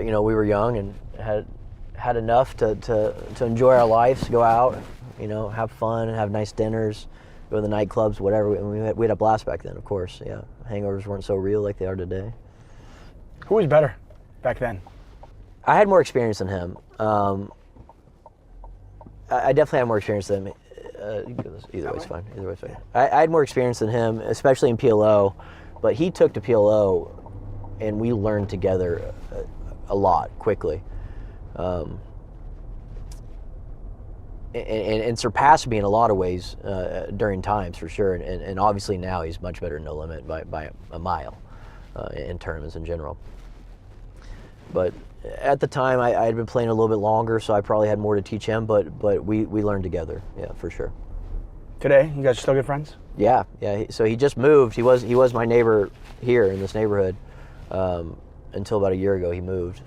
we were young and had enough to enjoy our lives, go out, have fun and have nice dinners, go to the nightclubs, whatever. We had a blast back then, of course. Yeah, hangovers weren't so real like they are today. Who was better back then? I had more experience than him. I definitely had more experience than him. Either way's fine. I had more experience than him, especially in PLO. But he took to PLO, and we learned together a lot quickly, and surpassed me in a lot of ways during times for sure. And obviously now he's much better in no limit by a mile in tournaments in general. But at the time, I had been playing a little bit longer, so I probably had more to teach him. But we learned together, yeah, for sure. Today, you guys are still good friends? Yeah. So he just moved. He was my neighbor here in this neighborhood until about a year ago. He moved,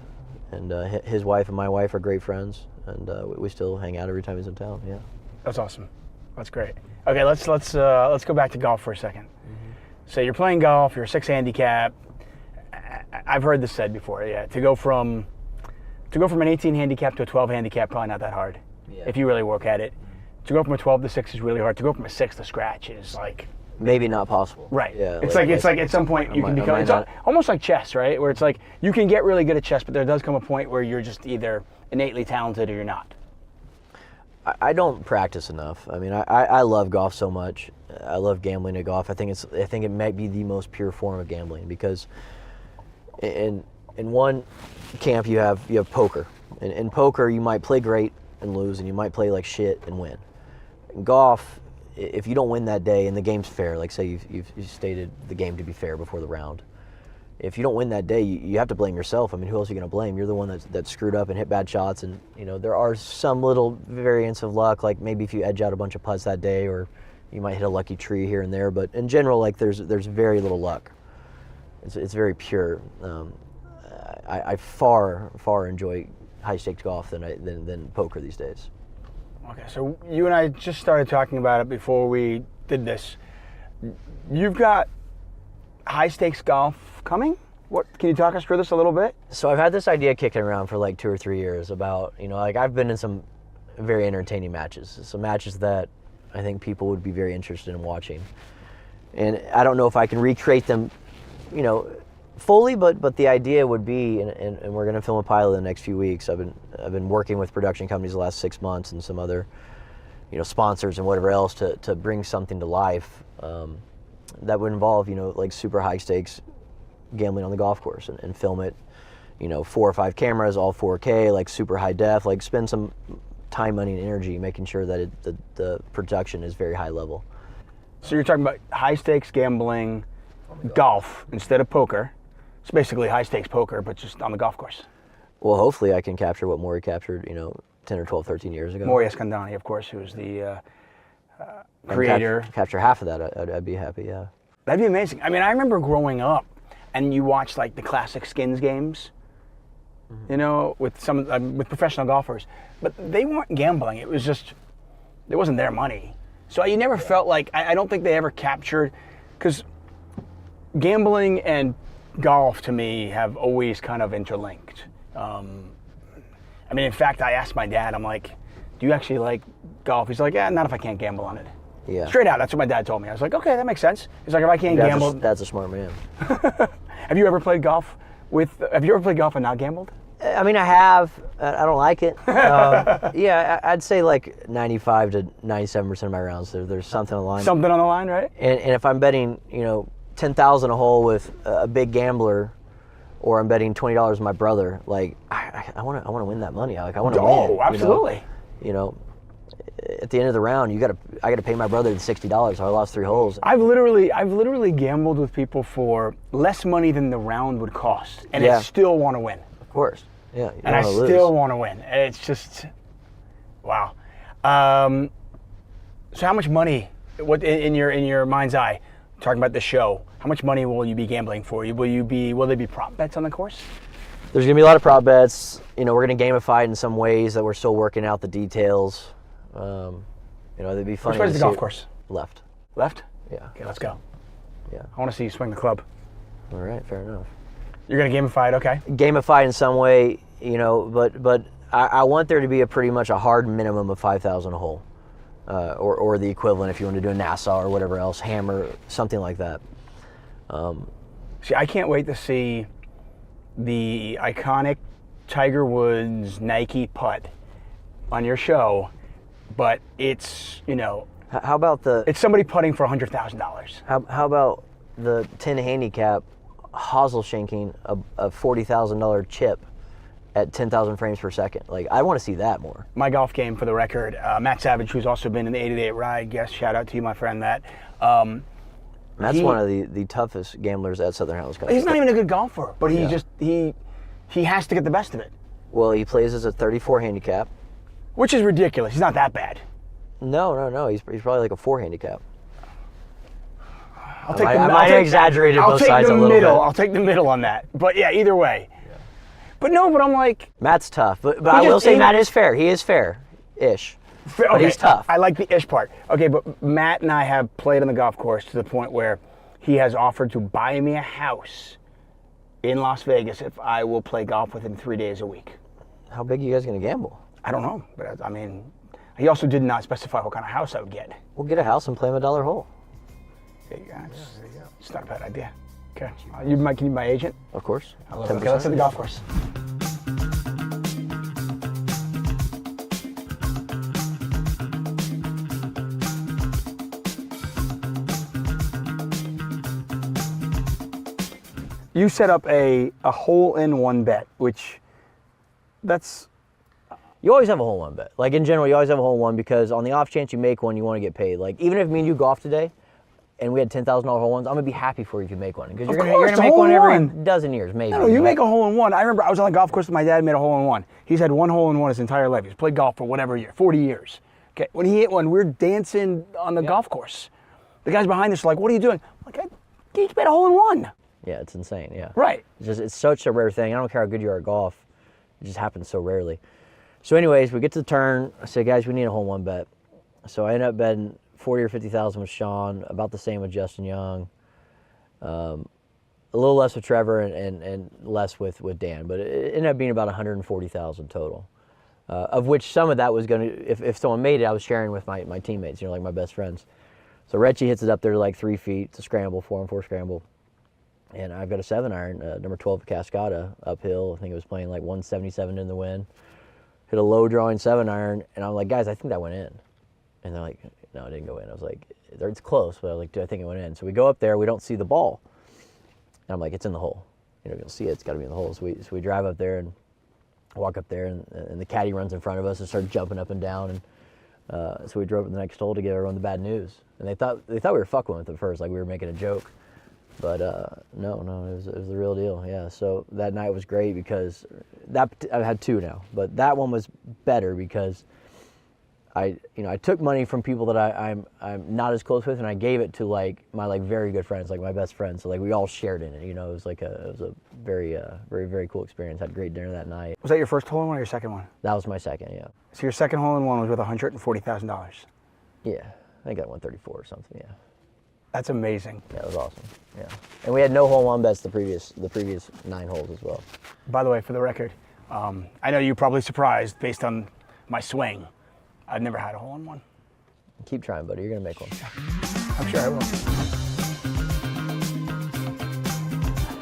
and his wife and my wife are great friends, and we still hang out every time he's in town. Yeah. That's awesome. That's great. Okay, let's go back to golf for a second. Mm-hmm. So you're playing golf. You're a 6 handicap. I've heard this said before. Yeah, to go from an 18 handicap to a 12 handicap, probably not that hard. Yeah. If you really work at it. To go from a 12 to 6 is really hard. To go from a 6 to scratch is like maybe not possible. Right. Yeah. It's like at some point you can become. It's almost like chess, right? Where it's like you can get really good at chess, but there does come a point where you're just either innately talented or you're not. I don't practice enough. I mean, I love golf so much. I love gambling at golf. I think it might be the most pure form of gambling because in one camp you have poker. In poker you might play great and lose, and you might play like shit and win. In golf, if you don't win that day and the game's fair, like say you've stated the game to be fair before the round, if you don't win that day, you have to blame yourself. I mean, who else are you going to blame? You're the one that screwed up and hit bad shots, and there are some little variants of luck, like maybe if you edge out a bunch of putts that day, or you might hit a lucky tree here and there. But in general, like there's very little luck. It's very pure. I far enjoy high stakes golf than poker these days. Okay, so you and I just started talking about it before we did this. You've got high stakes golf coming? What can you talk us through this a little bit? So I've had this idea kicking around for like 2 or 3 years about, I've been in some very entertaining matches, some matches that I think people would be very interested in watching. And I don't know if I can recreate them, fully, but the idea would be, and we're going to film a pilot in the next few weeks. I've been working with production companies the last 6 months and some other, sponsors and whatever else to bring something to life that would involve, like super high stakes gambling on the golf course and film it, 4 or 5 cameras, all 4K, like super high def, like spend some time, money, and energy making sure that the production is very high level. So you're talking about high stakes gambling, golf instead of poker. It's basically high stakes poker, but just on the golf course. Well, hopefully I can capture what Maury captured, 10 or 12, 13 years ago. Maury Escandani, of course, who's the creator. Capture half of that, I'd be happy, yeah. That'd be amazing. I mean, I remember growing up, and you watched like the classic skins games, with professional golfers, but they weren't gambling. It was just, it wasn't their money. So you never felt like, I don't think they ever captured, because gambling and golf to me have always kind of interlinked. In fact, I asked my dad, I'm like, do you actually like golf? He's like, yeah, not if I can't gamble on it. Yeah. Straight out, that's what my dad told me. I was like, okay, that makes sense. He's like, if I can't gamble. That's a smart man. Have you ever played golf and not gambled? I mean, I have. I don't like it. Yeah, I'd say like 95 to 97% of my rounds, there's something on the line. Something on the line, right? And if I'm betting, 10,000 a hole with a big gambler, or I'm betting $20 with my brother, like I want to win that money. Like I want to win. Oh, absolutely. At the end of the round, I got to pay my brother the $60. So I lost 3 holes. I've literally gambled with people for less money than the round would cost, and I still want to win. Of course, yeah. And I still want to win. It's just, wow. So how much money? What in your mind's eye? Talking about the show, how much money will you be gambling for? Will there be prop bets on the course? There's gonna be a lot of prop bets. We're gonna gamify it in some ways that we're still working out the details. It'd be funny. Which way is the golf course? Left. Left? Yeah. Okay, let's go. Yeah. I want to see you swing the club. All right, fair enough. You're gonna gamify it, okay? Gamify in some way, but I want there to be pretty much a hard minimum of 5,000 a hole, or the equivalent if you want to do a Nassau or whatever else, hammer, something like that. See, I can't wait to see the iconic Tiger Woods Nike putt on your show, but it's, How about it's somebody putting for $100,000. How about the 10 handicap hosel shanking a $40,000 chip at 10,000 frames per second? Like, I want to see that more. My golf game, for the record, Matt Savage, who's also been in the 888 ride guest, shout out to you, my friend Matt. Matt's one of the toughest gamblers at Southern Hills Country. He's not even a good golfer, but he has to get the best of it. Well, he plays as a 34 handicap. Which is ridiculous. He's not that bad. No. He's probably like a 4 handicap. I might have exaggerated both sides a little bit. I'll take the middle on that. But yeah, either way. Yeah. But I'm like... Matt's tough, but I will say Matt is fair. He is fair-ish. Okay, but he's tough. I like the ish part. Okay, but Matt and I have played on the golf course to the point where he has offered to buy me a house in Las Vegas if I will play golf with him 3 days a week. How big are you guys going to gamble? I don't know, but he also did not specify what kind of house I would get. We'll get a house and play him a $1 hole. There you go. It's not a bad idea. Okay. Can you be my agent? Of course. I love it. Okay, let's hit the golf course. You set up a hole-in-one bet, which that's... You always have a hole-in-one bet. Like, in general, you always have a hole-in-one because on the off chance you make one, you want to get paid. Like, even if me and you golf today and we had $10,000 hole-ins, I'm going to be happy for you if you make one. Because you're going to make one every dozen years, maybe. No, you make a hole-in-one. I remember I was on the golf course with my dad, made a hole-in-one. He's had one hole-in-one his entire life. He's played golf for whatever year, 40 years. Okay, when he hit one, we're dancing on the golf course. The guys behind us are like, what are you doing? I'm like, he just made a hole-in-one. Yeah, it's insane, yeah. Right. It's such a rare thing. I don't care how good you are at golf. It just happens so rarely. So anyways, we get to the turn. I say, guys, we need a hole-in-one bet. So I end up betting 40 or 50,000 with Shaun, about the same with Justin Young. A little less with Trevor and less with Dan, but it ended up being about 140,000 total. Of which some of that was going to, if someone made it, I was sharing with my teammates, like my best friends. So Retchie hits it up there to like 3 feet. It's a scramble, 4-on-4 scramble. And I've got a 7-iron, number 12 Cascada, uphill. I think it was playing like 177 in the wind. Hit a low drawing 7-iron, and I'm like, guys, I think that went in. And they're like, no, it didn't go in. I was like, it's close, but I was like, do I think it went in? So we go up there, we don't see the ball. And I'm like, it's in the hole. You know, you'll see it, it's got to be in the hole. So we drive up there and walk up there, and the caddy runs in front of us and started jumping up and down. And so we drove to the next hole to give everyone the bad news. And they thought we were fucking with it at first, like we were making a joke. But no, it was the real deal. Yeah. So that night was great because I've had 2 now, but that one was better because I took money from people that I'm not as close with, and I gave it to like my very good friends, like my best friends. So like we all shared in it. You know, it was a very very cool experience. Had a great dinner that night. Was that your first hole-in-one or your second one? That was my second. Yeah. So your second hole-in-one was worth $140,000. Yeah. I think I got 134 or something. Yeah. That's amazing. Yeah, it was awesome. Yeah, and we had no hole-in-one bets the previous 9 holes as well. By the way, for the record, I know you're probably surprised based on my swing. I've never had a hole-in-one. Keep trying, buddy. You're gonna make one. I'm sure I will.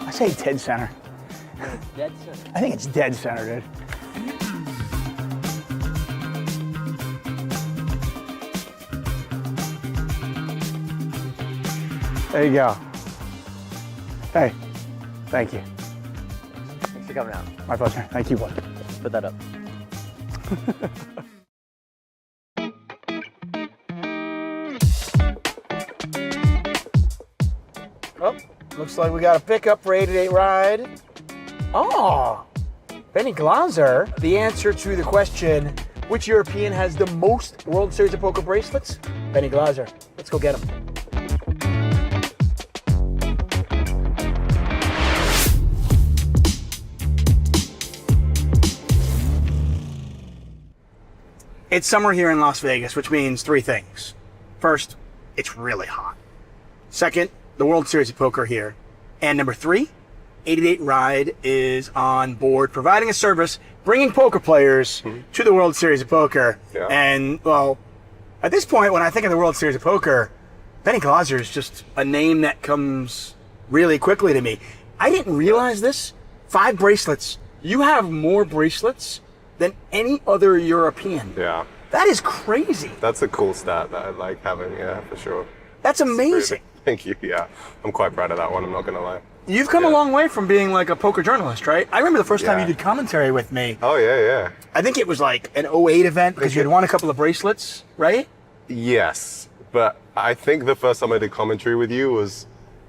I say dead center. Dead center. I think it's dead center, dude. There you go. Hey, thank you. Thanks for coming out. My pleasure. Thank you, bud. Put that up. Oh, looks like we got a pickup for 8-8 ride. Oh, Benny Glaser. The answer to the question, which European has the most World Series of Poker bracelets? Benny Glaser. Let's go get him. It's summer here in Las Vegas, which means 3 things. First, it's really hot. Second, the World Series of Poker here. And number 3, 8-8 Ride is on board providing a service, bringing poker players to the World Series of Poker. Yeah. And, well, at this point, when I think of the World Series of Poker, Benny Glaser is just a name that comes really quickly to me. I didn't realize this. 5 bracelets. You have more bracelets than any other European. Yeah. That is crazy. That's a cool stat that I like having, yeah, for sure. That's amazing. Thank you, yeah. I'm quite proud of that one, I'm not gonna lie. You've come a long way from being like a poker journalist, right? I remember the first time you did commentary with me. Oh, yeah. I think it was like an 08 event because you had won a couple of bracelets, right? Yes, but I think the first time I did commentary with you was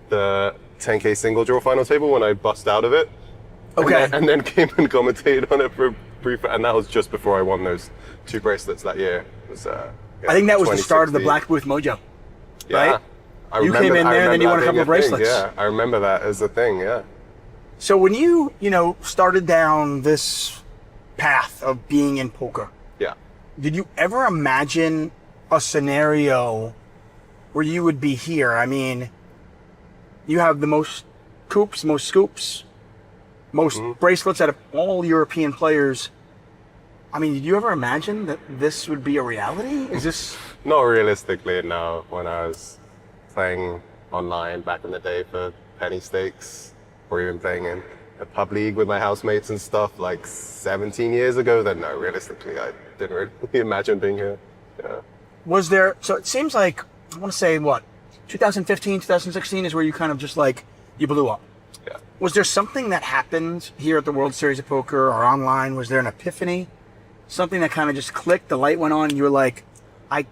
the 10K single draw final table when I bust out of it. Okay. And then came and commentated on it for a brief, and that was just before I won those 2 bracelets that year. It was, I think that was the start of the Black Booth Mojo, yeah. right? You came in there and then you won a couple of bracelets. Yeah, I remember that as a thing, yeah. So when you started down this path of being in poker, Yeah. did you ever imagine a scenario where you would be here? I mean, you have the most coups, most scoops, most bracelets out of all European players. I mean, did you ever imagine that this would be a reality? Is this... Not realistically, no. When I was playing online back in the day for penny stakes, or even playing in a pub league with my housemates and stuff like 17 years ago, then no, realistically, I didn't really imagine being here. Yeah. Was there... So it seems like, I want to say, what, 2015, 2016 is where you kind of just like, you blew up. Yeah. Was there something that happened here at the World Series of Poker or online? Was there an epiphany? Something that kind of just clicked, the light went on, and you were like, I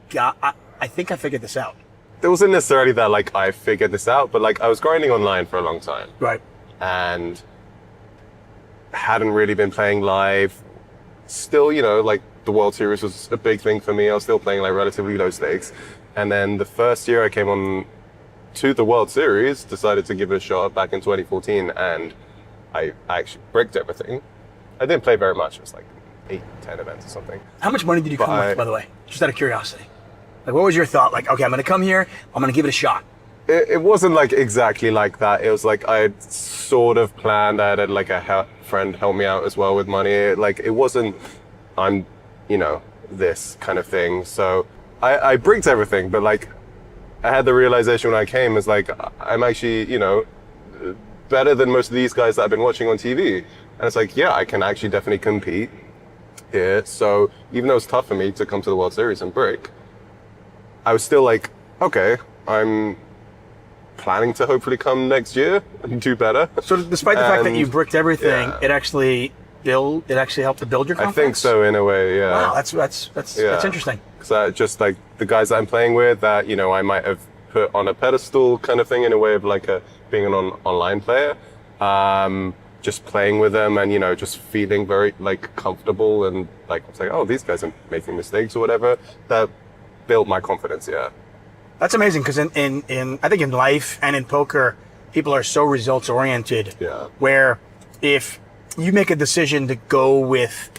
think I figured this out. It wasn't necessarily that like I figured this out, but like I was grinding online for a long time. Right. And hadn't really been playing live. Still, like the World Series was a big thing for me. I was still playing like relatively low stakes. And then the first year I came on to the World Series, decided to give it a shot back in 2014, and I actually bricked everything. I didn't play very much. It was like 8, 10 events or something. How much money did you come with, by the way? Just out of curiosity. Like, what was your thought? Like, okay, I'm going to come here. I'm going to give it a shot. It wasn't like exactly like that. It was like I had sort of planned. I had like a friend help me out as well with money. Like it wasn't, I'm, this kind of thing. So I bricked everything, but like I had the realization when I came is like I'm actually, better than most of these guys that I've been watching on TV. And it's like, yeah, I can actually definitely compete here. So even though it's tough for me to come to the World Series and break, I was still like, okay, I'm planning to hopefully come next year and do better. So despite the fact that And, you bricked everything, yeah. it actually helped to build your confidence? I think so in a way, yeah. Wow, that's interesting. Because I just like the guys that I'm playing with that, you know, I might have put on a pedestal kind of thing in a way of like being an online player. Just playing with them and, you know, just feeling very like comfortable and like saying, oh, these guys are making mistakes or whatever. That built my confidence, yeah. That's amazing because in I think in life and in poker, people are so results oriented. Yeah. Where if you make a decision to go with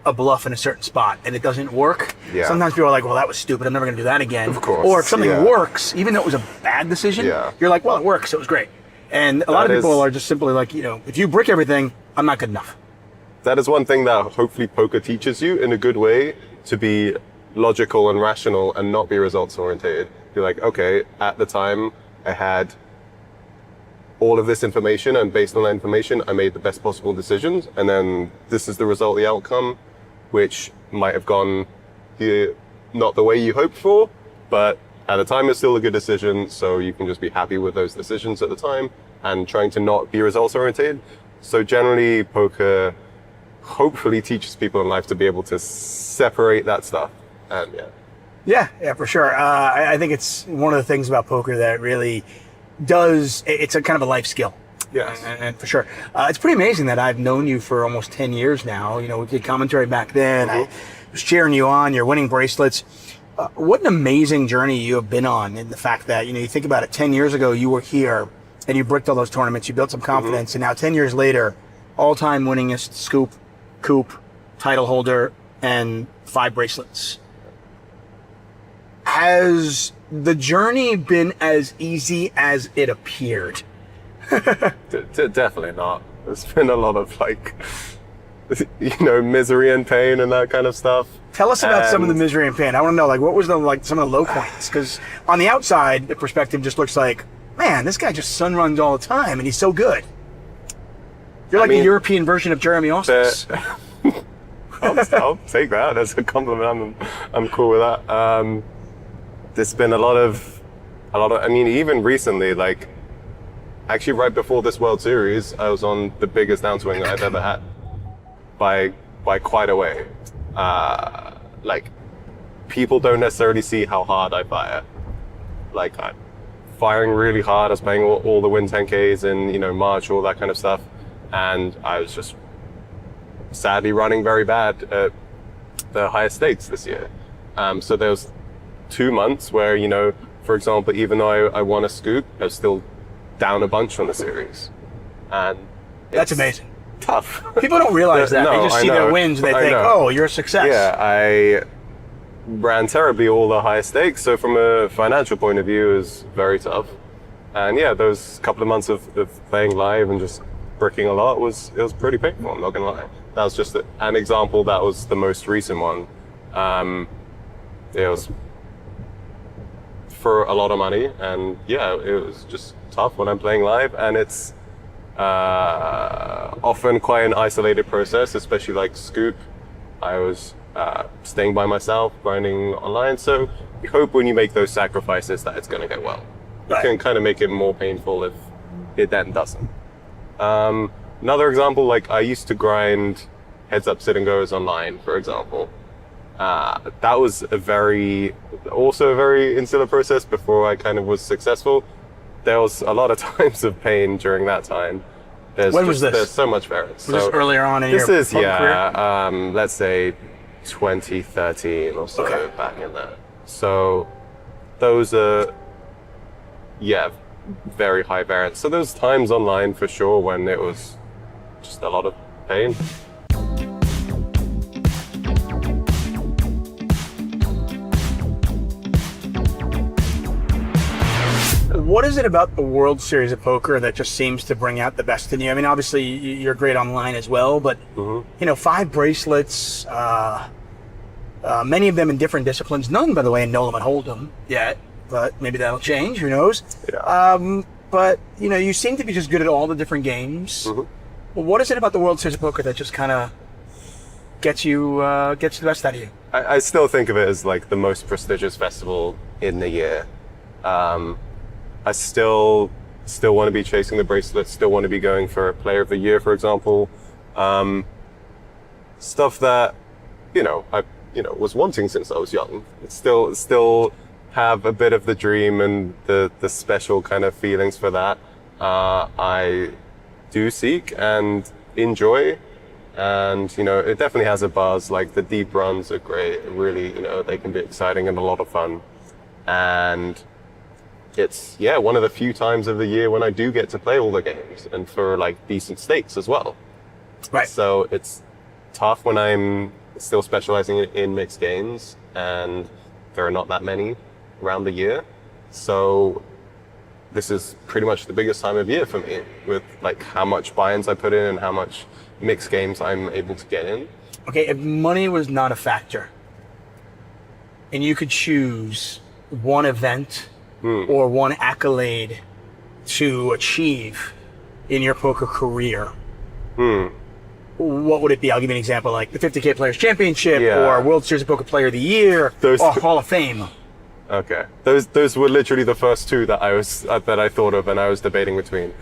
a bluff in a certain spot and it doesn't work, Yeah. sometimes people are like, well, that was stupid. I'm never going to do that again. Of course, Or if something yeah. works, even though it was a bad decision, Yeah. you're like, well, it works, so it was great. And a lot of That people is- are just simply like, you know, if you brick everything, I'm not good enough. That is one thing that hopefully poker teaches you in a good way, to be logical and rational and not be results oriented. You're like, okay, at the time I had all of this information, and based on that information, I made the best possible decisions. And then this is the result, the outcome, which might have gone not the way you hoped for, but at the time it's still a good decision. So you can just be happy with those decisions at the time and trying to not be results oriented. So generally poker hopefully teaches people in life to be able to separate that stuff. And yeah. Yeah, for sure. I think it's one of the things about poker that really does, it's a kind of a life skill. Yes. And for sure. It's pretty amazing that I've known you for almost 10 years now. You know, we did commentary back then. I was cheering you on. You're winning bracelets. What an amazing journey you have been on, in the fact that, you know, you think about it, 10 years ago, you were here and you bricked all those tournaments. You built some confidence. And now 10 years later, all-time winningest scoop, coop, title holder, and 5 bracelets. Has the journey been as easy as it appeared? Definitely not. There's been a lot of like, you know, misery and pain and that kind of stuff. Tell us about some of the misery and pain. I want to know, like, what was some of the low points? Because on the outside, the perspective just looks like, man, this guy just sun runs all the time and he's so good. You're like the European version of Jeremy Austin. I'll take that as a compliment. I'm cool with that. There's been a lot of, I mean, even recently, like, actually right before this World Series, I was on the biggest downswing I've ever had by quite a way. Like, people don't necessarily see how hard I fire. Like, I'm firing really hard. I was playing all the Win 10Ks in, you know, March, all that kind of stuff. And I was just sadly running very bad at the highest stakes this year. So there was 2 months where, you know, for example, even though I won a scoop, I was still down a bunch on the series. And That's amazing. Tough. People don't realize that. No, They just I see know. their wins and they I think, know. oh, you're a success. Yeah, I ran terribly all the highest stakes. So from a financial point of view, it was very tough. And yeah, those couple of months of playing live and just bricking a lot it was pretty painful, I'm not gonna lie. That was just an example. That was the most recent one. It was for a lot of money, and yeah, it was just tough when I'm playing live, and it's often quite an isolated process, especially like Scoop. I was staying by myself, grinding online, so you hope when you make those sacrifices that it's going to go well. Right. You can kind of make it more painful if it then doesn't. Another example, like I used to grind heads up sit and goes online, for example. That was also a very insular process before I kind of was successful. There was a lot of times of pain during that time. When was this? There's so much variance. Was this earlier on in your This is, public career? let's say 2013 or so, Okay. back in there. So those are, very high variance. So there's times online for sure when it was just a lot of pain. What is it about the World Series of Poker that just seems to bring out the best in you? I mean, obviously you're great online as well, but you know, 5 bracelets, many of them in different disciplines. None, by the way, in Nolan and Hold'em yet, but maybe that'll change. Who knows? Yeah. but you seem to be just good at all the different games. Mm-hmm. Well, what is it about the World Series of Poker that just kind of gets the best out of you? I still think of it as like the most prestigious festival in the year. I still want to be chasing the bracelet, still want to be going for Player of the Year, for example. Stuff that, I was wanting since I was young. It's still have a bit of the dream and the special kind of feelings for that. I do seek and enjoy, and it definitely has a buzz. Like the deep runs are great. Really, they can be exciting and a lot of fun. And it's one of the few times of the year when I do get to play all the games and for like decent stakes as well. Right. So it's tough when I'm still specializing in mixed games, and there are not that many around the year. So this is pretty much the biggest time of year for me, with like how much buy-ins I put in and how much mixed games I'm able to get in. Okay, if money was not a factor and you could choose one event or one accolade to achieve in your poker career, what would it be? I'll give you an example, like the 50K Players Championship or World Series of Poker Player of the Year or Hall of Fame. Okay, those were literally the first two that I thought of, and I was debating between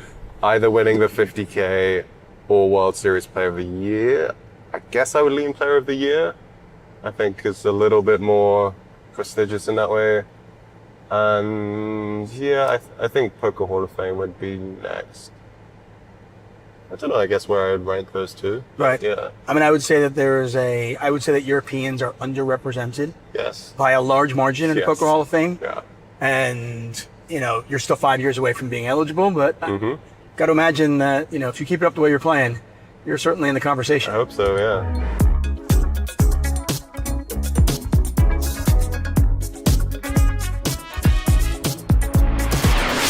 either winning the 50K or World Series Player of the Year. I guess I would lean Player of the Year. I think it's a little bit more prestigious in that way. And I think Poker Hall of Fame would be next. I don't know, I guess where I would rank those two. Right. Yeah. I mean, I would say that Europeans are underrepresented Yes. by a large margin in the Yes. Poker Hall of Fame. Yeah. And, you're still 5 years away from being eligible, but got to imagine that, if you keep it up the way you're playing, you're certainly in the conversation. I hope so, yeah.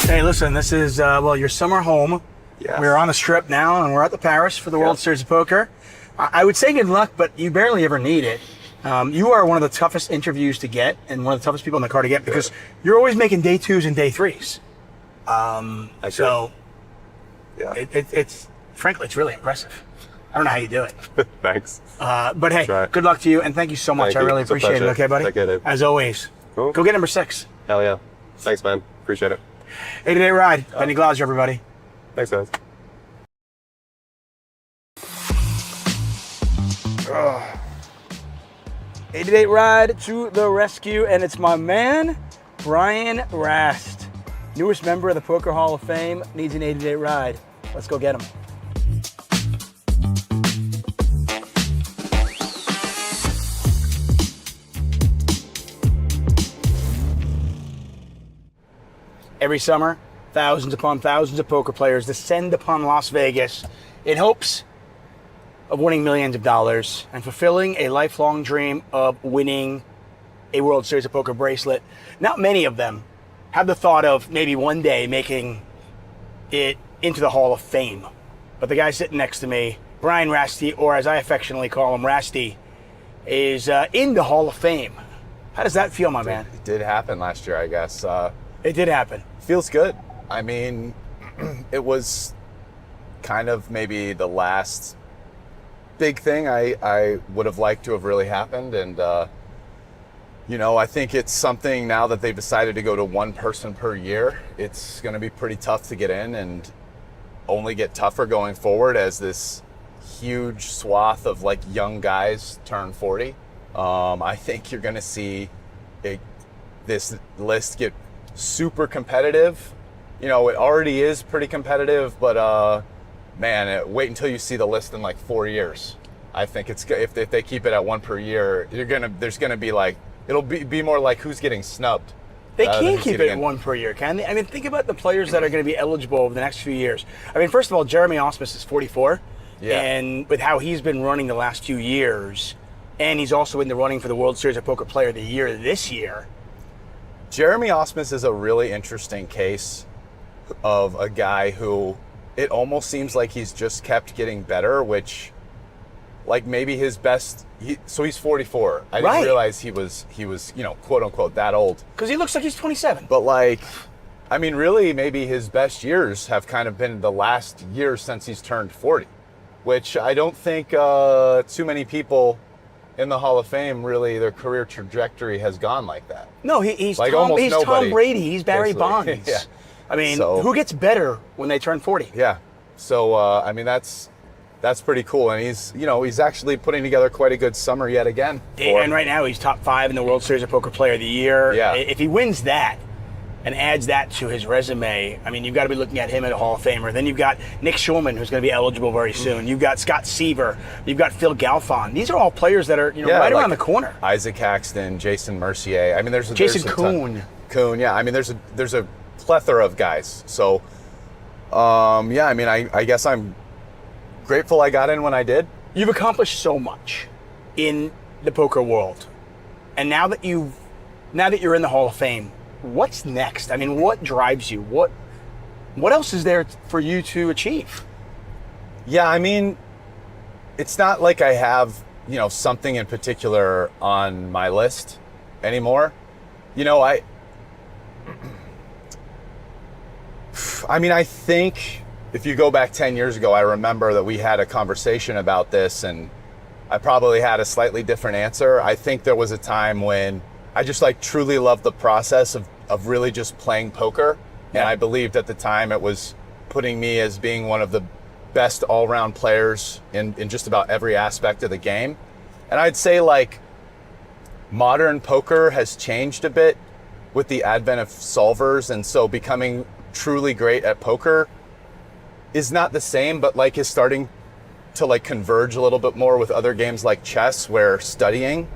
Hey, listen, this is, your summer home. Yes. We're on the strip now, and we're at the Paris for the World Series of Poker. I would say good luck, but you barely ever need it. You are one of the toughest interviews to get, and one of the toughest people in the car to get, because you're always making day 2s and day 3s. It's frankly, it's really impressive. I don't know how you do it. Thanks. But hey, Try it. Good luck to you, and thank you so much. Thank I you. really It's a appreciate it. pleasure. Okay, buddy? Take care, Dave. As always. Cool. Go get number 6. Hell yeah. Thanks, man. Appreciate it. 8-day ride. Benny Glaser, everybody. Thanks, guys. Oh. 88 ride to the rescue, and it's my man, Brian Rast. Newest member of the Poker Hall of Fame, needs an 88 ride. Let's go get him. Every summer, thousands upon thousands of poker players descend upon Las Vegas in hopes of winning millions of dollars and fulfilling a lifelong dream of winning a World Series of Poker bracelet. Not many of them have the thought of maybe one day making it into the Hall of Fame. But the guy sitting next to me, Brian Rasty, or as I affectionately call him, Rasty, is in the Hall of Fame. How does that feel, my man? It did happen last year, I guess. It did happen. Feels good. I mean, it was kind of maybe the last big thing I would have liked to have really happened. And, I think it's something now that they've decided to go to one person per year. It's going to be pretty tough to get in, and only get tougher going forward as this huge swath of like young guys turn 40. I think you're going to see this list get super competitive. It already is pretty competitive, but wait until you see the list in like 4 years. I think if they keep it at one per year, there's gonna be like, it'll be more like who's getting snubbed. They can't keep it one per year, can they? I mean, think about the players that are going to be eligible over the next few years. I mean, first of all, Jeremy Osmus is 44, and with how he's been running the last few years, and he's also in the running for the World Series of Poker Player of the Year this year. Jeremy Osmus is a really interesting case of a guy who it almost seems like he's just kept getting better, which, like, maybe his best. So he's 44. I didn't realize he was quote unquote that old. Because he looks like he's 27. But like, I mean, really, maybe his best years have kind of been the last years since he's turned 40, which I don't think too many people in the Hall of Fame, really, their career trajectory has gone like that. No, he's Like Tom, almost he's nobody, Tom Brady. He's Barry basically. Bonds. Yeah. I mean, So- who gets better when they turn 40? Yeah. So, I mean, that's pretty cool. And he's actually putting together quite a good summer yet again. And right now he's top 5 in the World Series of Poker Player of the Year. Yeah. If he wins that and adds that to his resume, I mean, you've got to be looking at him as a Hall of Famer. Then you've got Nick Schulman, who's going to be eligible very soon. You've got Scott Seaver. You've got Phil Galfond. These are all players that are right around the corner. Isaac Haxton, Jason Mercier. I mean, there's Jason a ton. Kuhn. Kuhn, yeah. I mean, there's a plethora of guys. So, yeah. I mean, I guess I'm grateful I got in when I did. You've accomplished so much in the poker world, and now that you're in the Hall of Fame, what's next? I mean, what drives you? What else is there for you to achieve? Yeah, I mean, it's not like I have, something in particular on my list anymore. I mean, I think if you go back 10 years ago, I remember that we had a conversation about this, and I probably had a slightly different answer. I think there was a time when I just truly loved the process of really just playing poker. Yeah. And I believed at the time it was putting me as being one of the best all-round players in just about every aspect of the game. And I'd say modern poker has changed a bit with the advent of solvers. And so becoming truly great at poker is not the same, but is starting to converge a little bit more with other games like chess, where studying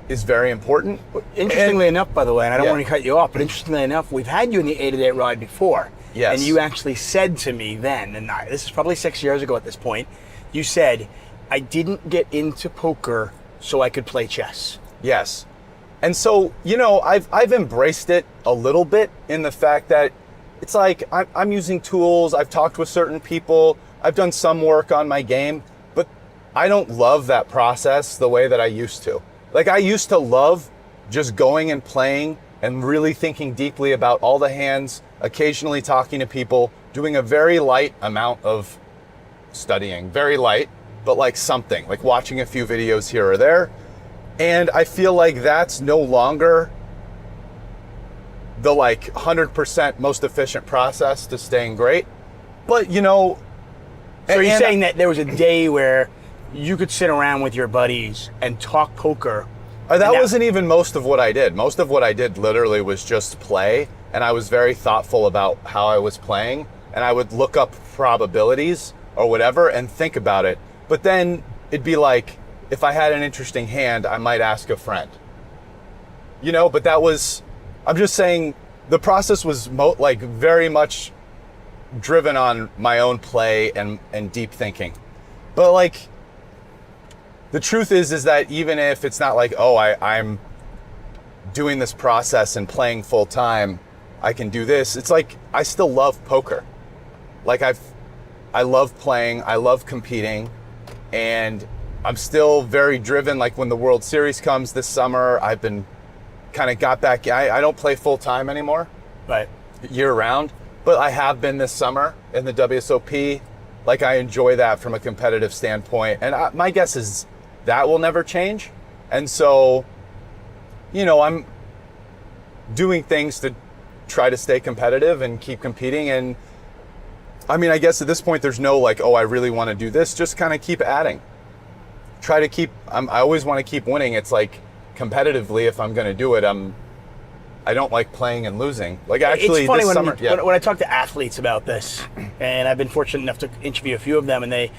is very important. Interestingly enough, by the way, and I don't Yeah. want to cut you off, but interestingly enough, we've had you in the 8-8 ride before. Yes. And you actually said to me then, and this is probably 6 years ago at this point, you said, I didn't get into poker so I could play chess. Yes. And so, I've embraced it a little bit in the fact that it's I'm using tools, I've talked with certain people, I've done some work on my game, but I don't love that process the way that I used to. I used to love just going and playing and really thinking deeply about all the hands, occasionally talking to people, doing a very light amount of studying, very light, but something, watching a few videos here or there. And I feel that's no longer the 100% most efficient process to staying great. But, So you're saying that there was a day where you could sit around with your buddies and talk poker? That wasn't even most of what I did. Most of what I did literally was just play, and I was very thoughtful about how I was playing, and I would look up probabilities or whatever and think about it. But then it'd be if I had an interesting hand, I might ask a friend. But that was, I'm just saying, the process was very much driven on my own play and deep thinking. But the truth is that even if it's not I'm doing this process and playing full time, I can do this. It's I still love poker. I love playing, I love competing, and I'm still very driven. When the World Series comes this summer, I've been kind of got back. I don't play full time anymore, Right. year round, but I have been this summer in the WSOP. I enjoy that from a competitive standpoint, and my guess is that will never change. And so, I'm doing things to try to stay competitive and keep competing. And I mean, I guess at this point there's no I really want to do this. Just kind of keep adding. Try to keep, I always want to keep winning. It's competitively, if I'm going to do it, I don't like playing and losing. Actually, it's funny this when, summer, yeah. when I talk to athletes about this, and I've been fortunate enough to interview a few of them, and they,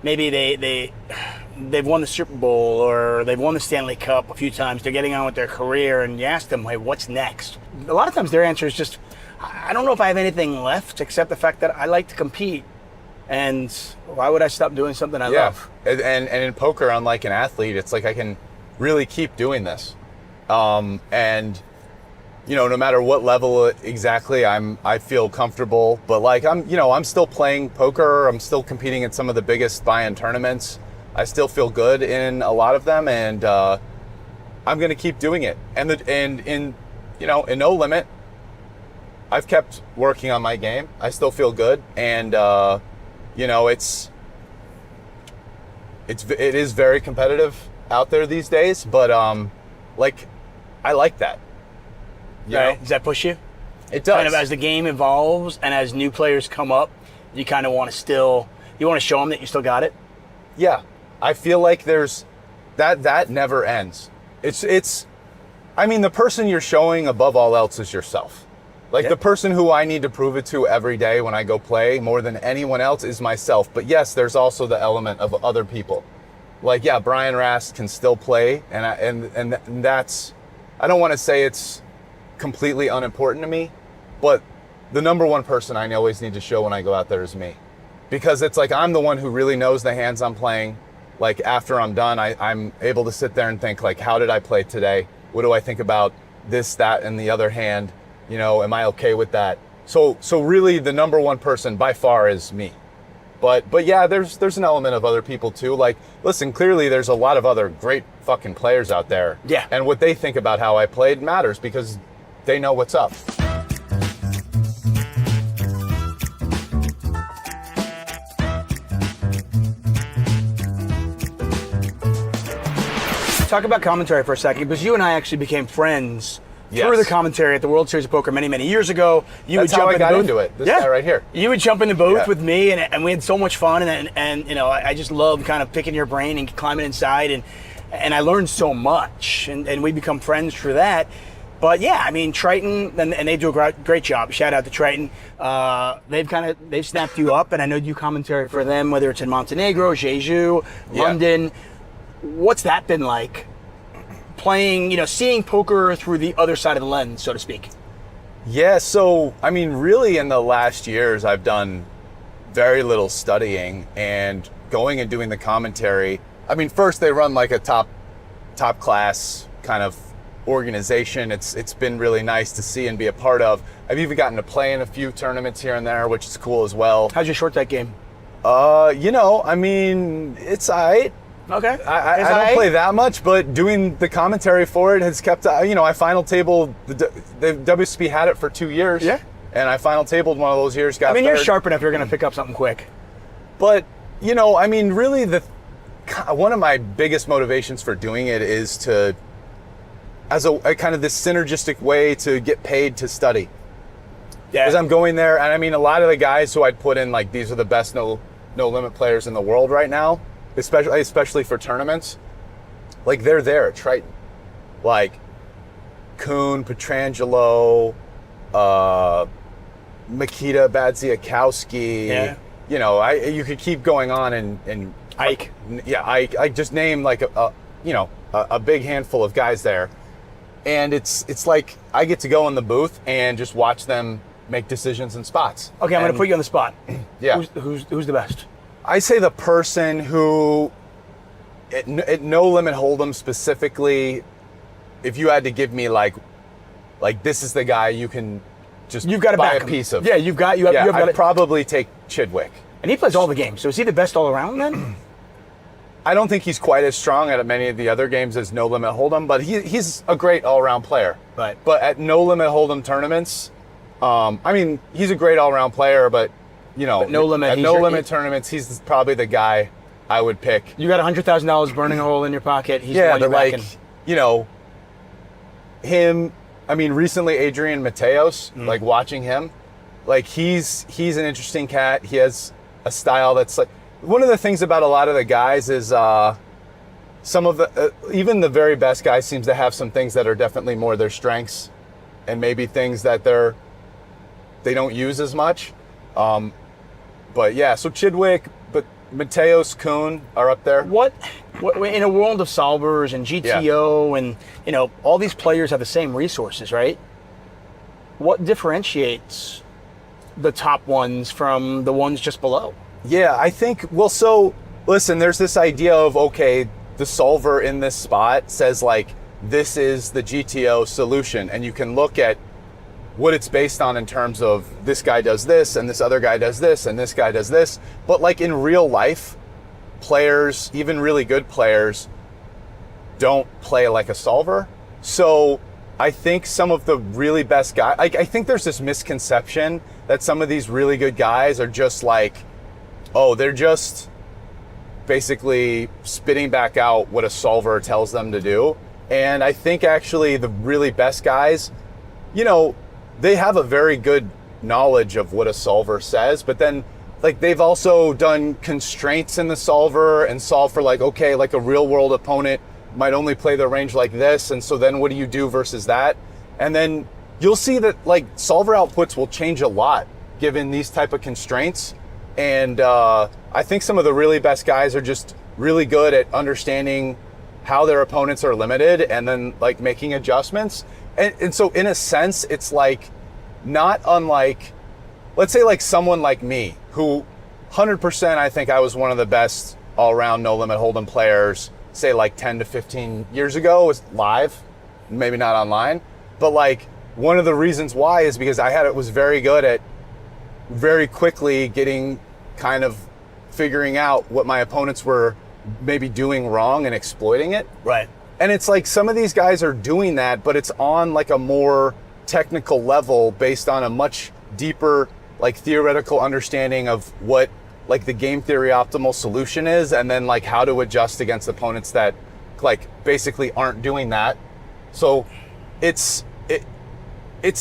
maybe they've won the Super Bowl or they've won the Stanley Cup a few times. They're getting on with their career, and you ask them, hey, what's next? A lot of times their answer is just, I don't know if I have anything left except the fact that I like to compete, and why would I stop doing something I love? And in poker, unlike an athlete, it's I can really keep doing this, and no matter what level exactly, I feel comfortable. But I'm still playing poker. I'm still competing in some of the biggest buy-in tournaments. I still feel good in a lot of them, and I'm going to keep doing it. And in No Limit, I've kept working on my game. I still feel good, and you know, it is very competitive out there these days. But like, I like that. You know? Does that push you? It does. Kind of as the game evolves and as new players come up, you kind of want to show them that you still got it. Yeah, I feel like there's that never ends. It's I mean, the person you're showing above all else is yourself. Like, the person who I need to prove it to every day when I go play more than anyone else is myself. But yes, there's also the element of other people. Like, yeah, Brian Rast can still play, and that's, I don't want to say it's completely unimportant to me, but the number one person I always need to show when I go out there is me. Because it's like, I'm the one who really knows the hands I'm playing. Like, after I'm done, I'm able to sit there and think, like, how did I play today? What do I think about this, that, and the other hand? You know, am I okay with that? So really the number one person by far is me. But yeah, there's an element of other people too. Like, listen, clearly there's a lot of other great fucking players out there. Yeah. And what they think about how I played matters because they know what's up. Talk about commentary for a second, because you and I actually became friends through the commentary at the World Series of Poker many, many years ago. That's how I got into it. This guy right here. You would jump in the booth with me, and we had so much fun, and you know, I just love kind of picking your brain and climbing inside, and I learned so much, and we become friends through that. But yeah, I mean, Triton, and they do a great job. Shout out to Triton. They've snapped you up, and I know you commentary for them, whether it's in Montenegro, Jeju, London. What's that been like? Playing, you know, seeing poker through the other side of the lens, so to speak. Yeah, so, I mean, really in the last years, I've done very little studying and going and doing the commentary. I mean, first they run like a top class kind of organization. It's been really nice to see and be a part of. I've even gotten to play in a few tournaments here and there, which is cool as well. How's your short deck game? You know, I mean, it's all right. Okay. I don't play that much, but doing the commentary for it has kept, you know, I final tabled, the WSP had it for 2 years. Yeah. And I final tabled one of those years, got you're third. sharp enough, you're going to pick up something quick. But, you know, I mean, really one of my biggest motivations for doing it is to, as a kind of this synergistic way to get paid to study. Yeah. Because I'm going there, and I mean, a lot of the guys who I'd put in, like, these are the best no limit players in the world right now, especially for tournaments, like, they're there at Triton. Like Kuhn, Petrangelo, Mikita Badziakowski. You know, you could keep going on and Ike. Yeah, I just named like a big handful of guys there. And it's like I get to go in the booth and just watch them make decisions in spots. Okay, I'm going to put you on the spot. Yeah. Who's the best? I say the person who, at No Limit Hold'em specifically, if you had to give me like this is the guy you can just buy a piece of. Yeah, I'd probably take Chidwick. And he plays all the games, so is he the best all around then? I don't think he's quite as strong at many of the other games as No Limit Hold'em, but he's a great all-around player. Right. But at No Limit Hold'em tournaments, I mean, he's a great all-around player, but you know, at No Limit tournaments, he's probably the guy I would pick. You got $100,000 burning a hole in your pocket. He's the one you're like, backing. You know, him. I mean, recently Adrian Mateos, like watching him, like he's an interesting cat. He has a style that's like, one of the things about a lot of the guys is some of the even the very best guys seems to have some things that are definitely more their strengths, and maybe things that they don't use as much. But yeah, so Chidwick, but Mateos, Kuhn are up there. What in a world of solvers and GTO and, you know, all these players have the same resources, right? What differentiates the top ones from the ones just below? Yeah, I think, well, so listen, there's this idea of, okay, the solver in this spot says like, this is the GTO solution. And you can look at what it's based on in terms of this guy does this and this other guy does this and this guy does this. But like in real life, players, even really good players, don't play like a solver. So I think some of the really best guys, I think there's this misconception that some of these really good guys are just like, oh, they're just basically spitting back out what a solver tells them to do. And I think actually the really best guys, you know, they have a very good knowledge of what a solver says, but then like they've also done constraints in the solver and solve for like, okay, like a real world opponent might only play the range like this, and so then what do you do versus that? And then you'll see that like solver outputs will change a lot given these type of constraints. And I think some of the really best guys are just really good at understanding how their opponents are limited and then like making adjustments. And so in a sense, it's like not unlike, let's say like someone like me who 100% I think I was one of the best all-around no limit hold'em players, say like 10 to 15 years ago, was live, maybe not online, but like one of the reasons why is because was very good at very quickly getting kind of figuring out what my opponents were maybe doing wrong and exploiting it. Right. And it's like some of these guys are doing that, but it's on like a more technical level based on a much deeper like theoretical understanding of what like the game theory optimal solution is, and then like how to adjust against opponents that like basically aren't doing that. So it's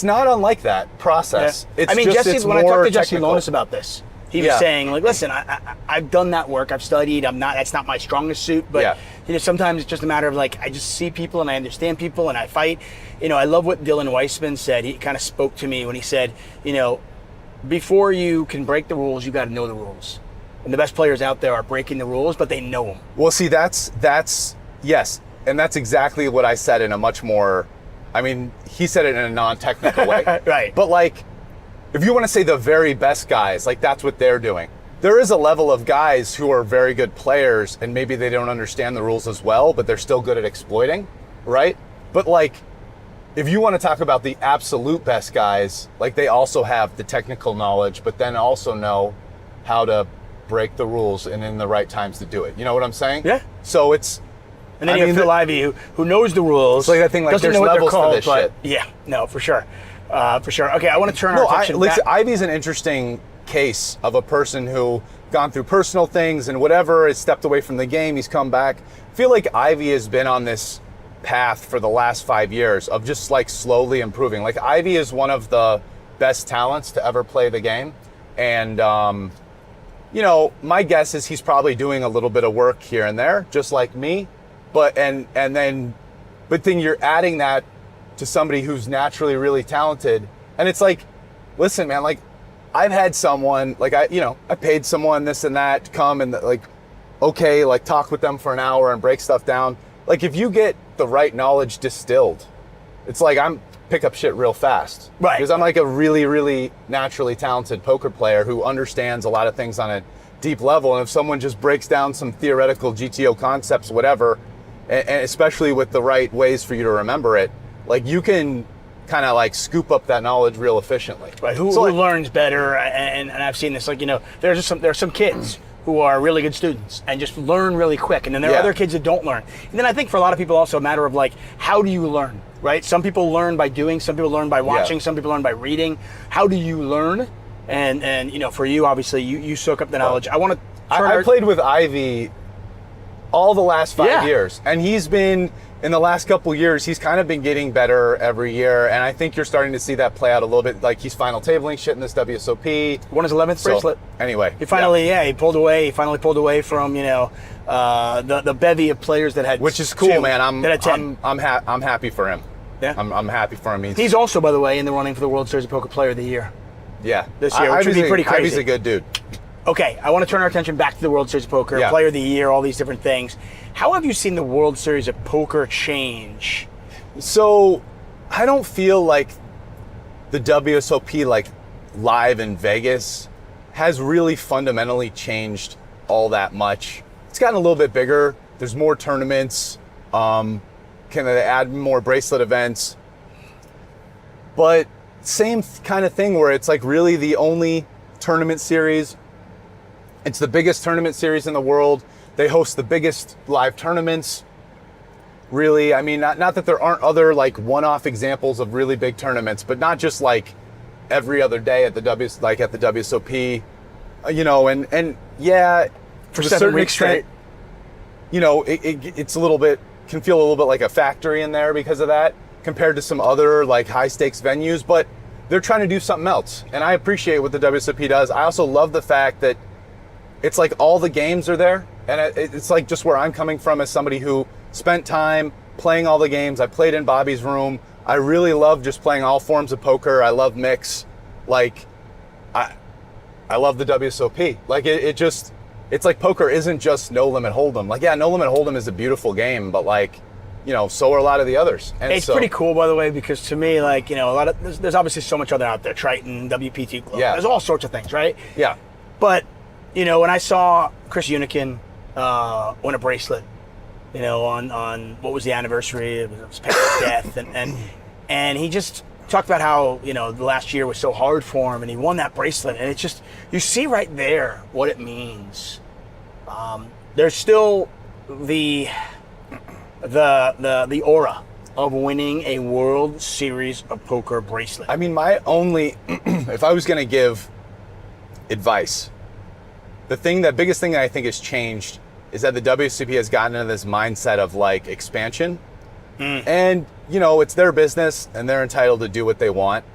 not unlike that process. Yeah. It's I mean, just, Jesse, it's when I more talked to Jesse technical. Lonis about this, he was saying like, listen, I've done that work, I've studied, that's not my strongest suit, but you know, sometimes it's just a matter of like, I just see people and I understand people and I fight. You know, I love what Dylan Weisman said. He kind of spoke to me when he said, you know, before you can break the rules, you got to know the rules. And the best players out there are breaking the rules, but they know them. Well, see, that's yes. And that's exactly what I said in a much more, I mean, he said it in a non-technical way. Right. But like, if you want to say the very best guys, like that's what they're doing. There is a level of guys who are very good players and maybe they don't understand the rules as well, but they're still good at exploiting, right? But like, if you want to talk about the absolute best guys, like they also have the technical knowledge, but then also know how to break the rules and in the right times to do it. You know what I'm saying? Yeah. So it's, and then you have Phil Ivey, who knows the rules. It's like I think like doesn't there's know what levels they're called, to this shit. Yeah, no, for sure. For sure. Okay, I want to turn our attention back. Ivey's an interesting case of a person who gone through personal things and whatever, has stepped away from the game, he's come back. I feel like Ivey has been on this path for the last 5 years of just like slowly improving. Like Ivey is one of the best talents to ever play the game. And, you know, my guess is he's probably doing a little bit of work here and there, just like me. But then you're adding that to somebody who's naturally really talented. And it's like, listen, man, like I've had someone, like I paid someone this and that to come and like, okay, like talk with them for an hour and break stuff down. Like if you get the right knowledge distilled, it's like pick up shit real fast. Right. Because I'm like a really, really naturally talented poker player who understands a lot of things on a deep level. And if someone just breaks down some theoretical GTO concepts, whatever, and especially with the right ways for you to remember it, like you can kind of like scoop up that knowledge real efficiently. Right. Who learns better? And I've seen this. Like, you know, there's some kids who are really good students and just learn really quick, and then there are other kids that don't learn. And then I think for a lot of people also a matter of like, how do you learn? Right. Some people learn by doing. Some people learn by watching. Some people learn by reading. How do you learn? And you know, for you, obviously, you soak up the knowledge. I played with Ivey all the last 5 years, and he's been, in the last couple years, he's kind of been getting better every year, and I think you're starting to see that play out a little bit. Like he's final tabling shit in this WSOP. Won his 11th bracelet. Anyway, he finally, he pulled away. He finally pulled away from the bevy of players that had, which is cool, man. I'm happy for him. Yeah, I'm happy for him. He's also, by the way, in the running for the World Series of Poker Player of the Year. Yeah, this year, which would be pretty crazy. Ivey's a good dude. Okay, I want to turn our attention back to the World Series of Poker, Player of the Year, all these different things. How have you seen the World Series of Poker change? So, I don't feel like the WSOP, like live in Vegas, has really fundamentally changed all that much. It's gotten a little bit bigger. There's more tournaments. Can they add more bracelet events? But same kind of thing where it's like really the only tournament series. It's the biggest tournament series in the world. They host the biggest live tournaments. really. I mean, not that there aren't other like one-off examples of really big tournaments, but not just like every other day at the WSOP, you know, and yeah, For to a 7 certain weeks straight. extent, you know, it's a little bit, can feel a little bit like a factory in there because of that, compared to some other like high stakes venues, but they're trying to do something else. And I appreciate what the WSOP does. I also love the fact that it's like all the games are there. And it's like just where I'm coming from as somebody who spent time playing all the games. I played in Bobby's room. I really love just playing all forms of poker. I love mix. Like, I love the WSOP. Like it's like poker isn't just No Limit Hold'em. Like, yeah, No Limit Hold'em is a beautiful game, but like, you know, so are a lot of the others. And It's pretty cool, by the way, because to me, like, you know, a lot of there's obviously so much other out there, Triton, WPT Club. Yeah. There's all sorts of things, right? Yeah. But, you know, when I saw Chris Unikin win a bracelet, you know, on what was the anniversary? It was his parents' death, and he just talked about how, you know, the last year was so hard for him, and he won that bracelet, and it's just, you see right there what it means. There's still the aura of winning a World Series of Poker bracelet. I mean, my only, if I was going to give advice, the biggest thing that I think has changed is that the WCP has gotten into this mindset of like expansion. And, you know, it's their business and they're entitled to do what they want.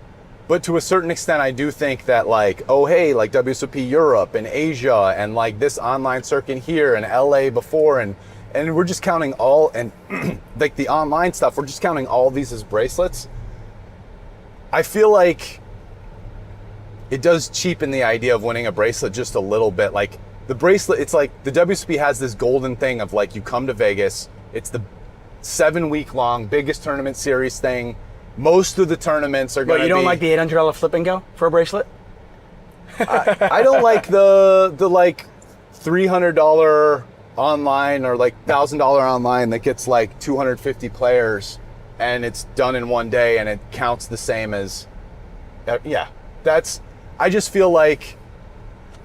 But to a certain extent, I do think that like, oh, hey, like WSOP Europe and Asia and like this online circuit here and LA before and we're just counting all, and like the online stuff, we're just counting all these as bracelets. I feel like it does cheapen the idea of winning a bracelet just a little bit. Like the bracelet, it's like the WSOP has this golden thing of like, you come to Vegas, it's the 7-week long biggest tournament series thing. Most of the tournaments are going to be... But you don't like the $800 flip and go for a bracelet? I don't like the like $300 online or like $1,000 online that gets like 250 players and it's done in one day and it counts the same as... Yeah, I just feel like,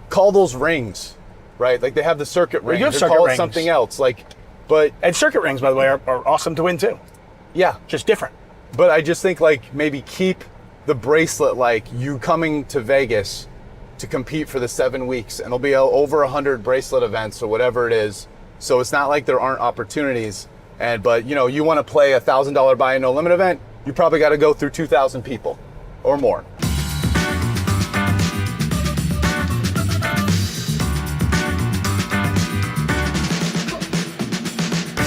call those rings, right? Like they have the circuit rings. You have or circuit call rings. it something else. Like, but... And circuit rings, by the way, are awesome to win too. Yeah. Just different. But I just think like maybe keep the bracelet like you coming to Vegas to compete for the 7 weeks, and there'll be over 100 bracelet events or whatever it is. So it's not like there aren't opportunities. But you know, you want to play a $1,000 buy no limit event, you probably got to go through 2,000 people or more.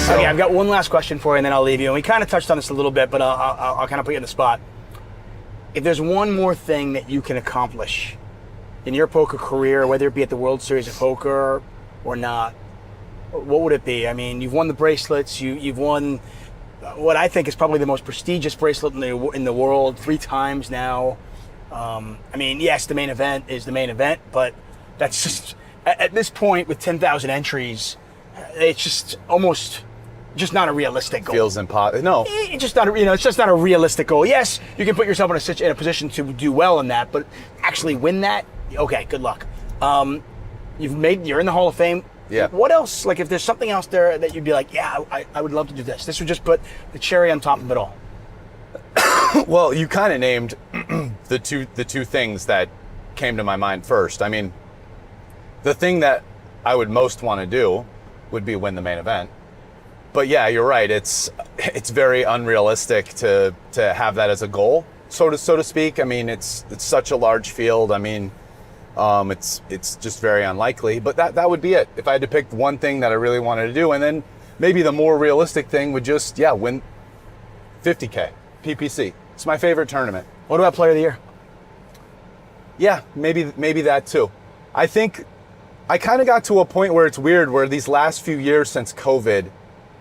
Okay, I've got one last question for you, and then I'll leave you. And we kind of touched on this a little bit, but I'll kind of put you in the spot. If there's one more thing that you can accomplish in your poker career, whether it be at the World Series of Poker or not, what would it be? I mean, you've won the bracelets. You've won what I think is probably the most prestigious bracelet in the world 3 times now. I mean, yes, the main event is the main event, but that's just at this point with 10,000 entries, it's just almost. Just not a realistic goal. Feels impossible. No, it's just not. It's just not a realistic goal. Yes, you can put yourself in a position to do well in that, but actually win that, okay, good luck. You're in the Hall of Fame. Yeah. What else? Like, if there's something else there that you'd be like, yeah, I would love to do this. This would just put the cherry on top of it all. Well, you kind of named the two things that came to my mind first. I mean, the thing that I would most want to do would be win the main event. But yeah, you're right. It's very unrealistic to have that as a goal, so to speak. I mean, it's such a large field. I mean, it's just very unlikely. But that would be it. If I had to pick one thing that I really wanted to do, and then maybe the more realistic thing would just win 50K PPC. It's my favorite tournament. What about Player of the Year? Yeah, maybe that too. I think I kind of got to a point where it's weird, where these last few years since COVID,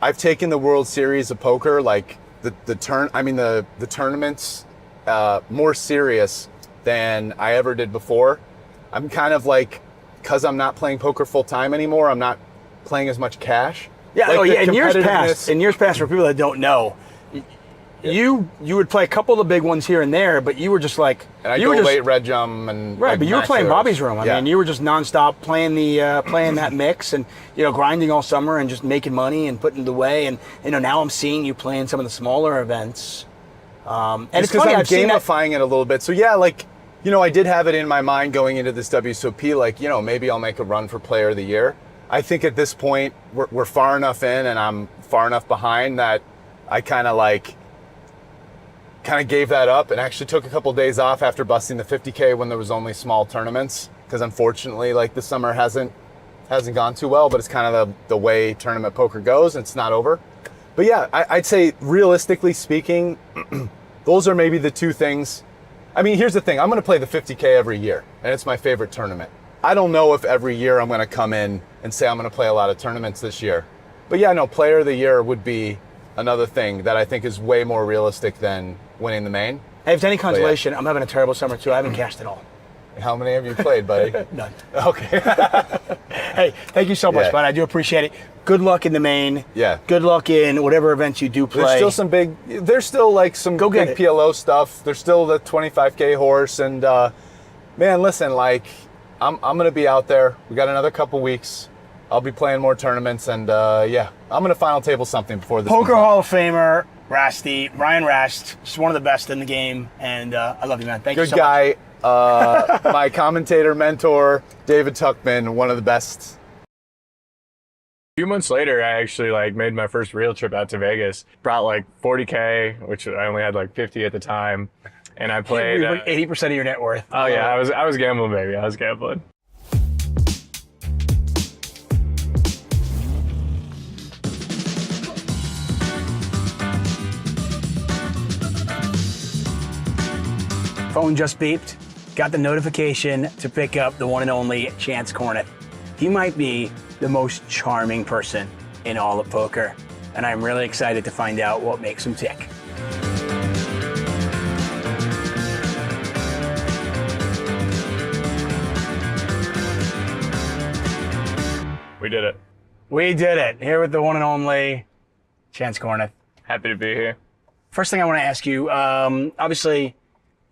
I've taken the World Series of Poker, like the tournaments, more serious than I ever did before. I'm kind of like, because I'm not playing poker full time anymore, I'm not playing as much cash. Yeah, like in years past, for people that don't know, you would play a couple of the big ones here and there, but you were just like And I you go were just, late red jump and right, like, but you were max playing zeros. Bobby's Room. I Yeah. mean, you were just nonstop playing playing that mix and grinding all summer and just making money and putting it away. And now I'm seeing you playing some of the smaller events. And Just it's funny, I'm I've seen that. gamifying it a little bit. So yeah, like, I did have it in my mind going into this WSOP, like, maybe I'll make a run for Player of the Year. I think at this point we're far enough in and I'm far enough behind that I kind of gave that up and actually took a couple days off after busting the 50K when there was only small tournaments, because unfortunately, like, the summer hasn't gone too well, but it's kind of the way tournament poker goes. It's not over. But yeah, I'd say realistically speaking, those are maybe the two things. I mean, here's the thing. I'm going to play the 50K every year, and it's my favorite tournament. I don't know if every year I'm going to come in and say I'm going to play a lot of tournaments this year. But yeah, no, Player of the Year would be another thing that I think is way more realistic than winning the main. Hey, if it's any consolation, I'm having a terrible summer too. I haven't cashed at all. How many have you played, buddy? None. Okay. Hey, thank you so much, Yeah. bud. I do appreciate it. Good luck in the main. Yeah. Good luck in whatever events you do play. There's still like some Go get big it. PLO stuff. There's still the 25K horse. And man, listen, like, I'm going to be out there. We got another couple weeks. I'll be playing more tournaments. And yeah, I'm going to final table something before this. Poker one's up. Hall of Famer, Ryan Rast. Just one of the best in the game. And I love you, man. Thank you Good so guy. much. My commentator mentor, David Tuckman, one of the best. A few months later, I actually made my first real trip out to Vegas. Brought like 40K, which I only had like 50 at the time, and I played 80% of your net worth. Oh yeah, I was gambling, baby. I was gambling. Phone just beeped. Got the notification to pick up the one and only Chance Kornuth. He might be the most charming person in all of poker, and I'm really excited to find out what makes him tick. We did it. We did it. Here with the one and only Chance Kornuth. Happy to be here. First thing I want to ask you, obviously,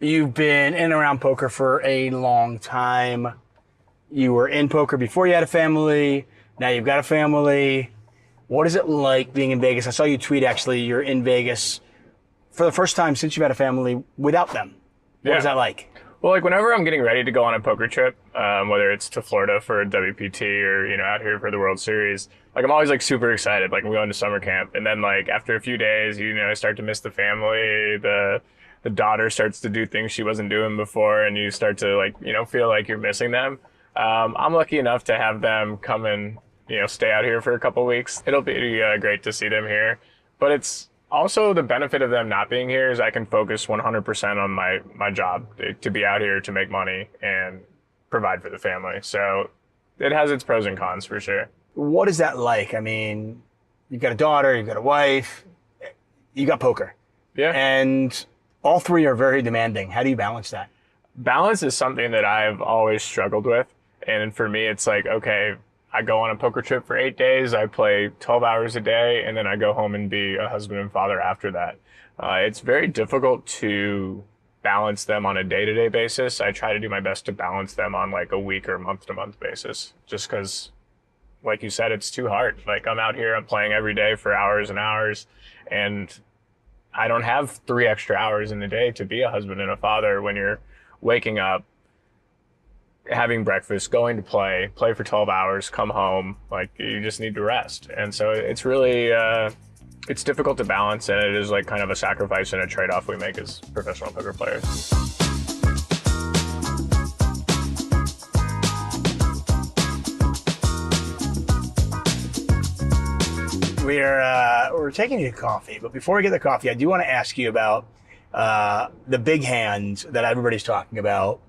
you've been in and around poker for a long time. You were in poker before you had a family. Now you've got a family. What is it like being in Vegas? I saw you tweet, actually, you're in Vegas for the first time since you've had a family without them. What is that like? Well, whenever I'm getting ready to go on a poker trip, whether it's to Florida for a WPT or, out here for the World Series, I'm always super excited. I'm going to summer camp. And then after a few days, I start to miss the family. The daughter starts to do things she wasn't doing before, and you start to feel like you're missing them. I'm lucky enough to have them come and, stay out here for a couple weeks. It'll be great to see them here, but it's also the benefit of them not being here is I can focus 100% on my job to be out here to make money and provide for the family. So it has its pros and cons for sure. What is that like? I mean, you've got a daughter, you've got a wife, you got poker. Yeah. And all three are very demanding. How do you balance that? Balance is something that I've always struggled with. And for me, it's okay, I go on a poker trip for 8 days, I play 12 hours a day, and then I go home and be a husband and father after that. It's very difficult to balance them on a day-to-day basis. I try to do my best to balance them on a week or month-to-month basis, just because, like you said, it's too hard. I'm out here, I'm playing every day for hours and hours, and I don't have 3 extra hours in the day to be a husband and a father when you're waking up, having breakfast, going to play for 12 hours, come home, you just need to rest. And so it's really, it's difficult to balance, and it is kind of a sacrifice and a trade-off we make as professional poker players. We're taking you to coffee, but before we get the coffee, I do want to ask you about the big hand that everybody's talking about.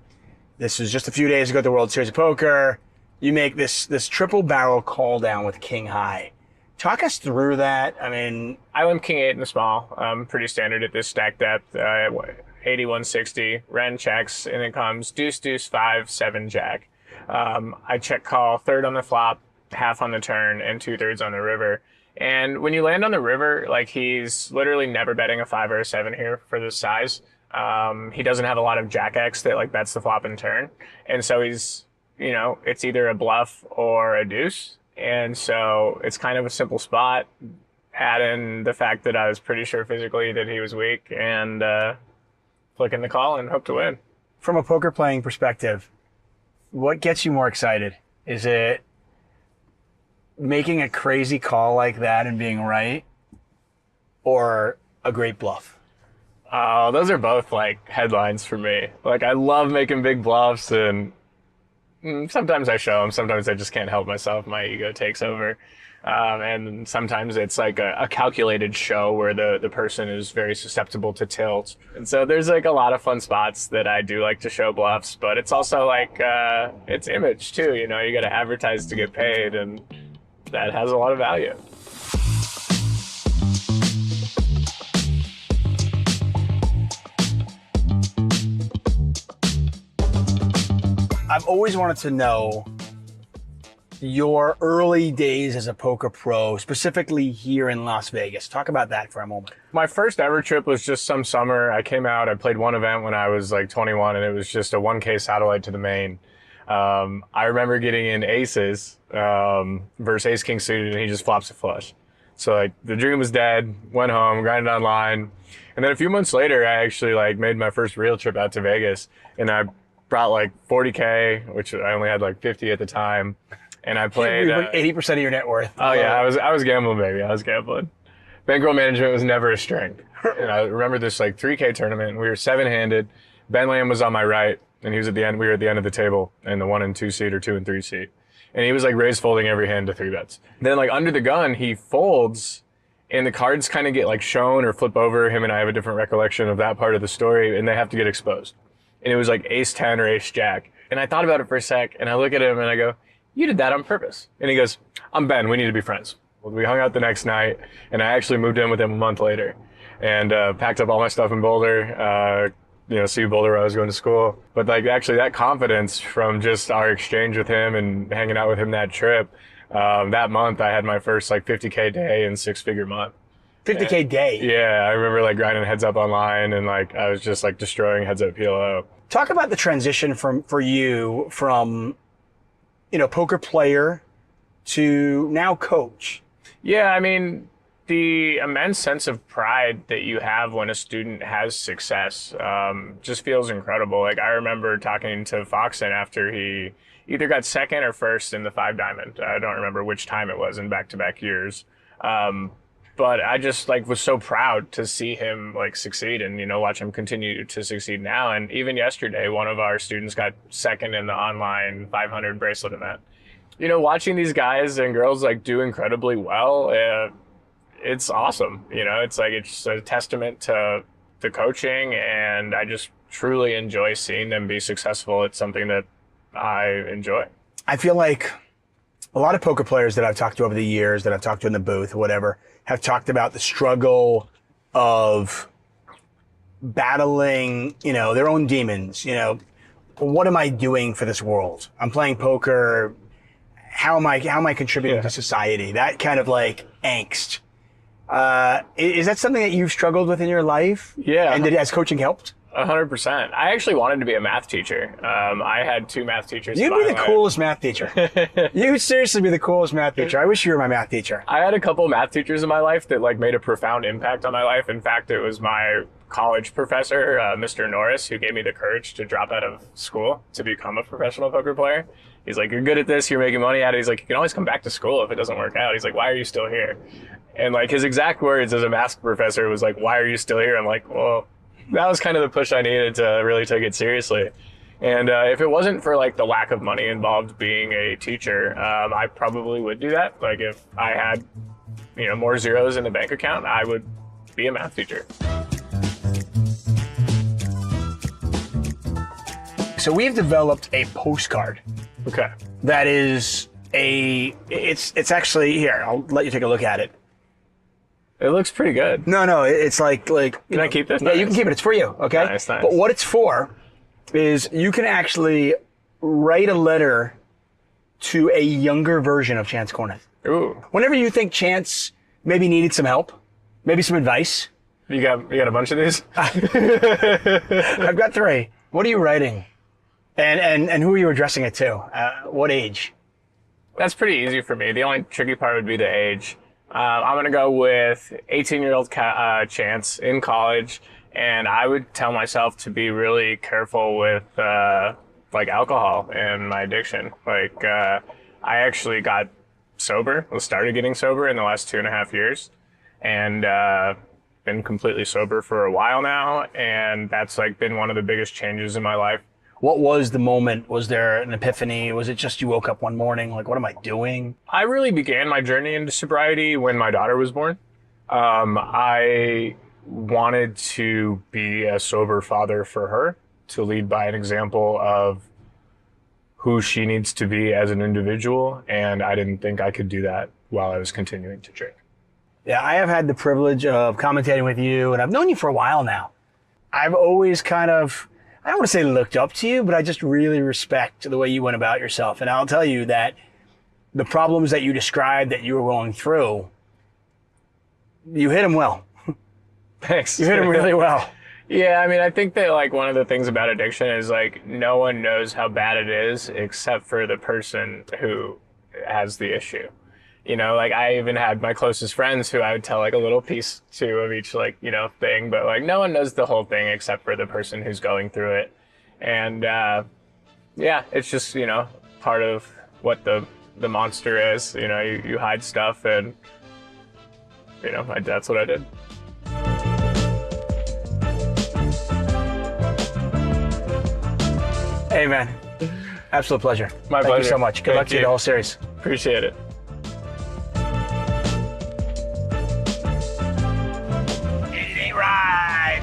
This was just a few days ago at the World Series of Poker. You make this triple barrel call down with king high. Talk us through that. I mean, I limp king 8 in the small. Pretty standard at this stack depth. 8160. Ren checks, and it comes deuce, deuce, 5, 7, jack. I check call third on the flop, half on the turn, and 2/3 on the river. And when you land on the river, like he's literally never betting a 5 or a 7 here for this size. He doesn't have a lot of jack X that like bets the flop and turn. And so he's, you know, it's either a bluff or a deuce. And so it's kind of a simple spot. Add in the fact that I was pretty sure physically that he was weak, and flick in the call and hope to win. From a poker playing perspective, what gets you more excited? Is it making a crazy call like that and being right, or a great bluff? Those are both like headlines for me. Like I love making big bluffs, and sometimes I show them. Sometimes I just can't help myself. My ego takes over. And sometimes it's like a calculated show where the person is very susceptible to tilt. And so there's like a lot of fun spots that I do like to show bluffs, but it's also like, it's image too. You know, you got to advertise to get paid, and that has a lot of value. I've always wanted to know your early days as a poker pro, specifically here in Las Vegas. Talk about that for a moment. My first ever trip was just some summer. I came out, I played one event when I was like 21, and it was just a 1K satellite to the main. I remember getting in aces versus ace king suited, and he just flops a flush. So like the dream was dead, went home, grinded online. And then a few months later, I actually like made my first real trip out to Vegas, and I brought like 40K, which I only had like 50 at the time. And I played 80% of your net worth. Oh yeah, I was gambling, baby. I was gambling. Bankroll management was never a strength. And I remember this like 3K tournament, and we were 7-handed. Ben Lamb was on my right, and he was at the end. We were at the end of the table in the 1 and 2 seat or 2 and 3 seat, and he was like raise folding every hand to 3 bets. Then like under the gun, he folds, and the cards kind of get like shown or flip over. Him and I have a different recollection of that part of the story, and they have to get exposed. And it was like ace 10 or ace jack. And I thought about it for a sec, and I look at him and I go, "You did that on purpose." And he goes, "I'm Ben, we need to be friends." Well, we hung out the next night, and I actually moved in with him a month later, and packed up all my stuff in Boulder, see Boulder where I was going to school. But like actually that confidence from just our exchange with him and hanging out with him that trip, that month I had my first like 50K day and 6-figure month. 50K day? Yeah, I remember like grinding heads up online, and like I was just like destroying heads up PLO. Talk about the transition for you from poker player to now coach. Yeah, I mean, the immense sense of pride that you have when a student has success just feels incredible. Like I remember talking to Foxen after he either got second or first in the 5 Diamond. I don't remember which time it was in back-to-back years. But I just like was so proud to see him like succeed and, watch him continue to succeed now. And even yesterday, one of our students got second in the online 500 bracelet event. Watching these guys and girls like do incredibly well, it's awesome. It's like, it's a testament to the coaching, and I just truly enjoy seeing them be successful. It's something that I enjoy. I feel like a lot of poker players that I've talked to over the years, that I've talked to in the booth or whatever, have talked about the struggle of battling, their own demons. What am I doing for this world? I'm playing poker. How am I contributing to society? That kind of like angst. Is that something that you've struggled with in your life? Yeah. And has coaching helped? 100%. I actually wanted to be a math teacher. I had 2 math teachers. You'd be the coolest math teacher. You'd seriously be the coolest math teacher. I wish you were my math teacher. I had a couple math teachers in my life that like made a profound impact on my life. In fact, it was my college professor, Mr. Norris, who gave me the courage to drop out of school to become a professional poker player. He's like, "You're good at this. You're making money at it." He's like, "You can always come back to school if it doesn't work out." He's like, "Why are you still here?" And like his exact words as a math professor was like, "Why are you still here?" I'm like, well, that was kind of the push I needed to really take it seriously. And if it wasn't for like the lack of money involved being a teacher, I probably would do that. Like if I had, more zeros in the bank account, I would be a math teacher. So we've developed a postcard. Okay. That is it's actually, here, I'll let you take a look at it. It looks pretty good. No, it's like. Can I keep this? Yeah, you can keep it. It's for you, okay? Nice. But what it's for is you can actually write a letter to a younger version of Chance Kornuth. Ooh. Whenever you think Chance maybe needed some help, maybe some advice. You got a bunch of these? I've got 3. What are you writing? And who are you addressing it to? What age? That's pretty easy for me. The only tricky part would be the age. I'm going to go with 18-year-old Chance in college, and I would tell myself to be really careful with like alcohol and my addiction. Like I actually got sober, started getting sober in the last 2.5 years, and been completely sober for a while now, and that's like been one of the biggest changes in my life. What was the moment? Was there an epiphany? Was it just you woke up one morning like, what am I doing? I really began my journey into sobriety when my daughter was born. I wanted to be a sober father for her, to lead by an example of who she needs to be as an individual, and I didn't think I could do that while I was continuing to drink. Yeah, I have had the privilege of commentating with you, and I've known you for a while now. I've always kind of, I don't want to say looked up to you, but I just really respect the way you went about yourself. And I'll tell you that the problems that you described that you were going through, you hit them well. Thanks. You hit them really well. Yeah, I mean, I think that like one of the things about addiction is like no one knows how bad it is except for the person who has the issue. You know, like I even had my closest friends who I would tell like a little piece to of each like, you know, thing, but like no one knows the whole thing except for the person who's going through it. And yeah, it's just, you know, part of what the monster is. You know, you hide stuff, and you know, that's what I did. Hey man, absolute pleasure. My Thank pleasure. you so much. Good luck to you the whole series. Appreciate it. Ride.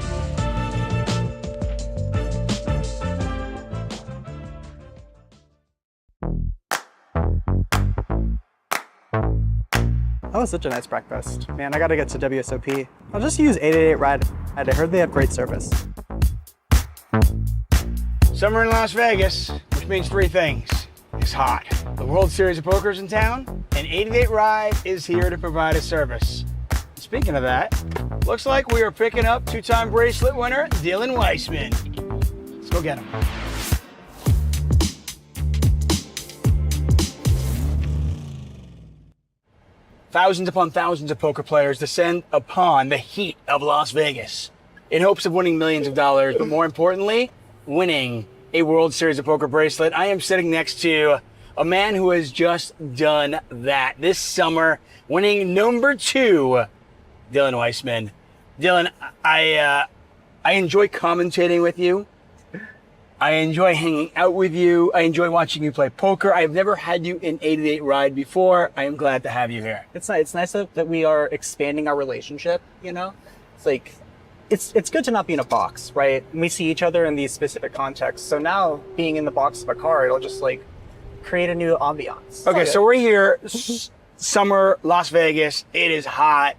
That was such a nice breakfast. Man, I gotta get to WSOP. I'll just use 888 Ride. I heard they have great service. Summer in Las Vegas, which means 3 things. It's hot. The World Series of Poker's in town, and 888 Ride is here to provide a service. Speaking of that, looks like we are picking up 2-time bracelet winner Dylan Weisman. Let's go get him. Thousands upon thousands of poker players descend upon the heat of Las Vegas in hopes of winning millions of dollars, but more importantly, winning a World Series of Poker bracelet. I am sitting next to a man who has just done that this summer, winning number 2, Dylan Weisman. Dylan, I enjoy commentating with you. I enjoy hanging out with you. I enjoy watching you play poker. I have never had you in 888 Ride before. I am glad to have you here. It's nice that we are expanding our relationship, you know? It's like, it's good to not be in a box, right? We see each other in these specific contexts. So now being in the box of a car, it'll just like create a new ambiance. Okay, so we're here, summer, Las Vegas. It is hot.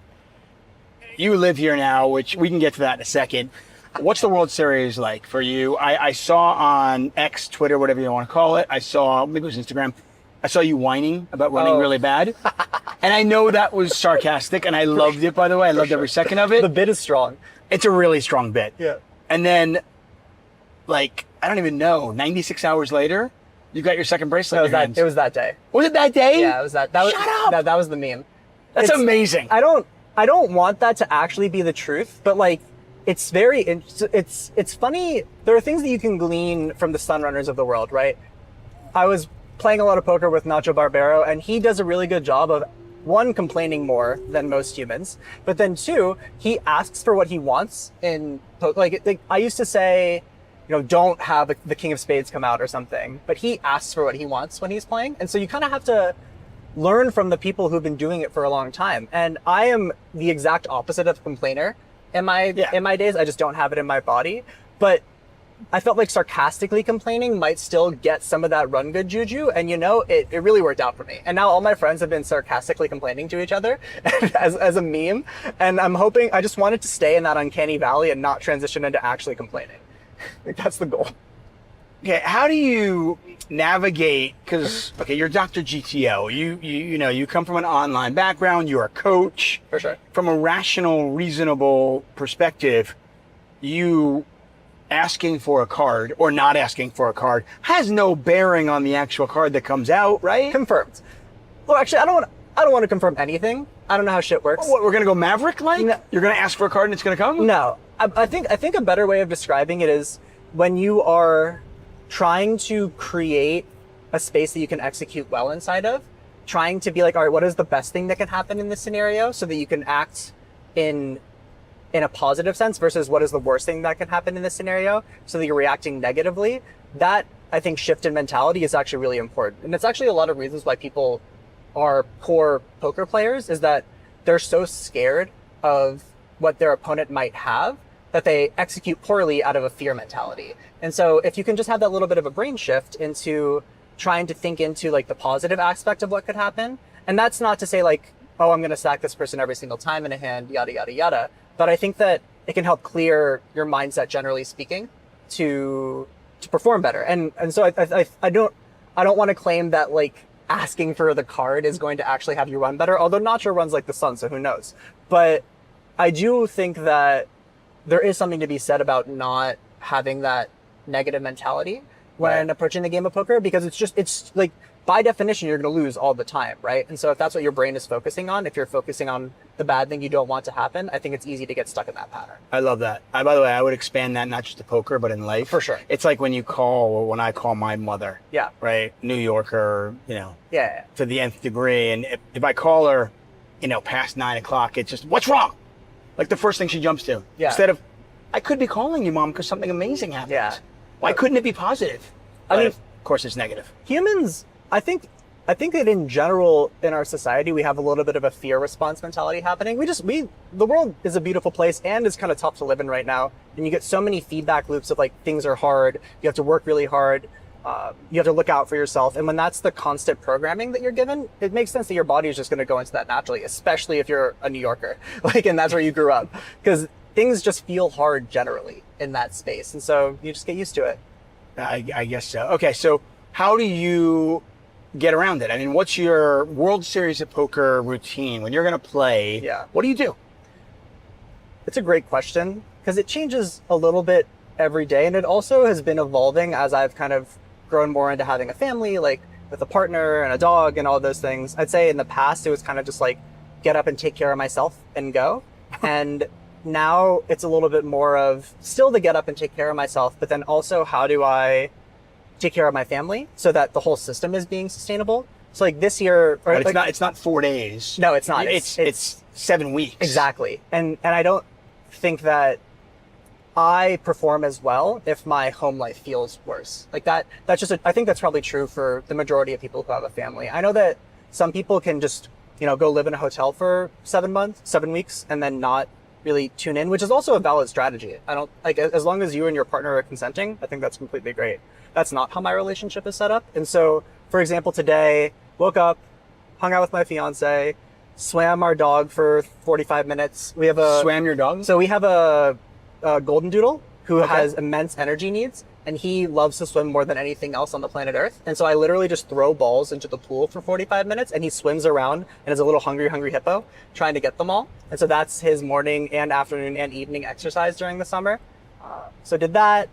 You live here now, which we can get to that in a second. What's the World Series like for you? I saw on X, Twitter, whatever you want to call it, I saw, maybe it was Instagram, I saw you whining about running really bad. And I know that was sarcastic, and I loved it, by the way. I loved every second of it. The bit is strong. It's a really strong bit. Yeah. And then, like, I don't even know, 96 hours later, you got your second bracelet in your hands. It was that day. Was it that day? Yeah, it was that. Shut up! That was the meme. That's amazing. I don't want that to actually be the truth, but like, it's funny. There are things that you can glean from the Sunrunners of the world, right? I was playing a lot of poker with Nacho Barbero, and he does a really good job of, 1, complaining more than most humans, but then 2, he asks for what he wants in poker. Like I used to say, you know, don't have the King of Spades come out or something, but he asks for what he wants when he's playing. And so you kind of have to learn from the people who've been doing it for a long time. And I am the exact opposite of a complainer. In my days, I just don't have it in my body. But I felt like sarcastically complaining might still get some of that run good juju. And you know, it really worked out for me. And now all my friends have been sarcastically complaining to each other as a meme. And I'm hoping, I just wanted to stay in that uncanny valley and not transition into actually complaining. Like, that's the goal. Okay, how do you navigate? Because you're Dr. GTO. You know you come from an online background. You're a coach. For sure. From a rational, reasonable perspective, you asking for a card or not asking for a card has no bearing on the actual card that comes out, right? Confirmed. Well, actually, I don't want to confirm anything. I don't know how shit works. What, we're gonna go Maverick-like? No. You're gonna ask for a card and it's gonna come? No, I think a better way of describing it is when you are trying to create a space that you can execute well inside of, trying to be like, all right, what is the best thing that can happen in this scenario so that you can act in a positive sense versus what is the worst thing that can happen in this scenario so that you're reacting negatively. That, I think, shift in mentality is actually really important. And it's actually a lot of reasons why people are poor poker players is that they're so scared of what their opponent might have that they execute poorly out of a fear mentality. And so if you can just have that little bit of a brain shift into trying to think into like the positive aspect of what could happen, and that's not to say like, oh, I'm going to sack this person every single time in a hand, yada, yada, yada. But I think that it can help clear your mindset, generally speaking, to perform better. And so I don't want to claim that like asking for the card is going to actually have you run better, although Nacho runs like the sun, so who knows. But I do think that there is something to be said about not having that negative mentality when approaching the game of poker, because it's like, by definition, you're going to lose all the time, right? And so if that's what your brain is focusing on, if you're focusing on the bad thing you don't want to happen, I think it's easy to get stuck in that pattern. I love that. By the way, I would expand that not just to poker, but in life. For sure. It's like when I call my mother. Yeah. Right? New Yorker, Yeah. to the nth degree. And if I call her, past 9 o'clock, it's just, what's wrong? Like the first thing she jumps to. Yeah. Instead of, I could be calling you, Mom, because something amazing happened. Yeah. Why couldn't it be positive? I mean, of course, it's negative. Humans, I think that in general in our society we have a little bit of a fear response mentality happening. The world is a beautiful place and is kind of tough to live in right now, and you get so many feedback loops of like things are hard, you have to work really hard, you have to look out for yourself, and when that's the constant programming that you're given, it makes sense that your body is just going to go into that naturally, especially if you're a New Yorker, and that's where you grew up, because things just feel hard generally in that space, and so you just get used to it. I guess so. Okay, so how do you get around it? I mean, what's your World Series of Poker routine when you're going to play? Yeah. What do you do? It's a great question because it changes a little bit every day, and it also has been evolving as I've kind of grown more into having a family, like with a partner and a dog and all those things. I'd say in the past it was kind of just like get up and take care of myself and go. And now it's a little bit more of still to get up and take care of myself, but then also how do I take care of my family so that the whole system is being sustainable. So like this year, or but it's not 4 days. No, it's not. It's 7 weeks. Exactly. And I don't think that I perform as well if my home life feels worse. Like that's just I think that's probably true for the majority of people who have a family. I know that some people can just, go live in a hotel for 7 weeks and then not really tune in, which is also a valid strategy. I don't like, as long as you and your partner are consenting, I think that's completely great. That's not how my relationship is set up. And so, for example, today, woke up, hung out with my fiance, swam our dog for 45 minutes. We have Swam your dog? So we have a golden doodle who has immense energy needs, and he loves to swim more than anything else on the planet Earth. And so I literally just throw balls into the pool for 45 minutes, and he swims around and is a little hungry hippo trying to get them all. And so that's his morning and afternoon and evening exercise during the summer. So did that.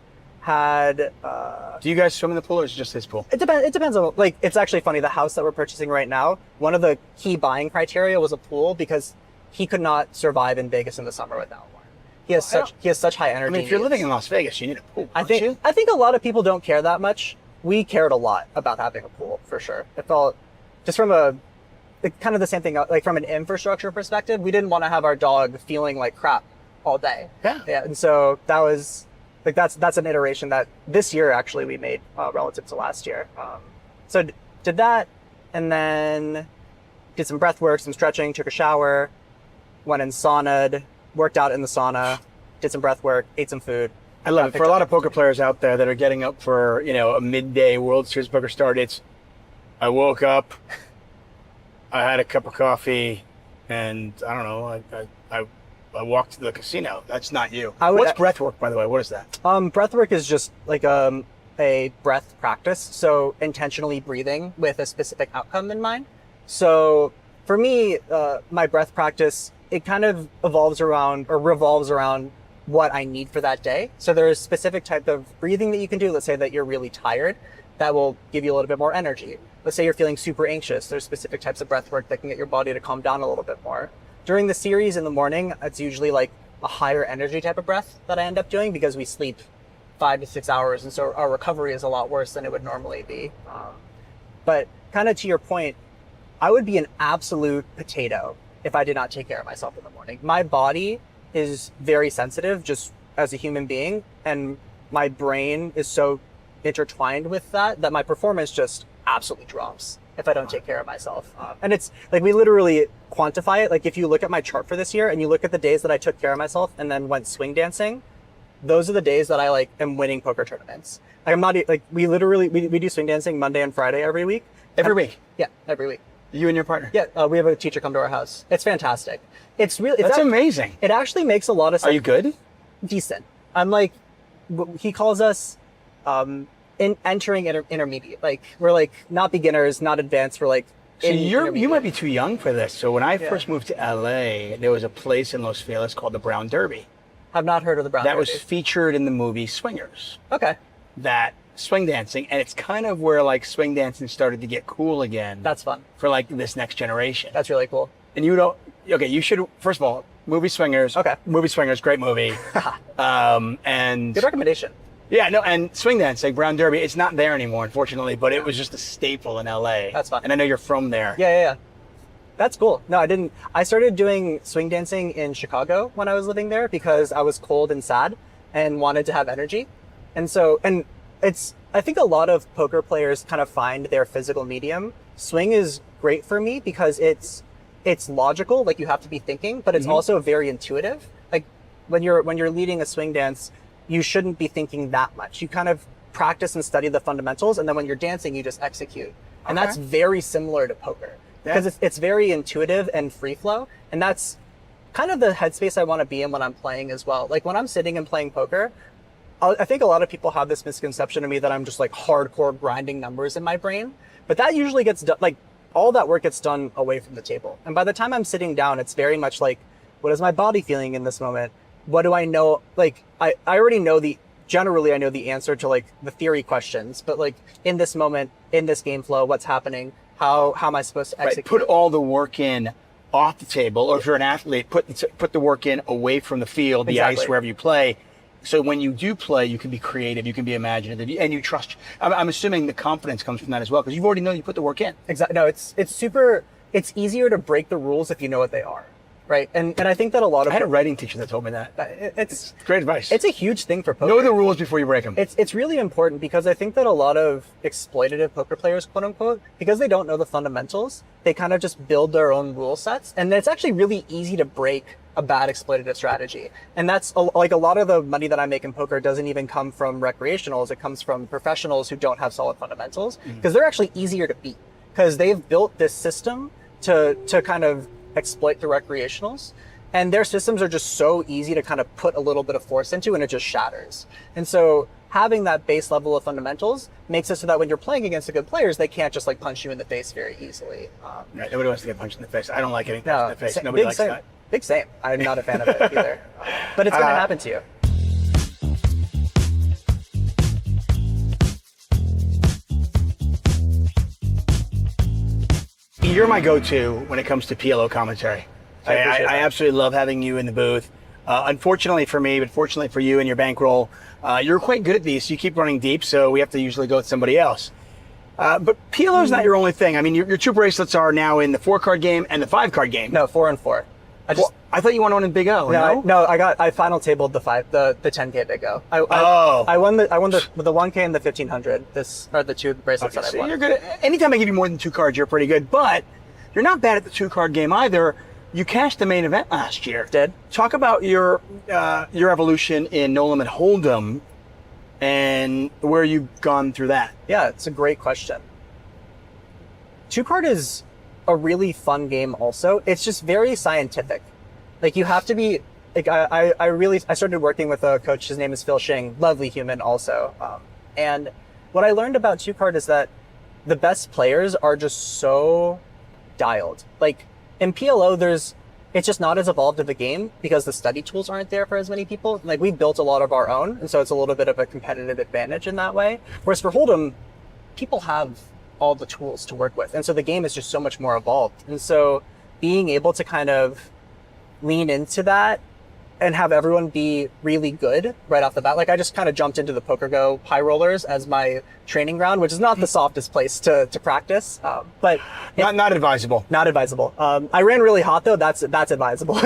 Do you guys swim in the pool, or is it just his pool? It depends on, like, it's actually funny. The house that we're purchasing right now, one of the key buying criteria was a pool because he could not survive in Vegas in the summer without one. He has such high energy. I mean, if you're living in Las Vegas, you need a pool. I think a lot of people don't care that much. We cared a lot about having a pool, for sure. It felt just from kind of the same thing, like from an infrastructure perspective, we didn't want to have our dog feeling like crap all day. Yeah. And so that was, like, that's an iteration that this year actually we made relative to last year. So did that, and then did some breath work, some stretching, took a shower, went in sauna'd, worked out in the sauna, did some breath work, ate some food. I love it. For a lot of poker players out there that are getting up for, a midday World Series poker start, I woke up, I had a cup of coffee, and I don't know, I walked to the casino. That's not you. What's breath work, by the way? What is that? Breath work is just like a breath practice, so intentionally breathing with a specific outcome in mind. So for me, my breath practice, it kind of revolves around what I need for that day. So there's a specific type of breathing that you can do. Let's say that you're really tired, that will give you a little bit more energy. Let's say you're feeling super anxious. There's specific types of breath work that can get your body to calm down a little bit more. During the series in the morning, it's usually like a higher energy type of breath that I end up doing because we sleep 5 to 6 hours. And so our recovery is a lot worse than it would normally be. But kind of to your point, I would be an absolute potato if I did not take care of myself in the morning. My body is very sensitive just as a human being, and my brain is so intertwined with that my performance just absolutely drops if I don't take care of myself. And it's like, we literally quantify it. Like if you look at my chart for this year and you look at the days that I took care of myself and then went swing dancing, those are the days that I like am winning poker tournaments. Like I'm not like, we do swing dancing Monday and Friday every week. Every week? Yeah, every week. You and your partner? Yeah, we have a teacher come to our house. It's fantastic. It's really, That's amazing. It actually makes a lot of sense. Are you good? Decent. I'm like, he calls us entering intermediate. Like we're like not beginners, not advanced. We're like, so you might be too young for this. So when I first moved to LA, there was a place in Los Feliz called the Brown Derby. I've not heard of the Brown That Derby. was featured in the movie Swingers. Okay. That swing dancing, and it's kind of where like swing dancing started to get cool again. That's fun. For like this next generation. That's really cool. And you should, first of all, movie Swingers. Okay. Movie Swingers, great movie. And good recommendation. Yeah, no, and swing dancing, Brown Derby, it's not there anymore, unfortunately, but it was just a staple in LA. That's fun. And I know you're from there. Yeah. That's cool. No, I didn't. I started doing swing dancing in Chicago when I was living there because I was cold and sad and wanted to have energy. And I think a lot of poker players kind of find their physical medium. Swing is great for me because it's logical, like you have to be thinking, but it's also very intuitive. Like when you're leading a swing dance, you shouldn't be thinking that much. You kind of practice and study the fundamentals, and then when you're dancing, you just execute. And that's very similar to poker because it's very intuitive and free flow. And that's kind of the headspace I want to be in when I'm playing as well. Like when I'm sitting and playing poker, I think a lot of people have this misconception of me that I'm just like hardcore grinding numbers in my brain, but that usually gets done, like all that work gets done away from the table. And by the time I'm sitting down, it's very much like, what is my body feeling in this moment? What do I know? Like, I already know generally I know the answer to like the theory questions, but like in this moment, in this game flow, what's happening? How am I supposed to execute? Put all the work in off the table, or if you're an athlete, put the work in away from the field, the ice, wherever you play. So when you do play, you can be creative, you can be imaginative, and you trust. I'm assuming the confidence comes from that as well, because you've already know you put the work in. Exactly. No, it's easier to break the rules if you know what they are, right? And I think that a lot of I had a writing teacher that told me that. It's great advice. It's a huge thing for poker. Know the rules before you break them. It's really important because I think that a lot of exploitative poker players, quote unquote, because they don't know the fundamentals, they kind of just build their own rule sets, and it's actually really easy to break a bad exploitative strategy. And that's like a lot of the money that I make in poker doesn't even come from recreationals. It comes from professionals who don't have solid fundamentals, because they're actually easier to beat because they've built this system to kind of exploit the recreationals. And their systems are just so easy to kind of put a little bit of force into, and it just shatters. And so having that base level of fundamentals makes it so that when you're playing against the good players, they can't just like punch you in the face very easily. Right, nobody wants to get punched in the face. I don't like getting punched in the face. Nobody likes that. Big same. I'm not a fan of it either. But it's going to happen to you. You're my go-to when it comes to PLO commentary. I appreciate that. I absolutely love having you in the booth. Unfortunately for me, but fortunately for you and your bankroll, you're quite good at these. You keep running deep, so we have to usually go with somebody else. But PLO is not your only thing. I mean, your two bracelets are now in the 4-card game and the 5-card game. No, 4 and 4. I thought you won one in Big O. I final tabled the 10K Big O. I won the 1K and the 1500. This are the two bracelets that I won. You're good. Anytime I give you more than 2 cards, you're pretty good. But you're not bad at the 2-card game either. You cashed the main event last year. Did. Talk about your evolution in No Limit Hold'em and where you've gone through that. Yeah, it's a great question. 2-card is a really fun game also. It's just very scientific. Like you have to be, like I started working with a coach, his name is Phil Shing, lovely human also. And what I learned about 2-card is that the best players are just so dialed. Like in PLO, it's just not as evolved of a game because the study tools aren't there for as many people. Like we built a lot of our own, and so it's a little bit of a competitive advantage in that way. Whereas for Hold'em, people have all the tools to work with, and so the game is just so much more evolved. And so being able to kind of lean into that and have everyone be really good right off the bat. Like I just kind of jumped into the PokerGo high rollers as my training ground, which is not the softest place to practice, but Not advisable. not advisable. I ran really hot though. That's advisable.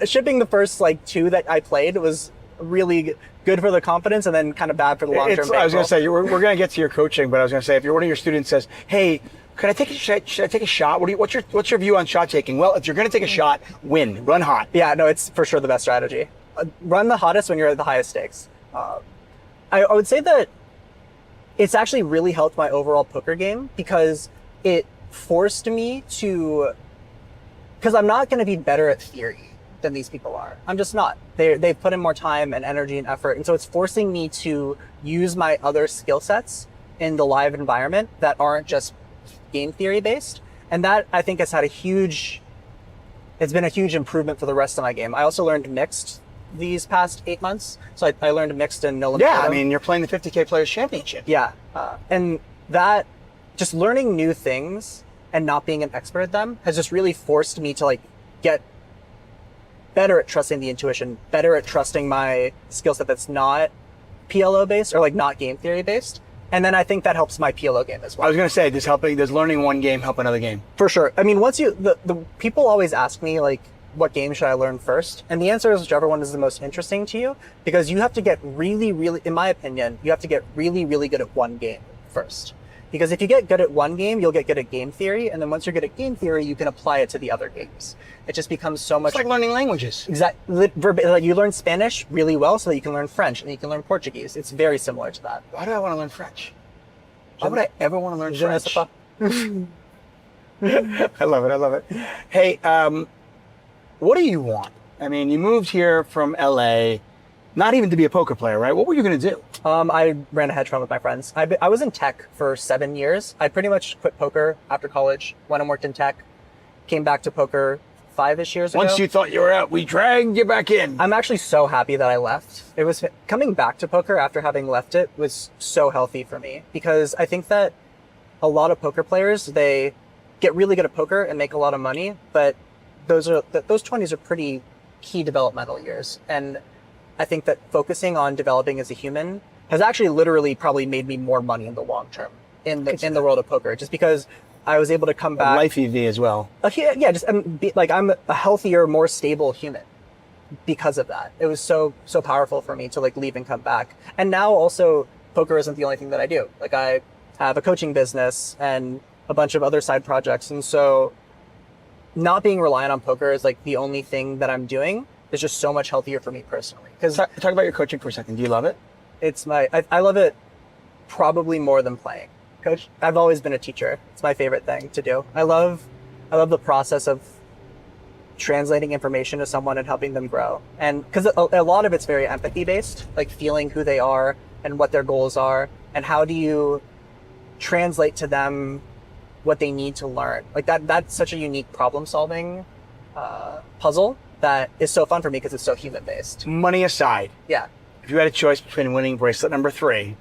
Shipping the first like 2 that I played was really good for the confidence and then kind of bad for the long term. I was going to say, we're going to get to your coaching, but I was going to say, if one of your students says, hey, should I take a shot? What's your view on shot taking? Well, if you're going to take a shot, win, run hot. Yeah, no, it's for sure the best strategy. Run the hottest when you're at the highest stakes. I would say that it's actually really helped my overall poker game because it forced me to, because I'm not going to be better at theory than these people are. I'm just not. They've put in more time and energy and effort. And so it's forcing me to use my other skill sets in the live environment that aren't just game theory based. And that I think has had it's been a huge improvement for the rest of my game. I also learned mixed these past 8 months. So I learned mixed in Nolan. Yeah, I mean, you're playing the 50K Players Championship. Yeah. And that, just learning new things and not being an expert at them has just really forced me to like get better at trusting the intuition, better at trusting my skill set that's not PLO based or like not game theory based. And then I think that helps my PLO game as well. I was going to say, does learning one game help another game? For sure. I mean, the people always ask me like, what game should I learn first? And the answer is whichever one is the most interesting to you, because you have to get really, really, in my opinion, you have to get really, really good at one game first. Because if you get good at one game, you'll get good at game theory. And then once you're good at game theory, you can apply it to the other games. It just becomes so much. It's like learning languages. Exactly. Like you learn Spanish really well so that you can learn French and you can learn Portuguese. It's very similar to that. Why do I want to learn French? Why would I ever want to learn French? I love it. Hey, what do you want? I mean, you moved here from LA, not even to be a poker player, right? What were you going to do? I ran a hedge fund with my friends. I was in tech for 7 years. I pretty much quit poker after college, went and worked in tech, came back to poker 5-ish years ago. Once you thought you were out, we dragged you back in. I'm actually so happy that I left. It was coming back to poker after having left it was so healthy for me, because I think that a lot of poker players, they get really good at poker and make a lot of money, but those 20s are pretty key developmental years. And I think that focusing on developing as a human has actually literally probably made me more money in the long term in the world of poker, just because I was able to come back. Life EV as well. Yeah, just I'm a healthier, more stable human because of that. It was so powerful for me to like leave and come back. And now also poker isn't the only thing that I do. Like I have a coaching business and a bunch of other side projects. And so not being reliant on poker is like the only thing that I'm doing is just so much healthier for me personally. Because talk about your coaching for a second. Do you love it? I love it probably more than playing. Coach, I've always been a teacher. It's my favorite thing to do. I love the process of translating information to someone and helping them grow. And because a lot of it's very empathy based, like feeling who they are and what their goals are, and how do you translate to them what they need to learn. Like that's such a unique problem solving puzzle that is so fun for me because it's so human based. Money aside. Yeah. If you had a choice between winning bracelet number 3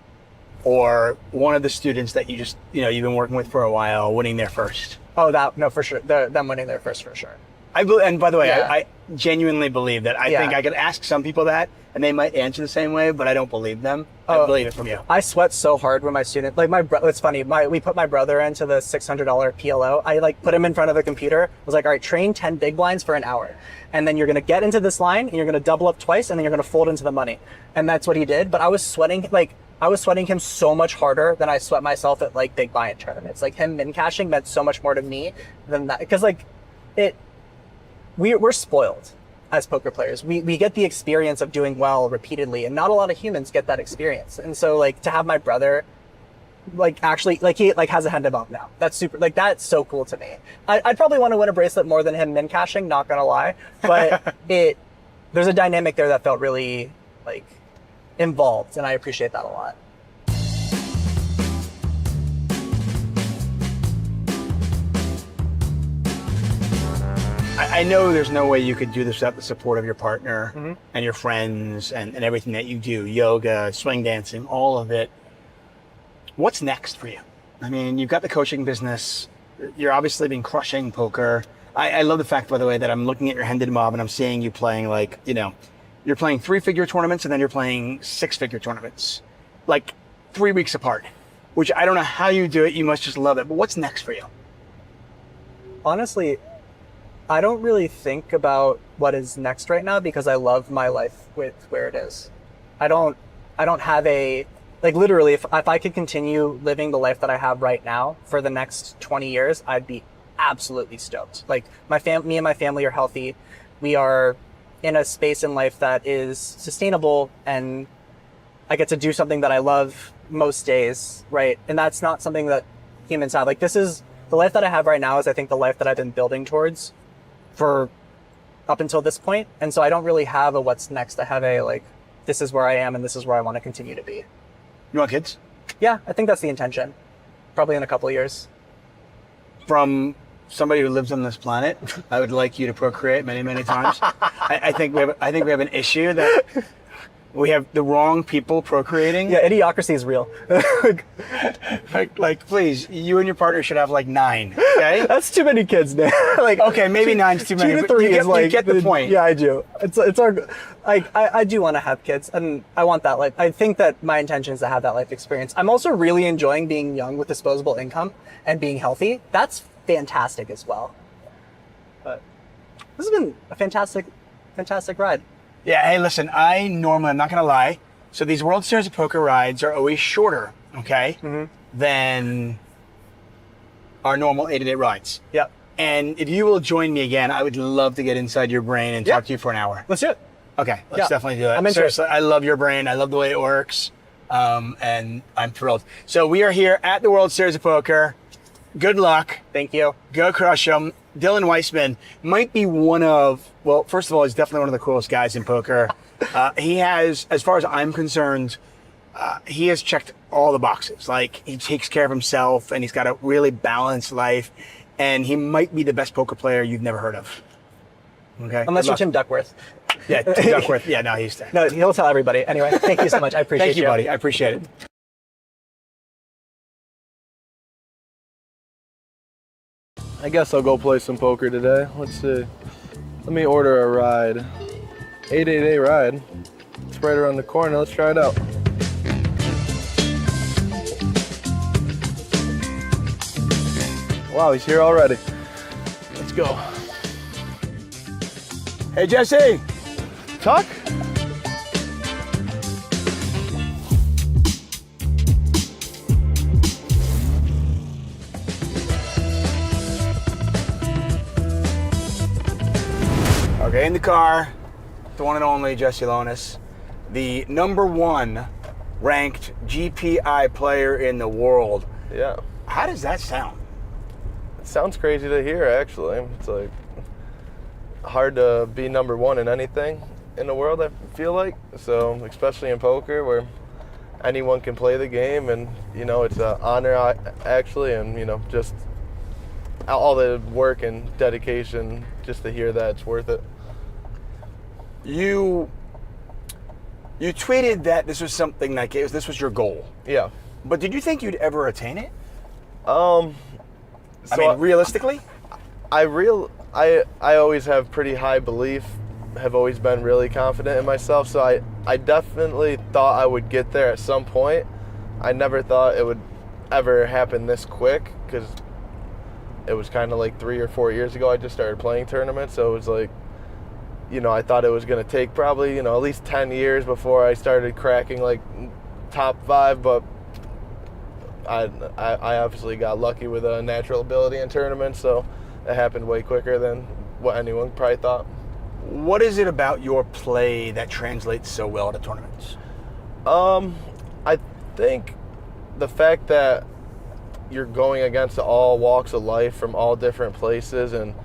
or one of the students that you've been working with for a while, winning their first. Oh, no, for sure. Them winning their first for sure. And by the way, Yeah. I genuinely believe that. I think I could ask some people that, and they might answer the same way, but I don't believe them. I believe it from you. I sweat so hard when my student, like it's funny. We put my brother into the $600 PLO. I like put him in front of a computer. Was like, all right, train 10 big blinds for an hour, and then you're gonna get into this line, and you're gonna double up twice, and then you're gonna fold into the money. And that's what he did. But I was sweating him so much harder than I sweat myself at like big buy-in tournaments. Like him min cashing meant so much more to me than that, because like we're spoiled as poker players. We get the experience of doing well repeatedly, and not a lot of humans get that experience. And so like to have my brother like actually like he like has a hand above now, that's super, like that's so cool to me. I'd probably want to win a bracelet more than him min cashing, not gonna lie, but there's a dynamic there that felt really like involved, and I appreciate that a lot. I know there's no way you could do this without the support of your partner and your friends and everything that you do, yoga, swing dancing, all of it. What's next for you? I mean, you've got the coaching business. You're obviously been crushing poker. I love the fact, by the way, that I'm looking at your Hendon mob and I'm seeing you playing like, you're playing 3-figure tournaments and then you're playing 6-figure tournaments, like 3 weeks apart, which I don't know how you do it. You must just love it. But what's next for you? Honestly, I don't really think about what is next right now because I love my life with where it is. I don't have literally, if I could continue living the life that I have right now for the next 20 years, I'd be absolutely stoked. Like me and my family are healthy. We are in a space in life that is sustainable and I get to do something that I love most days, right? And that's not something that humans have. Like this is the life that I have right now is I think the life that I've been building towards for up until this point. And so I don't really have a what's next. I have a this is where I am and this is where I want to continue to be. You want kids? Yeah, I think that's the intention. Probably in a couple of years. From somebody who lives on this planet, I would like you to procreate many, many times. I think we have an issue that we have the wrong people procreating. Yeah, idiocracy is real. like, please, you and your partner should have 9. Okay, that's too many kids, man. Okay, maybe 9's too many. 2 to 3 is you get the point. Yeah, I do. It's our. I do want to have kids, and I want that life. I think that my intention is to have that life experience. I'm also really enjoying being young with disposable income and being healthy. That's fantastic as well. But this has been a fantastic ride. Yeah, hey, listen, I'm not going to lie. So these World Series of Poker rides are always shorter, okay, than our normal 8-day rides. Yep. And if you will join me again, I would love to get inside your brain and talk to you for an hour. Let's do it. Okay, let's definitely do it. I'm interested. Seriously, I love your brain. I love the way it works. And I'm thrilled. So we are here at the World Series of Poker. Good luck. Thank you. Go crush them. Dylan Weisman might be first of all, he's definitely one of the coolest guys in poker. He has, as far as I'm concerned, he has checked all the boxes. Like, he takes care of himself and he's got a really balanced life. And he might be the best poker player you've never heard of. Okay. Unless you're Tim Duckworth. Yeah, Tim Duckworth. Yeah, no, he's there. No, he'll tell everybody. Anyway, thank you so much. I appreciate Thank you, buddy. I appreciate it. I guess I'll go play some poker today. Let's see. Let me order a ride. 888 ride. It's right around the corner. Let's try it out. Wow, he's here already. Let's go. Hey, Jesse. Tuck? Okay, in the car, the one and only Jesse Lonis, the #1 ranked GPI player in the world. Yeah. How does that sound? It sounds crazy to hear, actually. It's like hard to be #1 in anything in the world, I feel like. So, especially in poker, where anyone can play the game, and it's an honor actually, and just all the work and dedication just to hear that it's worth it. You tweeted that this was something like this was your goal. Yeah. But did you think you'd ever attain it? I mean, realistically? I always have pretty high belief, have always been really confident in myself, so I definitely thought I would get there at some point. I never thought it would ever happen this quick, because it was kind of like 3 or 4 years ago I just started playing tournaments, so it was like, I thought it was going to take probably, at least 10 years before I started cracking like top 5, but I obviously got lucky with a natural ability in tournaments, so it happened way quicker than what anyone probably thought. What is it about your play that translates so well to tournaments? I think the fact that you're going against all walks of life from all different places, and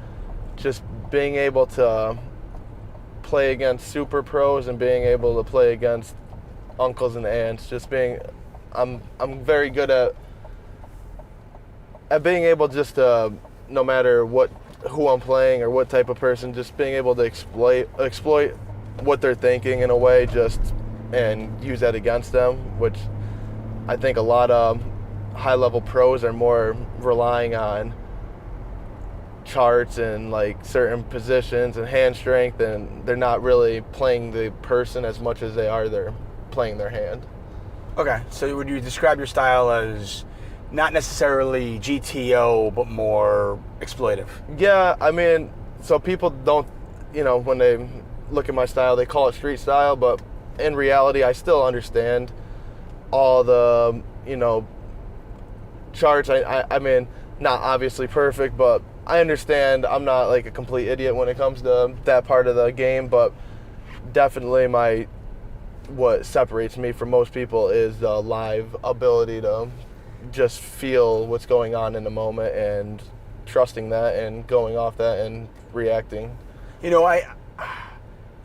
just being able to play against super pros and being able to play against uncles and aunts, I'm very good at being able just to, no matter what who I'm playing or what type of person, just being able to exploit what they're thinking in a way, and use that against them, which I think a lot of high-level pros are more relying on charts and like certain positions and hand strength, and they're not really playing the person as much as they're playing their hand. Okay, so would you describe your style as not necessarily GTO, but more exploitive? Yeah, I mean, so people don't, when they look at my style, they call it street style, but in reality, I still understand all the, charts. I mean, not obviously perfect, but I understand. I'm not like a complete idiot when it comes to that part of the game, but definitely what separates me from most people is the live ability to just feel what's going on in the moment and trusting that and going off that and reacting.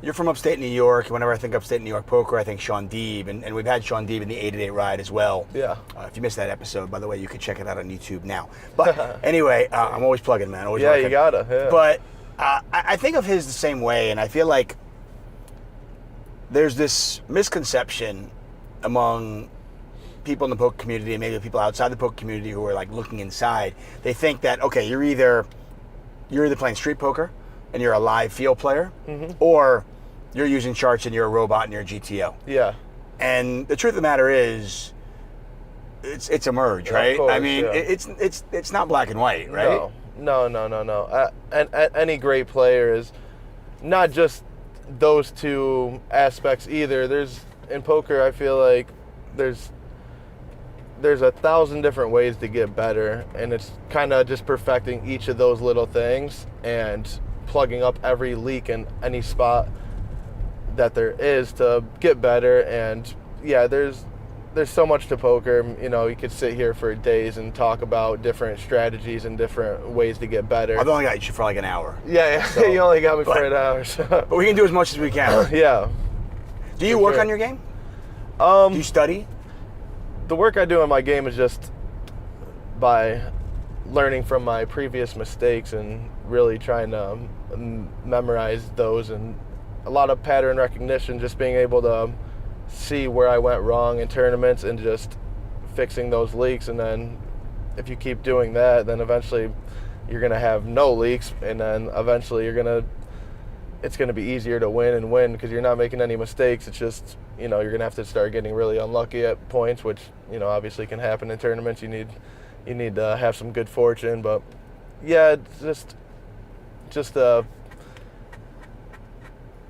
You're from upstate New York. Whenever I think upstate New York poker, I think Shaun Deeb, and we've had Shaun Deeb in the 8-8 ride as well. Yeah. If you missed that episode, by the way, you can check it out on YouTube now. But anyway, I'm always plugging, man. Always working. You gotta. Yeah. But I think of his the same way, and I feel like there's this misconception among people in the poker community and maybe people outside the poker community who are like looking inside. They think that, okay, you're either playing street poker and you're a live field player, or you're using charts and you're a robot and you're a GTO. Yeah. And the truth of the matter is, it's a merge, right? Of course, I mean, yeah. it's not black and white, right? No. Any great player is not just those two aspects either. In poker, I feel like there's 1,000 different ways to get better, and it's kind of just perfecting each of those little things and plugging up every leak in any spot that there is to get better. And yeah, there's so much to poker. You could sit here for days and talk about different strategies and different ways to get better. I've only got you for like an hour. Yeah. So, you only got me for an hour. So. But we can do as much as we can. Yeah. Do you work on your game? Do you study? The work I do on my game is just by learning from my previous mistakes and really trying to memorize those, and a lot of pattern recognition, just being able to see where I went wrong in tournaments and just fixing those leaks. And then if you keep doing that, then eventually you're going to have no leaks, and then eventually it's going to be easier to win because you're not making any mistakes. It's just, you're going to have to start getting really unlucky at points, which, obviously can happen in tournaments. You need to have some good fortune, but yeah, just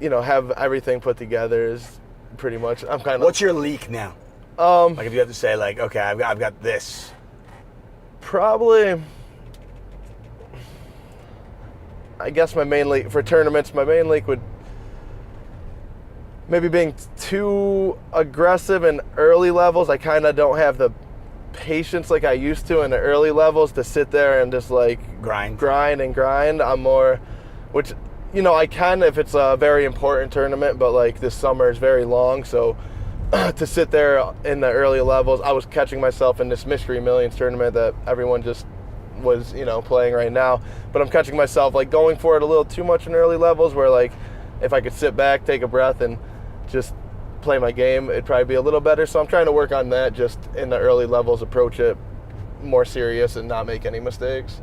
have everything put together is pretty much. I'm kind of. What's your leak now? Like if you have to say, like, okay, I've got this. Probably. I guess my main leak for tournaments, would maybe being too aggressive in early levels. I kind of don't have the patience like I used to in the early levels to sit there and just like grind. I'm more, which, I can if it's a very important tournament, but like this summer is very long, so to sit there in the early levels, I was catching myself in this Mystery Millions tournament that everyone just was, playing right now, but I'm catching myself like going for it a little too much in early levels, where like if I could sit back, take a breath, and just play my game, it'd probably be a little better. So I'm trying to work on that, just in the early levels, approach it more serious and not make any mistakes.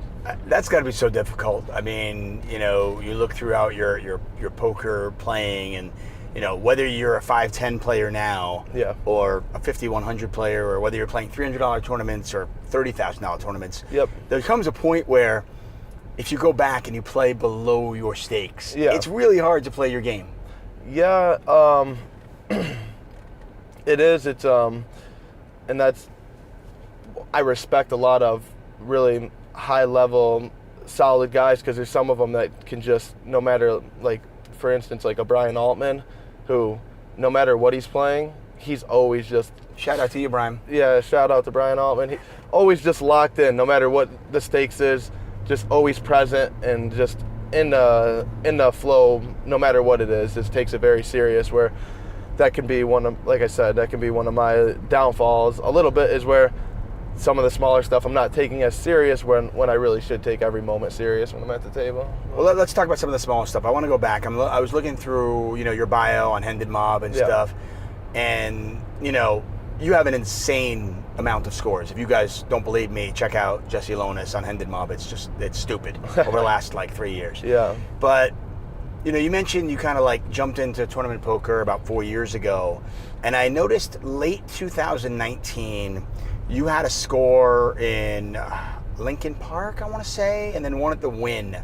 That's got to be so difficult. I mean, you look throughout your poker playing, and whether you're a 5-10 player now, yeah, or a 50-100 player, or whether you're playing $300 tournaments or $30,000 tournaments, yep, there comes a point where if you go back and you play below your stakes, yeah, it's really hard to play your game. Yeah, it is. It's and that's, I respect a lot of really high level, solid guys, because there's some of them that can just, no matter, like for instance, like a Brian Altman, who no matter what he's playing, he's always just. Shout out to you, Brian. Yeah, shout out to Brian Altman. He always just locked in, no matter what the stakes is, just always present and just in the flow, no matter what it is. Just takes it very serious, where that can be one of, like I said, that can be one of my downfalls a little bit, is where some of the smaller stuff I'm not taking as serious when I really should take every moment serious when I'm at the table. Well, let's talk about some of the smaller stuff. I want to go back. I was looking through, your bio on Hended Mob and stuff, and you have an insane amount of scores. If you guys don't believe me, check out Jesse Lonis on Hended Mob. It's stupid over the last 3 years. Yeah. But you mentioned you kind of jumped into tournament poker about 4 years ago, and I noticed late 2019 you had a score in Lincoln Park, I want to say, and then one at the Wynn.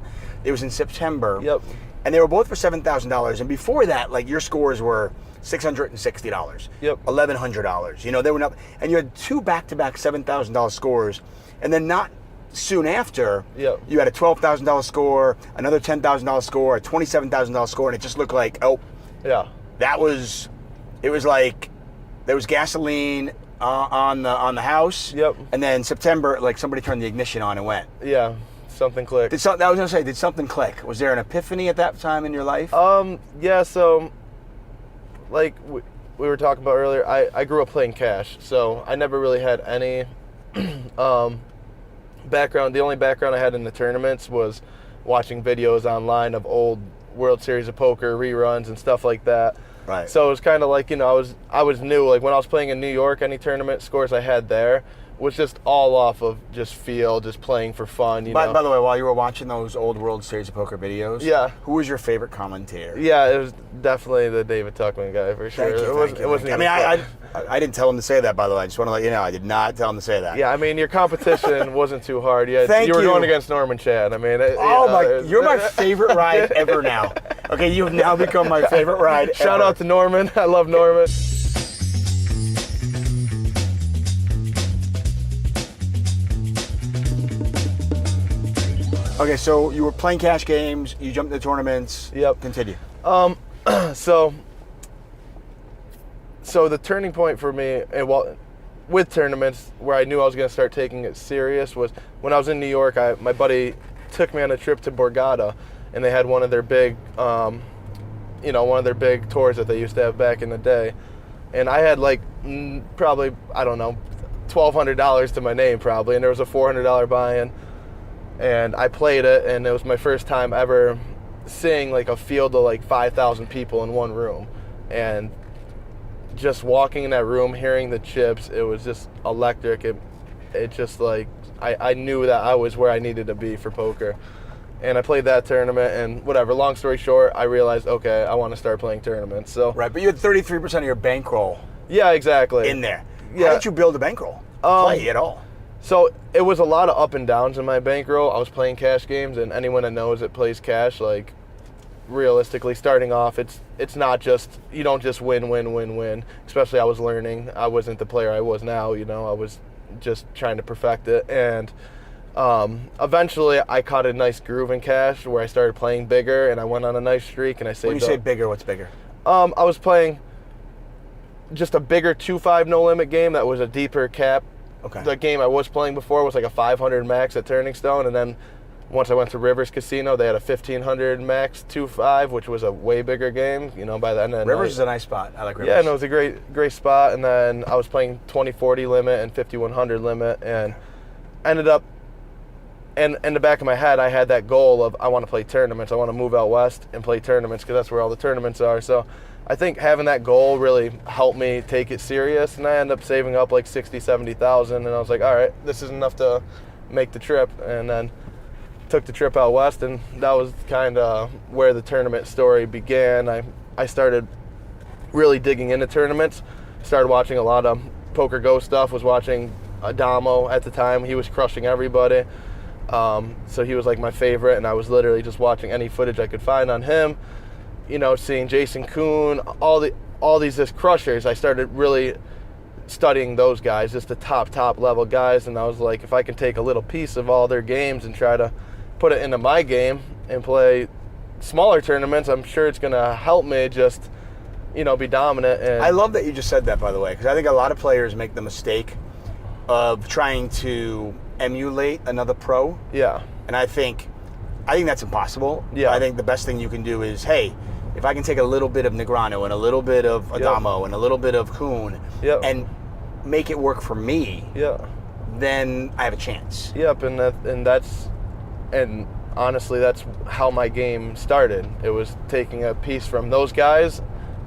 It was in September. Yep. And they were both for $7,000. And before that, your scores were $660. Yep. $1,100. They were not, and you had two back-to-back $7,000 scores, and then not soon after, Yep. you had a $12,000 score, another $10,000 score, a $27,000 score, and it just looked like, yeah, it was like there was gasoline on the house. Yep. And then September, somebody turned the ignition on and went. Yeah, something clicked. Did something click? Was there an epiphany at that time in your life? Yeah, so we were talking about earlier, I grew up playing cash, so I never really had any background. The only background I had in the tournaments was watching videos online of old World Series of Poker reruns and stuff like that. Right. So it was kind of I was new. When I was playing in New York, any tournament scores I had there was just all off of just feel, just playing for fun. By the way, while you were watching those old World Series of Poker videos, who was your favorite commentator? Yeah, it was definitely the David Tuckman guy for sure. Thank you. I didn't tell him to say that, by the way. I just want to let you know, I did not tell him to say that. Yeah, your competition wasn't too hard. You were going against Norman Chad. You're my favorite ride ever now. Okay, you have now become my favorite ride ever. Shout out to Norman. I love Norman. Okay, so you were playing cash games, you jumped into tournaments. Yep. Continue. So the turning point for me, with tournaments, where I knew I was going to start taking it serious, was when I was in New York. My buddy took me on a trip to Borgata, and they had one of their big, one of their big tours that they used to have back in the day, and I had probably, I don't know, $1,200 to my name probably, and there was a $400 buy-in, and I played it, and it was my first time ever seeing a field of 5,000 people in one room, and just walking in that room, hearing the chips, it was just electric. It just I knew that I was where I needed to be for poker. And I played that tournament, and whatever, long story short, I realized, okay, I want to start playing tournaments. So right, but you had 33% of your bankroll. Yeah, exactly. In there. Yeah. How did you build a bankroll? Play at all? So it was a lot of up and downs in my bankroll. I was playing cash games, and anyone that knows that plays cash, realistically, starting off, it's not just, you don't just win. Especially I was learning. I wasn't the player I was now, I was just trying to perfect it. And eventually I caught a nice groove in cash where I started playing bigger, and I went on a nice streak, and I saved When you say bigger, what's bigger? I was playing just a bigger 2-5 no limit game that was a deeper cap. Okay. The game I was playing before was a 500 max at Turning Stone, and then once I went to Rivers Casino, they had a 1,500 max 2-5, which was a way bigger game. By the end of the Rivers night. is a nice spot. I like Rivers. Yeah, no, it was a great spot. And then I was playing 20-40 limit and 5,100 limit, and ended up. And in the back of my head, I had that goal of I want to play tournaments. I want to move out west and play tournaments because that's where all the tournaments are. So I think having that goal really helped me take it serious, and I ended up saving up $60,000-$70,000, and I was like, all right, this is enough to make the trip. And then took the trip out west, and that was kind of where the tournament story began. I started really digging into tournaments, started watching a lot of Poker Go stuff, was watching Adamo at the time. He was crushing everybody. So he was my favorite, and I was literally just watching any footage I could find on him, seeing Jason Kuhn, all these just crushers. I started really studying those guys, just the top level guys, and I was like, if I can take a little piece of all their games and try to put it into my game and play smaller tournaments, I'm sure it's going to help me just, be dominant. And I love that you just said that, by the way, because I think a lot of players make the mistake of trying to emulate another pro. Yeah. And I think that's impossible. Yeah. I think the best thing you can do is, hey, if I can take a little bit of Negreanu and a little bit of Adamo and a little bit of Kuhn and make it work for me, then I have a chance. Yep, and honestly, that's how my game started. It was taking a piece from those guys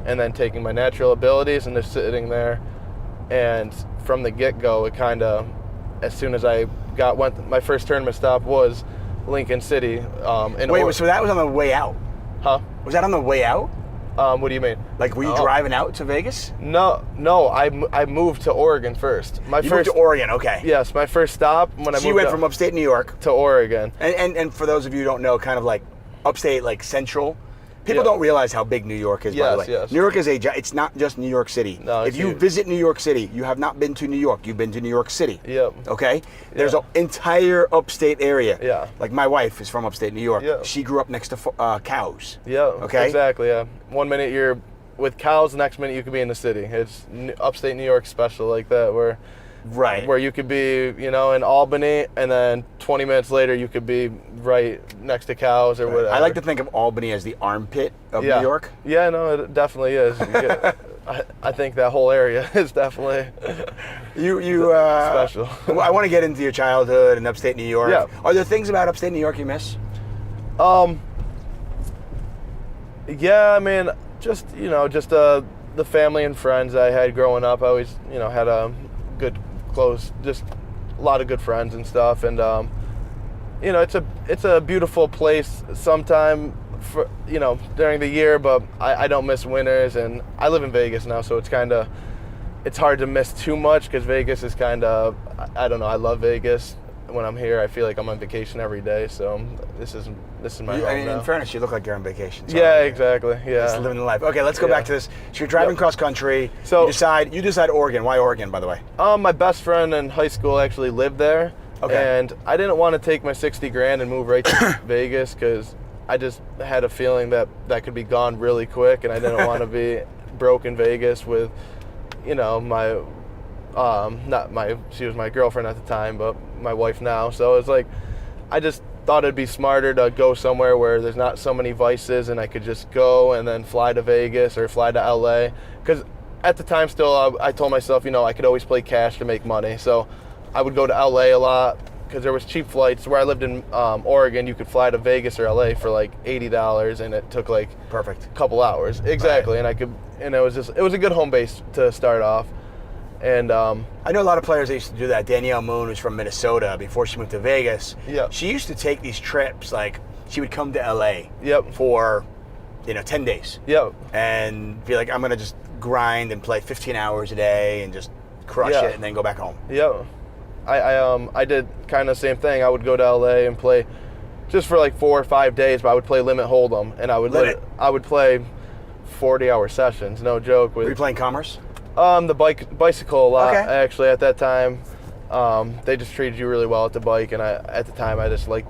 and then taking my natural abilities and just sitting there. And from the get-go, it kind of, as soon as I my first tournament stop was Lincoln City. Wait, so that was on the way out? Huh? Was that on the way out? What do you mean? Like, were you driving out to Vegas? No. I moved to Oregon first. You moved to Oregon, okay. Yes, my first stop when I moved. So you went from upstate New York to Oregon. And for those of you who don't know, kind of like upstate, like central. People don't realize how big New York is, by the way. Yes. New York is it's not just New York City. No, if you huge. visit New York City, you have not been to New York. You've been to New York City. Yep. Okay? There's an entire upstate area. Yeah. Like my wife is from upstate New York. Yeah. She grew up next to cows. Yeah. Okay? Exactly, yeah. 1 minute you're with cows, the next minute you could be in the city. It's upstate New York special like that where you could be, in Albany, and then 20 minutes later you could be right next to cows or whatever. I like to think of Albany as the armpit of New York. Yeah, no, it definitely is. I think that whole area is definitely special. I want to get into your childhood in upstate New York. Yeah. Are there things about upstate New York you miss? Yeah, I mean, just the family and friends I had growing up. I always, had a good, close, just a lot of good friends and stuff. And, it's a beautiful place sometime for, during the year, but I don't miss winters. And I live in Vegas now, so it's hard to miss too much because Vegas is I don't know, I love Vegas. When I'm here, I feel like I'm on vacation every day. So this is my home now. In fairness, you look like you're on vacation. So yeah, exactly. Yeah, just living the life. Okay, let's go back to this. So you're driving cross country. So you decide Oregon. Why Oregon, by the way? My best friend in high school actually lived there. Okay. And I didn't want to take my 60 grand and move right to Vegas because I just had a feeling that could be gone really quick, and I didn't want to be broke in Vegas with, she was my girlfriend at the time, but my wife now. So it's like, I just thought it'd be smarter to go somewhere where there's not so many vices and I could just go and then fly to Vegas or fly to LA. Because at the time still, I told myself, I could always play cash to make money. So I would go to LA a lot because there was cheap flights. Where I lived in Oregon, you could fly to Vegas or LA for like $80 and it took like a couple hours. Exactly. Right. And it was a good home base to start off. And I know a lot of players that used to do that. Danielle Moon, who's from Minnesota, before she moved to Vegas. Yeah. She used to take these trips. Like, she would come to LA. Yep. For 10 days. Yep. And be like, I'm gonna just grind and play 15 hours a day and just crush it, and then go back home. Yep. I did kind of the same thing. I would go to LA and play just for like 4 or 5 days, but I would play limit hold'em, and I would play 40-hour sessions. No joke. Were you playing Commerce? The bicycle a lot, okay. Actually, at that time. They just treated you really well at the bike, and at the time I just liked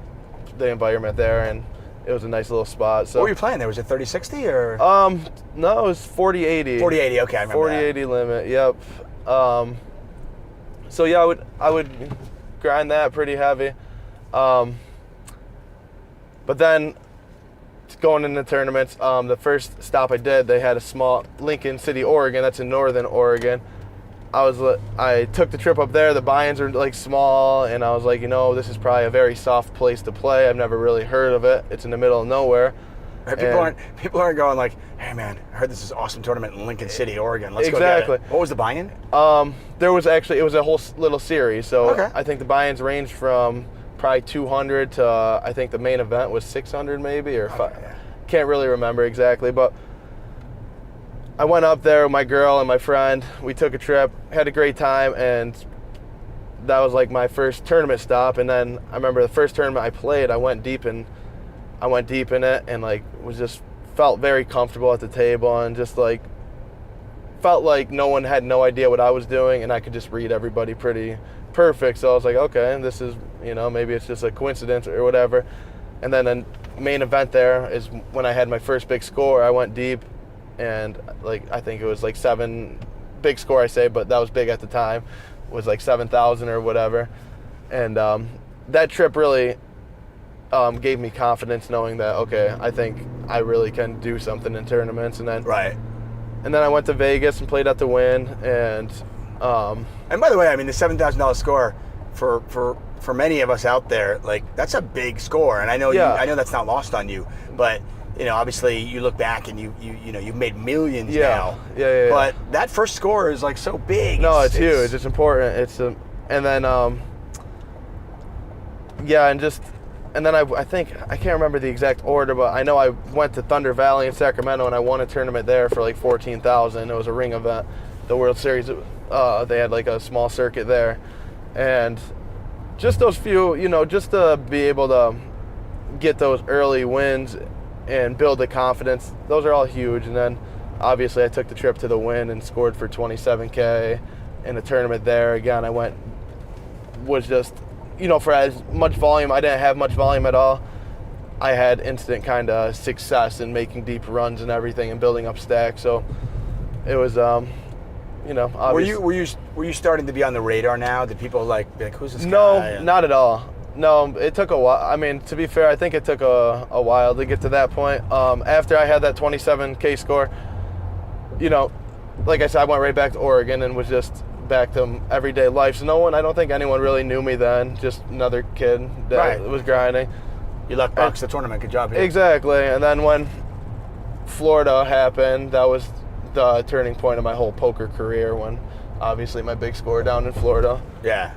the environment there, and it was a nice little spot. So what were you playing there? Was it 30-60 or? No, it was 40-80. 40-80, okay, I remember 40-80 limit, yep. So yeah, I would grind that pretty heavy. But then going into tournaments, the first stop I did, they had a small Lincoln City, Oregon. That's in northern Oregon. I took the trip up there. The buy-ins are like small, and I was like, this is probably a very soft place to play. I've never really heard of it. It's in the middle of nowhere. People aren't going like, hey man, I heard this is an awesome tournament in Lincoln City, Oregon. Let's go get it. What was the buy-in? There was it was a whole little series. So okay. I think the buy-ins ranged from probably 200 to I think the main event was 600 maybe or five. Yeah. Can't really remember exactly, but I went up there with my girl and my friend. We took a trip, had a great time, and that was like my first tournament stop. And then I remember the first tournament I played, I went deep in it, and like felt very comfortable at the table, and just like felt like no one had no idea what I was doing, and I could just read everybody pretty perfect. So I was like, okay, this is maybe it's just a coincidence or whatever. And then the main event there is when I had my first big score. I went deep, and like I think it was like 7 big score I say, but that was big at the time. It was like 7,000 or whatever. And that trip really gave me confidence, knowing that okay, I think I really can do something in tournaments. And then and then I went to Vegas and played at the Win. And by the way, I mean the $7,000 score for many of us out there, like that's a big score, and I know Yeah. I know that's not lost on you, but obviously you look back and you've made millions now. Yeah. But that first score is like so big. No, it's huge. It's important. And then and then I think I can't remember the exact order, but I know I went to Thunder Valley in Sacramento and I won a tournament there for like $14,000. It was a ring event, the World Series. They had like a small circuit there, and just those few, just to be able to get those early wins and build the confidence. Those are all huge. And then obviously I took the trip to the Win and scored for $27K in a tournament there. Again, was just, for as much volume, I didn't have much volume at all. I had instant kind of success in making deep runs and everything and building up stacks. So it was, obviously. Were you starting to be on the radar now? Did people be like, who's this guy? No, not at all. No, it took a while. I mean, to be fair, I think it took a while to get to that point. After I had that 27K score, like I said, I went right back to Oregon and was just back to everyday life. So I don't think anyone really knew me then. Just another kid that was grinding. You left box the tournament. Good job here. Exactly. And then when Florida happened, that was the turning point of my whole poker career, when obviously my big score down in Florida. Yeah.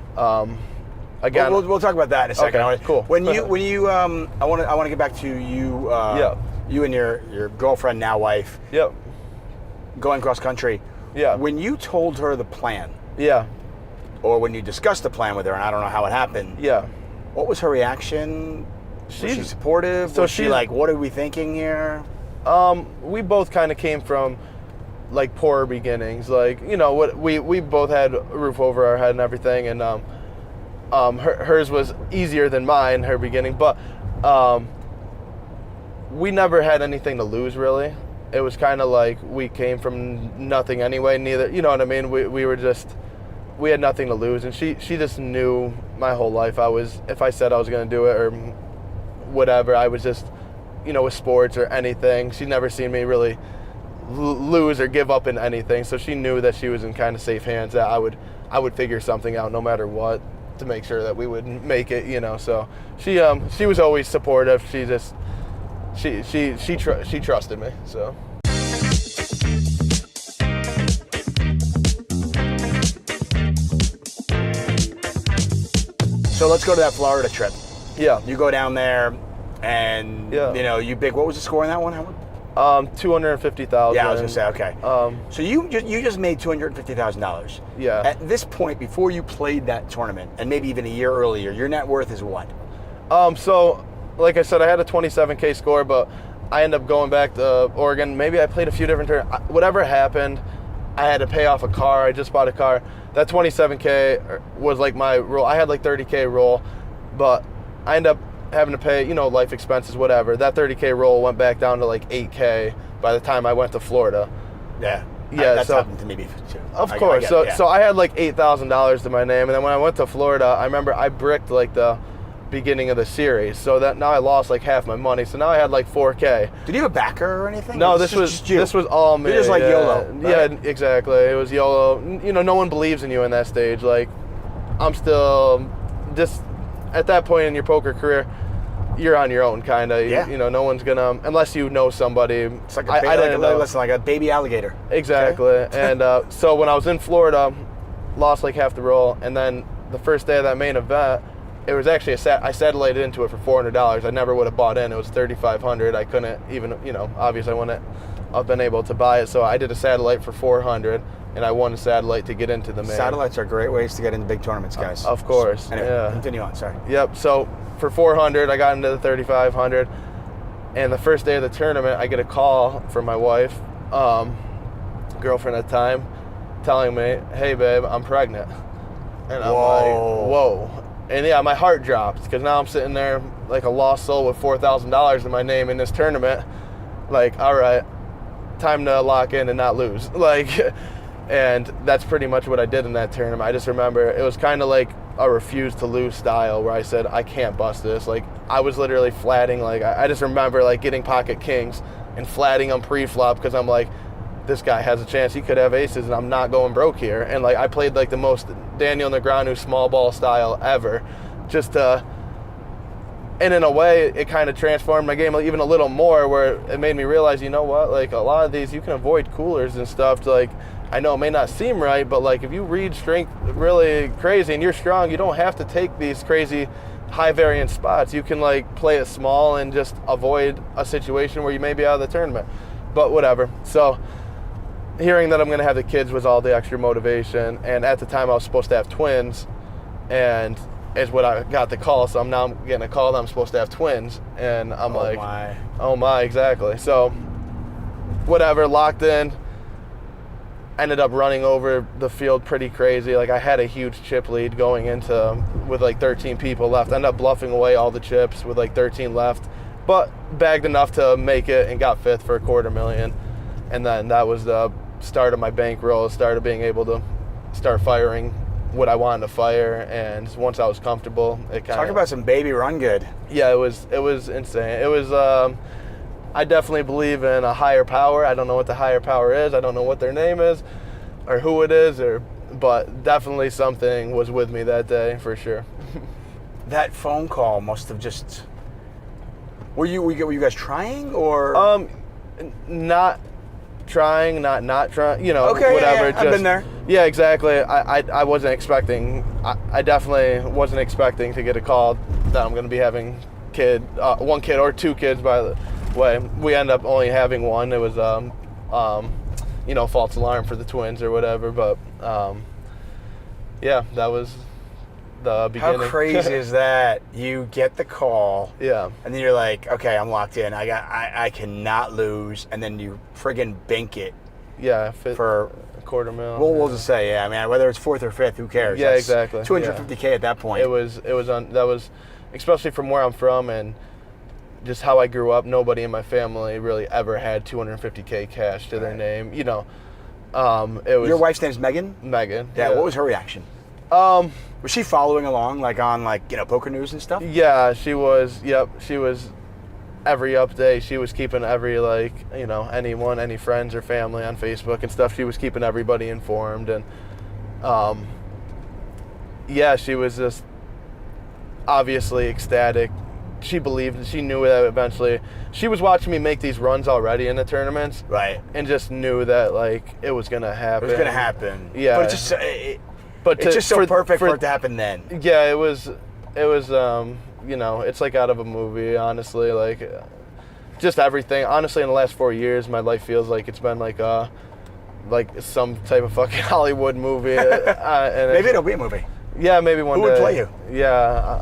Again, we'll talk about that in a second. Okay, cool. When you I want to get back to you. You and your girlfriend, now wife. Yep. Going cross country. Yeah. When you told her the plan. Yeah. Or when you discussed the plan with her, and I don't know how it happened. Yeah. What was her reaction? Was she supportive? So was she like, what are we thinking here? We both kind of came from like poorer beginnings. Like, what we both had a roof over our head and everything, and hers was easier than mine, her beginning, but we never had anything to lose, really. It was kind of like we came from nothing anyway, neither, you know what I mean? We had nothing to lose, and she just knew my whole life if I said I was going to do it or whatever, I was just, with sports or anything, she'd never seen me really lose or give up in anything, so she knew that she was in kind of safe hands, that I would figure something out no matter what to make sure that we would make it, so she was always supportive. She just she trusted me, so. So let's go to that Florida trip. Yeah. You go down there, and you big. What was the score in that one? 250,000. Yeah, I was gonna say, okay. So you just made $250,000. Yeah. At this point, before you played that tournament, and maybe even a year earlier, your net worth is what? So, like I said, I had a 27K score, but I ended up going back to Oregon. Maybe I played a few different tournaments. Whatever happened, I had to pay off a car. I just bought a car. That 27K was like my roll. I had like 30K roll, but I ended up having to pay, life expenses, whatever. That 30K roll went back down to like 8K by the time I went to Florida. Yeah. Yeah, that's happened to me before too. Of course. So I had like $8,000 to my name, and then when I went to Florida, I remember I bricked like the beginning of the series, so that now I lost like half my money. So now I had like 4K. Did you have a backer or anything? No, this was all me. You're just like YOLO. Right? Yeah, exactly. It was YOLO. No one believes in you in that stage. Like, I'm still just at that point in your poker career, you're on your own, kind of. Yeah. No one's gonna, unless you know somebody. It's like like a baby alligator. Exactly. Okay. And so when I was in Florida, lost like half the roll, and then the first day of that main event, it was actually I satellited into it for $400. I never would have bought in. It was $3,500. I couldn't even, obviously I wouldn't have been able to buy it. So I did a satellite for $400, and I won a satellite to get into the main. Satellites are great ways to get into big tournaments, guys. Of course. Anyway, yeah. Continue on. Sorry. Yep. So for $400, I got into the $3,500, and the first day of the tournament, I get a call from my wife, girlfriend at the time, telling me, "Hey, babe, I'm pregnant." And I'm like, "Whoa." And yeah, my heart dropped, because now I'm sitting there like a lost soul with $4,000 in my name in this tournament. Like, all right, time to lock in and not lose. And that's pretty much what I did in that tournament. I just remember it was kind of like a refuse to lose style, where I said, I can't bust this. Like, I was literally flatting. Like, I just remember like getting pocket kings and flatting them pre-flop, because I'm like, this guy has a chance. He could have aces, and I'm not going broke here. And like I played like the most Daniel Negreanu small ball style ever, and in a way, it kind of transformed my game even a little more, where it made me realize, you know what, like a lot of these you can avoid coolers and stuff. Like I know it may not seem right, but like if you read strength really crazy and you're strong, you don't have to take these crazy high variance spots. You can like play it small and just avoid a situation where you may be out of the tournament. But whatever. So hearing that I'm going to have the kids was all the extra motivation. And at the time I was supposed to have twins, and is what I got the call. So I'm now getting a call that I'm supposed to have twins. And I'm oh my, exactly. So whatever, locked in. Ended up running over the field pretty crazy. Like I had a huge chip lead going into with like 13 people left. Ended up bluffing away all the chips with like 13 left, but bagged enough to make it and got fifth for $250,000. And then that was the start of my bankroll, start of being able to start firing what I wanted to fire. And once I was comfortable, it kind of... Talk about some baby run good. Yeah, it was insane. It was, I definitely believe in a higher power. I don't know what the higher power is. I don't know what their name is or who it is, but definitely something was with me that day for sure. That phone call must have just... Were you guys trying or? Not trying, not trying, you know, okay, whatever. Yeah, I've been there. Yeah, exactly. I wasn't expecting, I definitely wasn't expecting to get a call that I'm going to be having one kid or two kids, by the way. We end up only having one. It was, you know, false alarm for the twins or whatever. But, yeah, that was the beginning. How crazy is that? You get the call. Yeah. And then you're like, okay, I'm locked in. I cannot lose. And then you friggin' bank it. Yeah, for $250,000. Well, we'll just say, yeah, man, whether it's fourth or fifth, who cares? Yeah, That's exactly. $250K at that point. That was, especially from where I'm from and just how I grew up, nobody in my family really ever had $250K cash to their name. You know, it was. Your wife's name's Megan? Megan. Yeah, what was her reaction? Was she following along, like on poker news and stuff? Yeah, she was. Yep, she was. Every update, she was keeping every any friends or family on Facebook and stuff. She was keeping everybody informed, and yeah, she was just obviously ecstatic. She believed, she knew that eventually. She was watching me make these runs already in the tournaments, right? And just knew that it was gonna happen. It was gonna happen. Yeah, but it's just so perfect for it to happen then. Yeah, it was. It's like out of a movie, honestly. Just everything. Honestly, in the last 4 years, my life feels like it's been like some type of fucking Hollywood movie. And maybe it'll be a movie. Yeah, maybe one day. Who would play you? Yeah.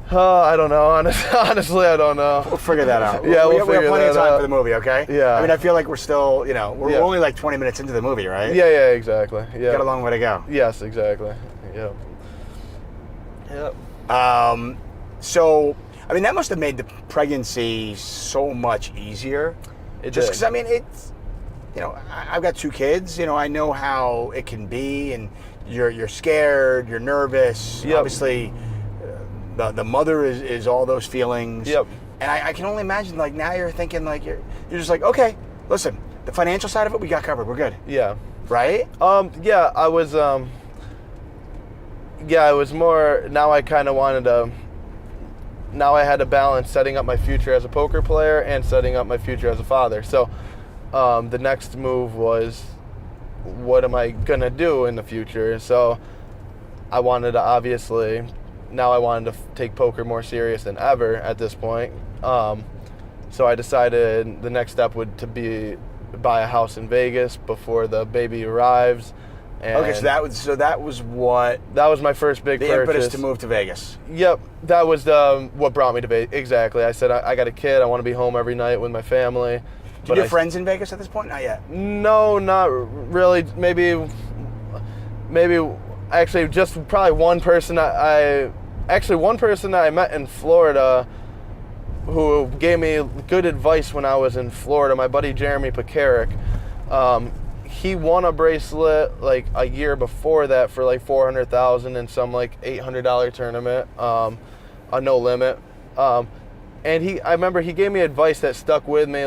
I don't know. Honestly, I don't know. We'll figure that out. Yeah, we have plenty of time for the movie, okay? Yeah. I mean, I feel like we're still, we're only like 20 minutes into the movie, right? Yeah, exactly. Yeah. Got a long way to go. Yes, exactly. Yeah. Yep. So, I mean, that must have made the pregnancy so much easier. Just because, I mean, it's, I've got 2 kids. I know how it can be, and you're scared, you're nervous. Yep. Obviously, the mother is all those feelings. Yep. And I can only imagine, now you're thinking, you're just like, okay, listen, the financial side of it, we got covered. We're good. Yeah. Right? Yeah, I was, it was more, now I kind of wanted to, now I had to balance setting up my future as a poker player and setting up my future as a father. So the next move was, what am I going to do in the future? So I wanted to now I wanted to take poker more serious than ever at this point. So I decided the next step would to be buy a house in Vegas before the baby arrives. And okay, that was what... That was my first big purchase. The impetus to move to Vegas. Yep, that was what brought me to Vegas. Exactly. I said, I got a kid. I want to be home every night with my family. Do you have friends in Vegas at this point? Not yet. No, not really. Maybe, actually, just probably one person one person I met in Florida who gave me good advice when I was in Florida, my buddy Jeremy Pekarik. He won a bracelet a year before that for $400,000 in some $800 tournament, a no limit. And I remember he gave me advice that stuck with me.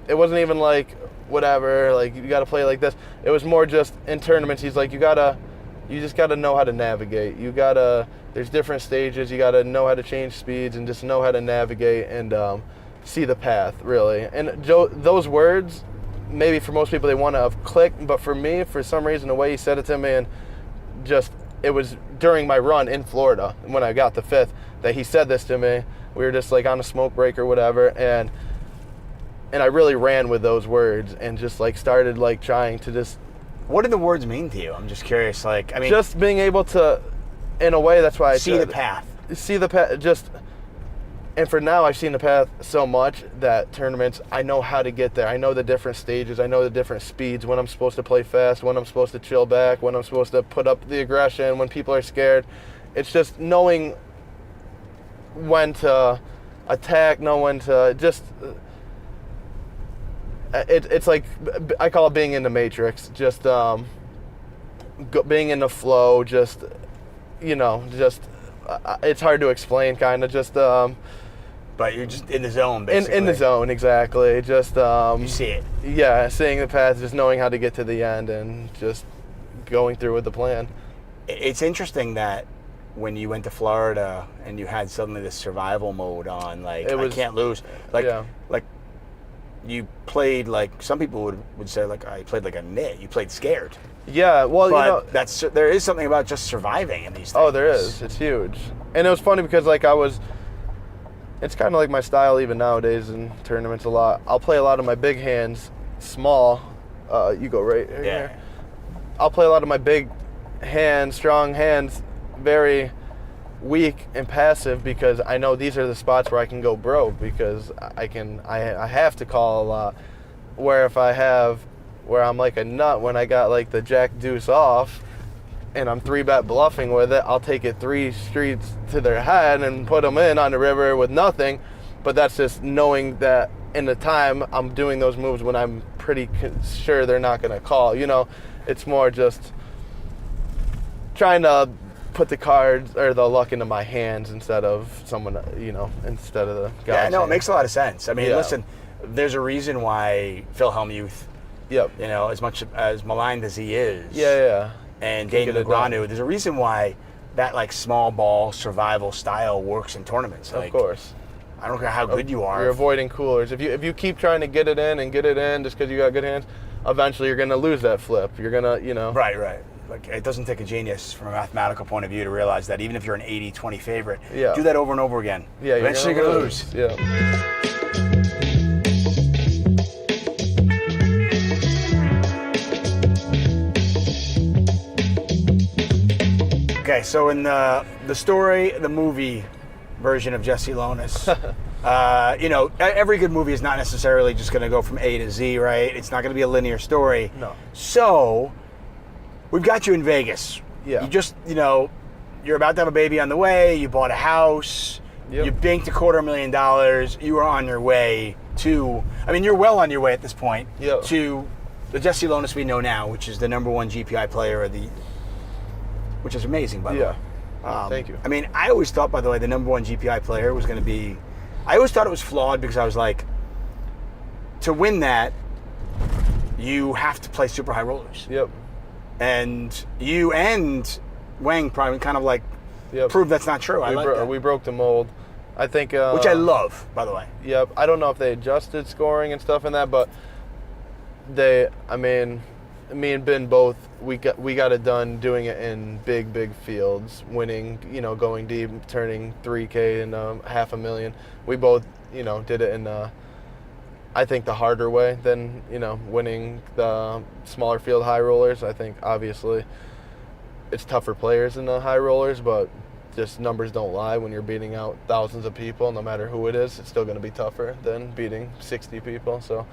it wasn't even like whatever, like you got to play like this. It was more just in tournaments. He's like, you just got to know how to navigate. There's different stages. You got to know how to change speeds and just know how to navigate and see the path, really. And those words, maybe for most people they want to have clicked, but for me, for some reason, the way he said it to me, and just it was during my run in Florida when I got the 5th that he said this to me. We were just like on a smoke break or whatever, and I really ran with those words and just like started like trying to just. What do the words mean to you? I'm just curious. Like, I mean, just being able to, in a way, that's why I see the path. See the path. And for now, I've seen the path so much that tournaments, I know how to get there. I know the different stages. I know the different speeds, when I'm supposed to play fast, when I'm supposed to chill back, when I'm supposed to put up the aggression, when people are scared. It's just knowing when to attack, know when to just... It's like, I call it being in the Matrix. Just being in the flow, just, it's hard to explain, kind of, just... But you're just in the zone, basically. In the zone, exactly. Just you see it. Yeah, seeing the path, just knowing how to get to the end, and just going through with the plan. It's interesting that when you went to Florida and you had suddenly this survival mode on, like, I can't lose. Like, like you played like some people would say, like, I played like a nit. You played scared. Yeah, well, but there is something about just surviving in these things. Oh, there is. It's huge. And it was funny because like it's kind of like my style even nowadays in tournaments a lot. I'll play a lot of my big hands small. You go right here. Yeah. I'll play a lot of my big hands, strong hands, very weak and passive, because I know these are the spots where I can go broke, because I have to call a lot. Where I'm like a nut when I got like the jack deuce off and I'm 3-bet bluffing with it, I'll take it 3 streets to their head and put them in on the river with nothing. But that's just knowing that in the time I'm doing those moves when I'm pretty sure they're not going to call. It's more just trying to put the cards or the luck into my hands instead of someone, instead of the guy. Yeah, no, it makes a lot of sense. I mean, listen, there's a reason why Phil Hellmuth, as much as maligned as he is, and Dane Negreanu, there's a reason why that like small ball survival style works in tournaments. Like, of course. I don't care how good you are. You're avoiding coolers. If you keep trying to get it in just because you got good hands, eventually you're going to lose that flip. You're going to, Right. Like, it doesn't take a genius from a mathematical point of view to realize that even if you're an 80-20 favorite, do that over and over again. Yeah, eventually you're going to lose. Yeah. Okay, so in the movie version of Jesse Lonis, every good movie is not necessarily just going to go from A to Z, right? It's not going to be a linear story. No. So, we've got you in Vegas. Yeah. You just, you're about to have a baby on the way. You bought a house. Yep. You banked $250,000. You are on your way to, you're well on your way at this point to the Jesse Lonis we know now, which is the #1 GPI player which is amazing, by the way. Thank you. I always thought, by the way, the #1 GPI player was going to be... I always thought it was flawed because I was like, to win that, you have to play super high rollers. Yep. And you and Wang probably kind of like proved that's not true. We broke the mold. I think... which I love, by the way. Yep. I don't know if they adjusted scoring and stuff in that, but me and Ben both, we got it done doing it in big fields, winning, going deep, turning 3K and $500,000. We both, did it in I think the harder way than, winning the smaller field high rollers. I think obviously it's tougher players in the high rollers, but just numbers don't lie. When you're beating out thousands of people, no matter who it is, it's still going to be tougher than beating 60 people. So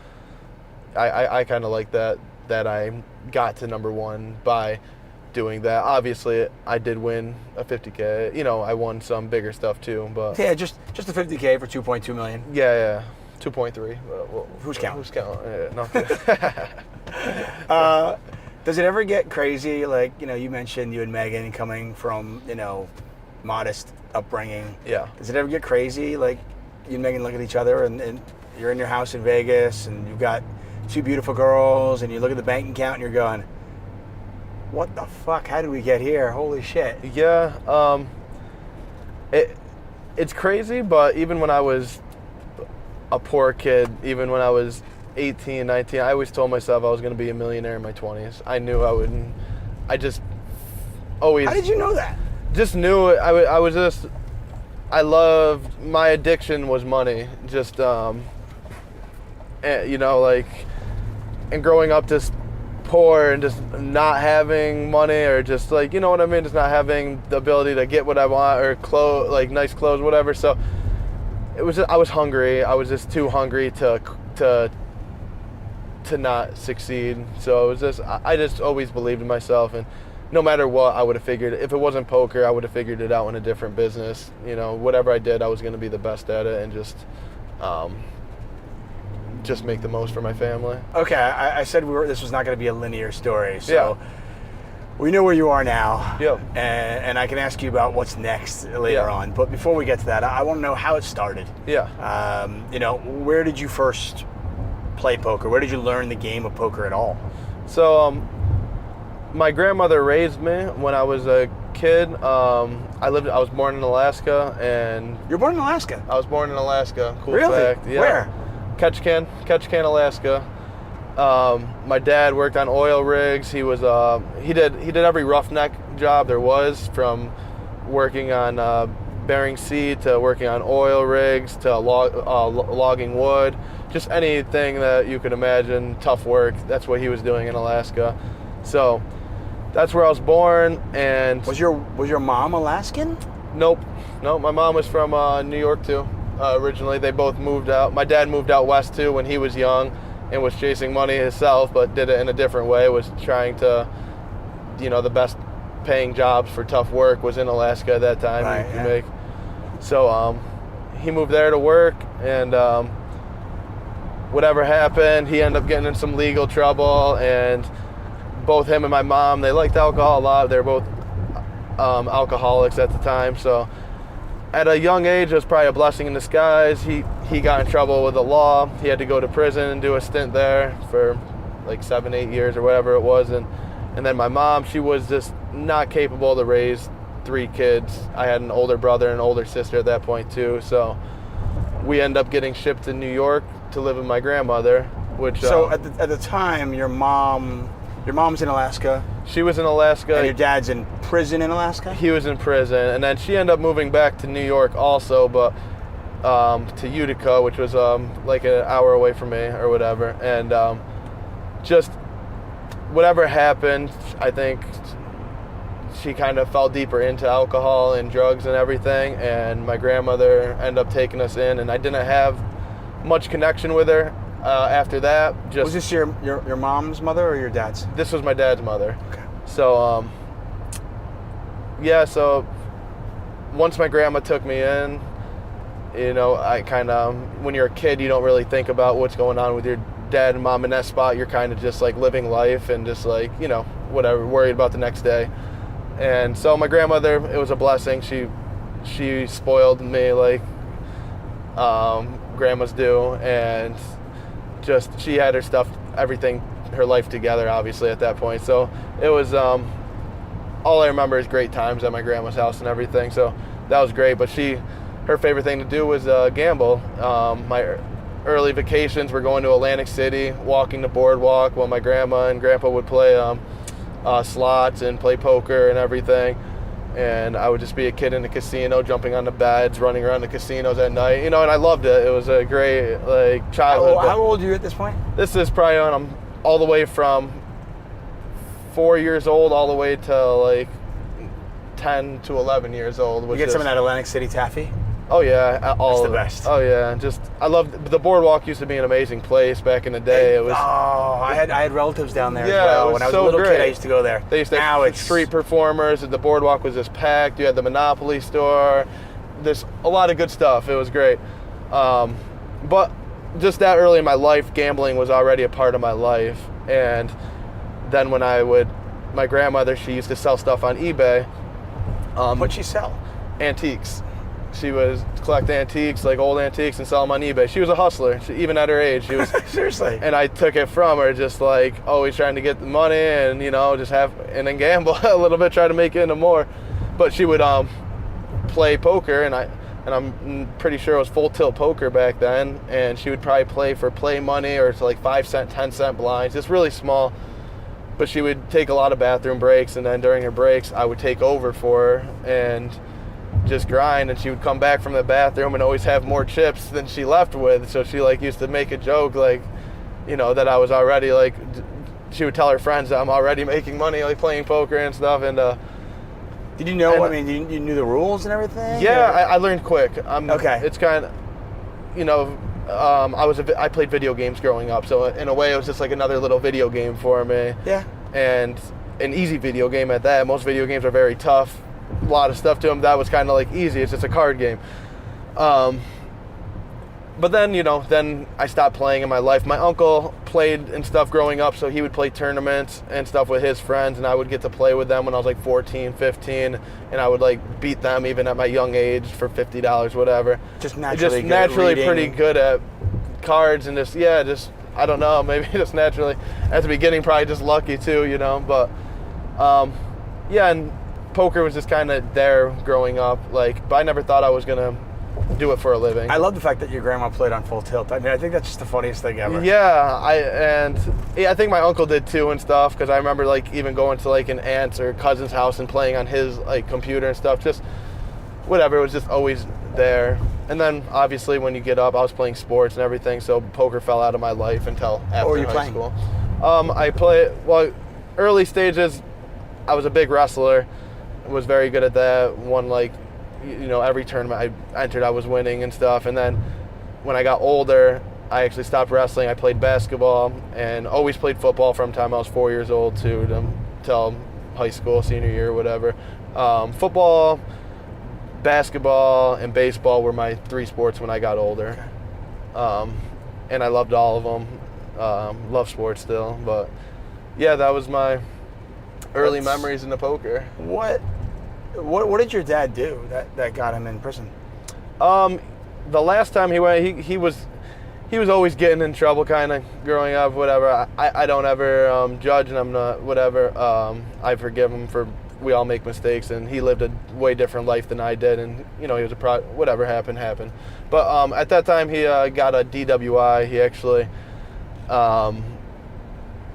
I kind of like that I got to #1 by doing that. Obviously, I did win a 50K. I won some bigger stuff too, but yeah, just a 50K for $2.2 million. Yeah, 2.3. Well, who's counting? Yeah, not good. Does it ever get crazy? Like, you mentioned you and Megan coming from, modest upbringing. Yeah. Does it ever get crazy? Like, you and Megan look at each other and you're in your house in Vegas and you've got 2 beautiful girls and you look at the bank account and you're going, what the fuck? How did we get here? Holy shit. Yeah, it's crazy, but even when I was a poor kid, even when I was 18, 19, I always told myself I was going to be a millionaire in my 20s. I knew I wouldn't. I just always... How did you know that? Just knew it. I was just... I loved... My addiction was money. Just, you know, like... And growing up just poor and just not having money, or just like, you know what I mean? Just not having the ability to get what I want, or clothes, like nice clothes, whatever. So it was just, I was hungry. I was just too hungry to not succeed. So it was just, I just always believed in myself, and no matter what, I would have figured, if it wasn't poker, I would have figured it out in a different business. You know, whatever I did, I was going to be the best at it, and just make the most for my family. Okay, I said this was not going to be a linear story, so we know where you are now. Yep. And I can ask you about what's next later on. But before we get to that, I want to know how it started. Yeah. You know, where did you first play poker? Where did you learn the game of poker at all? So, my grandmother raised me when I was a kid. I was born in Alaska, and... You're born in Alaska? I was born in Alaska. Cool really? fact. Yeah. Where? Ketchikan, Alaska. My dad worked on oil rigs. He was he did every roughneck job there was, from working on Bering Sea to working on oil rigs to logging wood, just anything that you could imagine, tough work. That's what he was doing in Alaska. So that's where I was born. And was your mom Alaskan? Nope. My mom was from New York too. Originally, they both moved out. My dad moved out west too when he was young, and was chasing money himself, but did it in a different way. Was trying to, you know, the best paying jobs for tough work was in Alaska at that time. Right, you could make. So he moved there to work, and whatever happened, he ended up getting in some legal trouble. And both him and my mom, they liked alcohol a lot. They were both alcoholics at the time. So at a young age, it was probably a blessing in disguise. He got in trouble with the law. He had to go to prison and do a stint there for like 7-8 years or whatever it was. And then my mom, she was just not capable to raise 3 kids. I had an older brother and an older sister at that point too. So we ended up getting shipped to New York to live with my grandmother. Which so at the time, your mom's in Alaska. She was in Alaska. And your dad's in prison in Alaska? He was in prison. And then she ended up moving back to New York also, but to Utica, which was like an hour away from me or whatever. And just whatever happened, I think she kind of fell deeper into alcohol and drugs and everything. And my grandmother ended up taking us in, and I didn't have much connection with her. After that, was this your mom's mother or your dad's? This was my dad's mother. Okay. So, so once my grandma took me in, you know, I kind of, when you're a kid, you don't really think about what's going on with your dad and mom in that spot. You're kind of just like living life and just like, you know, whatever, worried about the next day. And so my grandmother, it was a blessing. She spoiled me like grandmas do, and just she had her stuff, everything, her life together obviously at that point. So it was all I remember is great times at my grandma's house and everything. So that was great. But her favorite thing to do was gamble. My early vacations were going to Atlantic City, walking the boardwalk while my grandma and grandpa would play slots and play poker and everything. And I would just be a kid in the casino, jumping on the beds, running around the casinos at night, you know, and I loved it. It was a great, like, childhood. How old are you at this point? This is probably when I'm all the way from 4 years old all the way to, like, 10 to 11 years old. You get some of that Atlantic City taffy? Oh, yeah. That's the best. Oh, yeah. I loved, the boardwalk used to be an amazing place back in the day. It was. Oh, I had relatives down there as well. When I was a little kid, I used to go there. They used to have street performers. The boardwalk was just packed. You had the Monopoly store. There's a lot of good stuff. It was great. But just that early in my life, gambling was already a part of my life. And then when my grandmother, she used to sell stuff on eBay. What'd she sell? Antiques. she was collect antiques, like old antiques, and sell them on eBay. She was a hustler, even at her age. She was Seriously. And I took it from her, just like always trying to get the money and just and then gamble a little bit, try to make it into more. But she would play poker, and I'm pretty sure it was full tilt poker back then. And she would probably play for play money or to like 5 cent, 10 cent blinds, just really small. But she would take a lot of bathroom breaks, and then during her breaks, I would take over for her and just grind. And she would come back from the bathroom and always have more chips than she left with. So she like used to make a joke like, that I was already like, she would tell her friends that I'm already making money like playing poker and stuff. And did you know? I mean, you knew the rules and everything. Yeah, I learned quick. Okay. It's kind of, I played video games growing up, so in a way it was just like another little video game for me. Yeah. And an easy video game at that. Most video games are very tough, a lot of stuff to them. That was kind of like easy. It's just a card game. But then, then I stopped playing in my life. My uncle played and stuff growing up, so he would play tournaments and stuff with his friends, and I would get to play with them when I was like 14, 15, and I would like beat them even at my young age for $50, whatever. Just naturally pretty good at cards and I don't know, maybe just naturally. At the beginning, probably just lucky too, but and poker was just kind of there growing up, but I never thought I was going to do it for a living. I love the fact that your grandma played on full tilt. I mean, I think that's just the funniest thing ever. Yeah, I think my uncle did too and stuff, because I remember like even going to like an aunt's or cousin's house and playing on his like computer and stuff. Just whatever, it was just always there. And then obviously when you get up, I was playing sports and everything, so poker fell out of my life until after high school. I play early stages. I was a big wrestler. Was very good at that. Won like every tournament I entered, I was winning and stuff. And then when I got older, I actually stopped wrestling. I played basketball and always played football from the time I was 4 years old till high school, senior year, whatever. Football, basketball, and baseball were my 3 sports when I got older. Okay. And I loved all of them. Love sports still. But yeah, that was my early memories in the poker. What did your dad do that got him in prison? The last time he went, he was always getting in trouble, kind of growing up, whatever. I don't ever judge, and I'm not whatever. I forgive him for, we all make mistakes, and he lived a way different life than I did, and he was whatever happened. But at that time he got a DWI. He actually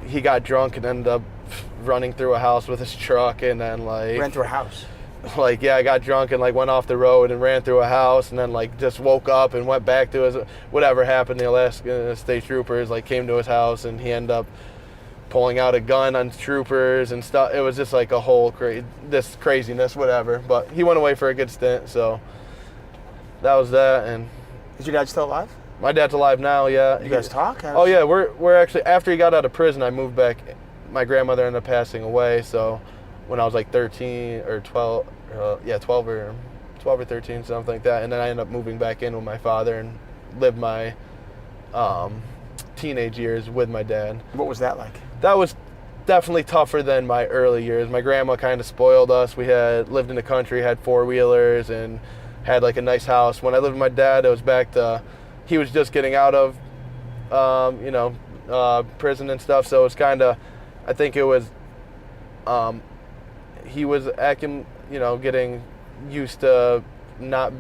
he got drunk and ended up running through a house with his truck, and then ran through a house. I got drunk and went off the road and ran through a house, and then just woke up and went back to his whatever happened. The Alaska State Troopers came to his house, and he ended up pulling out a gun on troopers and stuff. It was just a whole this craziness, whatever. But he went away for a good stint, so that was that. And is your dad still alive? My dad's alive now. Yeah. You guys talk? Oh yeah, we're actually, after he got out of prison, I moved back. My grandmother ended up passing away, so when I was 13 or 12, 12 or 13, something like that. And then I ended up moving back in with my father and lived my teenage years with my dad. What was that like? That was definitely tougher than my early years. My grandma kind of spoiled us. We had lived in the country, had 4-wheelers, and had a nice house. When I lived with my dad, it was back to, he was just getting out of, prison and stuff. So it was kind of, I think it was, he was acting, getting used to not,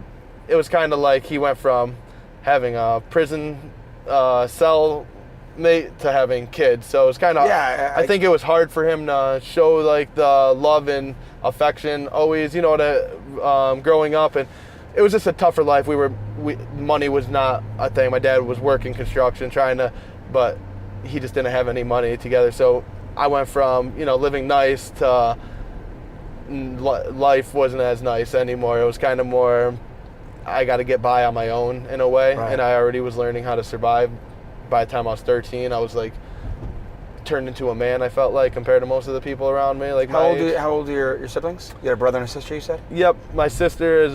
it was kind of he went from having a prison cell mate to having kids. So it was kind of, yeah, I think it was hard for him to show the love and affection always, growing up. And it was just a tougher life. Money was not a thing. My dad was working construction, but he just didn't have any money together. So I went from, living nice to life wasn't as nice anymore. It was kind of more, I got to get by on my own in a way. Right. And I already was learning how to survive. By the time I was 13, I was turned into a man, I felt compared to most of the people around me. How old are your siblings? You had a brother and a sister, you said? Yep. My sister is,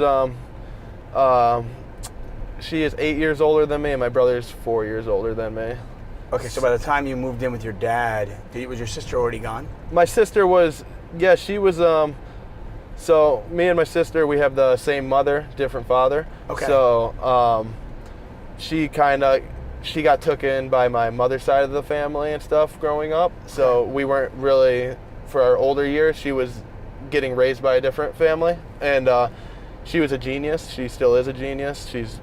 she is 8 years older than me, and my brother is 4 years older than me. Okay, so by the time you moved in with your dad, was your sister already gone? My sister was, yeah, she was So me and my sister, we have the same mother, different father. Okay. So she got taken by my mother's side of the family and stuff growing up. So we weren't really, for our older years, she was getting raised by a different family. And she was a genius. She still is a genius. She's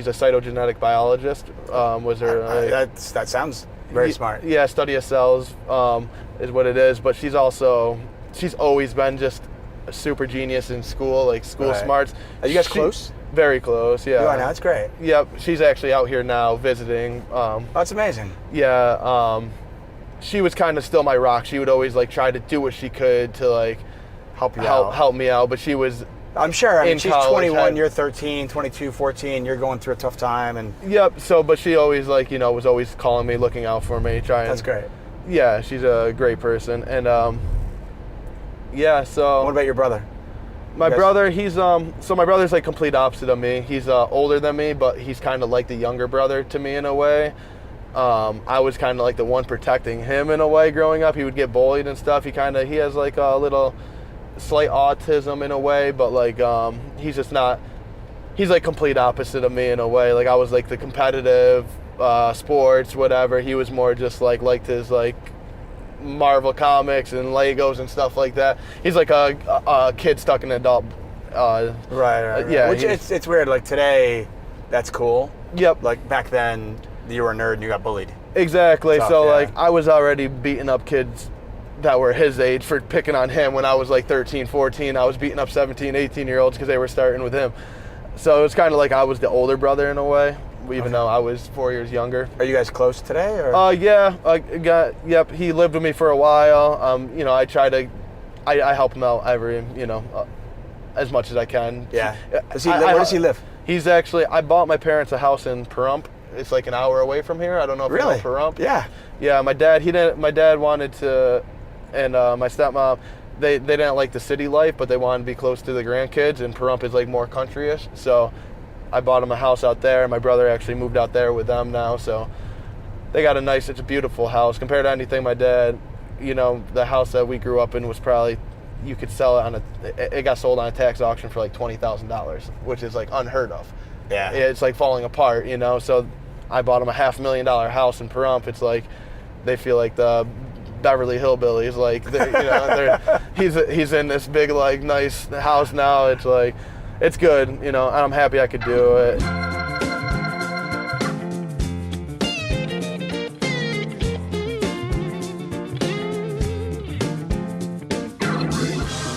a cytogenetic biologist. That sounds very smart. Yeah, study of cells is what it is. But she's always been just a super genius in school, like school smarts. Are you guys close? Very close, yeah. You are now, that's great. Yep, she's actually out here now visiting. That's amazing. Yeah, she was kind of still my rock. She would always like try to do what she could to like help me out. But she was, I'm sure. I mean, she's college, 21, you're 13, 22, 14. You're going through a tough time, and yep. So, but she always like was always calling me, looking out for me, trying. That's great. Yeah, she's a great person, and yeah. So. What about your brother? My brother, he's so my brother's like complete opposite of me. He's older than me, but he's kind of like the younger brother to me in a way. I was kind of like the one protecting him in a way growing up. He would get bullied and stuff. He has like a little slight autism in a way, but like he's just not. He's like complete opposite of me in a way. Like I was like the competitive sports, whatever. He was more just liked his like Marvel comics and Legos and stuff like that. He's like a kid stuck in an adult. Right. Yeah. Which it's weird. Like today, that's cool. Yep. Like back then, you were a nerd and you got bullied. Exactly. Tough, so yeah. like I was already beating up kids that were his age for picking on him when I was like 13, 14. I was beating up 17, 18-year-olds because they were starting with him. So it was kind of like I was the older brother in a way, even though I was 4 years younger. Are you guys close today? Or? Yeah. Yep. He lived with me for a while. I try to, I help him out as much as I can. Yeah. Where does he live? He's actually, I bought my parents a house in Pahrump. It's like an hour away from here. I don't know if you know Pahrump. Yeah. Yeah. My dad wanted to, and my stepmom, they didn't like the city life, but they wanted to be close to the grandkids, and Pahrump is like more country-ish. So I bought them a house out there. My brother actually moved out there with them now, so they got it's a beautiful house compared to anything my dad. The house that we grew up in was probably, you could sell it it got sold on a tax auction for like $20,000, which is like unheard of. Yeah. It's like falling apart, So I bought them a $500,000 house in Pahrump. It's like they feel like the Beverly Hillbillies, like he's in this big like nice house now. It's like it's good, and I'm happy I could do it.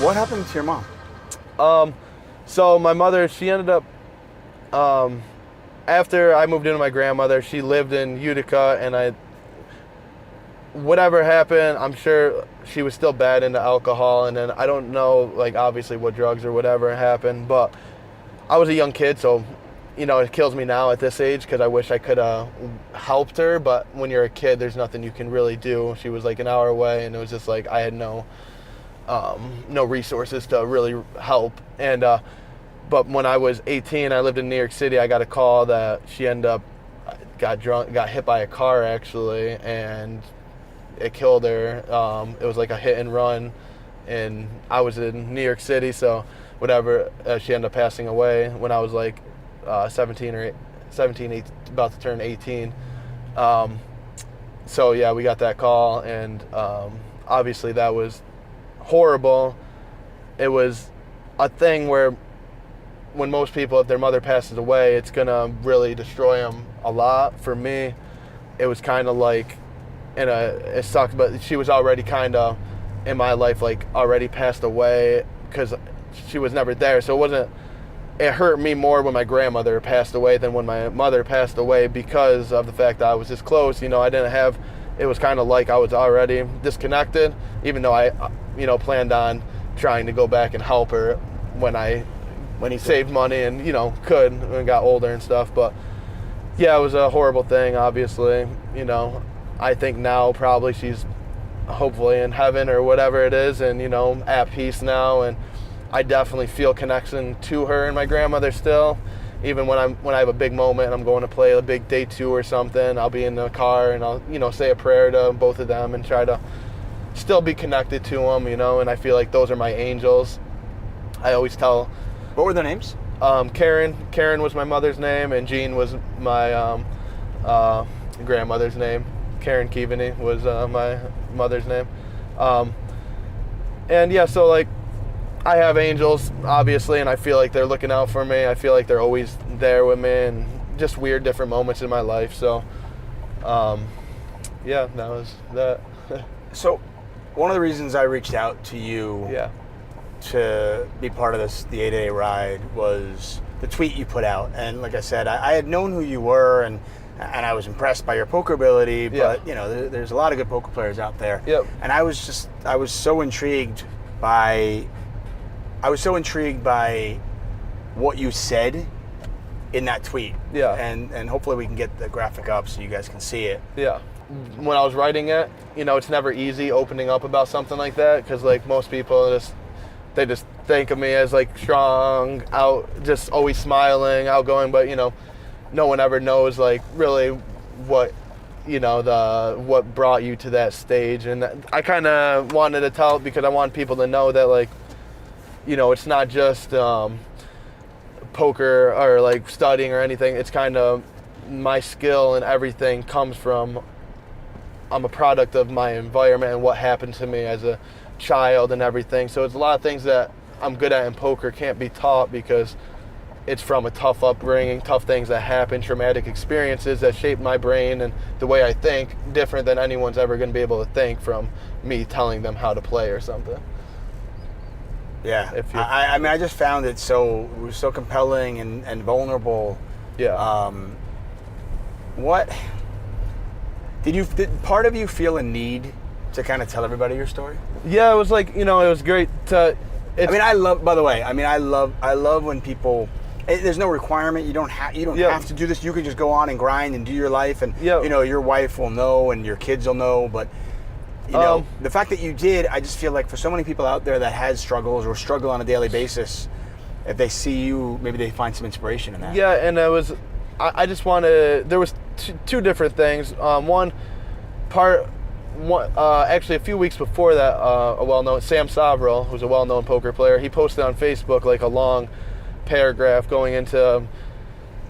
What happened to your mom? So my mother, she ended up after I moved in with my grandmother, she lived in Utica, and whatever happened, I'm sure she was still bad into alcohol, and then I don't know, like, obviously what drugs or whatever happened, but I was a young kid, so, it kills me now at this age because I wish I could have helped her, but when you're a kid, there's nothing you can really do. She was like an hour away, and it was just like I had no resources to really help, and but when I was 18, I lived in New York City, I got a call that she ended up, got hit by a car, actually, and it killed her. It was like a hit and run, and I was in New York City, so whatever. She ended up passing away when I was like 17, 18, about to turn 18. So yeah, we got that call, and obviously that was horrible. It was a thing where when most people, if their mother passes away, it's gonna really destroy them a lot. For me, it was kind of like, it sucked, but she was already kind of in my life, like already passed away because she was never there. So it hurt me more when my grandmother passed away than when my mother passed away because of the fact that I was this close. It was kind of like I was already disconnected, even though I, planned on trying to go back and help her when he saved money and, could and got older and stuff. But yeah, it was a horrible thing, obviously. I think now probably she's hopefully in heaven or whatever it is, and at peace now, and I definitely feel connection to her and my grandmother still. Even when I have a big moment and I'm going to play a big day 2 or something, I'll be in the car and I'll say a prayer to both of them and try to still be connected to them, and I feel like those are my angels. I always tell. What were their names? Karen was my mother's name, and Jean was my grandmother's name. Karen Keaveney was my mother's name. And yeah, so like, I have angels, obviously, and I feel like they're looking out for me. I feel like they're always there with me, and just weird, different moments in my life. So, yeah, that was that. So, one of the reasons I reached out to you to be part of the 8-day ride was the tweet you put out. And like I said, I had known who you were, and I was impressed by your poker ability, but you know, there's a lot of good poker players out there. Yep. And I was so intrigued by what you said in that tweet. Yeah. And hopefully we can get the graphic up so you guys can see it. Yeah. When I was writing it, you know, it's never easy opening up about something like that, because like most people they just think of me as like strong, just always smiling, outgoing, but you know, no one ever knows like really what, you know, what brought you to that stage. And I kind of wanted to tell, because I want people to know that, like, you know, it's not just poker or like studying or anything. It's kind of my skill and everything comes from, I'm a product of my environment and what happened to me as a child and everything. So it's a lot of things that I'm good at in poker can't be taught, because it's from a tough upbringing, tough things that happen, traumatic experiences that shape my brain and the way I think, different than anyone's ever going to be able to think from me telling them how to play or something. Yeah, I mean, I just found it so compelling and vulnerable. Yeah. What did part of you feel a need to kind of tell everybody your story? Yeah, it was like, you know, it was great to. I mean, I love. By the way, I mean, I love when people. There's no requirement. You don't have to do this. You can just go on and grind and do your life, and you know, your wife will know and your kids will know. But you know, the fact that you did, I just feel like for so many people out there that has struggles or struggle on a daily basis, if they see you, maybe they find some inspiration in that. Yeah, and I just wanted. There was two different things. Actually, a few weeks before that, a well-known Sam Savril, who's a well-known poker player, he posted on Facebook like a long paragraph going into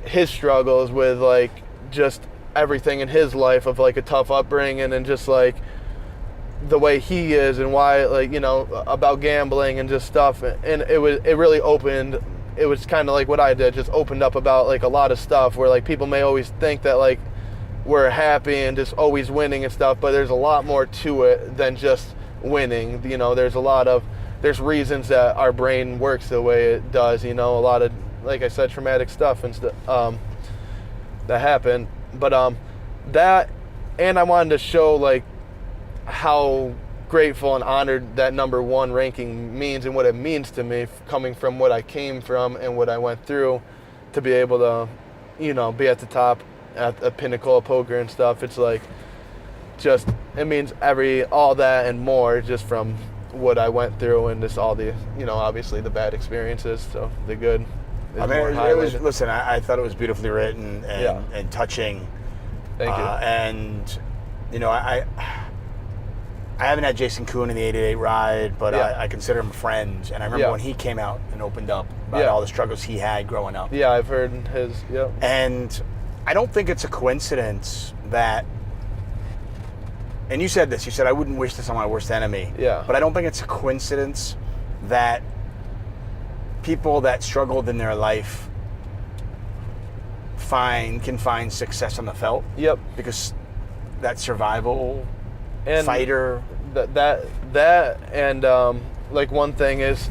his struggles with like just everything in his life of like a tough upbringing and just like the way he is and why, like, you know, about gambling and just stuff. And it really opened. It was kind of like what I did, just opened up about like a lot of stuff where like people may always think that like we're happy and just always winning and stuff, but there's a lot more to it than just winning. You know, there's reasons that our brain works the way it does, you know, a lot of, like I said, traumatic stuff and that happened. But that, and I wanted to show like how grateful and honored that #1 ranking means and what it means to me, coming from what I came from and what I went through, to be able to, you know, be at the top, at the pinnacle of poker and stuff. It's like, just, it means all that and more, just from what I went through and just all the, you know, obviously the bad experiences, so the good. I mean, it was, listen, I thought it was beautifully written and touching. Thank you. And, you know, I haven't had Jason Kuhn in the 888 ride, but I consider him a friend. And I remember when he came out and opened up about all the struggles he had growing up. Yeah, I've heard his, And I don't think it's a coincidence that, and you said this, you said, I wouldn't wish this on my worst enemy. Yeah. But I don't think it's a coincidence that people that struggled in their life can find success on the felt. Yep. Because that survival and fighter. That and like one thing is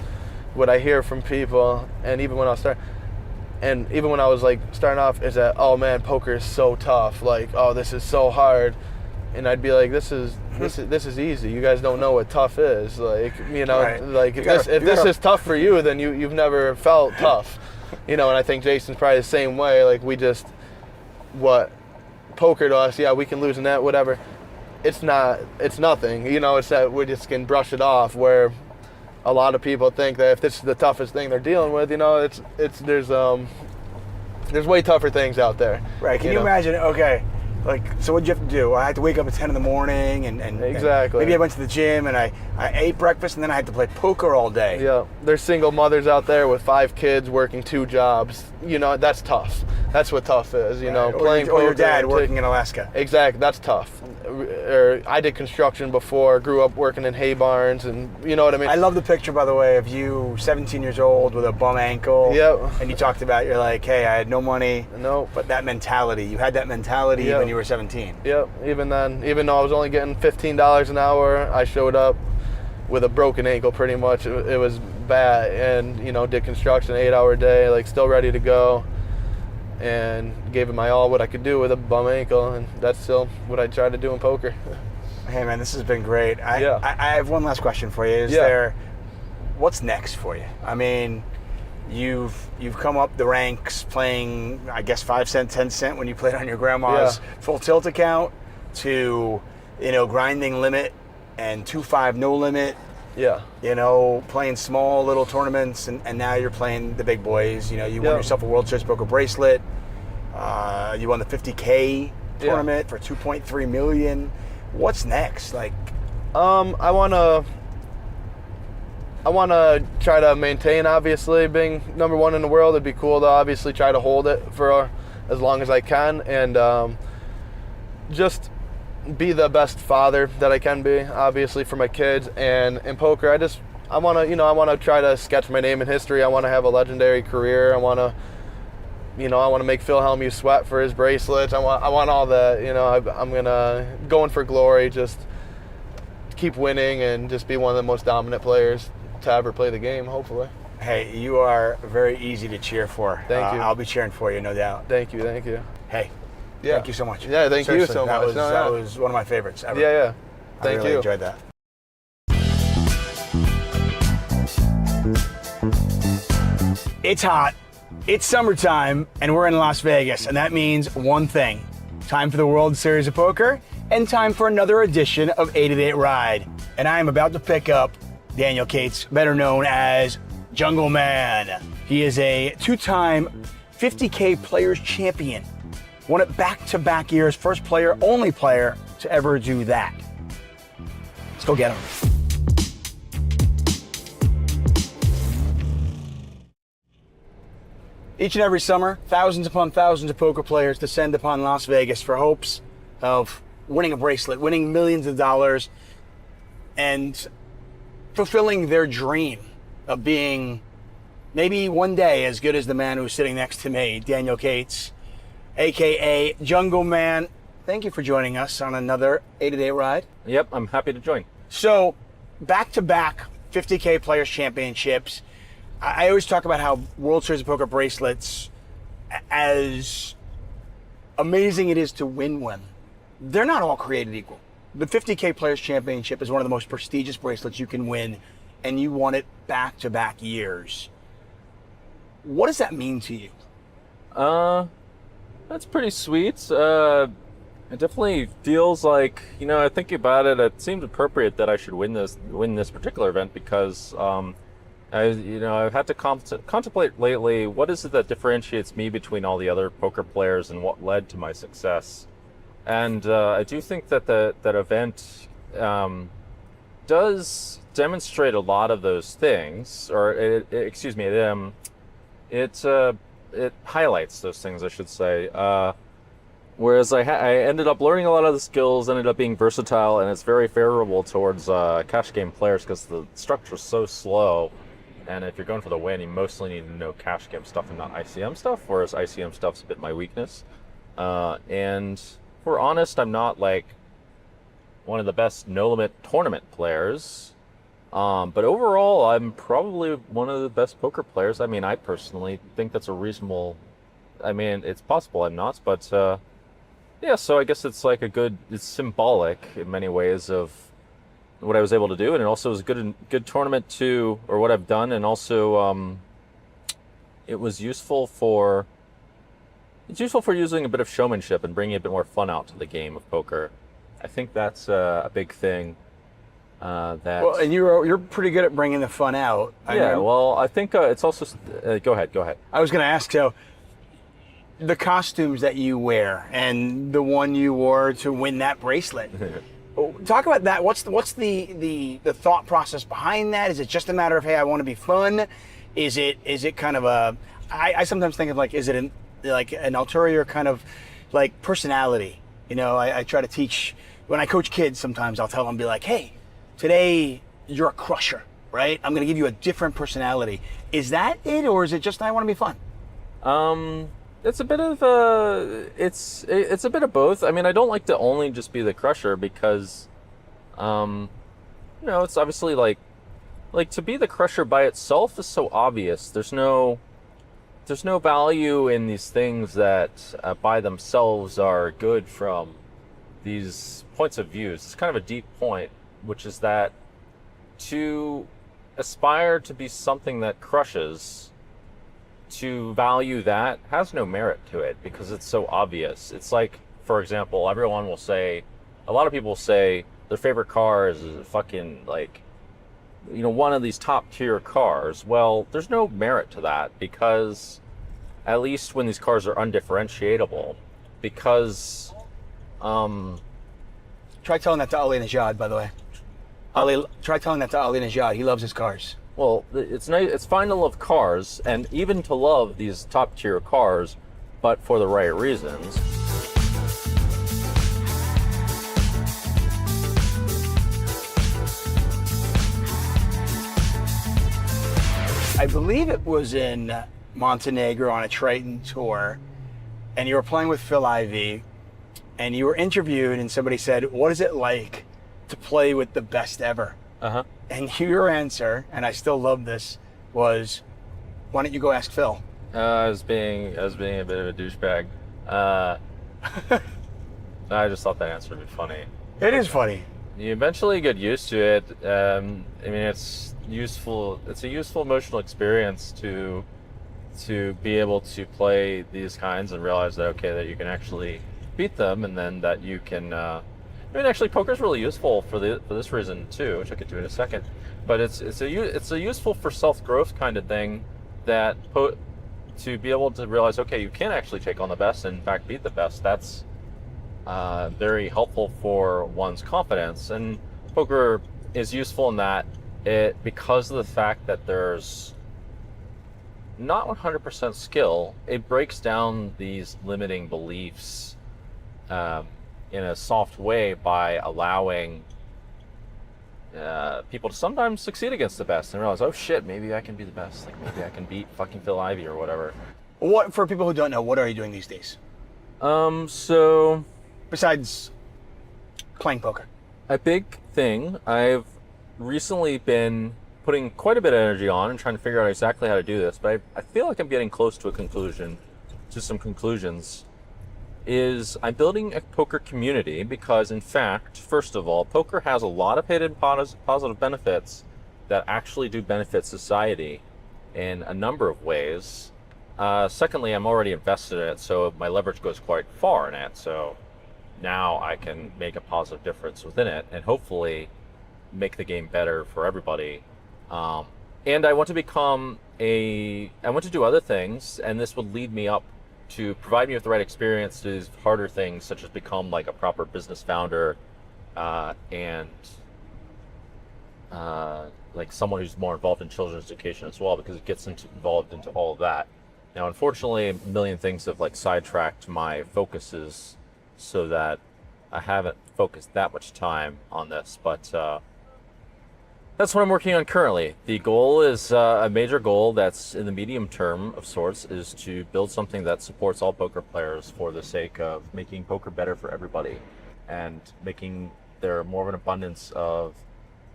what I hear from people, and even when I was like starting off, is that, oh man, poker is so tough. Like, oh, this is so hard. And I'd be like, this is easy. You guys don't know what tough is. Like, you know, like if this is tough for you, then you've never felt tough. You know, and I think Jason's probably the same way. Like, what poker to us, we can lose in that, whatever. It's nothing. You know, it's that we just can brush it off, where a lot of people think that if this is the toughest thing they're dealing with, you know, there's way tougher things out there. Right. Can you imagine, okay, Like, so what'd you have to do? I had to wake up at 10 in the morning and Exactly. maybe I went to the gym and I ate breakfast and then I had to play poker all day. Yeah, there's single mothers out there with 5 kids working 2 jobs. You know, that's tough. That's what tough is, you know, Right. playing or your poker dad and working in Alaska. Exactly, that's tough. Or I did construction before, grew up working in hay barns, and you know what I mean? I love the picture, by the way, of you 17 years old with a bum ankle. Yep. And you talked about, you're like, hey, I had no money. No. But that mentality, you had that mentality Yep. when you were 17. Yep, even then, even though I was only getting $15 an hour, I showed up with a broken ankle pretty much. It was bad, and, you know, did construction 8-hour day, like still ready to go, and gave it my all what I could do with a bum ankle, and that's still what I try to do in poker. Hey, man, this has been great. I have one last question for you. What's next for you? I mean, you've come up the ranks playing, I guess, 5 cent, 10 cent when you played on your grandma's full tilt account to, you know, grinding limit and 2-5 no limit. Yeah. You know, playing small little tournaments, and now you're playing the big boys. You know, you won yourself a World Series poker bracelet. You won the 50K tournament for $2.3 million. What's next? Like, I wanna try to maintain, obviously, being number 1 in the world. It'd be cool to obviously try to hold it for as long as I can, and just be the best father that I can be, obviously, for my kids. And in poker, I want to try to sketch my name in history. I want to have a legendary career. I want to make Phil Hellmuth sweat for his bracelets. I want all that. You know, I'm going for glory. Just keep winning and just be one of the most dominant players to ever play the game, hopefully. hey, you are very easy to cheer for. Thank you. I'll be cheering for you, no doubt. Thank you. Hey, yeah. thank you so much. Yeah, thank you so much. That was one of my favorites ever. Yeah. I really enjoyed that. It's hot, it's summertime, and we're in Las Vegas, and that means one thing. Time for the World Series of Poker, and time for another edition of 888 Ride. And I am about to pick up Daniel Cates, better known as Jungle Man. He is a 2-time 50K Players Champion. Won it back-to-back years, first player, only player to ever do that. Let's go get him. Each and every summer, thousands upon thousands of poker players descend upon Las Vegas for hopes of winning a bracelet, winning millions of dollars, and fulfilling their dream of being maybe one day as good as the man who's sitting next to me, Daniel Cates, aka Jungle Man. Thank you for joining us on another 8-a-day ride. Yep, I'm happy to join. So, back-to-back 50K Players Championships. I always talk about how World Series of Poker bracelets, as amazing it is to win one, they're not all created equal. The 50K Players Championship is one of the most prestigious bracelets you can win, and you won it back-to-back years. What does that mean to you? That's pretty sweet. It definitely feels like, I think about it, it seems appropriate that I should win this particular event because, I've had to contemplate lately, what is it that differentiates me between all the other poker players and what led to my success? And I do think that that event does demonstrate a lot of those things, or it highlights those things, I should say. Whereas I ended up learning a lot of the skills, ended up being versatile, and it's very favorable towards cash game players because the structure is so slow. And if you're going for the win, you mostly need to know cash game stuff and not ICM stuff, whereas ICM stuff's a bit my weakness. And if we're honest, I'm not like one of the best no-limit tournament players. But overall, I'm probably one of the best poker players. I mean, I personally think that's a reasonable... it's possible I'm not, but yeah, so I guess it's like it's symbolic in many ways of what I was able to do, and it also was a good tournament too, or what I've done, and also it was useful for using a bit of showmanship and bringing a bit more fun out to the game of poker. I think that's a big thing. Well, and you're pretty good at bringing the fun out. Well, I think it's also. Go ahead. I was going to ask, so the costumes that you wear and the one you wore to win that bracelet. Talk about that. What's the thought process behind that? Is it just a matter of, hey, I want to be fun? Is it kind of a? I sometimes think of like, is it an ulterior kind of like personality? You know, I try to teach when I coach kids. Sometimes I'll tell them, be like, hey, today you're a crusher, right? I'm going to give you a different personality. Is that it, or is it just I want to be fun? It's a bit of it's a bit of both. I mean, I don't like to only just be the crusher because, it's obviously like to be the crusher by itself is so obvious. There's no value in these things that by themselves are good from these points of views. It's kind of a deep point, which is that to aspire to be something that crushes, to value that has no merit to it because it's so obvious. It's like, for example, a lot of people say their favorite car is fucking like, one of these top tier cars. Well, there's no merit to that because at least when these cars are undifferentiatable, because try telling that to Ali Nejad, by the way. Try telling that to Ali Nejad. He loves his cars. Well, it's nice. It's fine to love cars, and even to love these top-tier cars, but for the right reasons. I believe it was in Montenegro on a Triton tour, and you were playing with Phil Ivey, and you were interviewed, and somebody said, "What is it like to play with the best ever?" Uh-huh. And your answer, and I still love this, was, "Why don't you go ask Phil?" I was being a bit of a douchebag. I just thought that answer would be funny. It is funny. You eventually get used to it. It's useful. It's a useful emotional experience to be able to play these kinds and realize that that you can actually beat them, and then that you can. Actually, poker's really useful for this reason too, which I'll get to in a second. But it's a useful for self-growth kind of thing, that to be able to realize, you can actually take on the best and in fact beat the best. That's very helpful for one's confidence. And poker is useful in that because of the fact that there's not 100% skill, it breaks down these limiting beliefs in a soft way by allowing people to sometimes succeed against the best and realize, oh shit, maybe I can be the best. Like maybe I can beat fucking Phil Ivey or whatever. What, for people who don't know, what are you doing these days? So besides playing poker, a big thing I've recently been putting quite a bit of energy on and trying to figure out exactly how to do this, but I feel like I'm getting close to some conclusions. Is I'm building a poker community because, in fact, first of all, poker has a lot of hidden positive benefits that actually do benefit society in a number of ways. Secondly, I'm already invested in it, so my leverage goes quite far in it. So now I can make a positive difference within it and hopefully make the game better for everybody. And I want to do other things, and this would lead me up to provide me with the right experience to these harder things, such as become like a proper business founder and like someone who's more involved in children's education as well, because it gets involved into all of that. Now, unfortunately, a million things have like sidetracked my focuses so that I haven't focused that much time on this, but that's what I'm working on currently. The goal is a major goal that's in the medium term of sorts, is to build something that supports all poker players for the sake of making poker better for everybody and making there more of an abundance of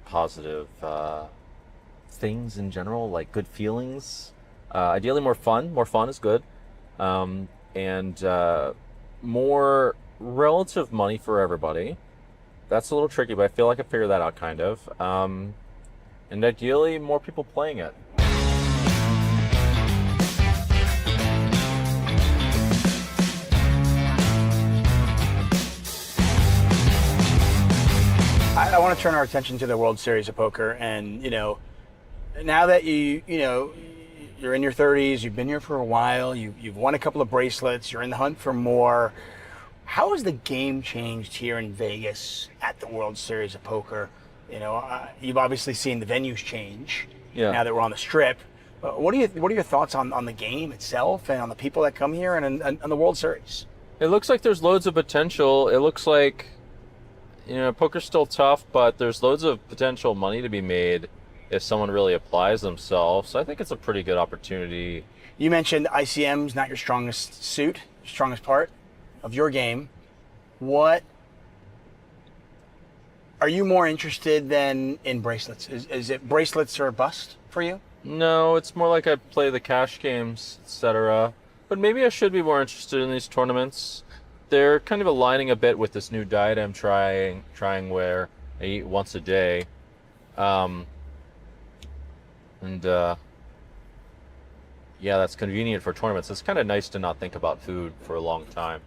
positive things in general, like good feelings. Ideally more fun. More fun is good. And more relative money for everybody. That's a little tricky, but I feel like I figured that out kind of. And ideally, more people playing it. I want to turn our attention to the World Series of Poker, and now that you you're in your 30s, you've been here for a while, you've won a couple of bracelets, you're in the hunt for more. How has the game changed here in Vegas at the World Series of Poker? You know, you've obviously seen the venues change now that we're on the Strip. What are your thoughts on the game itself and on the people that come here and on the World Series? It looks like there's loads of potential. It looks like, you know, poker's still tough, but there's loads of potential money to be made if someone really applies themselves. So I think it's a pretty good opportunity. You mentioned ICM's not your strongest suit, strongest part of your game. What are you more interested than in bracelets? Is it bracelets or a bust for you? No, it's more like I play the cash games, etc. But maybe I should be more interested in these tournaments. They're kind of aligning a bit with this new diet I'm trying where I eat once a day. Yeah, that's convenient for tournaments. It's kind of nice to not think about food for a long time.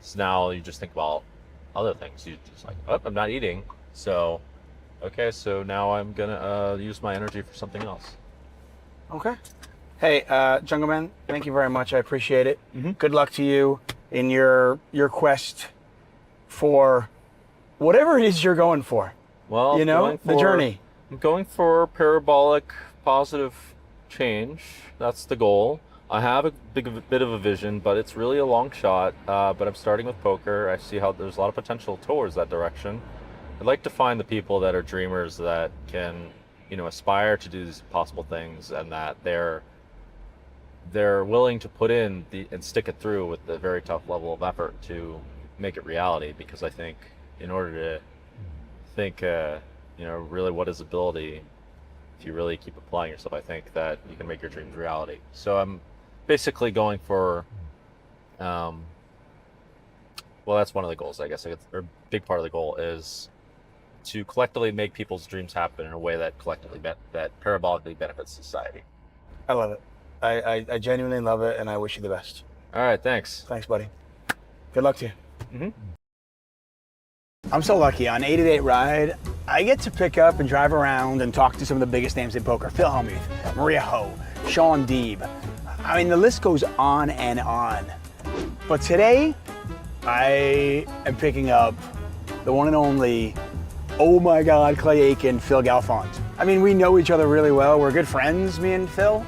So now you just think about other things. You just like, oh, I'm not eating. So, okay, so now I'm gonna use my energy for something else. Okay. Hey, Jungleman, thank you very much. I appreciate it. Good luck to you in your quest for whatever it is you're going for. Well, you know, the journey. I'm going for parabolic positive change. That's the goal. I have a bit of a vision, but it's really a long shot. But I'm starting with poker. I see how there's a lot of potential towards that direction. I'd like to find the people that are dreamers that can, you know, aspire to do these possible things, and that they're willing to put in and stick it through with the very tough level of effort to make it reality. Because I think in order to think, you know, really what is ability, if you really keep applying yourself, I think that you can make your dreams reality. So I'm basically going for, well, that's one of the goals, I guess. Or a big part of the goal is to collectively make people's dreams happen in a way that collectively, that parabolically benefits society. I love it. I genuinely love it, and I wish you the best. All right, thanks. Thanks, buddy. Good luck to you. I'm so lucky. On 888 Ride, I get to pick up and drive around and talk to some of the biggest names in poker. Phil Hellmuth, Maria Ho, Shaun Deeb. I mean, the list goes on and on. But today, I am picking up the one and only, oh my God, Clay Aiken, Phil Galfond. I mean, we know each other really well. We're good friends, me and Phil.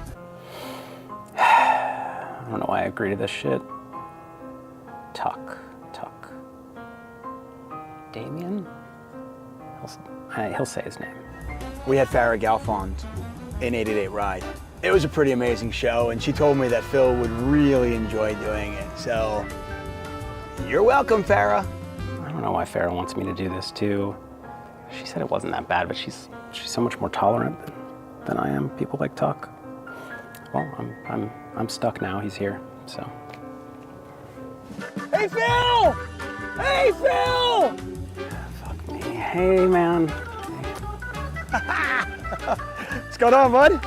I don't know why I agree to this shit. Tuck. Damien? He'll say his name. We had Farrah Galfond in 888 Ride. It was a pretty amazing show, and she told me that Phil would really enjoy doing it. So, you're welcome, Farrah. I don't know why Farrah wants me to do this too. She said it wasn't that bad, but she's so much more tolerant than I am. People like Tuck. Well, I'm stuck now. He's here, so. Hey, Phil! Hey, Phil! Fuck me. Hey, man. What's going on, bud?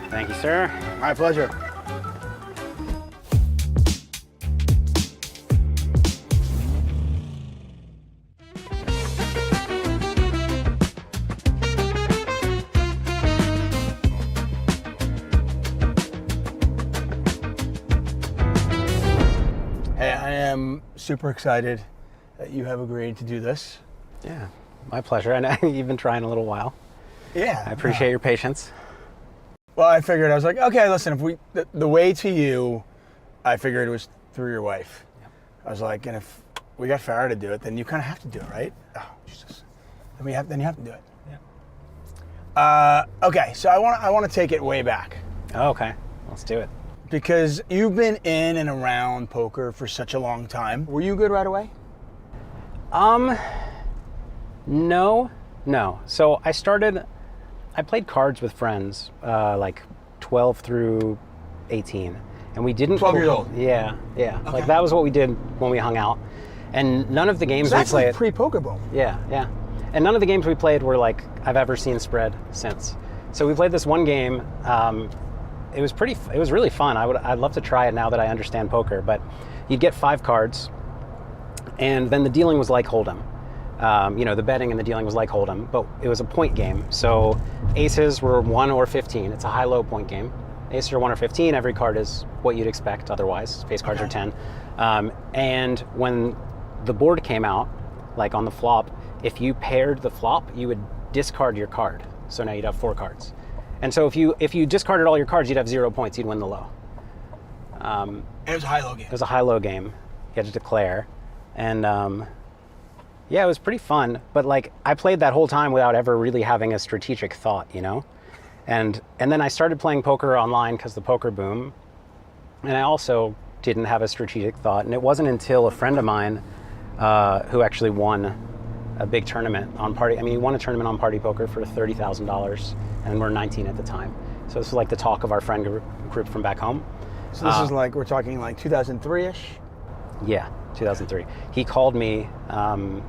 Thank you, sir. My pleasure. Hey, I am super excited that you have agreed to do this. Yeah, my pleasure. I know you've been trying a little while. Yeah. I appreciate your patience. Well, I figured, I was like, okay, listen, if the way to you, I figured it was through your wife. Yep. I was like, and if we got Farrah to do it, then you kind of have to do it, right? Oh, Jesus. Then you have to do it. Yeah. Okay, so I want to take it way back. Oh, okay, let's do it. Because you've been in and around poker for such a long time. Were you good right away? No. So I played cards with friends, like 12 through 18. And we didn't- 12 years old? Yeah. Okay. Like that was what we did when we hung out. And none of the games so we that's played- like pre-poker boom. Yeah. And none of the games we played were like I've ever seen spread since. So we played this one game. It was really fun. I'd love to try it now that I understand poker, but you'd get 5 cards and then the dealing was like Hold'em. The betting and the dealing was like Hold'em, but it was a point game. So aces were 1 or 15. It's a high-low point game. Aces are 1 or 15. Every card is what you'd expect otherwise. Face cards are 10. And when the board came out, like on the flop, if you paired the flop, you would discard your card. So now you'd have 4 cards. And so if you discarded all your cards, you'd have 0 points. You'd win the low. And it was a high-low game. It was a high-low game. You had to declare. And yeah, it was pretty fun. But like I played that whole time without ever really having a strategic thought, And then I started playing poker online because the poker boom. And I also didn't have a strategic thought. And it wasn't until a friend of mine who actually won a big tournament on he won a tournament on Party Poker for $30,000, and we're 19 at the time. So this was like the talk of our friend group from back home. So this is like, we're talking like 2003-ish? Yeah, 2003. He called me and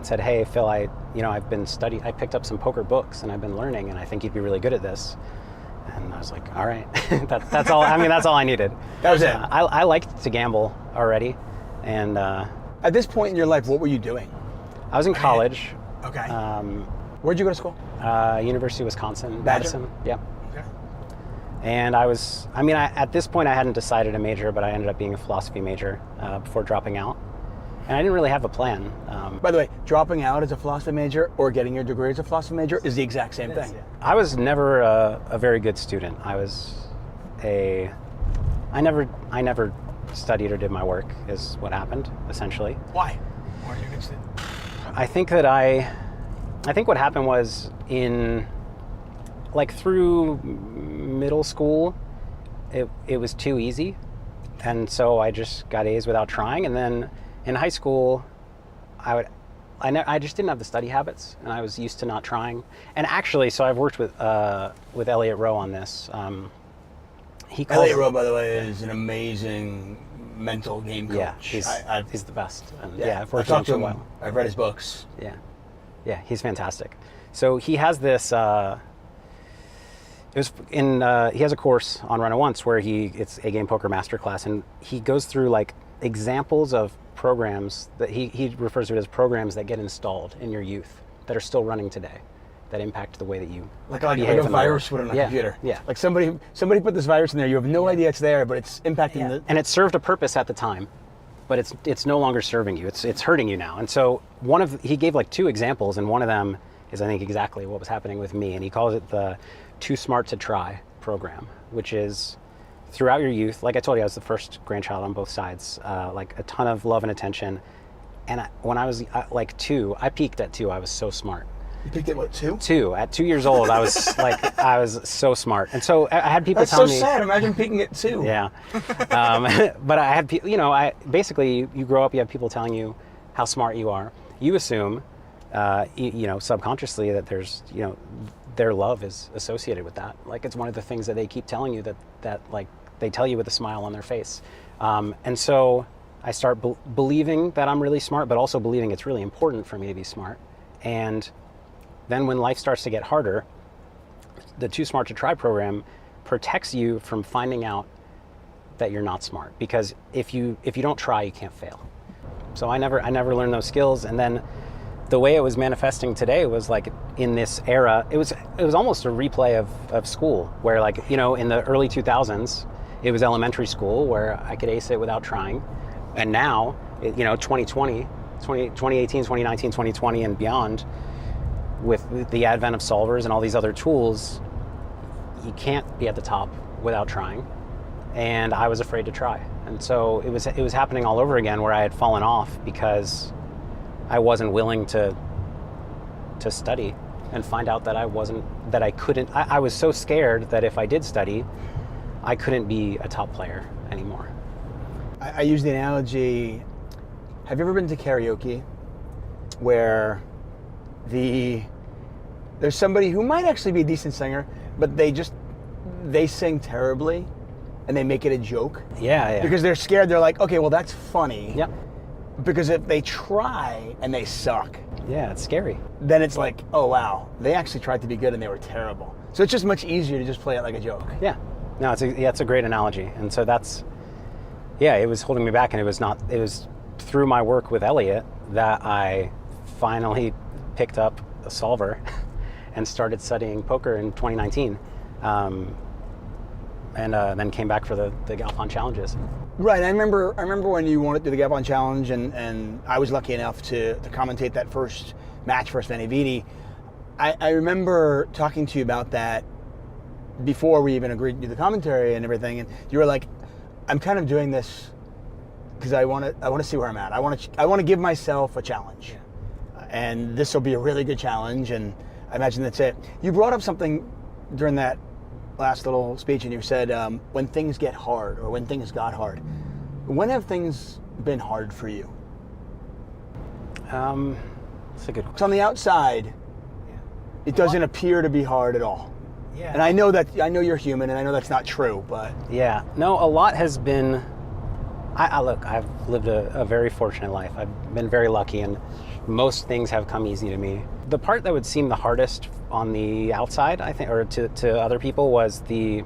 said, hey, Phil, I've been studying, I picked up some poker books and I've been learning and I think you'd be really good at this. And I was like, all right, that's all, that's all I needed. That was it. I liked to gamble already. And at this point in your life, what were you doing? I was in college. Okay. Where'd you go to school? University of Wisconsin, Badger? Madison. Yep. Okay. And at this point I hadn't decided a major, but I ended up being a philosophy major before dropping out. And I didn't really have a plan. By the way, dropping out as a philosophy major or getting your degree as a philosophy major is the exact same thing. Yeah. I was never a very good student. I never studied or did my work is what happened, essentially. Why? Why are you a good student? I think what happened was through middle school, it was too easy. And so I just got A's without trying. And then in high school, I just didn't have the study habits, and I was used to not trying. And actually, so I've worked with Elliot Rowe on this. Elliot Rowe, by the way, is an amazing mental game coach. Yeah, he's the best. And I've worked with him for a while. I've read his books. Yeah, he's fantastic. So he has this. He has a course on Run It Once where it's a game poker masterclass, and he goes through like examples of programs that he refers to it as programs that get installed in your youth that are still running today, that impact the way that you like a virus would on a computer. Yeah, like somebody put this virus in there. You have no idea it's there, but it's impacting the. And it served a purpose at the time, but it's no longer serving you. It's hurting you now. And so he gave like 2 examples, and one of them is I think exactly what was happening with me, and he calls it the Too Smart to Try program, which is throughout your youth, like I told you, I was the first grandchild on both sides, like a ton of love and attention. And when I was like 2, I peaked at 2. I was so smart. You peaked at what, 2? 2. At 2 years old, I was I was so smart. And so I had people tell me. That's so sad. Imagine peaking at 2. Yeah. But I had people, basically you grow up, you have people telling you how smart you are. You assume, subconsciously that there's, their love is associated with that. Like it's one of the things that they keep telling you that like they tell you with a smile on their face. And so I start believing that I'm really smart, but also believing it's really important for me to be smart. And then when life starts to get harder, the Too Smart to Try program protects you from finding out that you're not smart. Because if you don't try, you can't fail. So I never learned those skills. And then the way it was manifesting today was like in this era, it was almost a replay of school where like, in the early 2000s, it was elementary school where I could ace it without trying. And now, 2018, 2019, 2020 and beyond, with the advent of solvers and all these other tools, you can't be at the top without trying. And I was afraid to try. And so it was happening all over again where I had fallen off because I wasn't willing to study and find out that I couldn't. I was so scared that if I did study, I couldn't be a top player anymore. I use the analogy, have you ever been to karaoke where there's somebody who might actually be a decent singer, but they sing terribly and they make it a joke? Yeah. Because they're scared, they're like, okay, well that's funny. Yep. Because if they try and they suck, yeah, it's scary. Then it's like, oh wow, they actually tried to be good and they were terrible. So it's just much easier to just play it like a joke. Yeah, no, it's a great analogy. And so it was holding me back, and it was through my work with Elliot that I finally picked up a solver and started studying poker in 2019. And then came back for the Galpon challenges. Right. I remember when you wanted to do the Galpon challenge, and I was lucky enough to commentate that first match for Sveni Vidi. I remember talking to you about that before we even agreed to do the commentary and everything, and you were like, I'm kind of doing this because I want to see where I'm at. I want to give myself a challenge, and this will be a really good challenge. And I imagine that's it. You brought up something during that last little speech, and you said when things get hard, or when things got hard. When have things been hard for you? That's a good question. So on the outside, it doesn't appear to be hard at all. Yeah. And I know you're human, and I know that's not true, but yeah, no, a lot has been. Look, I've lived a very fortunate life. I've been very lucky, and most things have come easy to me. The part that would seem the hardest on the outside, I think, or to other people, was I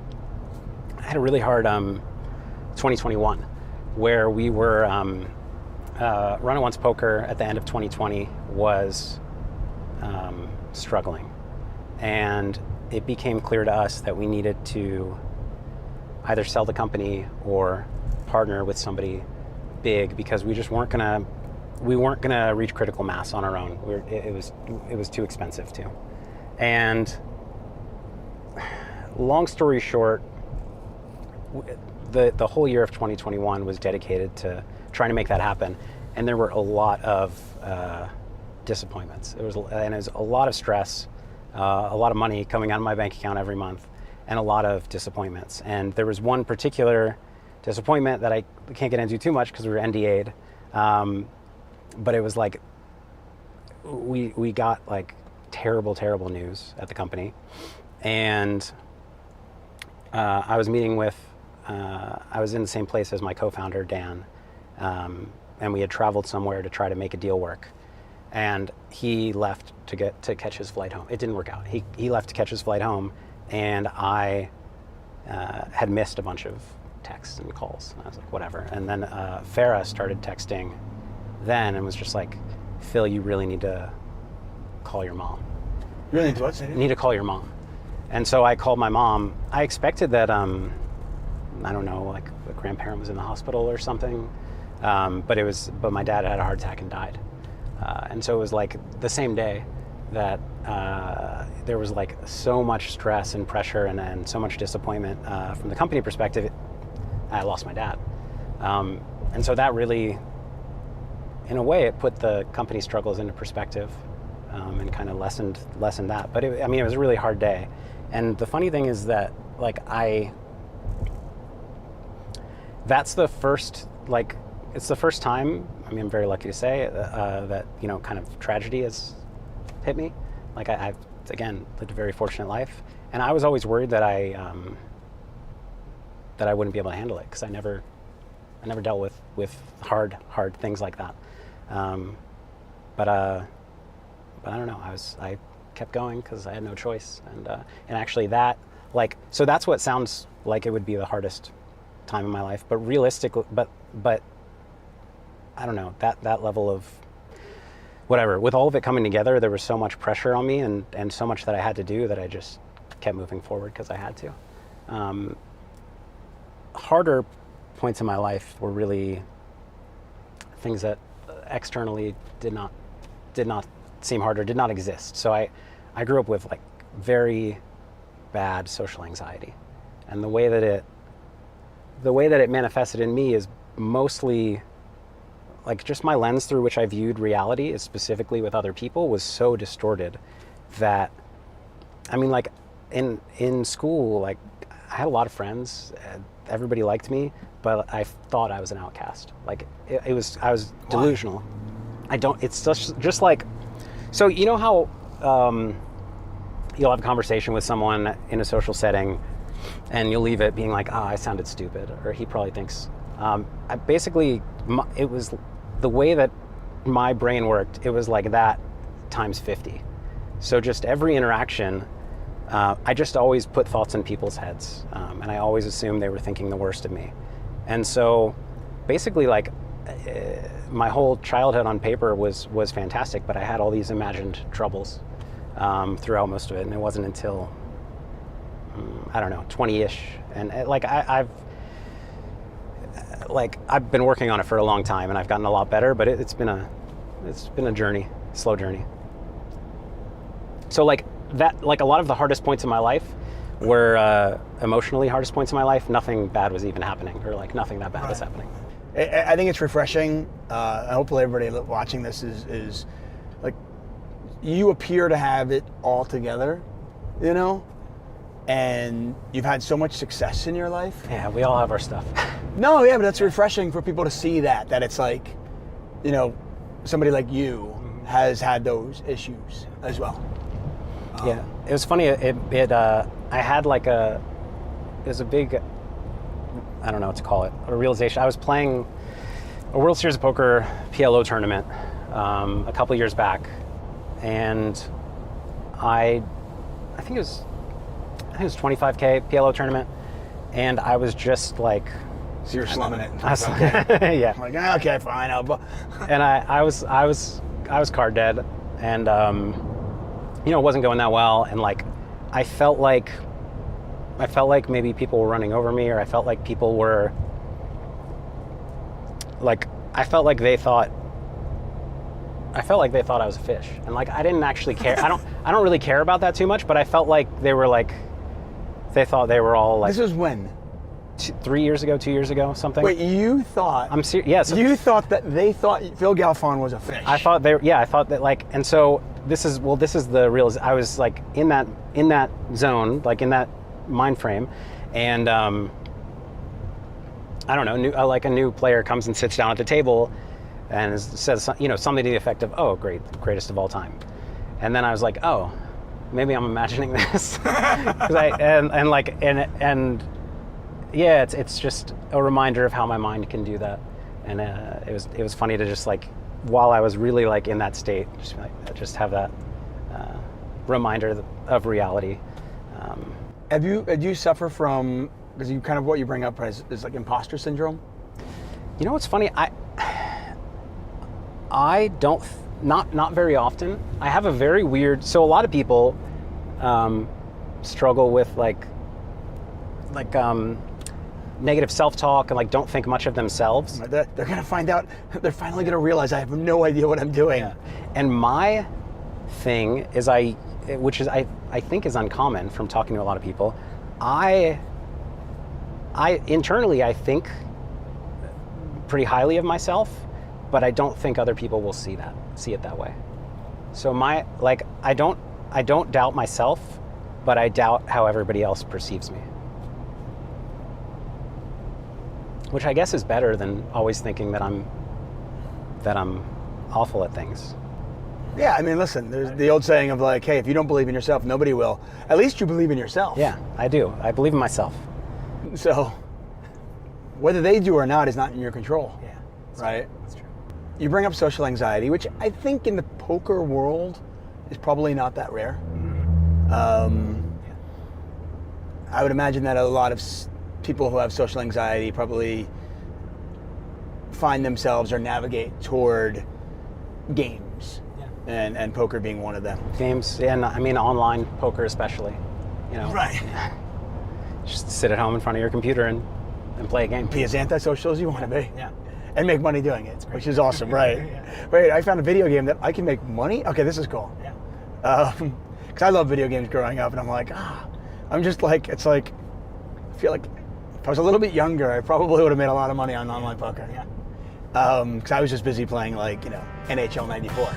had a really hard 2021, where we were Run At Once Poker at the end of 2020 was struggling, and it became clear to us that we needed to either sell the company or partner with somebody big, because we just weren't gonna reach critical mass on our own. It was too expensive too. And long story short, the whole year of 2021 was dedicated to trying to make that happen, and there were a lot of disappointments. It was a lot of stress, a lot of money coming out of my bank account every month, and a lot of disappointments. And there was one particular disappointment that I can't get into too much because we were NDA'd, but it was like we got like terrible news at the company, and I was meeting with I was in the same place as my co-founder Dan, and we had traveled somewhere to try to make a deal work, and he left to catch his flight home. It didn't work out. He left to catch his flight home, and I had missed a bunch of texts and calls. I was like, whatever. And then Farah started texting then and was just like, Phil, you really need to call your mom. Really need to what? You need to call your mom. And so I called my mom. I expected that, I don't know, like a grandparent was in the hospital or something. But my dad had a heart attack and died. And so it was like the same day that there was like so much stress and pressure and so much disappointment from the company perspective. I lost my dad. And so that really, in a way, it put the company struggles into perspective and kind of lessened that. But it was a really hard day. And the funny thing is that, that's the first, it's the first time, I'm very lucky to say, that, kind of tragedy has hit me. I've, again, lived a very fortunate life. And I was always worried that I wouldn't be able to handle it, because I never dealt with hard things like that. But I don't know. I kept going because I had no choice, and actually so that's what sounds like it would be the hardest time in my life. But realistically, but I don't know, that level of whatever. With all of it coming together, there was so much pressure on me and so much that I had to do that I just kept moving forward because I had to. Harder points in my life were really things that externally did not seem harder, did not exist. So I grew up with very bad social anxiety, and the way that it manifested in me is mostly just my lens through which I viewed reality, is specifically with other people, was so distorted that in school, I had a lot of friends. Everybody liked me, but I thought I was an outcast. I was delusional. It's just like, so you know how you'll have a conversation with someone in a social setting and you'll leave it being like, I sounded stupid, or he probably thinks, it was the way that my brain worked. It was like that times 50. So just every interaction, I just always put thoughts in people's heads, and I always assumed they were thinking the worst of me. And so basically my whole childhood on paper was fantastic, but I had all these imagined troubles throughout most of it, and it wasn't until I don't know, 20-ish, and I've been working on it for a long time, and I've gotten a lot better, but it's been a journey, slow journey. So like that, like a lot of the hardest points in my life were emotionally hardest points in my life. Nothing bad was even happening, or like nothing that bad was happening. I think it's refreshing. Hopefully everybody watching this is like, you appear to have it all together, you know? And you've had so much success in your life. Yeah, we all have our stuff. No, yeah, but that's refreshing for people to see that it's like, you know, somebody like you has had those issues as well. Yeah, it was funny. I had like it was a big, I don't know what to call it, a realization. I was playing a World Series of Poker PLO tournament a couple years back, and I think it was 25K PLO tournament, and I was just like, so you're slumming it. Yeah. Like, okay, fine. And I was card dead, and you know, it wasn't going that well, and like I felt like maybe people were running over me, or I felt like people were like, I felt like they thought I was a fish, and like I didn't actually care. I don't really care about that too much, but I felt like they were like, they thought they were all like. This was when? 3 years ago, 2 years ago, something. Wait, you thought? I'm serious. Yes. Yeah, so you thought that they thought Phil Galfond was a fish. I thought that like, and so this is the real. I was like in that zone, like in that mind frame, and I don't know, like a new player comes and sits down at the table, and says, you know, something to the effect of, "Oh, greatest of all time," and then I was like, "Oh, maybe I'm imagining this," yeah, it's just a reminder of how my mind can do that, and it was funny to just like, while I was really like in that state, just have that reminder of reality. Do you suffer from, because you kind of what you bring up is like imposter syndrome? You know what's funny? I don't, not very often. I have a very weird. So a lot of people struggle with like negative self-talk and like don't think much of themselves. They're gonna find out. They're finally gonna realize I have no idea what I'm doing. Yeah. And my thing is, which is I think is uncommon from talking to a lot of people. I internally I think pretty highly of myself, but I don't think other people will see it that way. So I don't doubt myself, but I doubt how everybody else perceives me. Which I guess is better than always thinking that I'm awful at things. Yeah, I mean, listen, there's the old saying of like, hey, if you don't believe in yourself, nobody will. At least you believe in yourself. Yeah, I do. I believe in myself. So whether they do or not is not in your control. Yeah. Right? That's true. You bring up social anxiety, which I think in the poker world is probably not that rare. I would imagine that a lot of people who have social anxiety probably find themselves or navigate toward games, and poker being one of them. Games, and I mean online poker especially. You know, right? Just sit at home in front of your computer and play a game. Be as antisocial as you want to be. Yeah. And make money doing it, which is awesome, right? Yeah. Wait, I found a video game that I can make money? Okay, this is cool. Yeah. Because I love video games growing up, and I'm like, I'm just like, it's like, I feel like if I was a little bit younger, I probably would have made a lot of money on online poker. Yeah. Because I was just busy playing like, you know, NHL 94.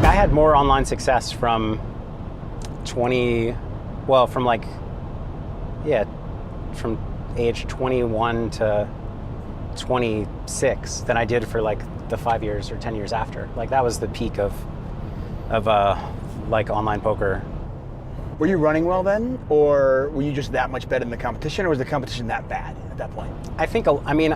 I had more online success from from age 21 to 26 than I did for like the 5 years or 10 years after. Like that was the peak of like online poker. Were you running well then, or were you just that much better in the competition, or was the competition that bad at that point? I think, I mean,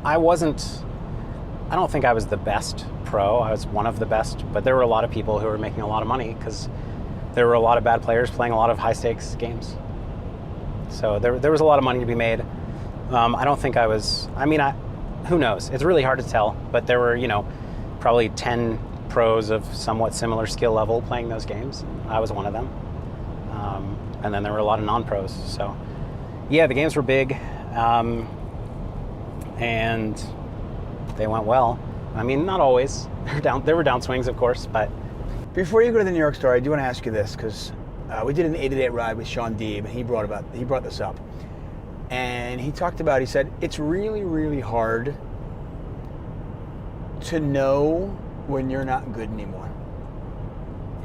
I don't think I was the best pro. I was one of the best, but there were a lot of people who were making a lot of money because there were a lot of bad players playing a lot of high stakes games. So there was a lot of money to be made. I don't think I was, who knows? It's really hard to tell, but there were, probably 10 pros of somewhat similar skill level playing those games. I was one of them. And then there were a lot of non-pros. So yeah, the games were big, and they went well. Not always. There were downswings, of course, but. Before you go to the New York story, I do want to ask you this, because we did an 8-8 ride with Shaun Deeb, and he brought this up. And he said, it's really, really hard to know when you're not good anymore.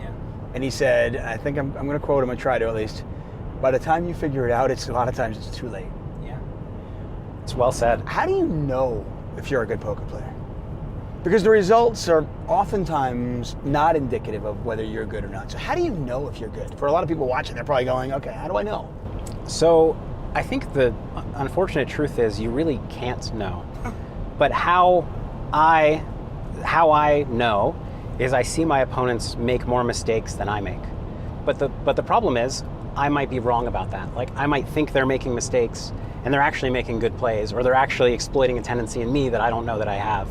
Yeah. And he said, I think I'm going to quote him, I try to at least, by the time you figure it out, a lot of times it's too late. Yeah. It's well said. How do you know if you're a good poker player? Because the results are oftentimes not indicative of whether you're good or not. So how do you know if you're good? For a lot of people watching, they're probably going, okay, how do I know? So I think the unfortunate truth is you really can't know. But how I know is I see my opponents make more mistakes than I make. But the problem is I might be wrong about that. Like, I might think they're making mistakes and they're actually making good plays, or they're actually exploiting a tendency in me that I don't know that I have.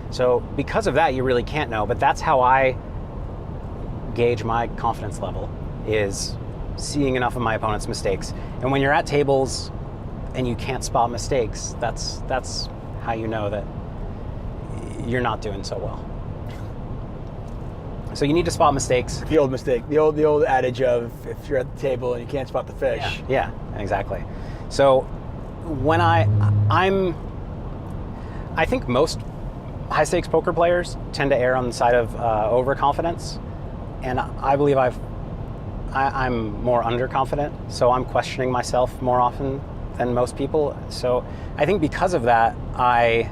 So because of that, you really can't know, but that's how I gauge my confidence level, is seeing enough of my opponent's mistakes. And when you're at tables and you can't spot mistakes, that's how you know that you're not doing so well. So you need to spot mistakes. The old mistake, the old adage of, if you're at the table and you can't spot the fish. Yeah, exactly. So when I think most high stakes poker players tend to err on the side of overconfidence, and I believe I'm more underconfident, so I'm questioning myself more often than most people. So I think because of that, I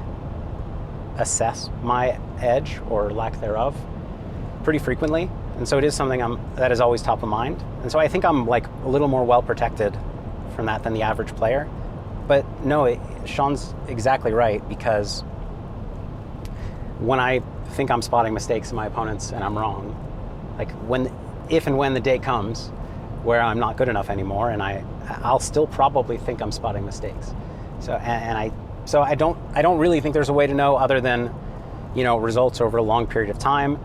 assess my edge or lack thereof pretty frequently, and so it is something that is always top of mind. And so I think I'm like a little more well protected from that than the average player. But no, Shaun's exactly right, because when I think I'm spotting mistakes in my opponents and I'm wrong, like if and when the day comes where I'm not good enough anymore, and I'll still probably think I'm spotting mistakes. So I don't really think there's a way to know other than, results over a long period of time,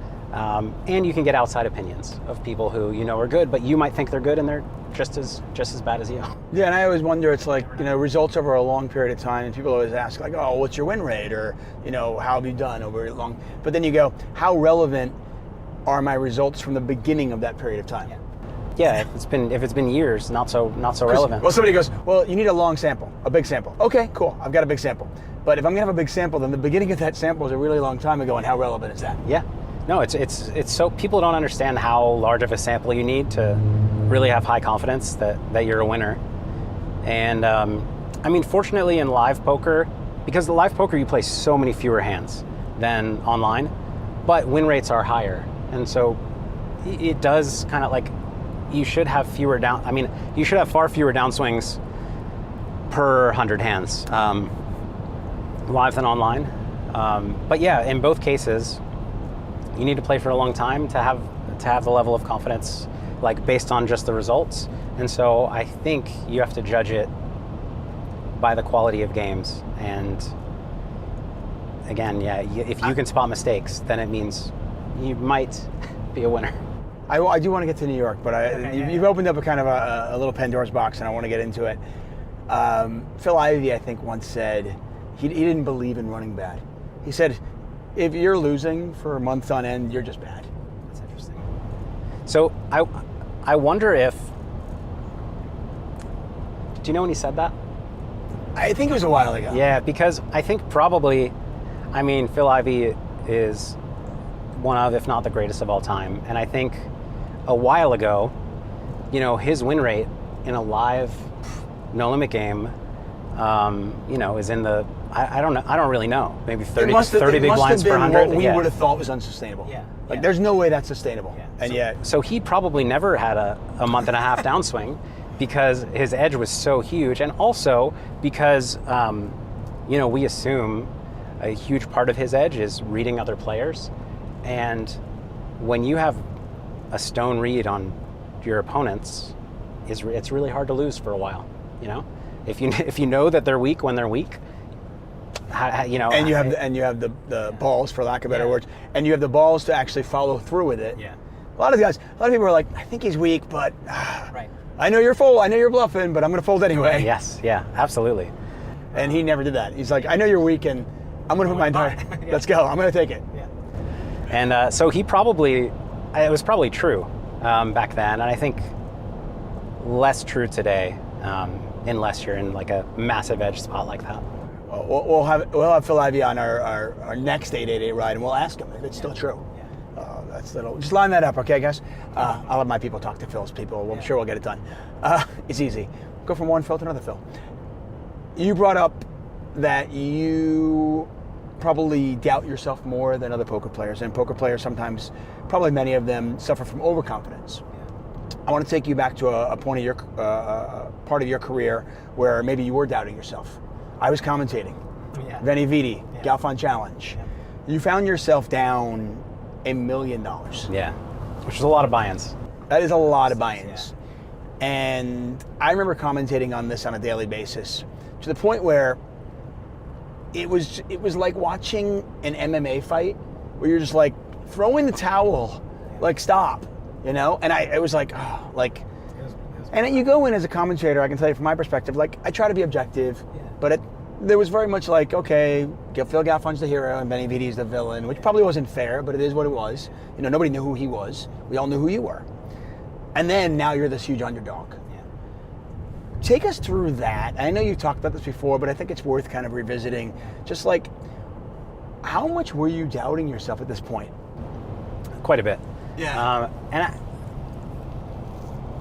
and you can get outside opinions of people who are good, but you might think they're good and they're just as bad as you. Yeah, and I always wonder, it's like, results over a long period of time, and people always ask, like, oh, what's your win rate? Or, how have you done over a long, but then you go, how relevant are my results from the beginning of that period of time? Yeah, if it's been years, not so relevant. Well, somebody goes, well, you need a long sample, a big sample. Okay, cool, I've got a big sample. But if I'm gonna have a big sample, then the beginning of that sample is a really long time ago, and how relevant is that? Yeah. No, it's so people don't understand how large of a sample you need to really have high confidence that you're a winner. And fortunately in live poker, because the live poker you play so many fewer hands than online, but win rates are higher. And so it does kind of like, you should have far fewer downswings per 100 hands live than online. But yeah, in both cases, you need to play for a long time to have the level of confidence, like based on just the results. And so I think you have to judge it by the quality of games. And again, yeah, if you can spot mistakes, then it means you might be a winner. I do want to get to New York, but you've opened up a kind of a little Pandora's box, and I want to get into it. Phil Ivey, I think, once said he didn't believe in running bad. He said, if you're losing for months on end, you're just bad. That's interesting. So I wonder if, do you know when he said that? I think it was a while ago. Yeah, because I think probably, Phil Ivey is one of, if not the greatest of all time. And I think a while ago, his win rate in a live no limit game, is in the, I don't really know, maybe 30 big blinds per 100. What we would have thought was unsustainable. Yeah. There's no way that's sustainable. Yeah. And yet. So he probably never had a month and a half downswing because his edge was so huge. And also because, we assume a huge part of his edge is reading other players. And when you have a stone read on your opponents, it's really hard to lose for a while. You know, if you know that they're weak when they're weak, you know, and you have the balls, for lack of better words, and you have the balls to actually follow through with it. Yeah. A lot of people are like, I think he's weak, but right. I know you're full. I know you're bluffing, but I'm going to fold anyway. Yes. Yeah. Absolutely. And he never did that. He's like, I know you're weak, and I'm going to put my entire. Let's go. I'm going to take it. Yeah. And so it was probably true back then, and I think less true today, unless you're in like a massive edge spot like that. We'll have Phil Ivey on our next 888 ride, and we'll ask him if it's still true. Just line that up, okay, guys? I'll have my people talk to Phil's people. I'm sure we'll get it done. It's easy. Go from one Phil to another Phil. You brought up that you probably doubt yourself more than other poker players, and poker players sometimes, probably many of them, suffer from overconfidence. I want to take you back to a point of your part of your career where maybe you were doubting yourself. I was commentating. Veni Vidi, Galfond Challenge. You found yourself down $1 million. Yeah, which is a lot of buy-ins. That is a lot of buy-ins. And I remember commentating on this on a daily basis to the point where it was like watching an MMA fight where you're just like, throw in the towel, like stop, you know? And I was like, oh, like, and you go in as a commentator, I can tell you from my perspective, like I try to be objective, but there was very much like, okay, Phil Galfond's the hero and Benny Vidi's the villain, which probably wasn't fair, but it is what it was. You know, nobody knew who he was. We all knew who you were. And then now you're this huge underdog. Take us through that. I know you've talked about this before, but I think it's worth kind of revisiting. Just like, how much were you doubting yourself at this point? Quite a bit. Yeah. And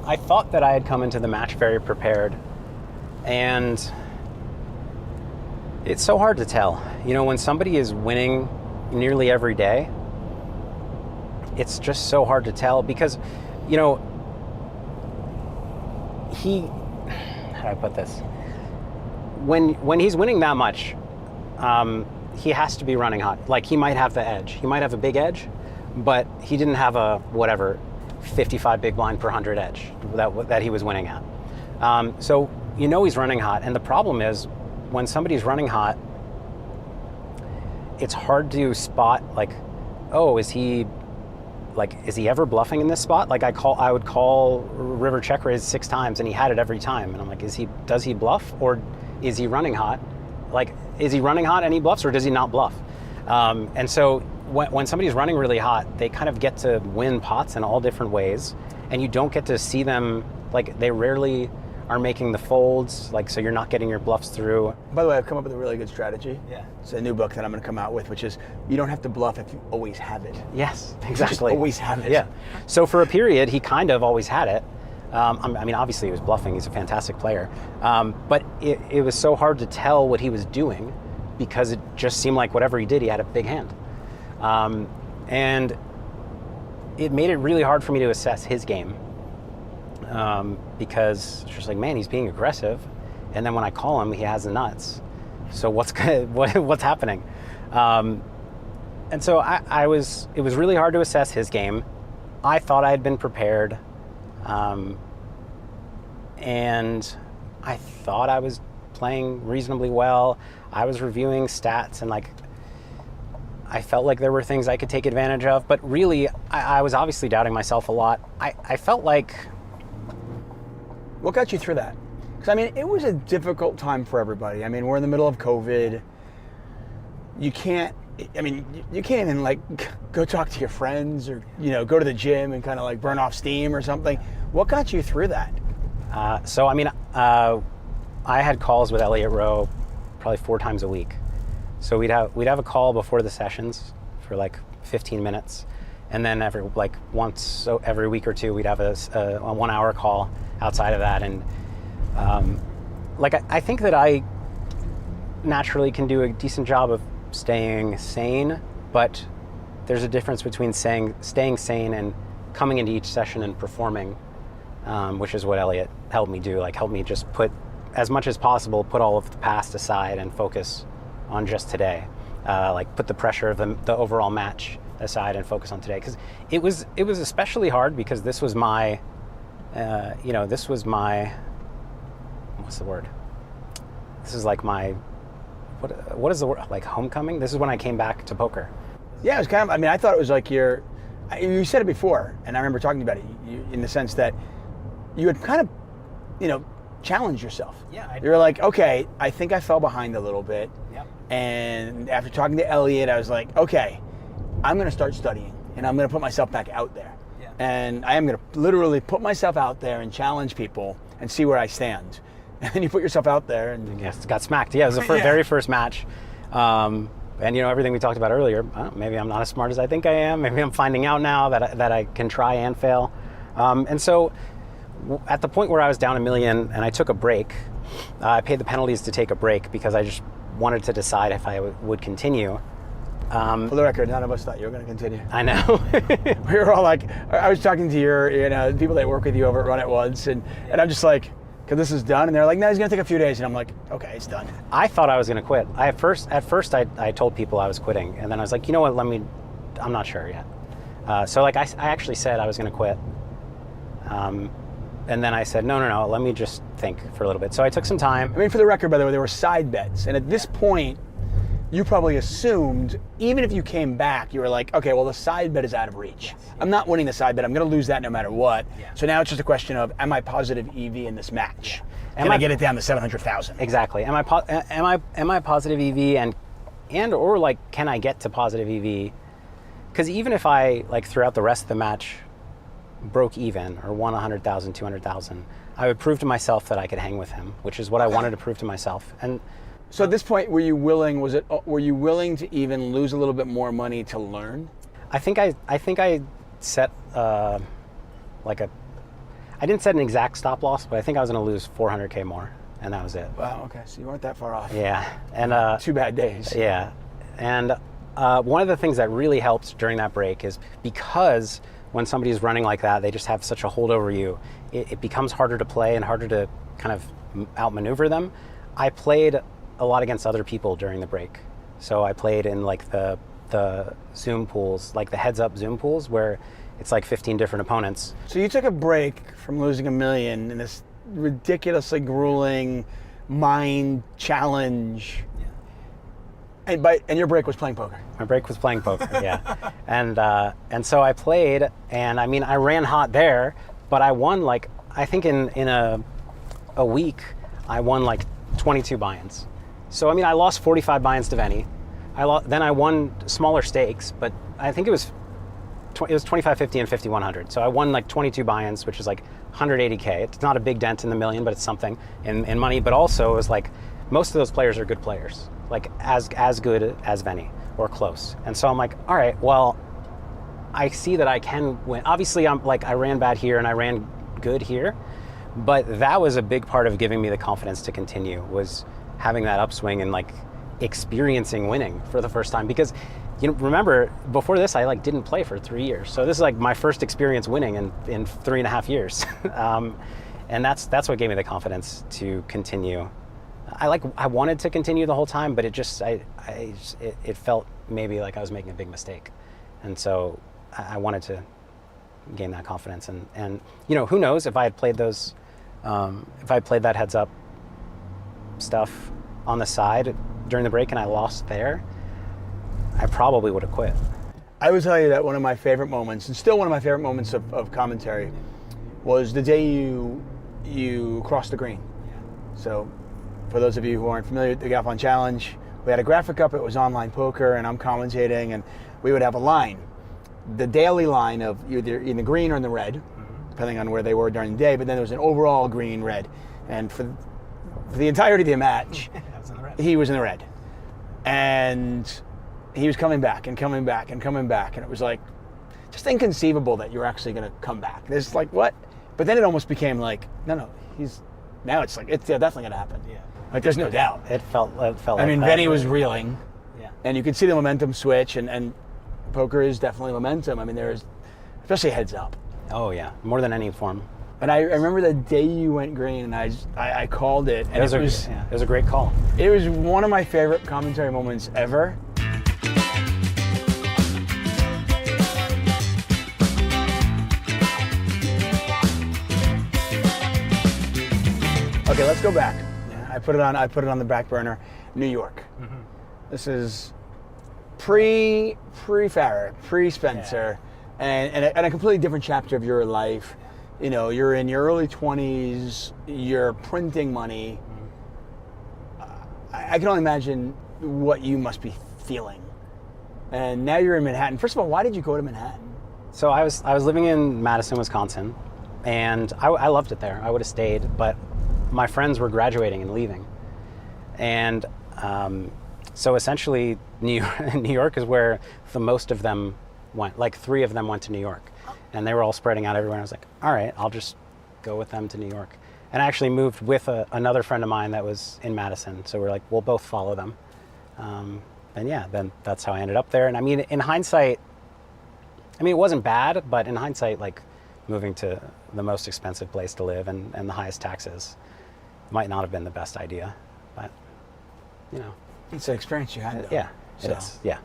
I thought that I had come into the match very prepared, and it's so hard to tell. You know, when somebody is winning nearly every day, it's just so hard to tell because, you know, how do I put this? When he's winning that much, he has to be running hot. Like, he might have the edge. He might have a big edge, but he didn't have a, whatever, 55 big blind per 100 edge that he was winning at. So you know he's running hot, and the problem is when somebody's running hot, it's hard to spot, like, oh, is he ever bluffing in this spot? Like I would call river check raise 6 times and he had it every time. And I'm like, does he bluff or is he running hot? Like, is he running hot and he bluffs or does he not bluff? And so when somebody's running really hot, they kind of get to win pots in all different ways, and you don't get to see them, like, they rarely are making the folds, like, so you're not getting your bluffs through. By the way, I've come up with a really good strategy. Yeah. It's a new book that I'm going to come out with, which is you don't have to bluff if you always have it. Yes, You exactly. just always have it. Yeah. So for a period, he kind of always had it. I mean, obviously he was bluffing. He's a fantastic player. But it was so hard to tell what he was doing because it just seemed like whatever he did, he had a big hand. And it made it really hard for me to assess his game. Because it's just like, man, he's being aggressive, and then when I call him, he has the nuts. So what's happening? And so it was really hard to assess his game. I thought I had been prepared, and I thought I was playing reasonably well. I was reviewing stats, and like, I felt like there were things I could take advantage of, but really, I was obviously doubting myself a lot. I felt like... What got you through that? Because, I mean, it was a difficult time for everybody. I mean, we're in the middle of COVID. You can't even, like, go talk to your friends or, you know, go to the gym and kind of, like, burn off steam or something. What got you through that? So, I mean, I had calls with Elliott Rowe probably 4 times a week. So we'd have a call before the sessions for, like, 15 minutes. And then once every week or two, we'd have a 1-hour call outside of that. And I think that I naturally can do a decent job of staying sane, but there's a difference between staying sane and coming into each session and performing, which is what Elliott helped me do. Like, helped me just put, as much as possible, put all of the past aside and focus on just today. Like, put the pressure of the overall match aside and focus on today, because it was especially hard because this was my this was my, what's the word? This is like my, what is the word? Like homecoming? This is when I came back to poker. Yeah, it was kind of, I mean, I thought it was like you said it before, and I remember talking about it in the sense that you had kind of, challenged yourself. Yeah. You were like, okay, I think I fell behind a little bit. Yep. And after talking to Elliot, I was like, okay, I'm going to start studying, and I'm going to put myself back out there. Yeah. And I am going to literally put myself out there and challenge people and see where I stand. And then you put yourself out there and Yes, got smacked. Yeah, it was the very first match. And everything we talked about earlier, maybe I'm not as smart as I think I am. Maybe I'm finding out now that I can try and fail. And so at the point where I was down $1 million and I took a break, I paid the penalties to take a break because I just wanted to decide if I would continue. For the record, none of us thought you were going to continue. I know. We were all like, I was talking to your, people that work with you over at Run It Once, and I'm just like, because this is done, and they're like, no, he's going to take a few days, and I'm like, okay, it's done. I thought I was going to quit. At first I told people I was quitting, and then I was like, you know what, I'm not sure yet. So like I actually said I was going to quit. And then I said, no, let me just think for a little bit. So I took some time. I mean, for the record, by the way, there were side bets. And at this point, you probably assumed, even if you came back, you were like, okay, well, the side bet is out of reach. I'm not winning the side bet. I'm going to lose that no matter what. Yeah. So now it's just a question of, am I positive EV in this match? Yeah. Can I get it down to 700,000? Exactly. Am I positive EV and or like, can I get to positive EV? Because even if I, like, throughout the rest of the match, broke even or won 100,000, 200,000, I would prove to myself that I could hang with him, which is what I wanted to prove to myself. And so at this point, were you willing to even lose a little bit more money to learn? I think I set I didn't set an exact stop loss, but I think I was going to lose 400K more, and that was it. Wow. Okay. So you weren't that far off. Yeah. And 2 bad days. Yeah. And one of the things that really helped during that break is because when somebody's running like that, they just have such a hold over you. It becomes harder to play and harder to kind of outmaneuver them. I played a lot against other people during the break. So I played in like the Zoom pools, like the heads up Zoom pools where it's like 15 different opponents. So you took a break from losing $1 million in this ridiculously grueling mind challenge. And your break was playing poker. My break was playing poker, yeah. And so I played, and I mean, I ran hot there, but I won like, I think in a week, I won like 22 buy-ins. So I mean, I lost 45 buy-ins to Venny. Then I won smaller stakes, but I think it was 2550 and 5100. So I won like 22 buy-ins, which is like 180K. It's not a big dent in the million, but it's something in money. But also it was like, most of those players are good players, like as good as Venny or close. And so I'm like, all right, well, I see that I can win. Obviously, I ran bad here and I ran good here, but that was a big part of giving me the confidence to continue, was having that upswing and like experiencing winning for the first time. Because remember, before this, I like didn't play for 3 years. So this is like my first experience winning in 3.5 years. And that's what gave me the confidence to continue. I wanted to continue the whole time, but it felt maybe like I was making a big mistake. And so I wanted to gain that confidence. And who knows, if I had played those, if I had played that heads up stuff on the side during the break and I lost there, I probably would have quit. I would tell you that one of my favorite moments, and still one of my favorite moments of commentary, was the day you crossed the green. So for those of you who aren't familiar with the Gaffon Challenge, we had a graphic up, it was online poker, and I'm commentating, and we would have a line. The daily line of either in the green or in the red, depending on where they were during the day, but then there was an overall green-red. And for the entirety of the match, he was in the red. And he was coming back and coming back and coming back, and it was like just inconceivable that you're actually going to come back. There's like, what? But then it almost became like, no, now it's like, it's definitely going to happen. Yeah. Like, there's no doubt. It felt I like mean, that. Venny was reeling. Yeah. And you could see the momentum switch, and poker is definitely momentum. I mean, there's, especially heads up. Oh yeah, more than any form. And I remember the day you went green, and I called it. And it was a great call. It was one of my favorite commentary moments ever. Okay, let's go back. I put it on the back burner. New York. This is pre-Farrah, pre-Spencer, and a completely different chapter of your life. You know, you're in your early 20s. You're printing money. I can only imagine what you must be feeling. And now you're in Manhattan. First of all, why did you go to Manhattan? So I was living in Madison, Wisconsin, and I loved it there. I would have stayed, but my friends were graduating and leaving. And so essentially, New York is where the most of them went. Like 3 of them went to New York, and they were all spreading out everywhere. And I was like, all right, I'll just go with them to New York. And I actually moved with another friend of mine that was in Madison. So we're like, we'll both follow them. And yeah, then that's how I ended up there. And I mean, in hindsight, it wasn't bad, but in hindsight, like moving to the most expensive place to live and the highest taxes might not have been the best idea. But, you know. It's an experience you had, though. Yeah, it is. Yeah.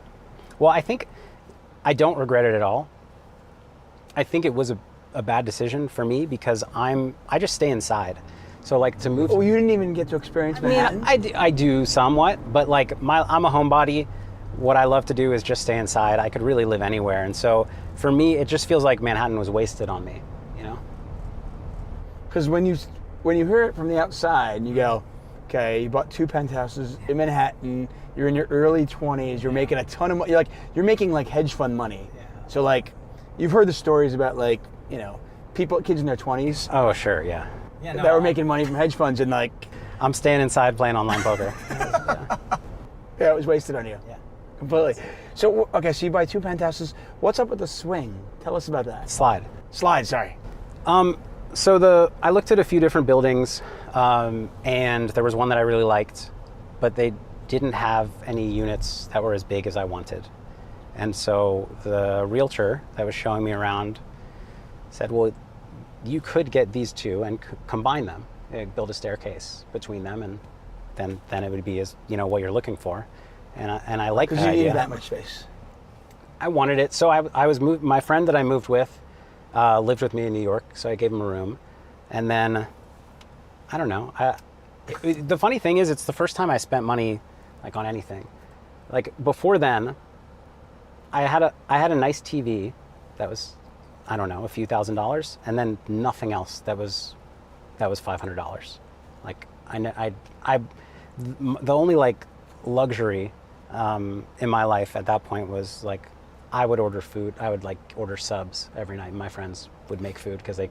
Well, I think I don't regret it at all. I think it was a bad decision for me because I just stay inside. So like to move. Oh, you didn't even get to experience Manhattan? I do somewhat, but like I'm a homebody. What I love to do is just stay inside. I could really live anywhere, and so for me, it just feels like Manhattan was wasted on me. You know. Because when you hear it from the outside, and you go, okay, you bought 2 penthouses in Manhattan. You're in your early 20s. You're making a ton of money. You're making like hedge fund money. Yeah. So like, you've heard the stories about like, you know, kids in their 20s. Oh sure, yeah. That were making money from hedge funds and like. I'm staying inside playing online poker. Yeah, it was wasted on you. Yeah. Completely. So okay, so you buy 2 penthouses. What's up with the swing? Tell us about that. Slide, sorry. So I looked at a few different buildings, and there was one that I really liked, but they didn't have any units that were as big as I wanted. And so the realtor that was showing me around said, well, you could get these 2 and combine them, build a staircase between them, and then it would be as, you know, what you're looking for. And I like that idea. Because you needed that much space. I wanted it. So I was moved. My friend that I moved with lived with me in New York, so I gave him a room. And then, I don't know. The funny thing is, it's the first time I spent money like on anything. Like before then, I had a nice TV that was, I don't know, a few $1,000s, and then nothing else that was $500. Like the only like luxury in my life at that point was like I would order food. I would like order subs every night. My friends would make food because they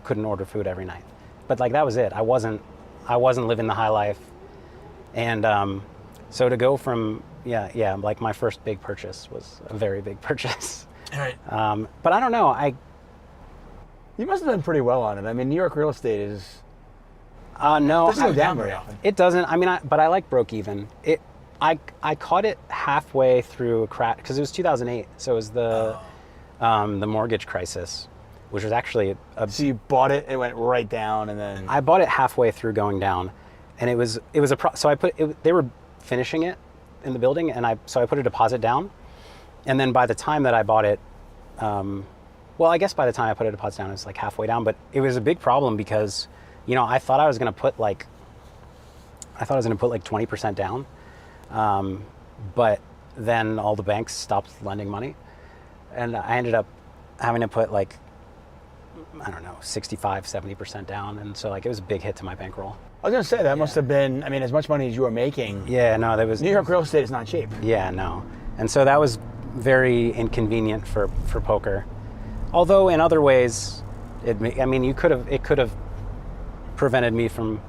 couldn't order food every night. But like that was it. I wasn't living the high life. And so to go from like my first big purchase was a very big purchase. Right. But I don't know. You must have done pretty well on it. I mean, New York real estate is. No, it doesn't go down very often. It doesn't. I mean, but I like broke even. I caught it halfway through a crash because it was 2008. So it was the mortgage crisis, which was actually So you bought it, it went right down, and then I bought it halfway through going down, and it was so I put it. They were finishing it in the building, and I put a deposit down, and then by the time that I bought it, well, I guess by the time I put a deposit down, it was like halfway down, but it was a big problem because. You know, I thought I was going to put like 20% down, but then all the banks stopped lending money, and I ended up having to put like, I don't know, 65-70% down, and so like it was a big hit to my bankroll. I was going to say that must have been, I mean, as much money as you were making. Yeah, no, that was New York real estate is not cheap. Yeah, no, and so that was very inconvenient for poker. Although in other ways, it could have prevented me from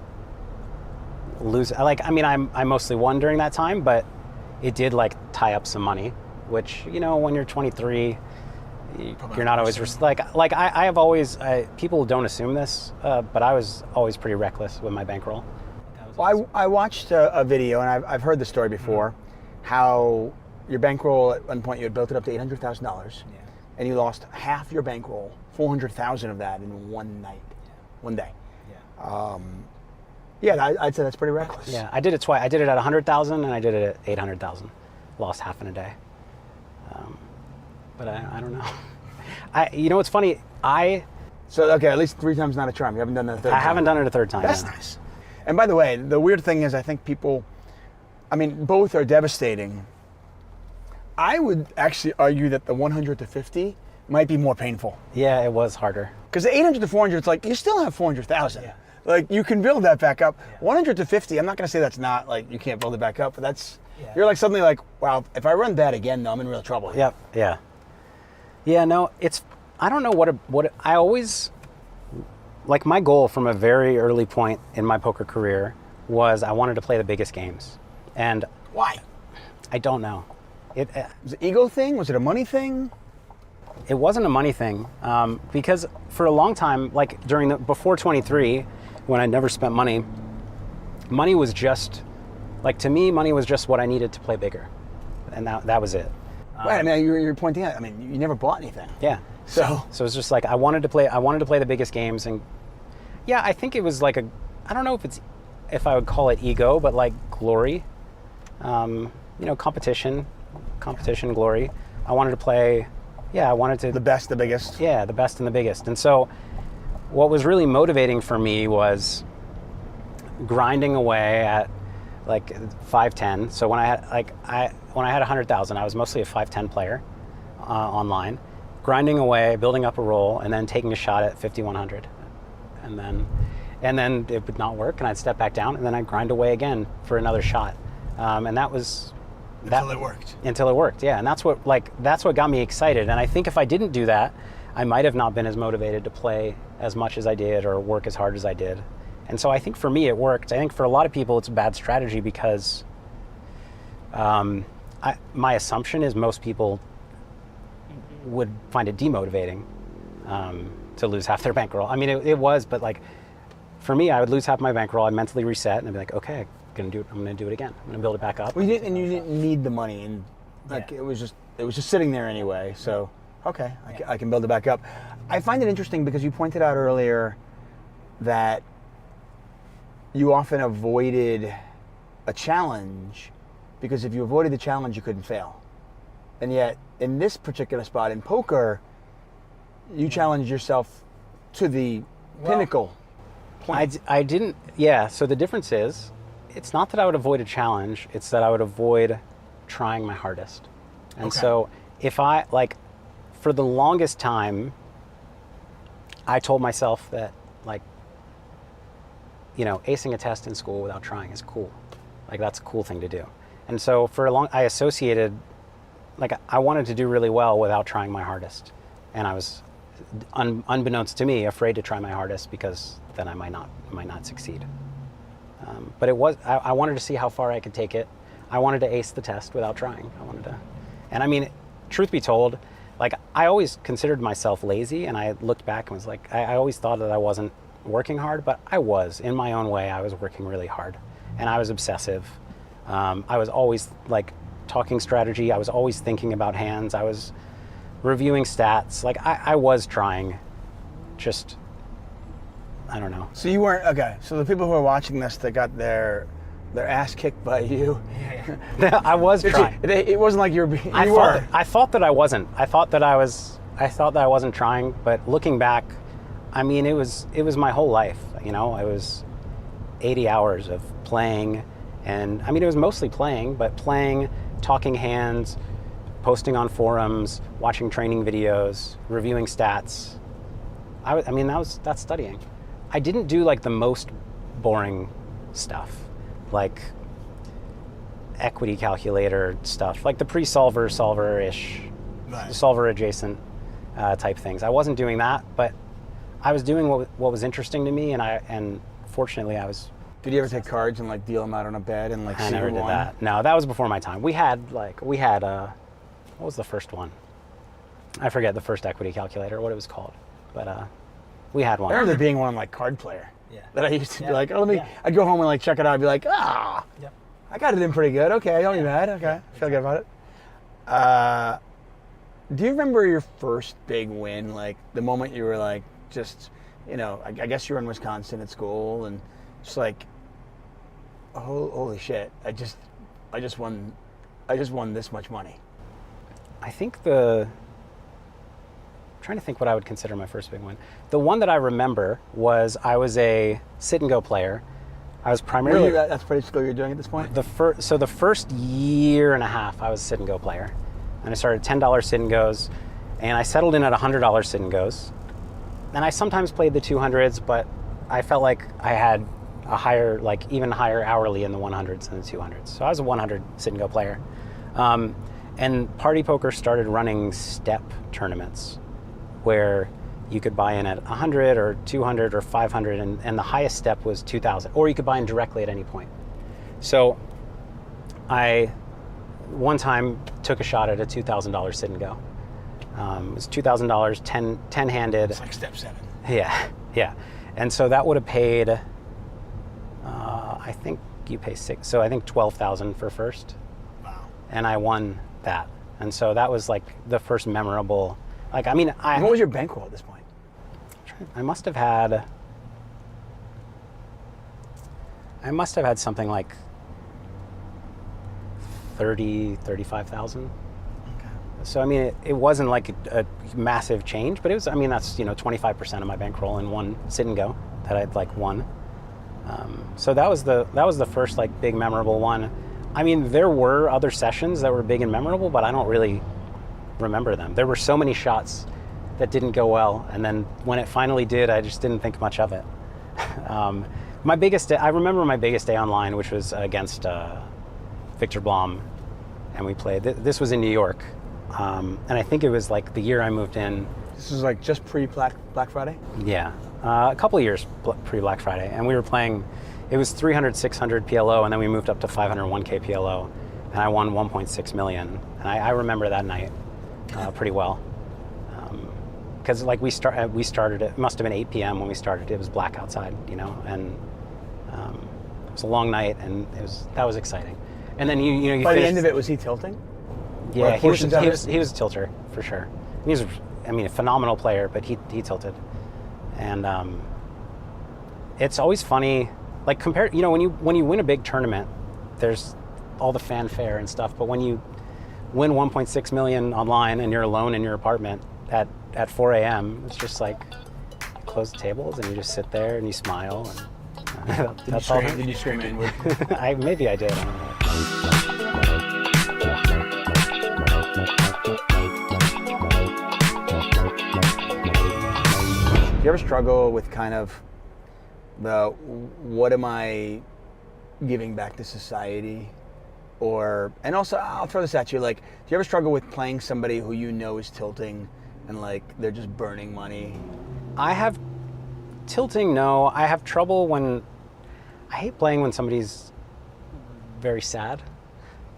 losing. Like, I mean, I mostly won during that time, but it did like tie up some money, which, you know, when you're 23, you're not always I have always people don't assume this, but I was always pretty reckless with my bankroll. Well, I watched a video, and I've heard the story before, how your bankroll at one point you had built it up to $800,000, and you lost half your bankroll, $400,000 of that in one night, one day. I'd say that's pretty reckless. Yeah, I did it twice. I did it at 100,000 and I did it at 800,000. Lost half in a day. But I don't know. You know what's funny? So okay, at least 3 times not a charm. You haven't done that a third time. I haven't done it a third time. That's no. nice. And by the way, the weird thing is I think people, I mean, both are devastating. I would actually argue that the 100 to 50 might be more painful. Yeah, it was harder. Because the 800 to 400, it's like, you still have 400,000. Yeah. Like, you can build that back up. Yeah. 100 to 50, I'm not going to say that's not, like, you can't build it back up, but that's, you're like suddenly like, wow, if I run that again, though, I'm in real trouble here. Yep, yeah. Yeah, no, it's, I don't know what I always, like, my goal from a very early point in my poker career was I wanted to play the biggest games. And why? I don't know. Was it an ego thing? Was it a money thing? It wasn't a money thing, because for a long time, like before 23, when I never spent money, money was just, like, to me, money was just what I needed to play bigger, and that was it. Right. I mean, you're pointing out. I mean, you never bought anything. Yeah. So it's just like I wanted to play the biggest games, and yeah, I think it was like I don't know if I would call it ego, but like glory, competition, glory. I wanted to play. Yeah, I wanted to... The best, the biggest. Yeah, the best and the biggest. And so what was really motivating for me was grinding away at like 510. So when I had when I had 100,000, I was mostly a 510 player online, grinding away, building up a roll, and then taking a shot at 5,100. And then it would not work, and I'd step back down, and then I'd grind away again for another shot. And that was... Until it worked. Until it worked, yeah. And that's what got me excited. And I think if I didn't do that, I might have not been as motivated to play as much as I did or work as hard as I did. And so I think for me it worked. I think for a lot of people it's a bad strategy because my assumption is most people would find it demotivating to lose half their bankroll. I mean, it was, but like for me, I would lose half my bankroll. I'd mentally reset and I'd be like, okay, I'm gonna do it again. I'm gonna build it back up. Well, you didn't need the money, and like it was just sitting there anyway. So okay, I can build it back up. I find it interesting because you pointed out earlier that you often avoided a challenge because if you avoided the challenge, you couldn't fail. And yet, in this particular spot in poker, you challenged yourself to the pinnacle point. I didn't. Yeah. So the difference is, it's not that I would avoid a challenge, it's that I would avoid trying my hardest. And so if I, like, for the longest time, I told myself that, like, acing a test in school without trying is cool. Like, that's a cool thing to do. And so I associated, like, I wanted to do really well without trying my hardest. And I was, unbeknownst to me, afraid to try my hardest because then I might not succeed. But it was, I wanted to see how far I could take it. I wanted to ace the test without trying. And I mean, truth be told, like, I always considered myself lazy, and I looked back and was like, I always thought that I wasn't working hard, but I was. In my own way, I was working really hard. And I was obsessive. I was always, like, talking strategy. I was always thinking about hands. I was reviewing stats. Like, I was trying, just... I don't know. So you weren't, okay, so the people who are watching this that got their ass kicked by you. I was trying. It wasn't like you were being, I thought that I wasn't. I thought that I wasn't trying, but looking back, I mean, it was my whole life, It was 80 hours of playing, and I mean, it was mostly playing, but playing, talking hands, posting on forums, watching training videos, reviewing stats. I mean, that's studying. I didn't do like the most boring stuff, like equity calculator stuff, like the pre-solver-ish, solver adjacent type things. I wasn't doing that, but I was doing what was interesting to me, and fortunately I was. Did you ever take cards and like deal them out on a bed and like? I never did that. No, that was before my time. We had what was the first one? I forget the first equity calculator, what it was called, but we had one. I remember there being one like Card Player. Yeah. That I used to be like, I'd go home and like check it out. I'd be like, I got it in pretty good. Okay, don't be mad. Okay, feel good about it. Do you remember your first big win? Like the moment you were like, just, I guess you were in Wisconsin at school and just like, holy shit! I just won this much money. I think trying to think what I would consider my first big win. The one that I remember was I was a sit and go player. I was primarily... That's basically what you're doing at this point? The first year and a half, I was a sit and go player. And I started $10 sit and goes, and I settled in at $100 sit and goes. And I sometimes played the 200s, but I felt like I had a higher, like even higher hourly in the 100s than the 200s. So I was a 100 sit and go player. And Party Poker started running step tournaments where you could buy in at 100 or 200 or 500, and the highest step was 2,000, or you could buy in directly at any point. So I, one time, took a shot at a $2,000 sit and go. It was $2,000, 10-handed. It's like step 7. Yeah, yeah. And so that would have paid, I think you pay 6, so I think 12,000 for first. Wow. And I won that. And so that was like the first memorable, like, I mean, What was your bankroll at this point? I must have had something like 35,000. Okay. So, I mean, it wasn't like a massive change, but it was, I mean, that's, 25% of my bankroll in one sit and go that I'd like won. So that was the first like big memorable one. I mean, there were other sessions that were big and memorable, but I don't really remember them. There were so many shots that didn't go well, and then when it finally did, I just didn't think much of it. I remember my biggest day online, which was against Victor Blom, and we played. This was in New York, and I think it was like the year I moved in. This was like just pre-Black Friday? Yeah, a couple of years pre-Black Friday, and we were playing. It was 300, 600 PLO, and then we moved up to 501k PLO, and I won 1.6 million, and I remember that night pretty well. Because like we started, it must have been 8 p.m. when we started. It was black outside, and it was a long night, and that was exciting. And then you by finished, the end of it, was he tilting? Yeah, he was portions a tilter for sure. He was, I mean, a phenomenal player, but he tilted, and it's always funny, like compared, when you win a big tournament, there's all the fanfare and stuff, but when you win 1.6 million online and you're alone in your apartment at 4 a.m. It's just like you close the tables and you just sit there and you smile, and that's all. Did you scream inward? Maybe I did. I don't know. Do you ever struggle with kind of the what am I giving back to society? And also, I'll throw this at you, like, do you ever struggle with playing somebody who is tilting and like they're just burning money? I have tilting, no. I have trouble I hate playing when somebody's very sad.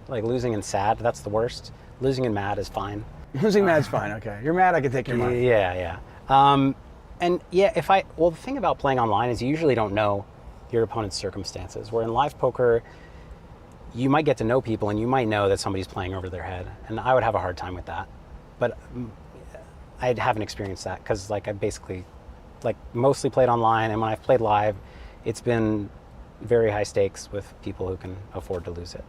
Like losing and sad, that's the worst. Losing and mad is fine. Losing mad's fine, okay. You're mad, I can take your money. Yeah. And yeah, the thing about playing online is you usually don't know your opponent's circumstances. Where in live poker, you might get to know people and you might know that somebody's playing over their head. And I would have a hard time with that. But I haven't experienced that because like I basically mostly played online, and when I've played live, it's been very high stakes with people who can afford to lose it.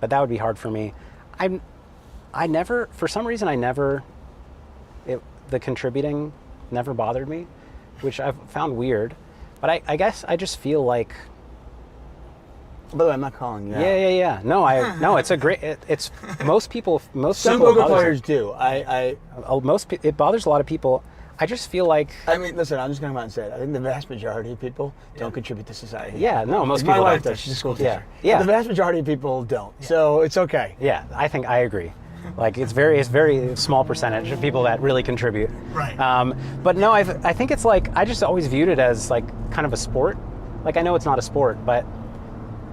But that would be hard for me. For some reason, the contributing never bothered me, which I've found weird. But I guess I just feel like. By the way, I'm not calling you out. Yeah. No, it's a great. It's most people. Some poker players do. It bothers a lot of people. I just feel like. I mean, listen. I'm just going to come out and say it. I think the vast majority of people don't contribute to society. Yeah, no, most people. My wife don't. does. She's a school teacher. Yeah. But the vast majority of people don't. Yeah. So it's okay. Yeah, I think I agree. Like it's very small percentage of people that really contribute. Right. But no, I think it's like I just always viewed it as like kind of a sport. Like I know it's not a sport, but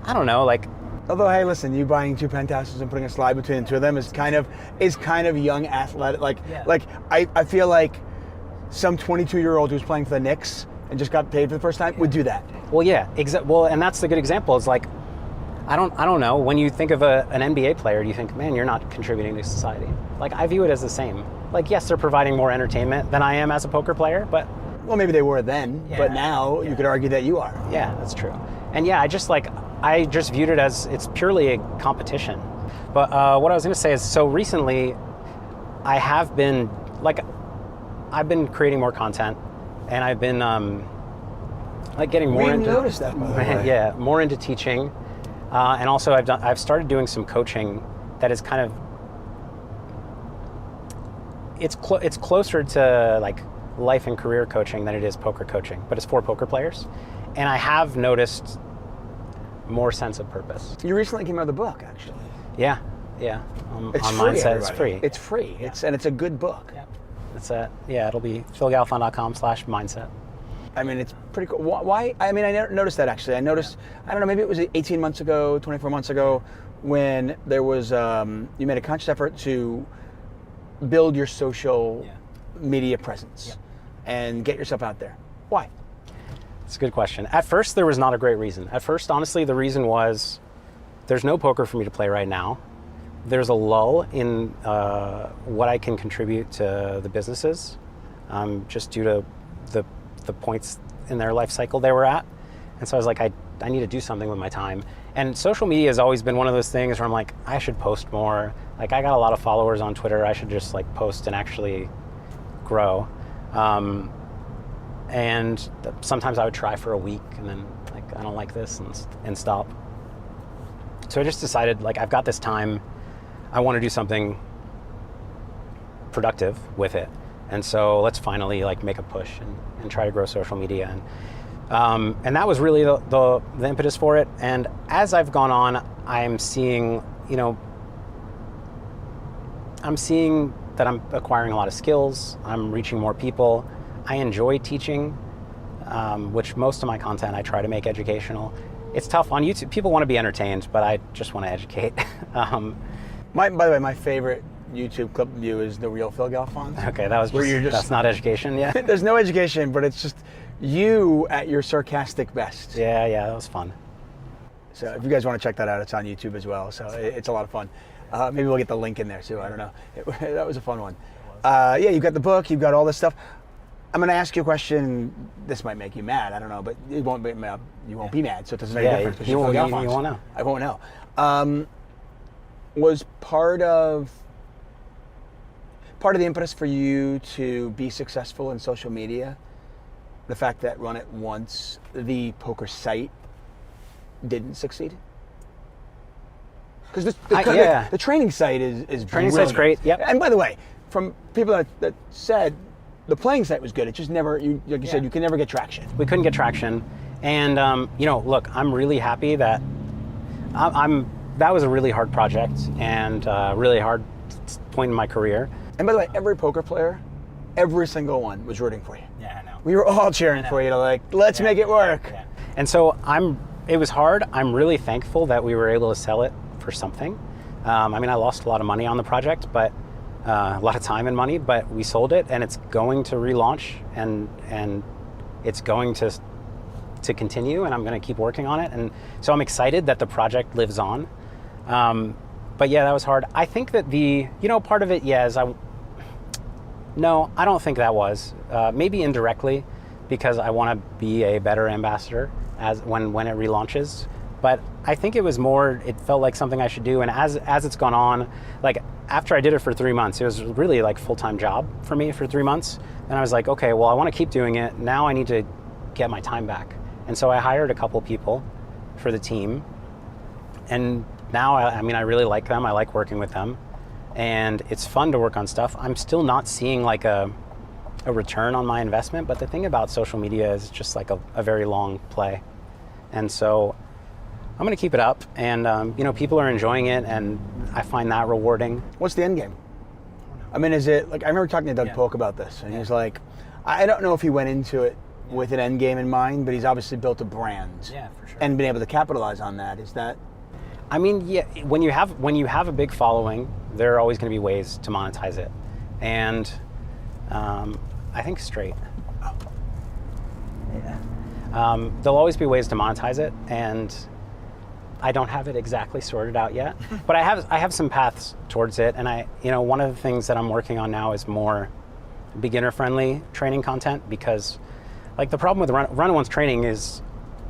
I don't know. Like. Although, hey, listen, you buying 2 penthouses and putting a slide between the two of them is kind of young athletic. Like I feel like some 22-year-old who's playing for the Knicks and just got paid for the first time would do that. Well, yeah, well, and that's the good example. Is like, I don't know. When you think of an NBA player, do you think, man, you're not contributing to society? Like, I view it as the same. Like, yes, they're providing more entertainment than I am as a poker player, but. Well, maybe they were then, but now you could argue that you are. Yeah, that's true. And yeah, I just viewed it as it's purely a competition. But what I was going to say is, so recently, I've been creating more content, and I've been like getting more We into noticed that, by the way. yeah, more into teaching, and also I've started doing some coaching that is kind of it's closer to like life and career coaching than it is poker coaching, but it's for poker players, and I have noticed more sense of purpose. You recently came out with a book, actually. Yeah. It's on free, Mindset, everybody. it's free. It's free. And it's a good book. Yeah. It's it'll be philgalfond.com/mindset. I mean, it's pretty cool. Why? I mean, I never noticed that, actually. I noticed, I don't know, maybe it was 18 months ago, 24 months ago, when there was, you made a conscious effort to build your social media presence and get yourself out there. Why? It's a good question. At first, there was not a great reason. At first, honestly, the reason was there's no poker for me to play right now. There's a lull in what I can contribute to the businesses, just due to the points in their life cycle they were at. And so I was like, I need to do something with my time. And social media has always been one of those things where I'm like, I should post more. Like, I got a lot of followers on Twitter. I should just like post and actually grow. And sometimes I would try for a week and then like, I don't like this and stop. So I just decided, like, I've got this time. I want to do something productive with it. And so let's finally like make a push and try to grow social media. And that was really the impetus for it. And as I've gone on, I'm seeing that I'm acquiring a lot of skills. I'm reaching more people. I enjoy teaching, which most of my content I try to make educational. It's tough on YouTube. People want to be entertained, but I just want to educate. By the way, my favorite YouTube clip view is the real Phil Galfond. Okay, that's not education, yeah. There's no education, but it's just you at your sarcastic best. Yeah, that was fun. So if you guys want to check that out, it's on YouTube as well. So it's a lot of fun. Maybe we'll get the link in there too. I don't know. That was a fun one. Yeah, you've got the book. You've got all this stuff. I'm going to ask you a question. This might make you mad. I don't know, but it won't be. You won't be mad, so it doesn't make a difference. You won't know. I won't know. Was part of the impetus for you to be successful in social media the fact that Run It Once, the poker site, didn't succeed? Because the training site is training site's great. Yep. And by the way, from people that said the playing site was good, it just never, like you said, you can never get traction. We couldn't get traction, and look, I'm really happy that that was a really hard project and really hard point in my career. And by the way, every poker player, every single one was rooting for you. Yeah, I know. We were all cheering for you to let's make it work. Yeah. And so it was hard. I'm really thankful that we were able to sell it for something. I lost a lot of money on the project, but a lot of time and money, but we sold it and it's going to relaunch and it's going to continue, and I'm going to keep working on it. And so I'm excited that the project lives on. But yeah, that was hard. I think that part of it, no, I don't think that was. Maybe indirectly, because I want to be a better ambassador when it relaunches. But I think it was more, it felt like something I should do. And as it's gone on, like after I did it for 3 months, it was really like full-time job for me for 3 months. And I was like, okay, well, I want to keep doing it. Now I need to get my time back. And so I hired a couple people for the team. And now, I really like them. I like working with them. And it's fun to work on stuff. I'm still not seeing like a return on my investment, but the thing about social media is just like a very long play. And so I'm gonna keep it up, and people are enjoying it, and I find that rewarding. What's the end game? I mean, is it like, I remember talking to Doug Polk about this, and he's like, I don't know if he went into it with an end game in mind, but he's obviously built a brand. Yeah, for sure. And been able to capitalize on that. Is that? I mean, yeah, when you have a big following, there are always going to be ways to monetize it, and I think straight. Oh. Yeah. There'll always be ways to monetize it, and I don't have it exactly sorted out yet, but I have some paths towards it, and one of the things that I'm working on now is more beginner-friendly training content, because like the problem with Run Once training is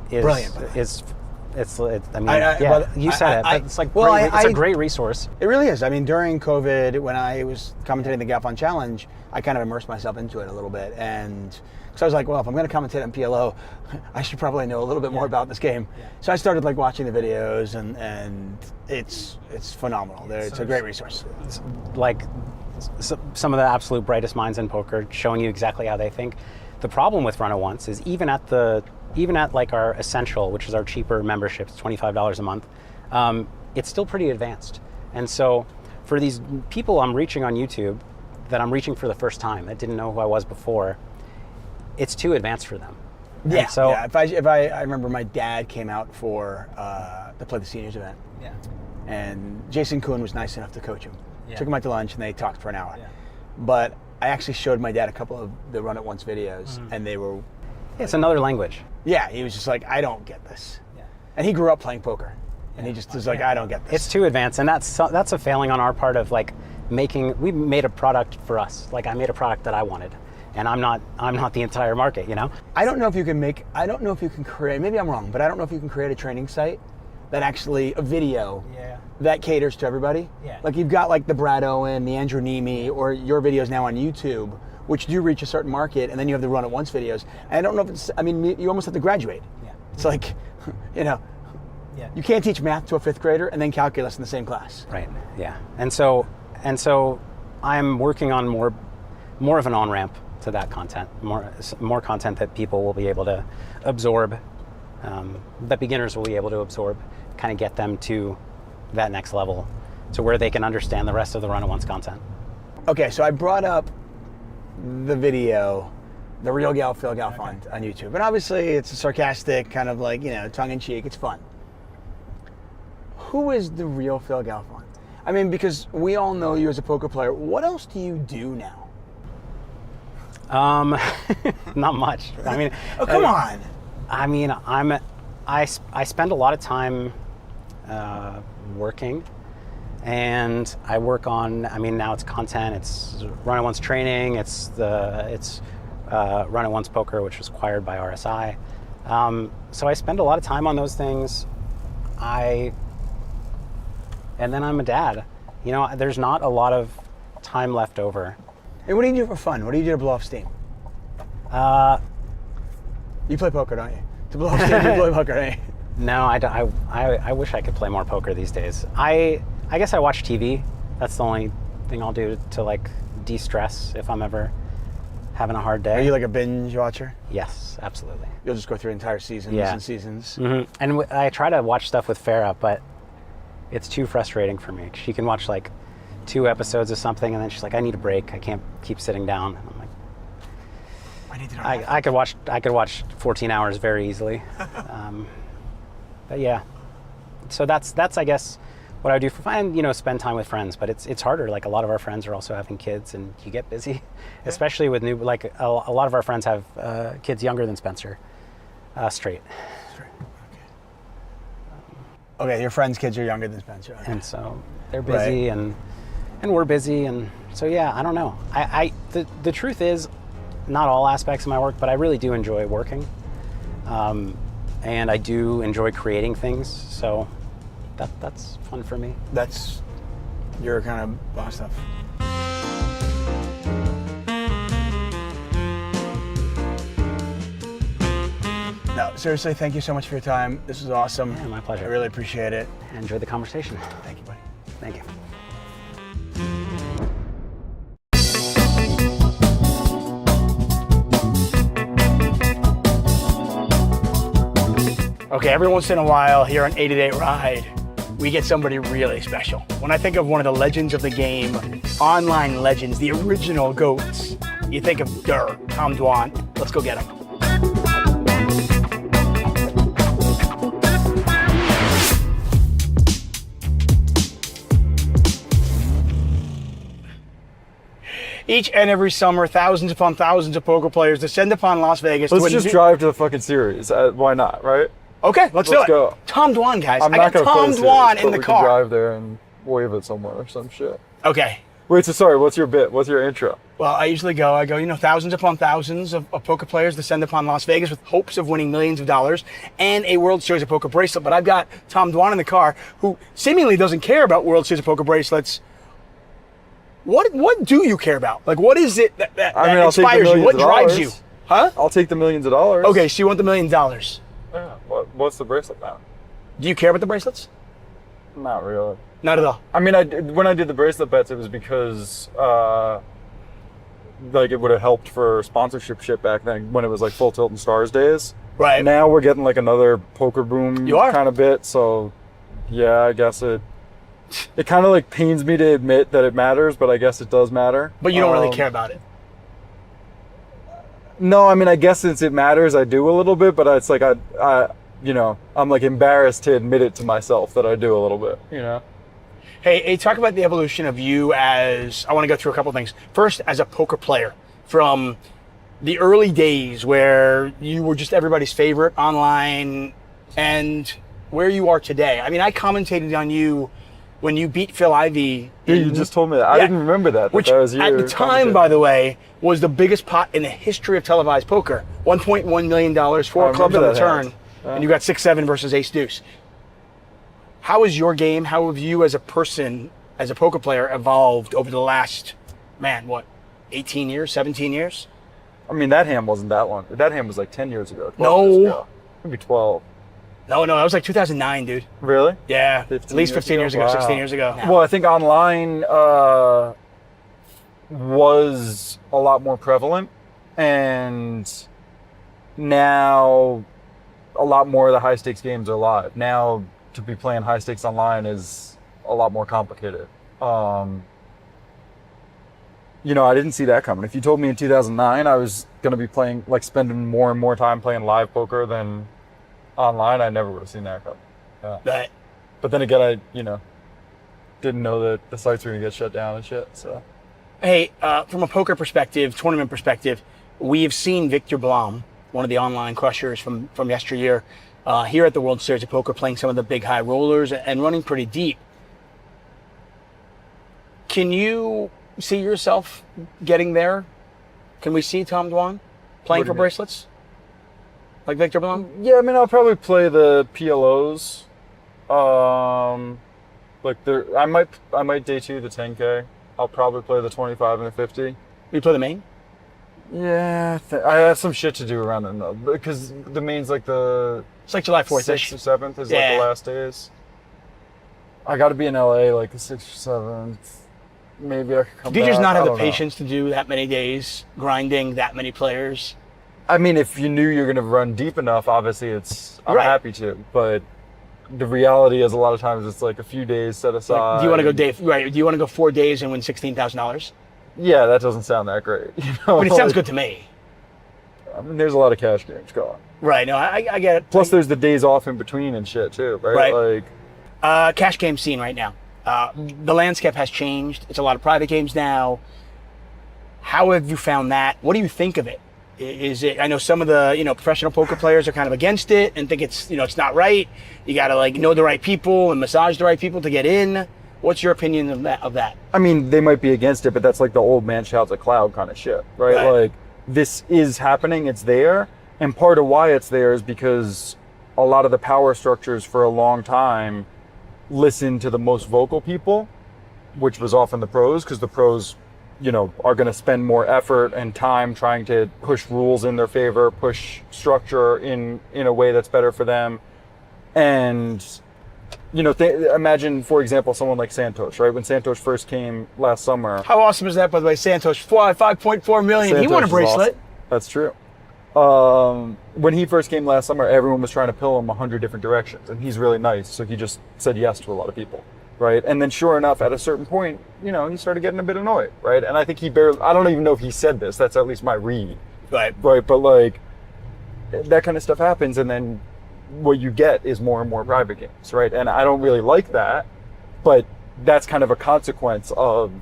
brilliant. You said it. But it's like it's a great resource. It really is. I mean, during COVID, when I was commentating the Galfond Challenge, I kind of immersed myself into it a little bit, and Because I was like, well, if I'm going to commentate on PLO, I should probably know a little bit more about this game. So I started like watching the videos, and it's phenomenal. It's a great resource. It's like some of the absolute brightest minds in poker, showing you exactly how they think. The problem with Run It Once is even at like our Essential, which is our cheaper membership, it's $25 a month, it's still pretty advanced. And so for these people I'm reaching on YouTube, that I'm reaching for the first time, that didn't know who I was before, it's too advanced for them. Yeah. And so If I remember my dad came out for to play the seniors event. Yeah. And Jason Kuhn was nice enough to coach him. Yeah. Took him out to lunch and they talked for an hour. Yeah. But I actually showed my dad a couple of the Run It Once videos, and they were. It's another language. Yeah, he was just like, I don't get this. Yeah. And he grew up playing poker, and he just was like, I don't get this. It's too advanced, and that's a failing on our part of like we made a product for us. Like I made a product that I wanted, and I'm not the entire market, you know? I don't know if you can create, maybe I'm wrong, but I don't know if you can create a training site that actually, a video that caters to everybody. Yeah. Like you've got like the Brad Owen, the Andrew Nemi, or your videos now on YouTube, which do reach a certain market, and then you have the Run It Once videos. And I don't know if it's, I mean, you almost have to graduate. Yeah. It's like, you know, you can't teach math to a 5th grader and then calculus in the same class. Right, yeah. And so I'm working on more of an on-ramp to that content, more content that people will be able to absorb, that beginners will be able to absorb, kind of get them to that next level to where they can understand the rest of the Run It Once content. Okay, so I brought up the video, the Real Gal Phil Gal Fund on YouTube. And obviously it's a sarcastic kind of like, you know, tongue-in-cheek, it's fun. Who is the real Phil Gal Fund? I mean, because we all know you as a poker player. What else do you do now? Not much. I mean, oh, come on. I mean, I spend a lot of time working, and I work on, I mean, now it's content, it's Run It Once training, it's Run It Once Poker, which was acquired by RSI. So I spend a lot of time on those things. And then I'm a dad. You know, there's not a lot of time left over. Hey, what do you do for fun? What do you do to blow off steam? You play poker, don't you? To blow off steam, you play poker, don't you? No, I wish I could play more poker these days. I guess I watch TV. That's the only thing I'll do to like de-stress if I'm ever having a hard day. Are you like a binge watcher? Yes, absolutely. You'll just go through entire seasons and seasons. Mm-hmm. And I try to watch stuff with Farah, but it's too frustrating for me. She can watch like 2 episodes of something and then she's like, I need a break. I can't keep sitting down. And I'm like, I could watch 14 hours very easily. But yeah, so that's I guess what I do for fun. And, you know, spend time with friends. But it's harder. Like a lot of our friends are also having kids, and you get busy, especially with new. Like a lot of our friends have kids younger than Spencer, straight. Okay, your friends' kids are younger than Spencer. Okay. And so they're busy, and we're busy, and so yeah, I don't know. The truth is, not all aspects of my work, but I really do enjoy working, and I do enjoy creating things. So that's fun for me. That's your kind of boss stuff. No, seriously, thank you so much for your time. This was awesome. Yeah, my pleasure. I really appreciate it. I enjoyed the conversation. Thank you, buddy. Thank you. Okay, every once in a while here on 80-Day Ride, we get somebody really special. When I think of one of the legends of the game, online legends, the original GOATs, you think of Tom Dwan. Let's go get him. Each and every summer, thousands upon thousands of poker players descend upon Las Vegas. Let's just drive to the fucking series. Why not, right? Okay, let's do it. Go. Tom Dwan, guys. I'm I not got gonna Tom play Dwan series, in the we car. Can drive there and wave it somewhere or some shit. Okay. Wait, so sorry, what's your bit? What's your intro? Well, I go, you know, thousands upon thousands of poker players descend upon Las Vegas with hopes of winning millions of dollars and a World Series of Poker bracelet. But I've got Tom Dwan in the car, who seemingly doesn't care about World Series of Poker bracelets. What do you care about? Like, what is it that inspires you? What drives you? Huh? I'll take the millions of dollars. Okay, so you want the $1 million. Yeah. What's the bracelet now? Do you care about the bracelets? Not really. Not at all. I mean, when I did the bracelet bets, it was because like it would have helped for sponsorship shit back then when it was like Full Tilt and Stars days. Right. Now we're getting like another poker boom kind of bit, so yeah, I guess it kind of like pains me to admit that it matters, but I guess it does matter. But you don't really care about it. No, I mean, I guess since it matters, I do a little bit, but it's like I'm like embarrassed to admit it to myself that I do a little bit, you know? Hey, talk about the evolution of you as, I want to go through a couple things. First, as a poker player, from the early days where you were just everybody's favorite online and where you are today. I mean, I commentated on you when you beat Phil Ivey. Yeah, you just told me that. I didn't remember that. Which, that was at the time, by the way, was the biggest pot in the history of televised poker. $1.1 million, 4 clubs on the turn, and you got 6-7 versus ace deuce. How is your game, how have you as a person, as a poker player, evolved over the last, 18 years, 17 years? I mean, that hand wasn't that long. That hand was like 10 years ago. 12 years ago. Maybe 12. No, that was like 2009, dude. Really? Yeah, at least 15 years ago, 16 years ago. Well, I think online was a lot more prevalent, and now a lot more of the high stakes games are live. Now to be playing high stakes online is a lot more complicated. I didn't see that coming. If you told me in 2009 I was going to be playing, like spending more and more time playing live poker than online, I never would have seen that coming. Yeah. But then again, I didn't know that the sites were going to get shut down and shit. So, hey, from a poker perspective, tournament perspective, we have seen Victor Blom, one of the online crushers from yesteryear, here at the World Series of Poker, playing some of the big high rollers and running pretty deep. Can you see yourself getting there? Can we see Tom Dwan playing for bracelets? Like Victor Blom? Yeah, I mean, I'll probably play the PLOs. I might day two the 10K. I'll probably play the 25 and the 50. You play the main? Yeah, I have some shit to do around then though, because the main's like it's like July 4th. 6th or 7th is like the last days. I got to be in LA like the 6th or 7th. Maybe I could come back. Do you just not have the patience to do that many days, grinding that many players? I mean, if you knew you're going to run deep enough, obviously I'm happy to. But the reality is a lot of times it's like a few days set aside. Like, do you want to go Do you want to go 4 days and win $16,000? Yeah, that doesn't sound that great. But it sounds good to me. I mean, there's a lot of cash games going. Right. No, I get it. Plus, there's the days off in between and shit too, right? Like, cash game scene right now. The landscape has changed. It's a lot of private games now. How have you found that? What do you think of it? Is it? I know some of the professional poker players are kind of against it and think it's it's not right. You got to know the right people and massage the right people to get in. What's your opinion of that? I mean, they might be against it, but that's like the old man shouts at cloud kind of shit, right? Like, this is happening. It's there, and part of why it's there is because a lot of the power structures for a long time listen to the most vocal people, which was often the pros, because the pros, are going to spend more effort and time trying to push rules in their favor, push structure in a way that's better for them. And, imagine, for example, someone like Santosh, right? When Santosh first came last summer. How awesome is that, by the way? Santosh, $5.4 million. He won a bracelet. Awesome. That's true. When he first came last summer, everyone was trying to pill him 100 different directions, and he's really nice, so he just said yes to a lot of people, right? And then sure enough, at a certain point, he started getting a bit annoyed, right? And I think I don't even know if he said this, that's at least my read. Right. Right, but like, that kind of stuff happens, and then what you get is more and more private games, right? And I don't really like that, but that's kind of a consequence of,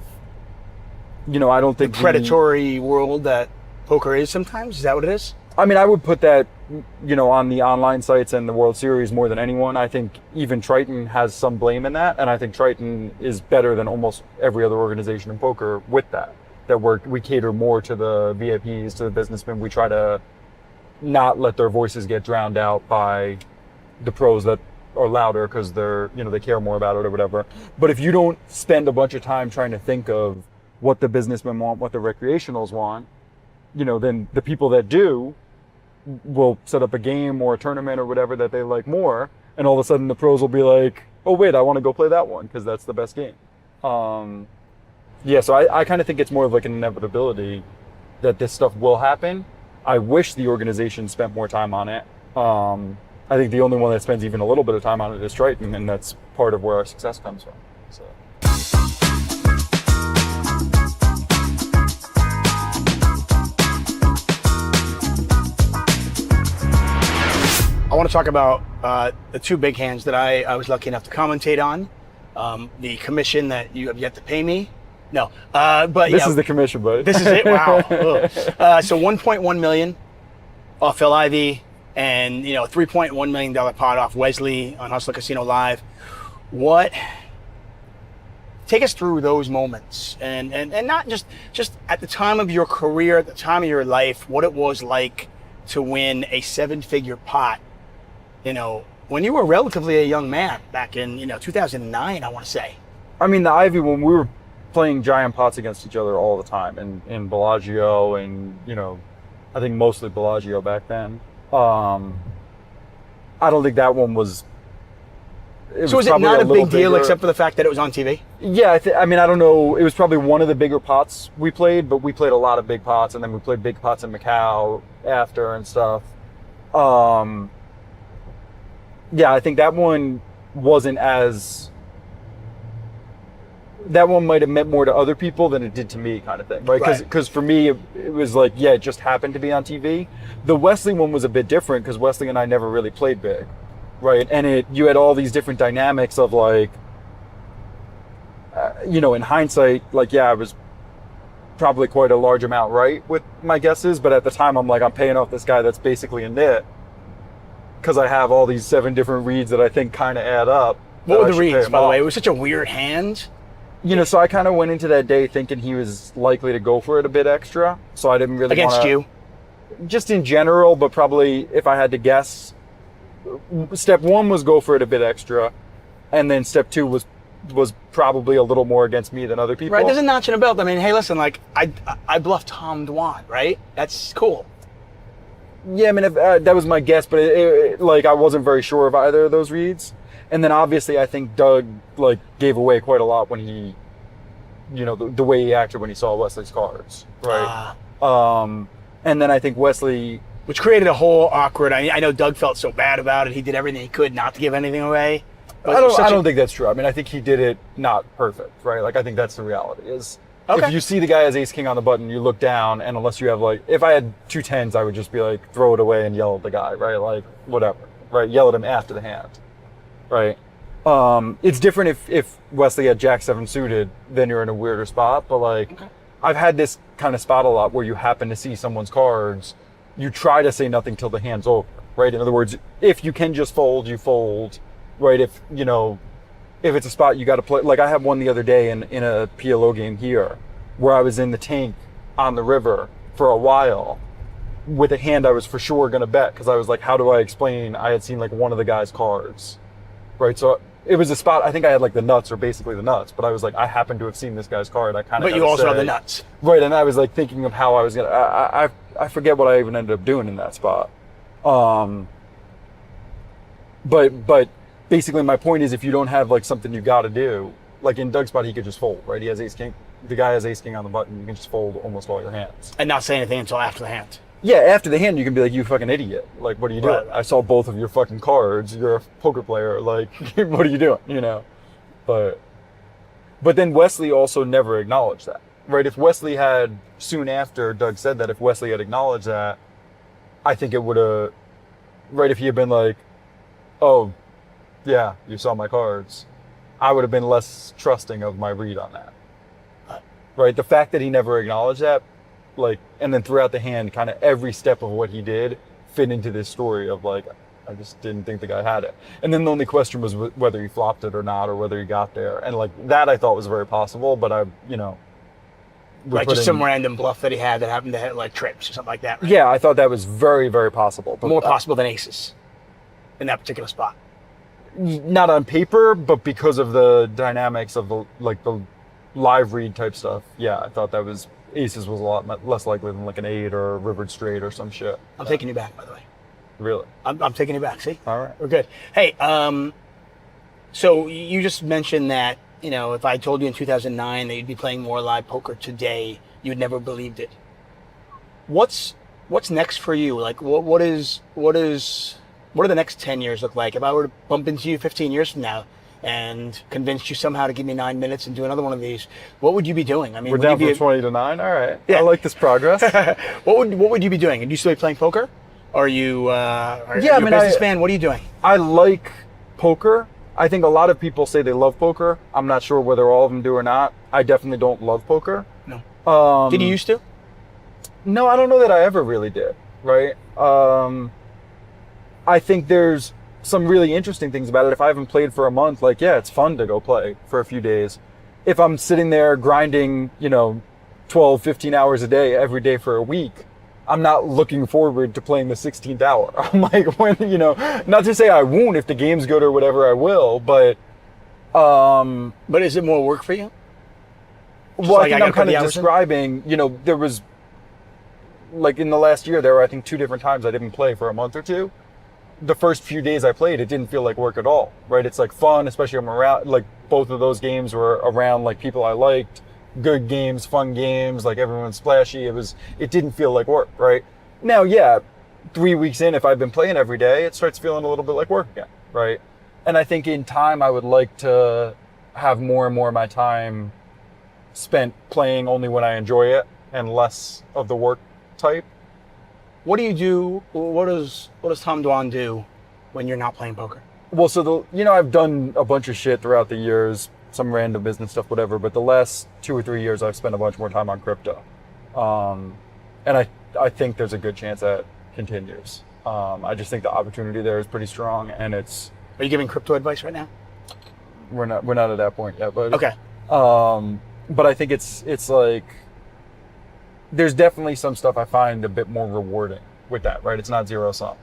I don't think the predatory world that poker is sometimes. Is that what it is? I mean, I would put that, on the online sites and the World Series more than anyone. I think even Triton has some blame in that, and I think Triton is better than almost every other organization in poker with that. That we cater more to the VIPs, to the businessmen. We try to not let their voices get drowned out by the pros that are louder because they're, they care more about it or whatever. But if you don't spend a bunch of time trying to think of what the businessmen want, what the recreationals want, then the people that do will set up a game or a tournament or whatever that they like more, and all of a sudden the pros will be like, oh wait, I want to go play that one because that's the best game. So I kind of think it's more of like an inevitability that this stuff will happen. I wish the organization spent more time on it. I think the only one that spends even a little bit of time on it is Triton, and that's part of where our success comes from. So. I want to talk about the two big hands that I was lucky enough to commentate on. The commission that you have yet to pay me. No, but this is the commission, buddy. This is it. Wow. So 1.1 million off Phil Ivey, and $3.1 million pot off Wesley on Hustler Casino Live. Take us through those moments, and not just at the time of your career, at the time of your life, what it was like to win a 7-figure pot. When you were relatively a young man back in 2009, I want to say. I mean, the Ivy, when we were playing giant pots against each other all the time, in Bellagio, and I think mostly Bellagio back then. I don't think that one was. So was it not a big deal except for the fact that it was on TV? Yeah, I mean, I don't know. It was probably one of the bigger pots we played, but we played a lot of big pots, and then we played big pots in Macau after and stuff. Yeah, I think that one wasn't as. That one might have meant more to other people than it did to me, kind of thing, right? Because for me, it was like, yeah, it just happened to be on TV. The Wesley one was a bit different because Wesley and I never really played big, right? And you had all these different dynamics of like, in hindsight, like, yeah, I was probably quite a large amount right with my guesses, but at the time, I'm like, I'm paying off this guy that's basically a nit because I have all these 7 different reads that I think kind of add up. What were the reads, by the way? It was such a weird hand. So I kind of went into that day thinking he was likely to go for it a bit extra. So I didn't really Against you? Just in general, but probably if I had to guess, step 1 was go for it a bit extra. And then step 2 was probably a little more against me than other people. Right, there's a notch in a belt. I mean, hey, listen, like, I bluffed Tom Dwan, right? That's cool. Yeah, I mean, that was my guess, but I wasn't very sure of either of those reads. And then obviously I think Doug gave away quite a lot when he, the way he acted when he saw Wesley's cards, right? And then I think Wesley, which created a whole awkward. I know Doug felt so bad about it. He did everything he could not to give anything away. I don't think that's true. I mean, I think he did it not perfect, right? Like I think that's the reality is. Okay. If you see the guy as ace king on the button, you look down, and unless you have if I had 2 10s, I would just be like, throw it away and yell at the guy, right? Like whatever, right? Yell at him after the hand. Right. It's different if Wesley had Jack 7 suited, then you're in a weirder spot. But I've had this kind of spot a lot where you happen to see someone's cards, you try to say nothing till the hand's over, right? In other words, if you can just fold, you fold, right? If it's a spot you got to play. Like I had one the other day in a PLO game here where I was in the tank on the river for a while with a hand I was for sure going to bet because I was like, how do I explain I had seen one of the guy's cards? Right, so it was a spot. I think I had the nuts, or basically the nuts. But I was like, I happen to have seen this guy's card. I kind of. But you also have the nuts, right? And I was thinking of how I was gonna. I forget what I even ended up doing in that spot. But basically, my point is, if you don't have something you got to do, in Doug's spot, he could just fold. Right, he has ace king. The guy has ace king on the button. You can just fold almost all your hands and not say anything until after the hand. Yeah, after the hand, you can be like, you fucking idiot. What are you doing? Right. I saw both of your fucking cards. You're a poker player. What are you doing? But then Wesley also never acknowledged that, right? If Wesley had, soon after Doug said that, if Wesley had acknowledged that, I think it would have, right, if he had been like, oh, yeah, you saw my cards, I would have been less trusting of my read on that. Right? The fact that he never acknowledged that, and then throughout the hand, kind of every step of what he did fit into this story of I just didn't think the guy had it. And then the only question was whether he flopped it or not, or whether he got there. And that I thought was very possible, but right, just some random bluff that he had that happened to hit trips or something like that. Right? Yeah, I thought that was very, very possible. But more possible than aces in that particular spot. Not on paper, but because of the dynamics of the live read type stuff. Yeah, I thought that was aces was a lot less likely than like an 8 or a rivered straight or some shit. I'm taking you back, by the way. Really? I'm taking you back. See? All right. We're good. Hey, so you just mentioned that, you know, if I told you in 2009 that you'd be playing more live poker today, you'd never believed it. What's next for you? Like, what do the next 10 years look like? If I were to bump into you 15 years from now and convinced you somehow to give me 9 minutes and do another one of these, what would you be doing? I mean, we're down from 20 to 9. All right. Yeah. I like this progress. What would you be doing? Would you still be playing poker? Are you a businessman? What are you doing? I like poker. I think a lot of people say they love poker. I'm not sure whether all of them do or not. I definitely don't love poker. No. Did you used to? No, I don't know that I ever really did. Right. I think there's some really interesting things about it. If I haven't played for a month, like, yeah, it's fun to go play for a few days. If I'm sitting there grinding, 12, 15 hours a day, every day for a week, I'm not looking forward to playing the 16th hour. I'm like, not to say I won't if the game's good or whatever, I will, but... But is it more work for you? Well, I think I'm kind of describing, there was, like in the last year, there were, I think, 2 different times I didn't play for a month or 2. The first few days I played, it didn't feel like work at all, right? It's like fun, especially I'm around, like both of those games were around like people I liked. Good games, fun games, like everyone's splashy. It didn't feel like work, right? Now, yeah, 3 weeks in, if I've been playing every day, it starts feeling a little bit like work again, right? And I think in time, I would like to have more and more of my time spent playing only when I enjoy it and less of the work type. What do you do? What does Tom Dwan do when you're not playing poker? Well, so I've done a bunch of shit throughout the years, some random business stuff, whatever. But the last 2 or 3 years, I've spent a bunch more time on crypto, and I think there's a good chance that continues. I just think the opportunity there is pretty strong, and it's. Are you giving crypto advice right now? We're not at that point yet, but okay. But I think it's like there's definitely some stuff I find a bit more rewarding with that, right? It's not zero sum,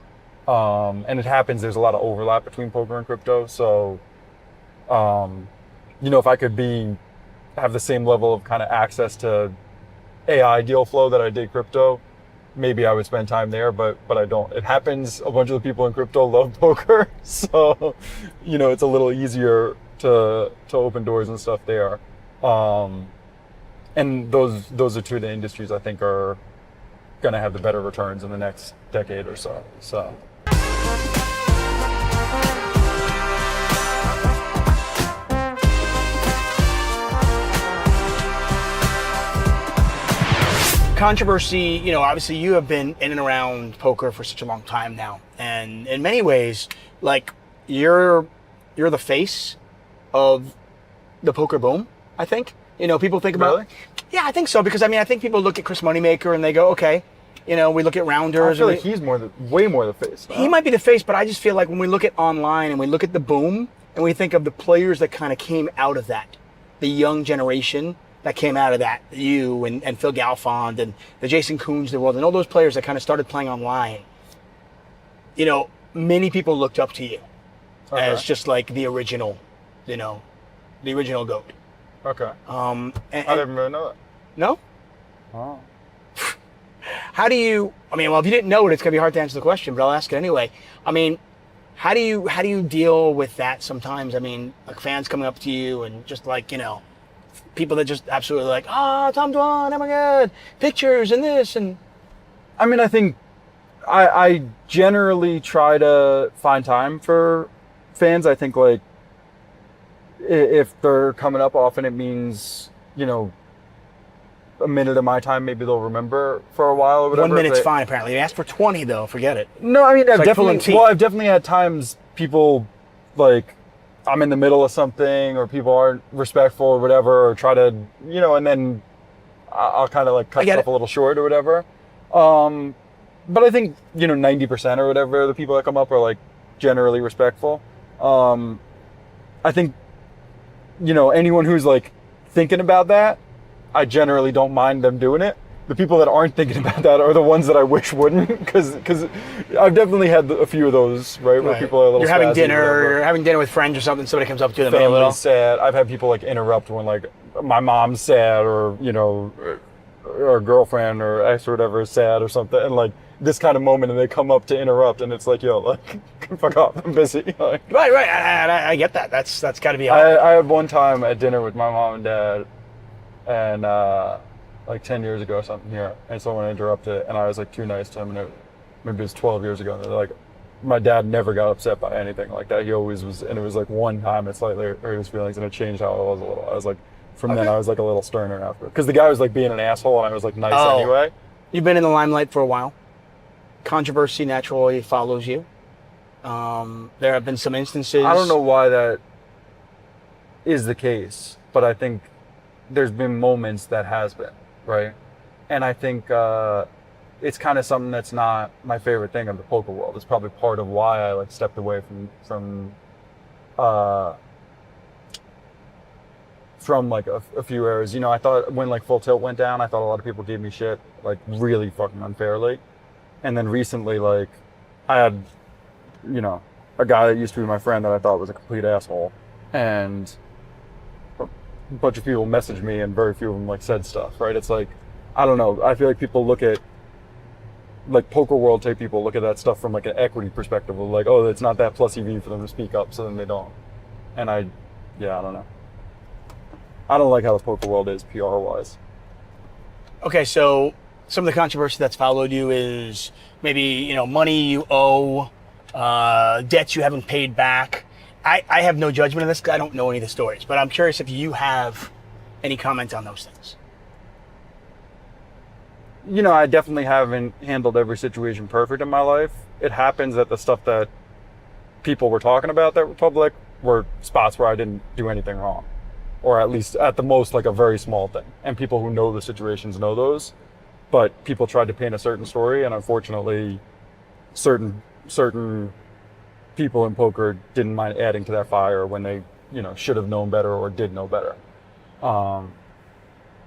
and it happens. There's a lot of overlap between poker and crypto, so. If I could have the same level of kind of access to AI deal flow that I did crypto, maybe I would spend time there, but I don't. It happens. A bunch of the people in crypto love poker, so it's a little easier to open doors and stuff there. And those are 2 of the industries I think are going to have the better returns in the next decade or so. So. Controversy, obviously you have been in and around poker for such a long time now. And in many ways, like you're the face of the poker boom, I think. People think about... Really? Yeah, I think so. Because, I think people look at Chris Moneymaker and they go, okay, we look at Rounders. I feel like he's way more the face. He might be the face, but I just feel like when we look at online and we look at the boom and we think of the players that kind of came out of that, the young generation that came out of that, you and Phil Galfond and the Jason Coons of the world and all those players that kind of started playing online, many people looked up to you as just like the original, the original GOAT. Okay. I didn't really know that. No? Oh. How do you, if you didn't know it, it's going to be hard to answer the question, but I'll ask it anyway. How do you deal with that sometimes? Like fans coming up to you and just like, people that just absolutely like, Tom Dwan, oh my God, pictures and this and. I think I generally try to find time for fans. I think like if they're coming up often, it means, a minute of my time, maybe they'll remember for a while or whatever. 1 minute's fine, apparently. They asked for 20 though, forget it. No, I've definitely had times people like, I'm in the middle of something or people aren't respectful or whatever, or try to, and then I'll kind of like cut stuff a little short or whatever. But I think, 90% or whatever, the people that come up are like generally respectful. I think, anyone who's like thinking about that, I generally don't mind them doing it. The people that aren't thinking about that are the ones that I wish wouldn't, because I've definitely had a few of those, right? Where people are a little. You're having dinner with friends or something. Somebody comes up to them. Family's sad. I've had people like interrupt when like my mom's sad, or or girlfriend or ex or whatever is sad or something, and like this kind of moment, and they come up to interrupt, and it's like, yo, like, fuck off, I'm busy. Like, Right. I get that. That's got to be hard. I had one time at dinner with my mom and dad, and like 10 years ago or something here, and someone interrupted, and I was like too nice to him, and maybe it was 12 years ago, and they're like, my dad never got upset by anything like that. He always was, and it was like one time it slightly hurt his feelings, and it changed how I was a little. I was like, from then I was like a little sterner after, because the guy was like being an asshole, and I was like nice anyway. You've been in the limelight for a while. Controversy naturally follows you. There have been some instances. I don't know why that is the case, but I think there's been moments that has been, right? And I think it's kind of something that's not my favorite thing of the poker world. It's probably part of why I like stepped away from like a few eras. You know, I thought when like Full Tilt went down, I thought a lot of people gave me shit like really fucking unfairly. And then recently, like, I had, you know, a guy that used to be my friend that I thought was a complete asshole, and a bunch of people messaged me, and very few of them like said stuff, right? It's like, I don't know. I feel like people look at, like, poker world type people look at that stuff from like an equity perspective of like, oh, it's not that plus EV for them to speak up, so then they don't. And I don't know. I don't like how the poker world is PR wise. Okay, so some of the controversy that's followed you is maybe, you know, money you owe, debts you haven't paid back. I have no judgment on this because I don't know any of the stories, but I'm curious if you have any comment on those things. You know, I definitely haven't handled every situation perfect in my life. It happens that the stuff that people were talking about that were public were spots where I didn't do anything wrong, or at least at the most like a very small thing. And people who know the situations know those. But people tried to paint a certain story, and unfortunately, certain people in poker didn't mind adding to that fire when they, you know, should have known better or did know better.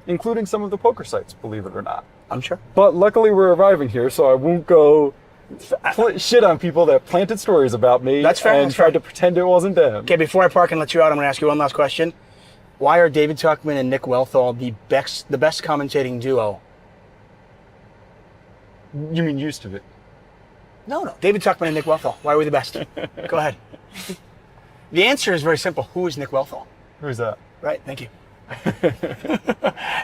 Including some of the poker sites, believe it or not. I'm sure. But luckily, we're arriving here, so I won't go shit on people that planted stories about me. That's fair. And tried to pretend it wasn't them. Okay, before I park and let you out, I'm going to ask you one last question. Why are David Tuchman and Nick Wealthall the best commentating duo? You mean used to be? No. David Tuchman and Nick Wealthall. Why are we the best? Go ahead. The answer is very simple. Who is Nick Wealthall? Who's that? Right. Thank you.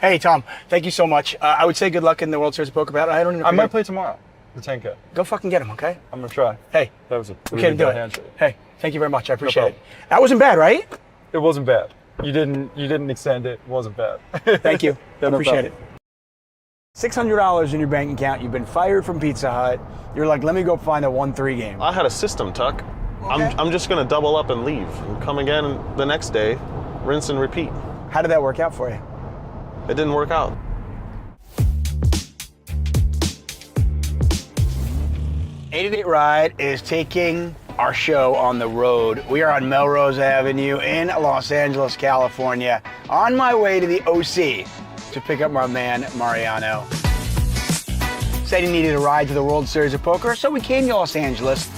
Hey, Tom. Thank you so much. I would say good luck in the World Series of Poker battle. I might play tomorrow. The 10K. Go fucking get him, okay? I'm gonna try. Hey. That was a We really can't do bad it. handshake. Hey, thank you very much. I appreciate it. That wasn't bad, right? It wasn't bad. You didn't extend it. It wasn't bad. Thank you. Yeah, no Appreciate problem. it. $600 in your bank account. You've been fired from Pizza Hut. You're like, let me go find a 1-3 game. I had a system, Tuck. I'm just gonna double up and leave and come again the next day, rinse and repeat. How did that work out for you? It didn't work out. '88 Ride is taking our show on the road. We are on Melrose Avenue in Los Angeles, California, on my way to the OC to pick up my man, Mariano. Said he needed a ride to the World Series of Poker, so we came to Los Angeles.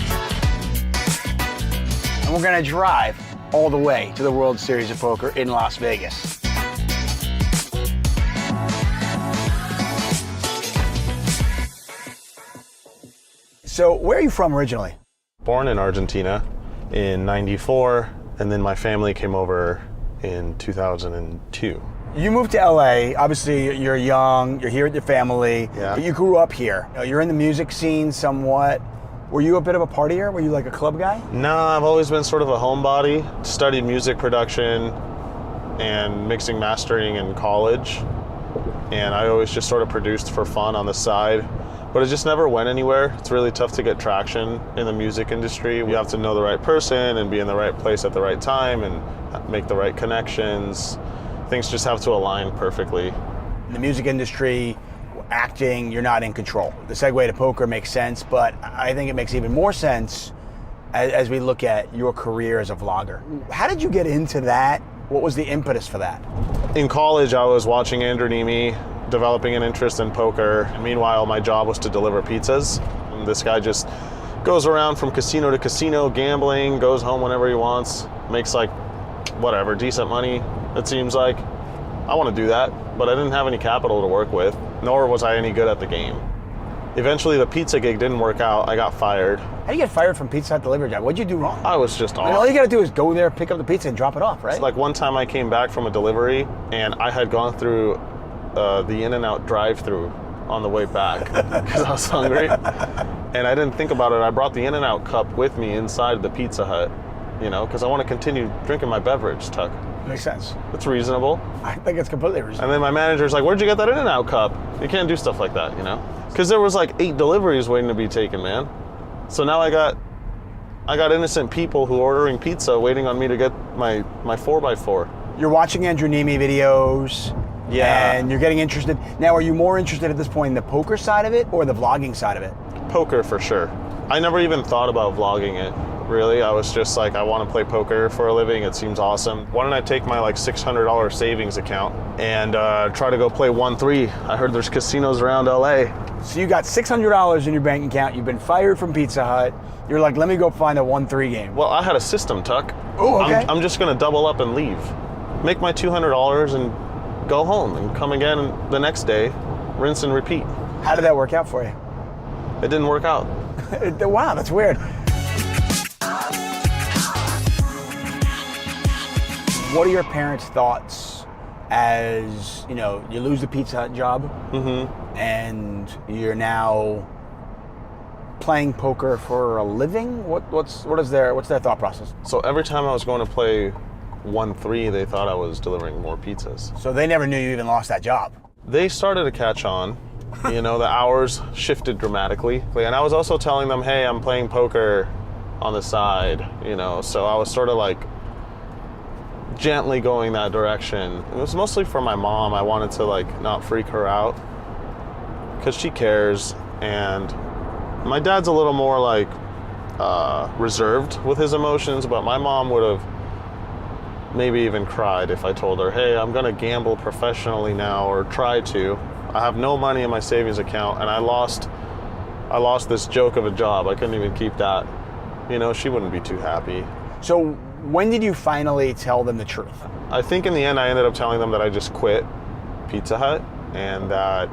And we're gonna drive all the way to the World Series of Poker in Las Vegas. So, where are you from originally? Born in Argentina in '94, and then my family came over in 2002. You moved to LA. Obviously, you're young, you're here with your family, but you grew up here. You're in the music scene somewhat. Were you a bit of a partier? Were you like a club guy? No, I've always been sort of a homebody. Studied music production and mixing mastering in college. And I always just sort of produced for fun on the side. But it just never went anywhere. It's really tough to get traction in the music industry. You have to know the right person and be in the right place at the right time and make the right connections. Things just have to align perfectly. In the music industry, acting, you're not in control. The segue to poker makes sense, but I think it makes even more sense as we look at your career as a vlogger. How did you get into that? What was the impetus for that? In college, I was watching Andrew Nemi, developing an interest in poker. And meanwhile, my job was to deliver pizzas. And this guy just goes around from casino to casino, gambling, goes home whenever he wants, makes like, whatever, decent money, it seems like. I want to do that, but I didn't have any capital to work with, nor was I any good at the game. Eventually, the pizza gig didn't work out. I got fired. How do you get fired from Pizza Hut delivery job? What'd you do wrong? I was just off. I mean, all you got to do is go there, pick up the pizza, and drop it off, right? It's like one time I came back from a delivery, and I had gone through the In-N-Out drive-thru on the way back because I was hungry, and I didn't think about it. I brought the In-N-Out cup with me inside the Pizza Hut, you know, because I want to continue drinking my beverage, Tuck. Makes sense. It's reasonable. I think it's completely reasonable. And then my manager's like, where'd you get that In-N-Out cup? You can't do stuff like that, you know? Because there was like 8 deliveries waiting to be taken, man. So now I got innocent people who are ordering pizza waiting on me to get my 4x4. You're watching Andrew Nemi videos. Yeah. And you're getting interested. Now, are you more interested at this point in the poker side of it or the vlogging side of it? Poker for sure. I never even thought about vlogging it, really. I was just like, I want to play poker for a living. It seems awesome. Why don't I take my like $600 savings account and try to go play 1-3? I heard there's casinos around LA. So you got $600 in your bank account. You've been fired from Pizza Hut. You're like, let me go find a 1-3 game. Well, I had a system, Tuck. Oh, okay. I'm just going to double up and leave. Make my $200 and go home and come again the next day, rinse and repeat. How did that work out for you? It didn't work out. Wow, that's weird. What are your parents' thoughts as, you know, you lose the Pizza Hut job and you're now playing poker for a living? What's their thought process? So every time I was going to play 1-3, they thought I was delivering more pizzas. So they never knew you even lost that job. They started to catch on. You know, the hours shifted dramatically. And I was also telling them, hey, I'm playing poker on the side, you know, so I was sort of like gently going that direction. It was mostly for my mom. I wanted to like not freak her out because she cares, and my dad's a little more like reserved with his emotions, but my mom would have maybe even cried if I told her, hey, I'm gonna gamble professionally now, or try to. I have no money in my savings account, and I lost this joke of a job. I couldn't even keep that. You know, she wouldn't be too happy. So when did you finally tell them the truth? I think in the end I ended up telling them that I just quit Pizza Hut and that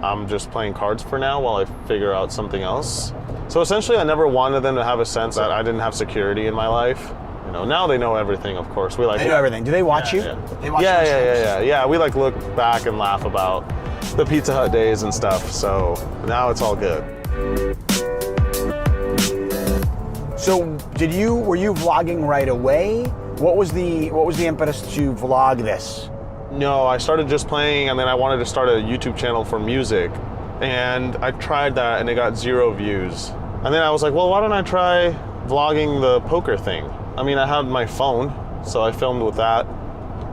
I'm just playing cards for now while I figure out something else. So essentially I never wanted them to have a sense that I didn't have security in my life. You know, now they know everything, of course. They know everything. Do they watch you? Yeah. They watch Yeah, we like look back and laugh about the Pizza Hut days and stuff. So now it's all good. So were you vlogging right away? What was the impetus to vlog this? No, I started just playing, and then I wanted to start a YouTube channel for music. And I tried that and it got 0 views. And then I was like, well, why don't I try vlogging the poker thing? I mean, I had my phone, so I filmed with that.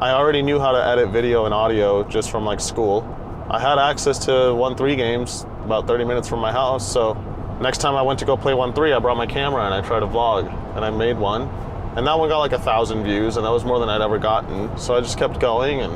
I already knew how to edit video and audio just from like school. I had access to 1-3 games about 30 minutes from my house, so next time I went to go play 1-3, I brought my camera and I tried to vlog, and I made one. And that one got like 1,000 views, and that was more than I'd ever gotten. So I just kept going, and